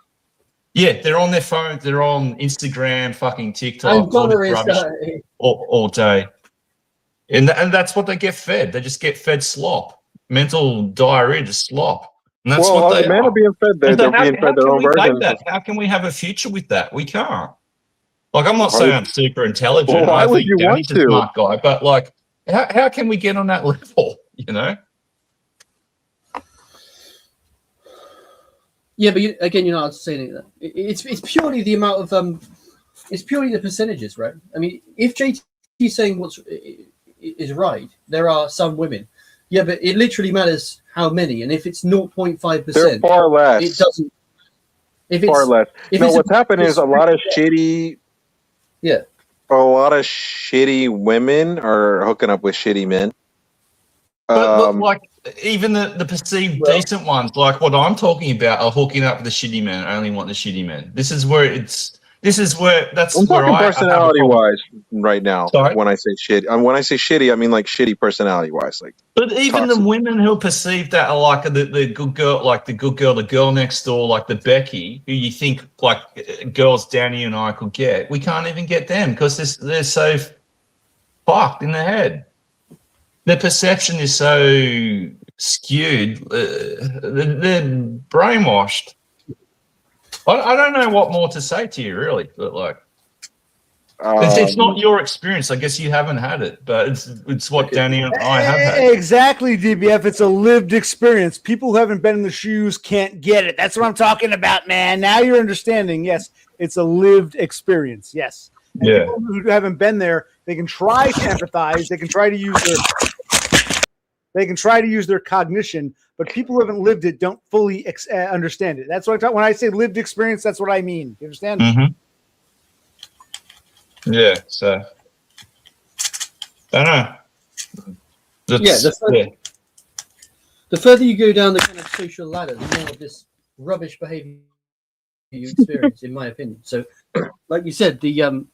Yeah, they're on their phones. They're on Instagram, fucking TikTok, And all this Donna is, rubbish all day. And that's what they get fed. They just get fed slop, mental diarrhea, just slop. And that's what they men are being fed. They're being fed their own version. How can we have a future with that? We can't. Like, I'm not saying I'm super intelligent. Well, why I would think you want Danny's a to? smart guy, but like, how can we get on that level? You know? Yeah, but again, you're not saying that. It's purely the amount of it's purely the percentages, right? I mean, if JT's saying what's is right, there are some women. Yeah, but it literally matters how many, and if it's 0.5%, They're far less. It doesn't. If it's far less. if No, it's what's happened is a lot of shitty. Yeah. A lot of shitty women are hooking up with shitty men. But like, even the perceived decent ones, like what I'm talking about, are hooking up with the shitty men. Only want the shitty men. This is where that's I'm where talking I personality wise right now. Sorry? When I say shitty, when I say shitty, I mean like shitty personality wise. Like, But even toxic. the women who are perceived that are like the good girl, like the good girl, the girl next door, like the Becky, who you think like girls Danny and I could get, we can't even get them because they're so fucked in the head. Their perception is so skewed. They're brainwashed. I don't know what more to say to you, really. But like, it's not your experience. I guess you haven't had it, but it's what Danny and I have had. Exactly, DBF. It's a lived experience. People who haven't been in the shoes can't get it. That's what I'm talking about, man. Now you're understanding. Yes, it's a lived experience. Yes. And Yeah. people who haven't been there, they can try to empathize. They can try to use their cognition, but people who haven't lived it don't fully understand it. That's what I talk when I say lived experience. That's what I mean. You understand? Mm-hmm. Yeah. So I don't know. The further you go down the kind of social ladder, the more of this rubbish behavior you experience, in my opinion. So, like you said, the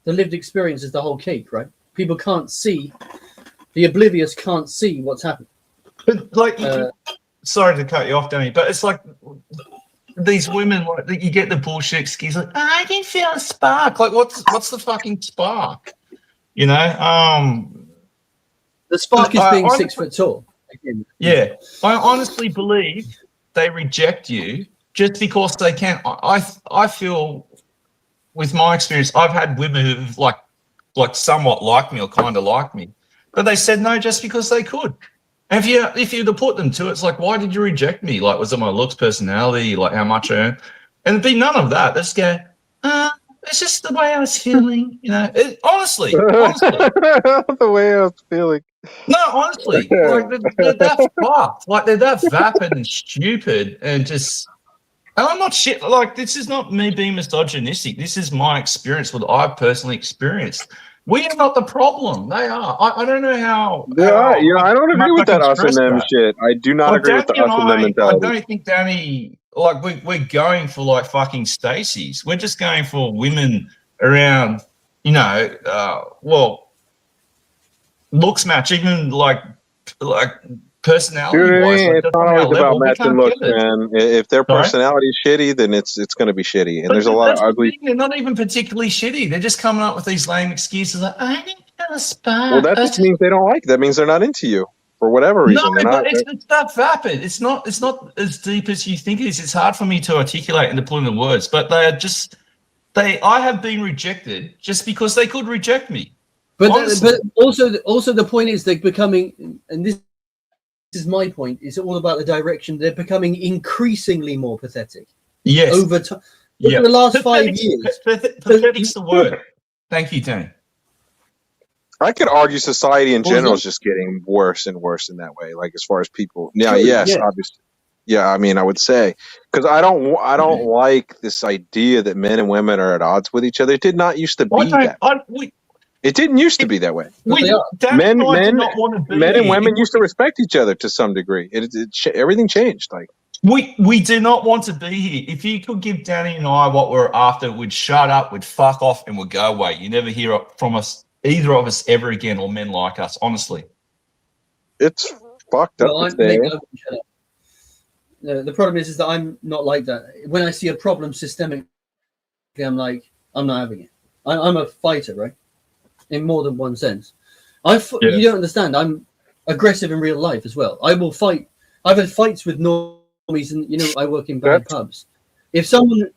lived experience is the whole cake, right? People can't see. The oblivious can't see what's happening. But like, sorry to cut you off, Danny, but it's like these women, like you get the bullshit excuse, like I can feel a spark. Like, what's the fucking spark? You know, the spark is being 6 foot tall. Again. Yeah, I honestly believe they reject you just because they can. I feel, with my experience, I've had women who've like somewhat liked me or kind of liked me. But they said no just because they could. And if you'd have put them to it, it's like, why did you reject me? Like, was it my looks, personality, like how much I earn? And it'd be none of that. They just go, it's just the way I was feeling, you know. Honestly. The way I was feeling. No, honestly. Like, they're that fucked. Like, they're that vapid and stupid and just... And I'm not shit. Like, this is not me being misogynistic. This is my experience, what I've personally experienced. We are not the problem. They are. I don't know how. Yeah, I don't agree with that us and them shit. I do not agree with the us and them mentality. I don't think Danny, like, we're going for like fucking Stacey's. We're just going for women around, you know, looks match, even like personality wise. It's not always about matching looks, man. If their personality is shitty, then it's going to be shitty. And there's a lot of ugly. They're not even particularly shitty. They're just coming up with these lame excuses like, I didn't feel a spark. Well, that just means they don't like you. That means they're not into you for whatever reason. No, but it's that vapid. It's not as deep as you think it is. It's hard for me to articulate and to put into words. But I have been rejected just because they could reject me. But also the point is they're becoming, and this is my point, it's all about the direction. They're becoming increasingly more pathetic. Yes. Over time. the last 5 years. Pathetic's the word. Thank you, Danny. I could argue society in What was general that? is just getting worse and worse in that way. Like as far as people, yeah, True, yes, yeah. obviously, yeah. I mean, I would say because I don't like this idea that men and women are at odds with each other. It did not used to be that. It didn't used to be that way. Men and women used to respect each other to some degree. Everything changed. Like we do not want to be here. If you could give Danny and I what we're after, we'd shut up, we'd fuck off, and we'd go away. You never hear from us, either of us, ever again, or men like us. Honestly, it's fucked up. The problem is that I'm not like that. When I see a problem systemically, I'm like, I'm not having it. I'm a fighter, right? In more than one sense. You don't understand. I'm aggressive in real life as well. I will fight. I've had fights with normies, and I work in bad pubs. If someone,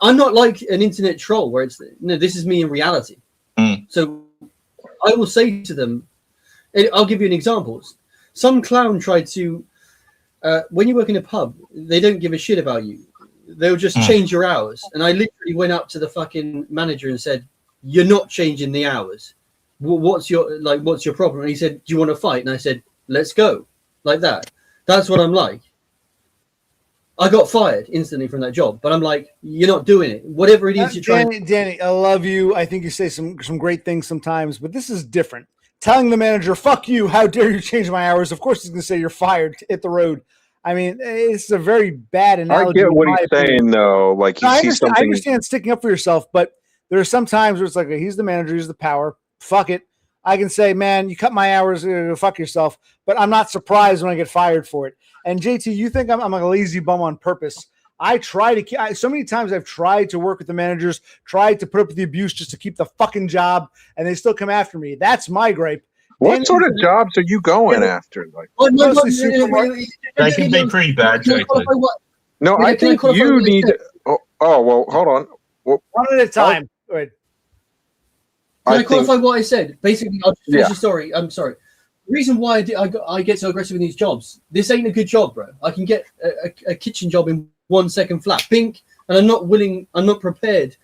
I'm not like an internet troll where it's this is me in reality. So I will say to them, I'll give you an example. Some clown tried to, when you work in a pub, they don't give a shit about you. They'll just change your hours. And I literally went up to the fucking manager and said, "You're not changing the hours. What's your problem?" And he said, "Do you want to fight?" And I said, "Let's go." Like that. That's what I'm like. I got fired instantly from that job, but I'm like, you're not doing it. Whatever it is you're trying. Danny, I love you. I think you say some great things sometimes, but this is different. Telling the manager, "Fuck you, how dare you change my hours?" Of course he's going to say you're fired, hit the road. I mean, it's a very bad analogy. I get what he's saying, though. Like he sees something. I understand sticking up for yourself, but there are some times where it's like, he's the manager, he's the power. Fuck it. I can say, "Man, you cut my hours, fuck yourself." But I'm not surprised when I get fired for it. And JT, you think I'm a lazy bum on purpose? I try to. So many times I've tried to work with the managers, tried to put up with the abuse just to keep the fucking job, and they still come after me. That's my gripe. What sort of jobs are you going after? Like, they can be pretty bad, JT. No, I think you need. Oh, well, hold on. One at a time. Go ahead. Can I qualify what I said? Basically, I'll just finish the story. I'm sorry. The reason why I get so aggressive in these jobs, this ain't a good job, bro. I can get a kitchen job in 1 second flat, bink, and I'm not prepared.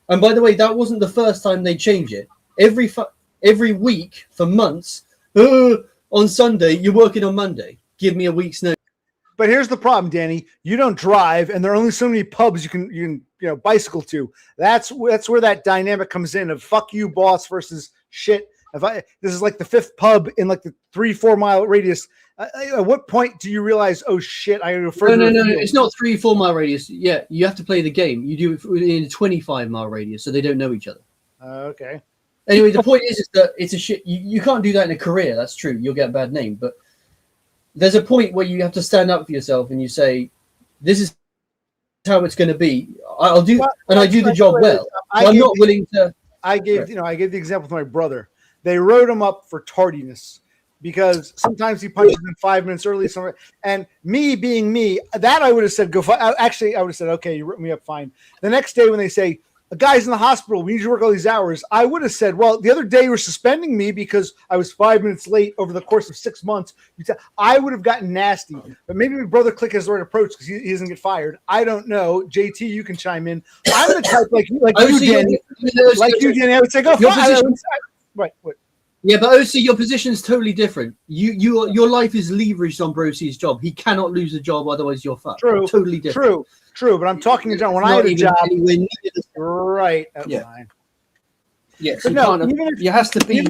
And by the way, that wasn't the first time they change it. Every week for months, on Sunday, you're working on Monday. Give me a week's notice. But here's the problem, Danny. You don't drive, and there are only so many pubs you can bicycle to. That's where that dynamic comes in of fuck you, boss, versus shit. This is like the fifth pub in like the 3-4 mile radius. At what point do you realize, oh shit, I gotta go further? No. It's not 3-4 mile radius. Yeah, you have to play the game. You do it in a 25 mile radius, so they don't know each other. Okay. Anyway, the point is that it's a shit. You can't do that in a career. That's true. You'll get a bad name. But there's a point where you have to stand up for yourself and you say, "This is how it's going to be. I do the job well. I'm not willing to." I gave the example with my brother. They wrote him up for tardiness because sometimes he punches in 5 minutes early. And me being me, that I would have said, actually, I would have said, okay, you wrote me up fine. The next day when they say, "A guy's in the hospital, we need you to work all these hours," I would have said, well, the other day you were suspending me because I was 5 minutes late over the course of 6 months. I would have gotten nasty. But maybe my brother Click has the right approach because he doesn't get fired. I don't know. JT, you can chime in. I'm the type like you, Danny. I would say, go fire. Right. What? Yeah, but OC, your position is totally different. Your life is leveraged on Bro C's job. He cannot lose a job, otherwise you're fucked. True. Totally different. True. But I'm talking about when I had a job. Right. Yeah. Fine. Yeah. So you has to be.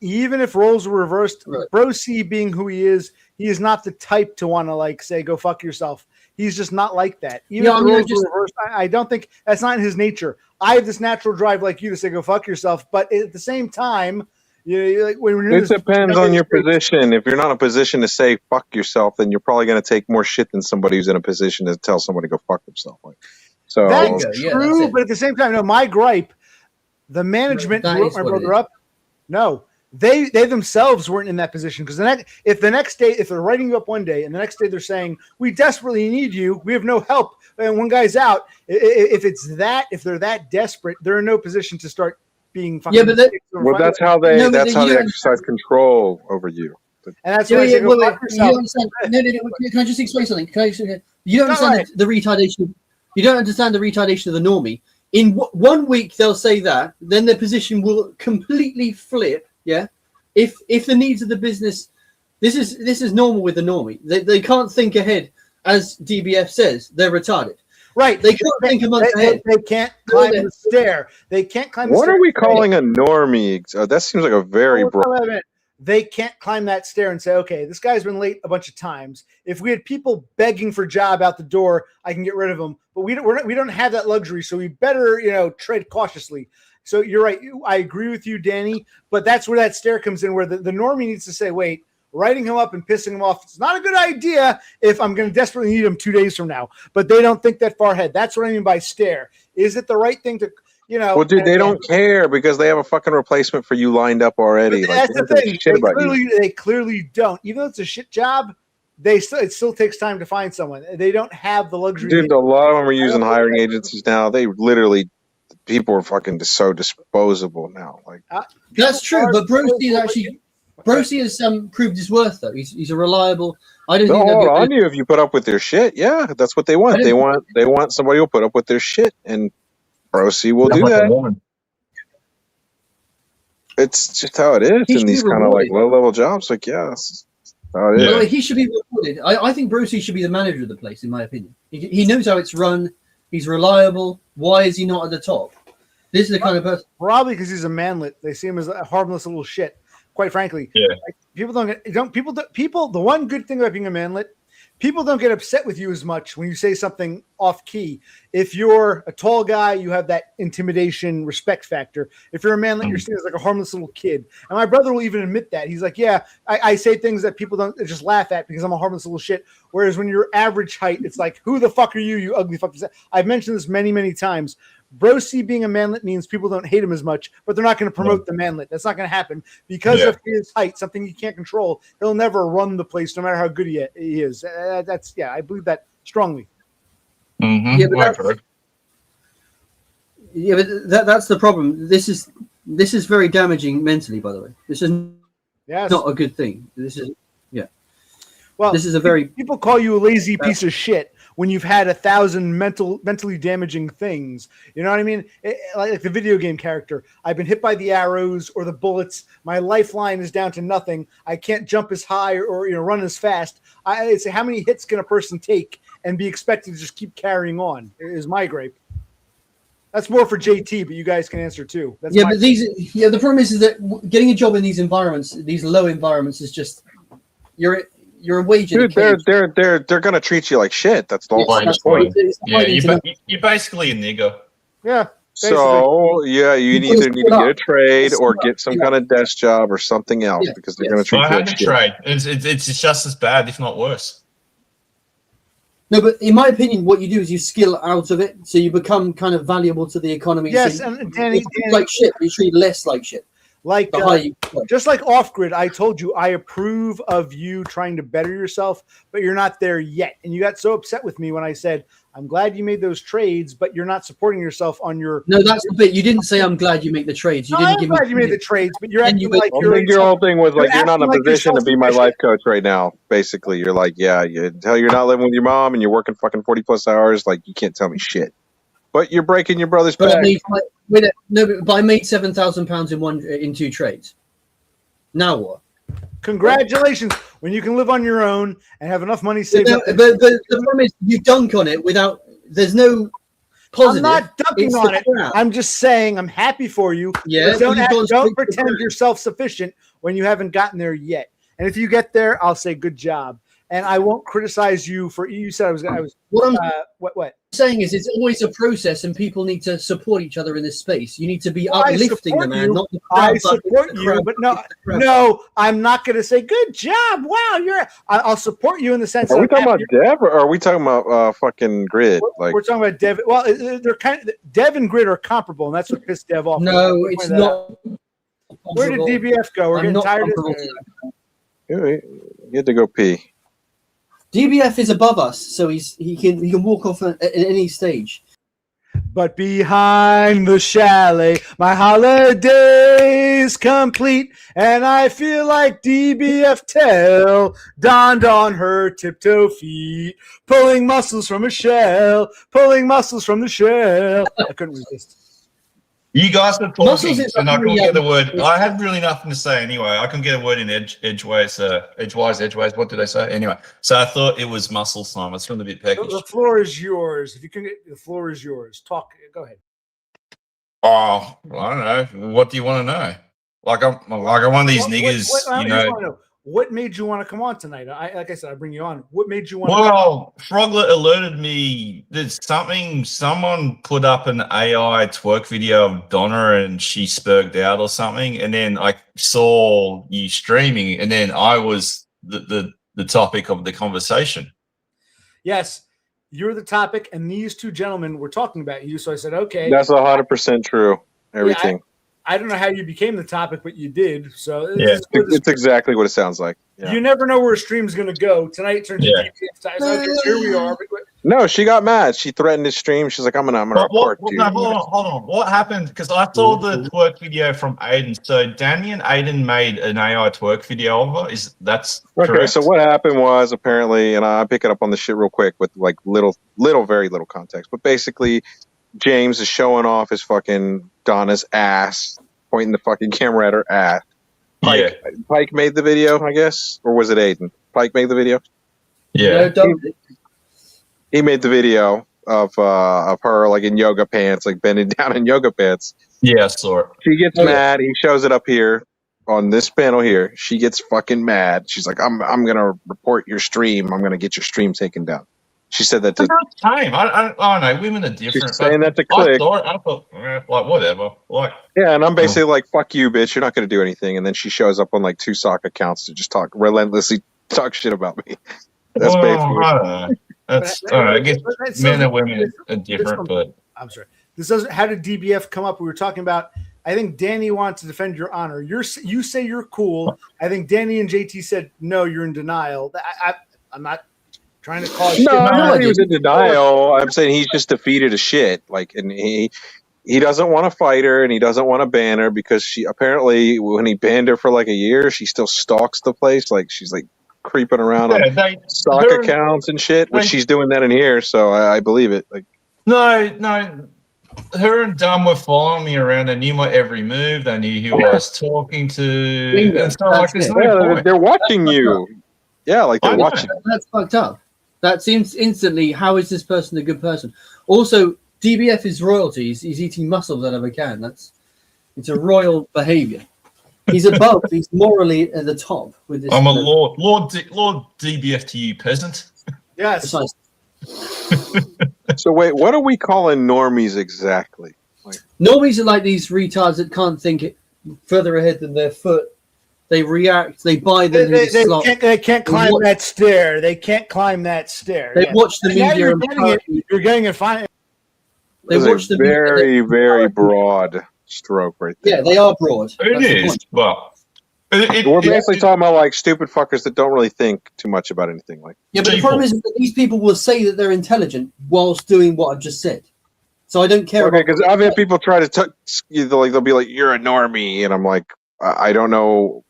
Even if roles were reversed, right. Bro C being who he is not the type to want to say, "Go fuck yourself." He's just not like that. Even if roles were reversed, I don't think that's not in his nature. I have this natural drive like you to say, "Go fuck yourself," but at the same time, it depends on your position. If you're not in a position to say "fuck yourself," then you're probably going to take more shit than somebody who's in a position to tell somebody to go fuck themselves. So that's true, but at the same time, no. My gripe, the management wrote my brother up. No, they themselves weren't in that position because if they're writing you up one day and the next day they're saying, "We desperately need you, we have no help," and one guy's out. If they're that desperate, they're in no position to start being fucking. Yeah, but that's how they exercise control over you. And that's why you understand. No. Can I just explain something? You don't understand the retardation. You don't understand the retardation of the normie. In 1 week, they'll say that, then their position will completely flip. Yeah, if the needs of the business, this is normal with the normie. They can't think ahead, as DBF says. They're retarded. Right. They can't think a month ahead. They can't climb the stair. They can't climb the What stair. are we calling a normie? That seems like a very broad. They can't climb that stair and say, okay, this guy's been late a bunch of times. If we had people begging for a job out the door, I can get rid of them. But we don't have that luxury, so we better, tread cautiously. So you're right. I agree with you, Danny. But that's where that stair comes in, where the normie needs to say, wait, writing him up and pissing him off, it's not a good idea if I'm going to desperately need him 2 days from now. But they don't think that far ahead. That's what I mean by stare. Is it the right thing to, Well, dude, they don't care because they have a fucking replacement for you lined up already. That's the thing. They clearly don't. Even though it's a shit job, it still takes time to find someone. They don't have the luxury. Dude, a lot of them are using hiring agencies now. They literally, people are fucking just so disposable now. Like that's true, but Brosi has proved his worth though. He's a reliable. I don't think hold on you if you put up with their shit. Yeah, that's what they want. They want somebody who'll put up with their shit, and Brosi will do that. It's just how it is in these kind of like low level jobs. Like, yeah, that's how it is. Well, he should be rewarded. I think Brosi should be the manager of the place, in my opinion. He knows how it's run. He's reliable. Why is he not at the top? This is the kind of person. Probably because he's a manlet. They see him as a harmless little shit. Quite frankly, like, people don't. The one good thing about being a manlet, people don't get upset with you as much when you say something off key. If you're a tall guy, you have that intimidation, respect factor. If you're a manlet, you're seen as like a harmless little kid. And my brother will even admit that. He's like, yeah, I say things that people don't just laugh at because I'm a harmless little shit. Whereas when you're average height, it's like, who the fuck are you, you ugly fuck? I've mentioned this many, many times. Brosi being a manlet means people don't hate him as much, but they're not going to promote the manlet. That's not going to happen because of his height, something you can't control. He'll never run the place, no matter how good he is. I believe that strongly. Mm-hmm. But that's the problem. This is very damaging mentally. By the way, this is not a good thing. This is this is a very people call you a lazy piece of shit when you've had 1,000 mentally damaging things. You know what I mean? Like the video game character. I've been hit by the arrows or the bullets. My lifeline is down to nothing. I can't jump as high or run as fast. I say, how many hits can a person take and be expected to just keep carrying on? Is my gripe. That's more for JT, but you guys can answer too. But the problem is that getting a job in these environments, these low environments, is just you're a wage. Dude, they're gonna treat you like shit. That's the whole point. You're basically a nigger. Yeah. Basically. So you either need to get a trade or get some kind of desk job or something else because they're gonna treat you like shit. Trade. It's just as bad, if not worse. No, but in my opinion, what you do is you skill out of it, so you become kind of valuable to the economy. Yes, so and Danny, like shit, you treat less like shit. Like just like off grid, I told you I approve of you trying to better yourself, but you're not there yet. And you got so upset with me when I said, I'm glad you made those trades, but you're not supporting yourself on your. No, that's the bit. You didn't say I'm glad you make the trades. You didn't give me. I'm glad you made the trades, but you're acting like your whole thing was like you're not in a position to be my life coach right now. Basically, you're like, until you're not living with your mom and you're working fucking 40+ hours, like you can't tell me shit. But you're breaking your brother's back. But I made £7,000 in 2 trades. Now what? Congratulations! When you can live on your own and have enough money saved. But the problem is, you dunk on it without. There's no positive. I'm not dunking on it. I'm just saying I'm happy for you. Yeah. Don't pretend you're self-sufficient when you haven't gotten there yet. And if you get there, I'll say good job. And I won't criticize you for. You said I was. What I'm saying is, it's always a process, and people need to support each other in this space. You need to be uplifting the man, not the crowd. I support you, but no, I'm not going to say good job. Wow, I'll support you in the sense. Are we talking about Dev, or are we talking about fucking Grid? We're talking about Dev. Well, they're kind of Dev and Grid are comparable, and that's what pissed Dev off. No, it's not. Where did DBF go? We're getting tired of it. You had to go pee. DBF is above us, so he can walk off at any stage. But behind the chalet, my holiday's complete, and I feel like DBF tail donned on her tiptoe feet, pulling muscles from a shell, pulling muscles from the shell. I couldn't resist. You guys are Muscles talking, is and I couldn't something, get the word. I had really nothing to say anyway. I couldn't get a word in edgeways. What did they say? Anyway, so I thought it was muscle time. It's from a bit peckish. The floor is yours. If you can, the floor is yours. Talk. Go ahead. Oh, I don't know. What do you want to know? Like I'm one of these niggas, I you just know. wanna know, what made you want to come on tonight? Like I said, I bring you on. What made you want? Well, Froglet alerted me there's someone put up an AI twerk video of Donna and she spurged out or something, and then I saw you streaming, and then I was the topic of the conversation. Yes, you're the topic, and these two gentlemen were talking about you. So I said, okay, That's 100% true. Everything. Yeah, I don't know how you became the topic, but you did. So Yeah. It's exactly what it sounds like. Yeah. You never know where a stream's going to go. Tonight turns into DBF time. So, okay, here we are. No, she got mad. She threatened to stream. She's like, I'm gonna report you. No, hold on. What happened? Because I saw the twerk video from Aiden. So Danny and Aiden made an AI twerk video of her. That's okay? correct? So what happened was apparently, and I pick it up on the shit real quick with like very little context, but basically, James is showing off his fucking Donna's ass, pointing the fucking camera at her ass. Pike made the video, I guess, or was it Aiden? Pike made the video. Yeah. He made the video of her like in yoga pants, like bending down in yoga pants. Yeah, I saw it. She gets mad. He shows it up here on this panel here. She gets fucking mad. She's like, I'm gonna report your stream. I'm gonna get your stream taken down. She said that to time. I don't know. Women are different. She's saying that to Click. I thought, like, whatever. Like, yeah, and I'm basically like, fuck you, bitch. You're not gonna do anything. And then she shows up on like 2 sock accounts to just relentlessly talk shit about me. That's basically. I don't know. That's all right. I guess men and women are different, but I'm sorry. This doesn't. How did DBF come up? We were talking about. I think Danny wanted to defend your honor. You say you're cool. I think Danny and JT said no. You're in denial. I'm not trying to call. No, I'm not. He was in denial. I'm saying he's just defeated as shit. Like, and he doesn't want to fight her, and he doesn't want to ban her because she apparently when he banned her for like a year, she still stalks the place. Like she's like creeping around on stock accounts and shit, which she's doing that in here, so I believe it. Like, no, her and Dom were following me around. They knew my every move. They knew who I was talking to. And so, like, they're watching you. Yeah, like they're watching. That's fucked up. That seems instantly. How is this person a good person? Also, DBF is royalty. He's eating muscles out of a can. It's a royal behavior. He's above. He's morally at the top with this. I'm a Lord DBF to you, peasant. Yes. So wait, what are we calling normies exactly? Like, normies are like these retards that can't think further ahead than their foot. They react. They buy the they can't climb that stair. They can't climb that stair. They watch the media. You're getting it fine. They watch the very, very broad stroke right there. Yeah, they are broad. It is, but we're basically talking about like stupid fuckers that don't really think too much about anything. Like, yeah, but the problem is that these people will say that they're intelligent whilst doing what I've just said. So I don't care. Okay, because I've had people try to they'll be like, "You're a normie," and I'm like, I don't know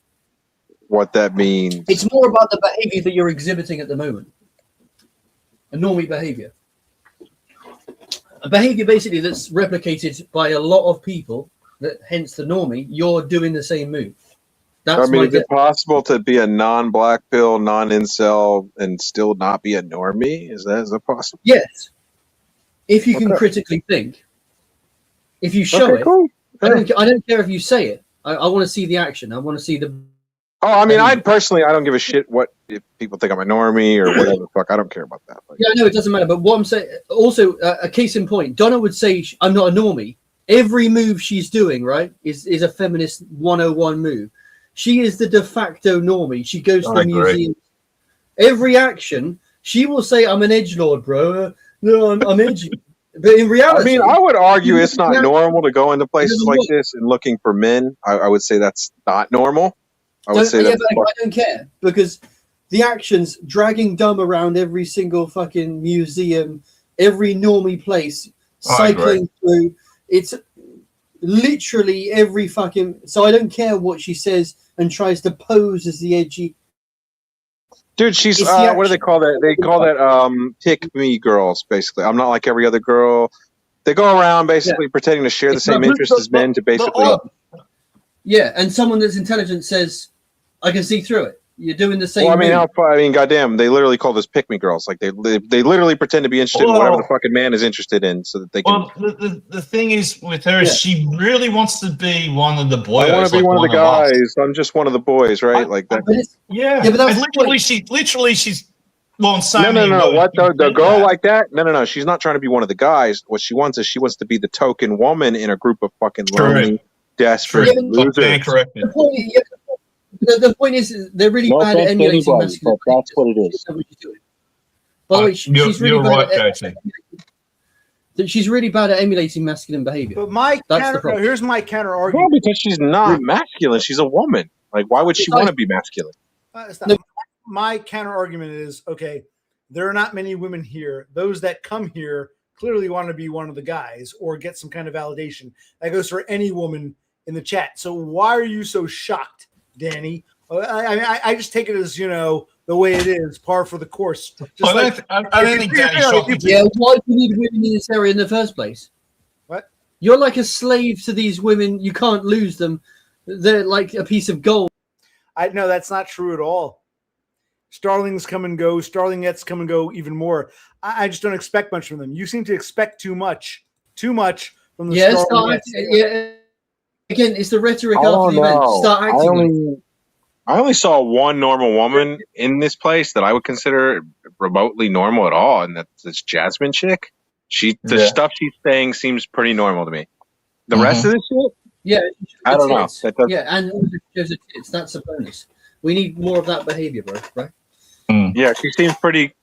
what that means. It's more about the behavior that you're exhibiting at the moment. A normie behavior. A behavior basically that's replicated by a lot of people, hence the normie. You're doing the same move. That's is it possible to be a non-black pill, non-incel, and still not be a normie? Is that possible? Yes. If you can critically think. If you show it. Cool. I don't care if you say it. I want to see the action. I want to see the... Oh, I mean, I don't give a shit what if people think I'm a normie or whatever the fuck. I don't care about that. Like, yeah, no, it doesn't matter. But what I'm saying, also, a case in point, Donna would say, I'm not a normie. Every move she's doing, right, is a feminist 101 move. She is the de facto normie. She goes to the museum. Every action, she will say, I'm an edgelord, bro. No, I'm edgy. But in reality... I mean, I would argue it's not normal to go into places like this and looking for men. I would say that's not normal. I would say that. But I don't care because the actions dragging dumb around every single fucking museum, every normie place, cycling through. It's literally every fucking. So I don't care what she says and tries to pose as the edgy. Dude, she's what do they call that? They call that pick me girls. Basically, I'm not like every other girl. They go around basically pretending to share the same interests as men to basically. Yeah, and someone that's intelligent says, "I can see through it. You're doing the same." Well, I mean, goddamn, they literally call this pick me girls. Like they literally pretend to be interested in whatever the fucking man is interested in, so that they can. Well, the thing is with her, she really wants to be one of the boys. I want to be one of the guys. I'm just one of the boys, right? Like that. But literally, she's. Well, no. What the girl like that? No. She's not trying to be one of the guys. What she wants is she wants to be the token woman in a group of fucking lonely, desperate losers. The point is, they're really bad at emulating masculine. That's what it is. By the way, she's really you're bad right, at, she's really bad at emulating masculine behavior. But here's my counter argument. Well, because she's not masculine. She's a woman. Like, why would she want to be masculine? My counter argument is, okay, there are not many women here. Those that come here clearly want to be one of the guys or get some kind of validation. That goes for any woman in the chat. So why are you so shocked, Danny? I just take it as, the way it is, par for the course. I don't think Danny's shocking. Yeah, why do you need women in this area in the first place? What? You're like a slave to these women. You can't lose them. They're like a piece of gold. No, that's not true at all. Starlings come and go. Starlingettes come and go even more. I just don't expect much from them. You seem to expect too much from the Starlingettes. Yeah. Again, it's the rhetoric after the event. Start acting. I only saw one normal woman in this place that I would consider remotely normal at all, and that's this Jasmine chick. The stuff she's saying seems pretty normal to me. The rest of this shit? Yeah. I don't know. And also shows the tits. That's a bonus. We need more of that behavior, bro. Right? Yeah,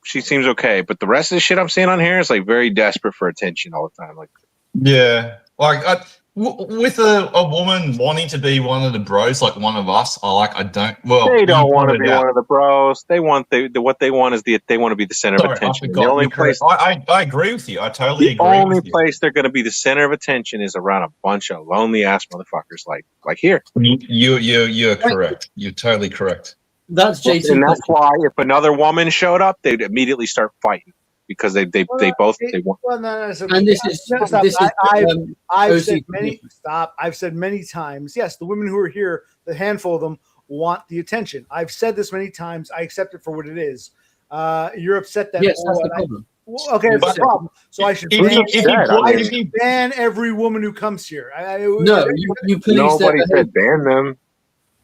she seems okay, but the rest of the shit I'm seeing on here is like very desperate for attention all the time. Like, yeah, like with a woman wanting to be one of the bros, like one of us, they don't want to be one of the bros. What they want is they want to be the center of attention. The only place I agree with you. I totally agree. The only place they're going to be the center of attention is around a bunch of lonely ass motherfuckers like here. You're correct. You're totally correct. That's Jason. And that's why if another woman showed up, they'd immediately start fighting because they want. Well, no. So and this is I've said many times. Yes, the women who are here, the handful of them, want the attention. I've said this many times. I accept it for what it is. You're upset that. Yes, that's the problem. Okay, that's the problem. So I should ban every woman who comes here. You police nobody said ban them.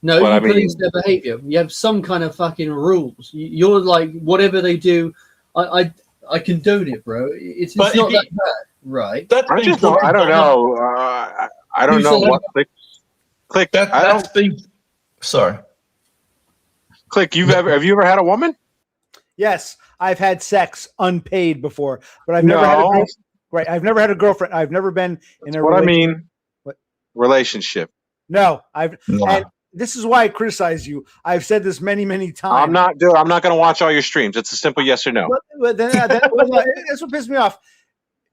No, you police their behavior. You have some kind of fucking rules. You're like, whatever they do, I condone it, bro. It's not that bad, right? I don't know. I don't know what click. Sorry. Click. Have you ever had a woman? Yes, I've had sex unpaid before, but I've never had a girlfriend. Right, I've never had a girlfriend. I've never been in a relationship. No, And this is why I criticize you. I've said this many, many times. I'm not going to watch all your streams. It's a simple yes or no. But that's what pisses me off.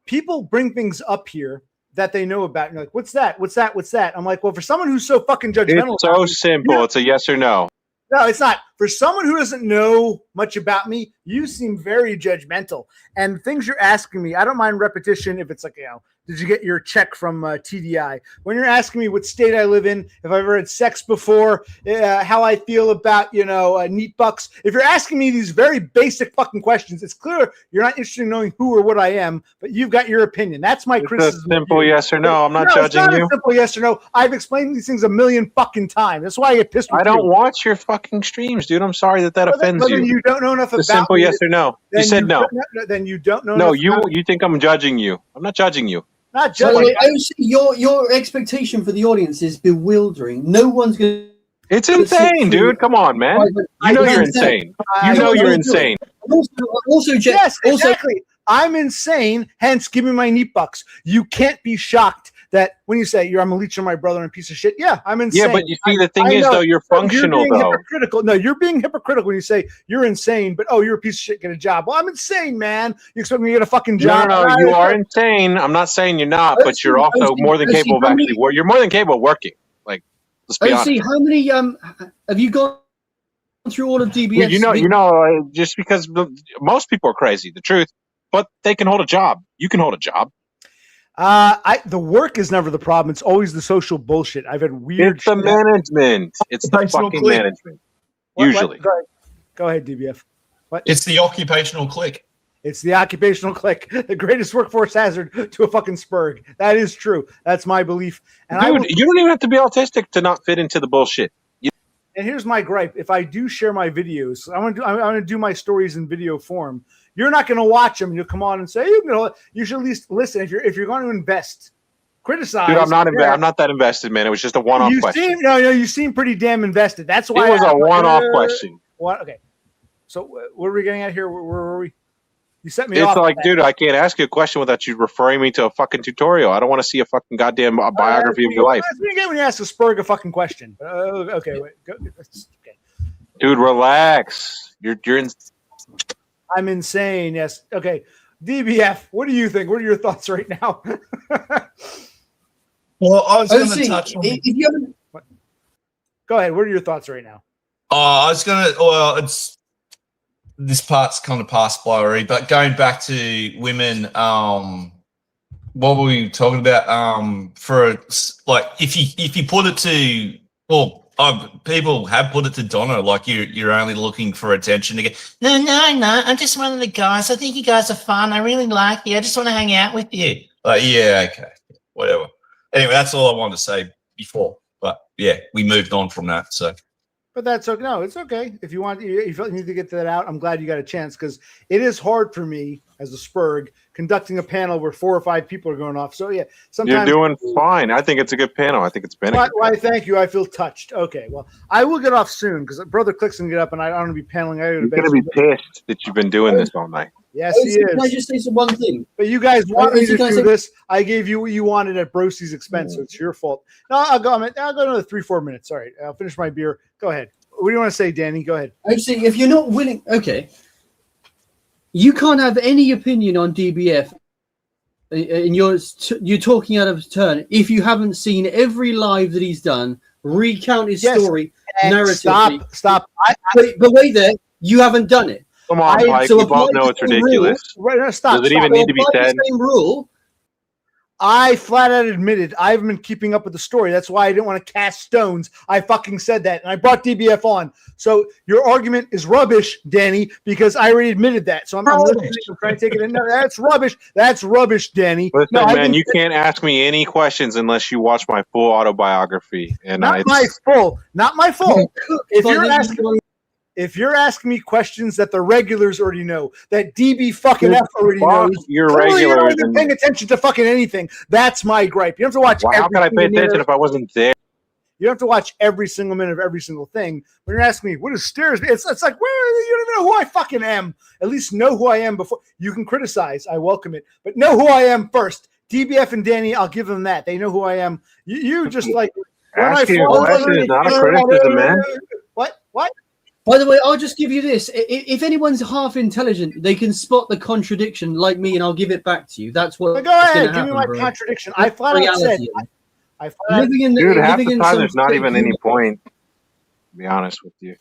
People bring things up here that they know about. And you're like, what's that? What's that? What's that? I'm like, well, for someone who's so fucking judgmental. It's so simple. It's a yes or no. No, it's not. For someone who doesn't know much about me, you seem very judgmental. And things you're asking me, I don't mind repetition if it's like, did you get your check from TDI? When you're asking me what state I live in, if I've ever had sex before, how I feel about, neat bucks. If you're asking me these very basic fucking questions, it's clear you're not interested in knowing who or what I am, but you've got your opinion. That's my criticism. It's a simple yes or no. I'm not judging you. It's not a simple yes or no. I've explained these things a million fucking times. That's why I get pissed with you. I don't watch your fucking streams, dude. I'm sorry that offends you. Then you don't know enough about me. Simple yes or no. You said no. Then you don't know. No, you think I'm judging you. I'm not judging you. Not judging. Your expectation for the audience is bewildering. No one's going to. It's insane, dude. Come on, man. You know you're insane. You're insane. Also, yes, exactly. I'm insane. Hence, give me my neat bucks. You can't be shocked that when you say I'm a leech on my brother and a piece of shit, yeah, I'm insane. Yeah, but you see, the thing is, though, you're functional, you're being though. hypocritical. No, you're being hypocritical when you say you're insane, but you're a piece of shit, get a job. Well, I'm insane, man. You expect me to get a fucking job? No, you are insane. I'm not saying you're not, but you're also more than capable of actually working. You're more than capable of working. Like, let's be honest. How many have you gone through all of DBF? You know, just because most people are crazy, the truth, but they can hold a job. You can hold a job. The work is never the problem. It's always the social bullshit. I've had weird. It's the management. It's the fucking management. Usually. Go ahead, DBF. What? It's the occupational clique. It's the occupational clique, the greatest workforce hazard to a fucking spurg. That is true. That's my belief. And dude, you don't even have to be autistic to not fit into the bullshit. And here's my gripe: if I do share my videos, I'm gonna do my stories in video form. You're not gonna watch them. You'll come on and say you should at least listen. If you're going to invest, criticize. Dude, I'm not that invested, man. It was just a one-off question. You seem pretty damn invested. That's why it was a one-off question. What? Okay. So what are we getting at here? Where were we? You set me off. It's like, dude, I can't ask you a question without you referring me to a fucking tutorial. I don't want to see a fucking goddamn biography of your life. That's what you get when you ask a spurg a fucking question. Okay, wait. Okay. Dude, relax. You're in. I'm insane. Yes. Okay. DBF, what do you think? What are your thoughts right now? Well, I was going to touch on. If you haven't... Go ahead. What are your thoughts right now? I was going to. Well, it's. This part's kind of passed by already, but going back to women, what were we talking about? For like, if you put it to, people have put it to Donna, like you're only looking for attention to get. No, I'm just one of the guys. I think you guys are fun. I really like you. I just want to hang out with you. Yeah, okay, whatever. Anyway, that's all I wanted to say before. But yeah, we moved on from that. So. But that's okay. No, it's okay. If you need to get that out, I'm glad you got a chance because it is hard for me as a spurg conducting a panel where 4 or 5 people are going off. So yeah, sometimes you're doing fine. I think it's a good panel. I think it's been. Why? Thank you. I feel touched. Okay, well, I will get off soon because Brother Click's gonna get up and I don't want to be paneling. You're gonna be pissed that you've been doing this all night. Yes, he is. Can I just say one thing? But you guys wanted me to do this. I gave you what you wanted at Brosy's expense, so it's your fault. No, I'll go another 3-4 minutes. All right, I'll finish my beer. Go ahead. What do you want to say, Danny? Go ahead. Actually, if you're not willing, okay, you can't have any opinion on DBF, and you're talking out of turn if you haven't seen every live that he's done, recount his story narratively. Stop. But wait there, you haven't done it. Come on, Pike. We both know it's ridiculous. Stop. Does it even need to be said? The same rule. I flat out admitted I haven't been keeping up with the story. That's why I didn't want to cast stones. I fucking said that. And I brought DBF on. So your argument is rubbish, Danny, because I already admitted that. So I'm listening. I'm trying to take it in. No, that's rubbish. That's rubbish, Danny. Listen, man, you can't ask me any questions unless you watch my full autobiography. And Not my full. If you're asking me questions that the regulars already know, that DB fucking F already knows, you're regulars and paying attention to fucking anything. That's my gripe. You don't have to watch. How can I pay attention if I wasn't there? You don't have to watch every single minute of every single thing. When you're asking me, what is stairs? It's like, you don't even know who I fucking am. At least know who I am before. You can criticize. I welcome it. But know who I am first. DBF and Danny, I'll give them that. They know who I am. You just like... Asking a question is not a criticism, man. What? By the way, I'll just give you this. If anyone's half intelligent, they can spot the contradiction like me, and I'll give it back to you. That's what. Go ahead, give me my contradiction. I flat out said. Half the time there's not even any point, to be honest with you.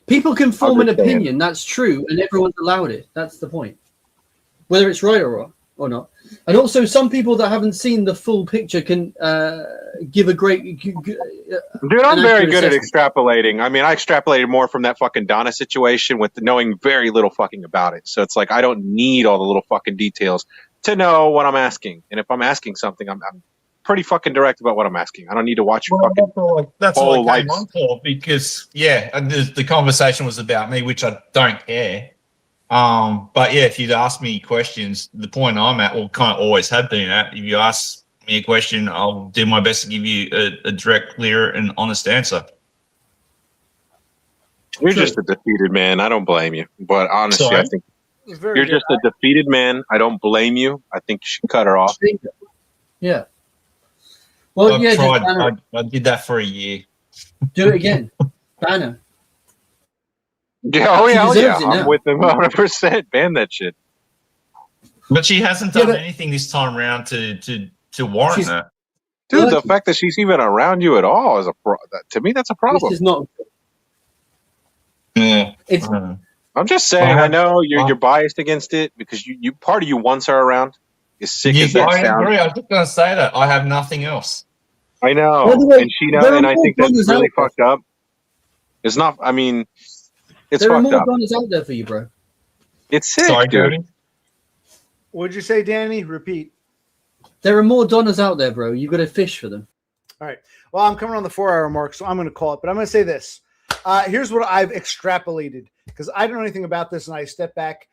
People can form an opinion, that's true, and everyone's allowed it. That's the point. Whether it's right or not. And also, some people that haven't seen the full picture can give a great... Dude, I'm very good at extrapolating. I mean, I extrapolated more from that fucking Donna situation with knowing very little fucking about it. So it's like I don't need all the little fucking details to know what I'm asking. And if I'm asking something, I'm pretty fucking direct about what I'm asking. I don't need to watch your fucking that's all I came on for because, the conversation was about me, which I don't care. But yeah, if you'd ask me questions, the point I'm at, or kind of always have been at, if you ask me a question, I'll do my best to give you a direct, clear, and honest answer. You're just a defeated man. I don't blame you. But honestly, I think you're just a defeated man. I don't blame you. I think you should cut her off. Yeah. Well, I've yeah, just tried. ban her. I did that for a year. Do it again. Ban her. Yeah, She deserves it I'm now. with them 100%. Ban that shit. But she hasn't Yeah, done but- anything this time around to warrant She's- that. Dude, Look. the fact that she's even around you at all is to me, that's a This problem. is not. Yeah. It's I don't know. I'm just saying, I I know I- you're biased against it because you part of you wants her around. As sick as Yeah, that I sounds. agree. I was just going to say that. I have nothing else. I know. By the way, and she there knows, are and I more think that's donors really out there. fucked up. It's not, I mean, it's there are fucked more up. donors out there for you, bro. It's sick, Sorry, dude. Danny. What'd you say, Danny? Repeat. There are more donors out there, bro. You got to fish for them. All right. Well, I'm coming on the 4-hour mark, so I'm going to call it. But I'm going to say this. Here's what I've extrapolated because I don't know anything about this, and I step back.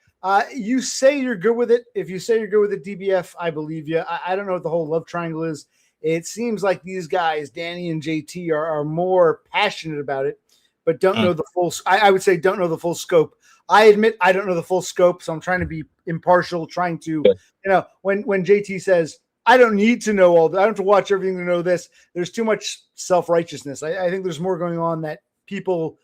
You say you're good with it. If you say you're good with it, DBF, I believe you. I don't know what the whole love triangle is. It seems like these guys, Danny and JT, are more passionate about it, but don't know the full. I would say don't know the full scope. I admit I don't know the full scope, so I'm trying to be impartial. Trying to, when JT says I don't need to know all that, I don't have to watch everything to know this. There's too much self-righteousness. I think there's more going on that people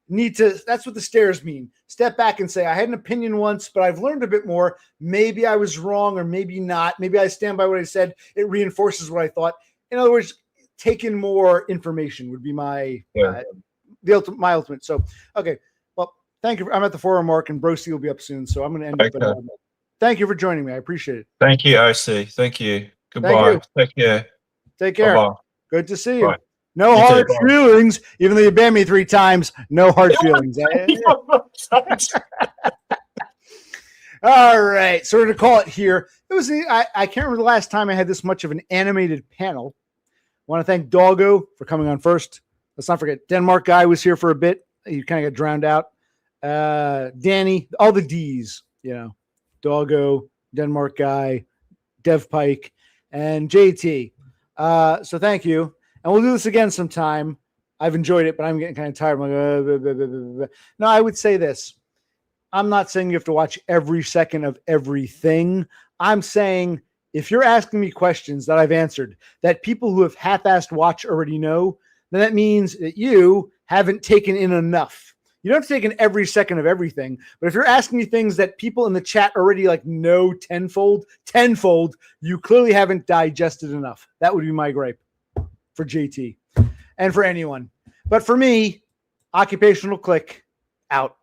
need to. That's what the stairs mean. Step back and say I had an opinion once, but I've learned a bit more. Maybe I was wrong, or maybe not. Maybe I stand by what I said. It reinforces what I thought. In other words, take in more information would be my my ultimate. So okay, well, thank you. I'm at the 4-hour mark, and Broski will be up soon, so I'm going to end it. But thank you for joining me. I appreciate it. Thank you, OC. Thank you. Goodbye. you. Take care. Take care. Bye-bye. Good to see you. Bye. No You too, hard bye. feelings, even though you banned me 3 times. No hard feelings. All right, so we're gonna call it here. It was I can't remember the last time I had this much of an animated panel. I want to thank Doggo for coming on first. Let's not forget Denmark guy was here for a bit. He kind of got drowned out. Danny, all the D's, Doggo, Denmark guy, Dev Pike, and JT. So thank you. And we'll do this again sometime. I've enjoyed it, but I'm getting kind of tired. I'm like, No, I would say this. I'm not saying you have to watch every second of everything. I'm saying if you're asking me questions that I've answered that people who have half-assed watch already know, then that means that you haven't taken in enough. You don't have to take in every second of everything, but if you're asking me things that people in the chat already know tenfold, you clearly haven't digested enough. That would be my gripe for JT and for anyone. But for me, Occupational Click out.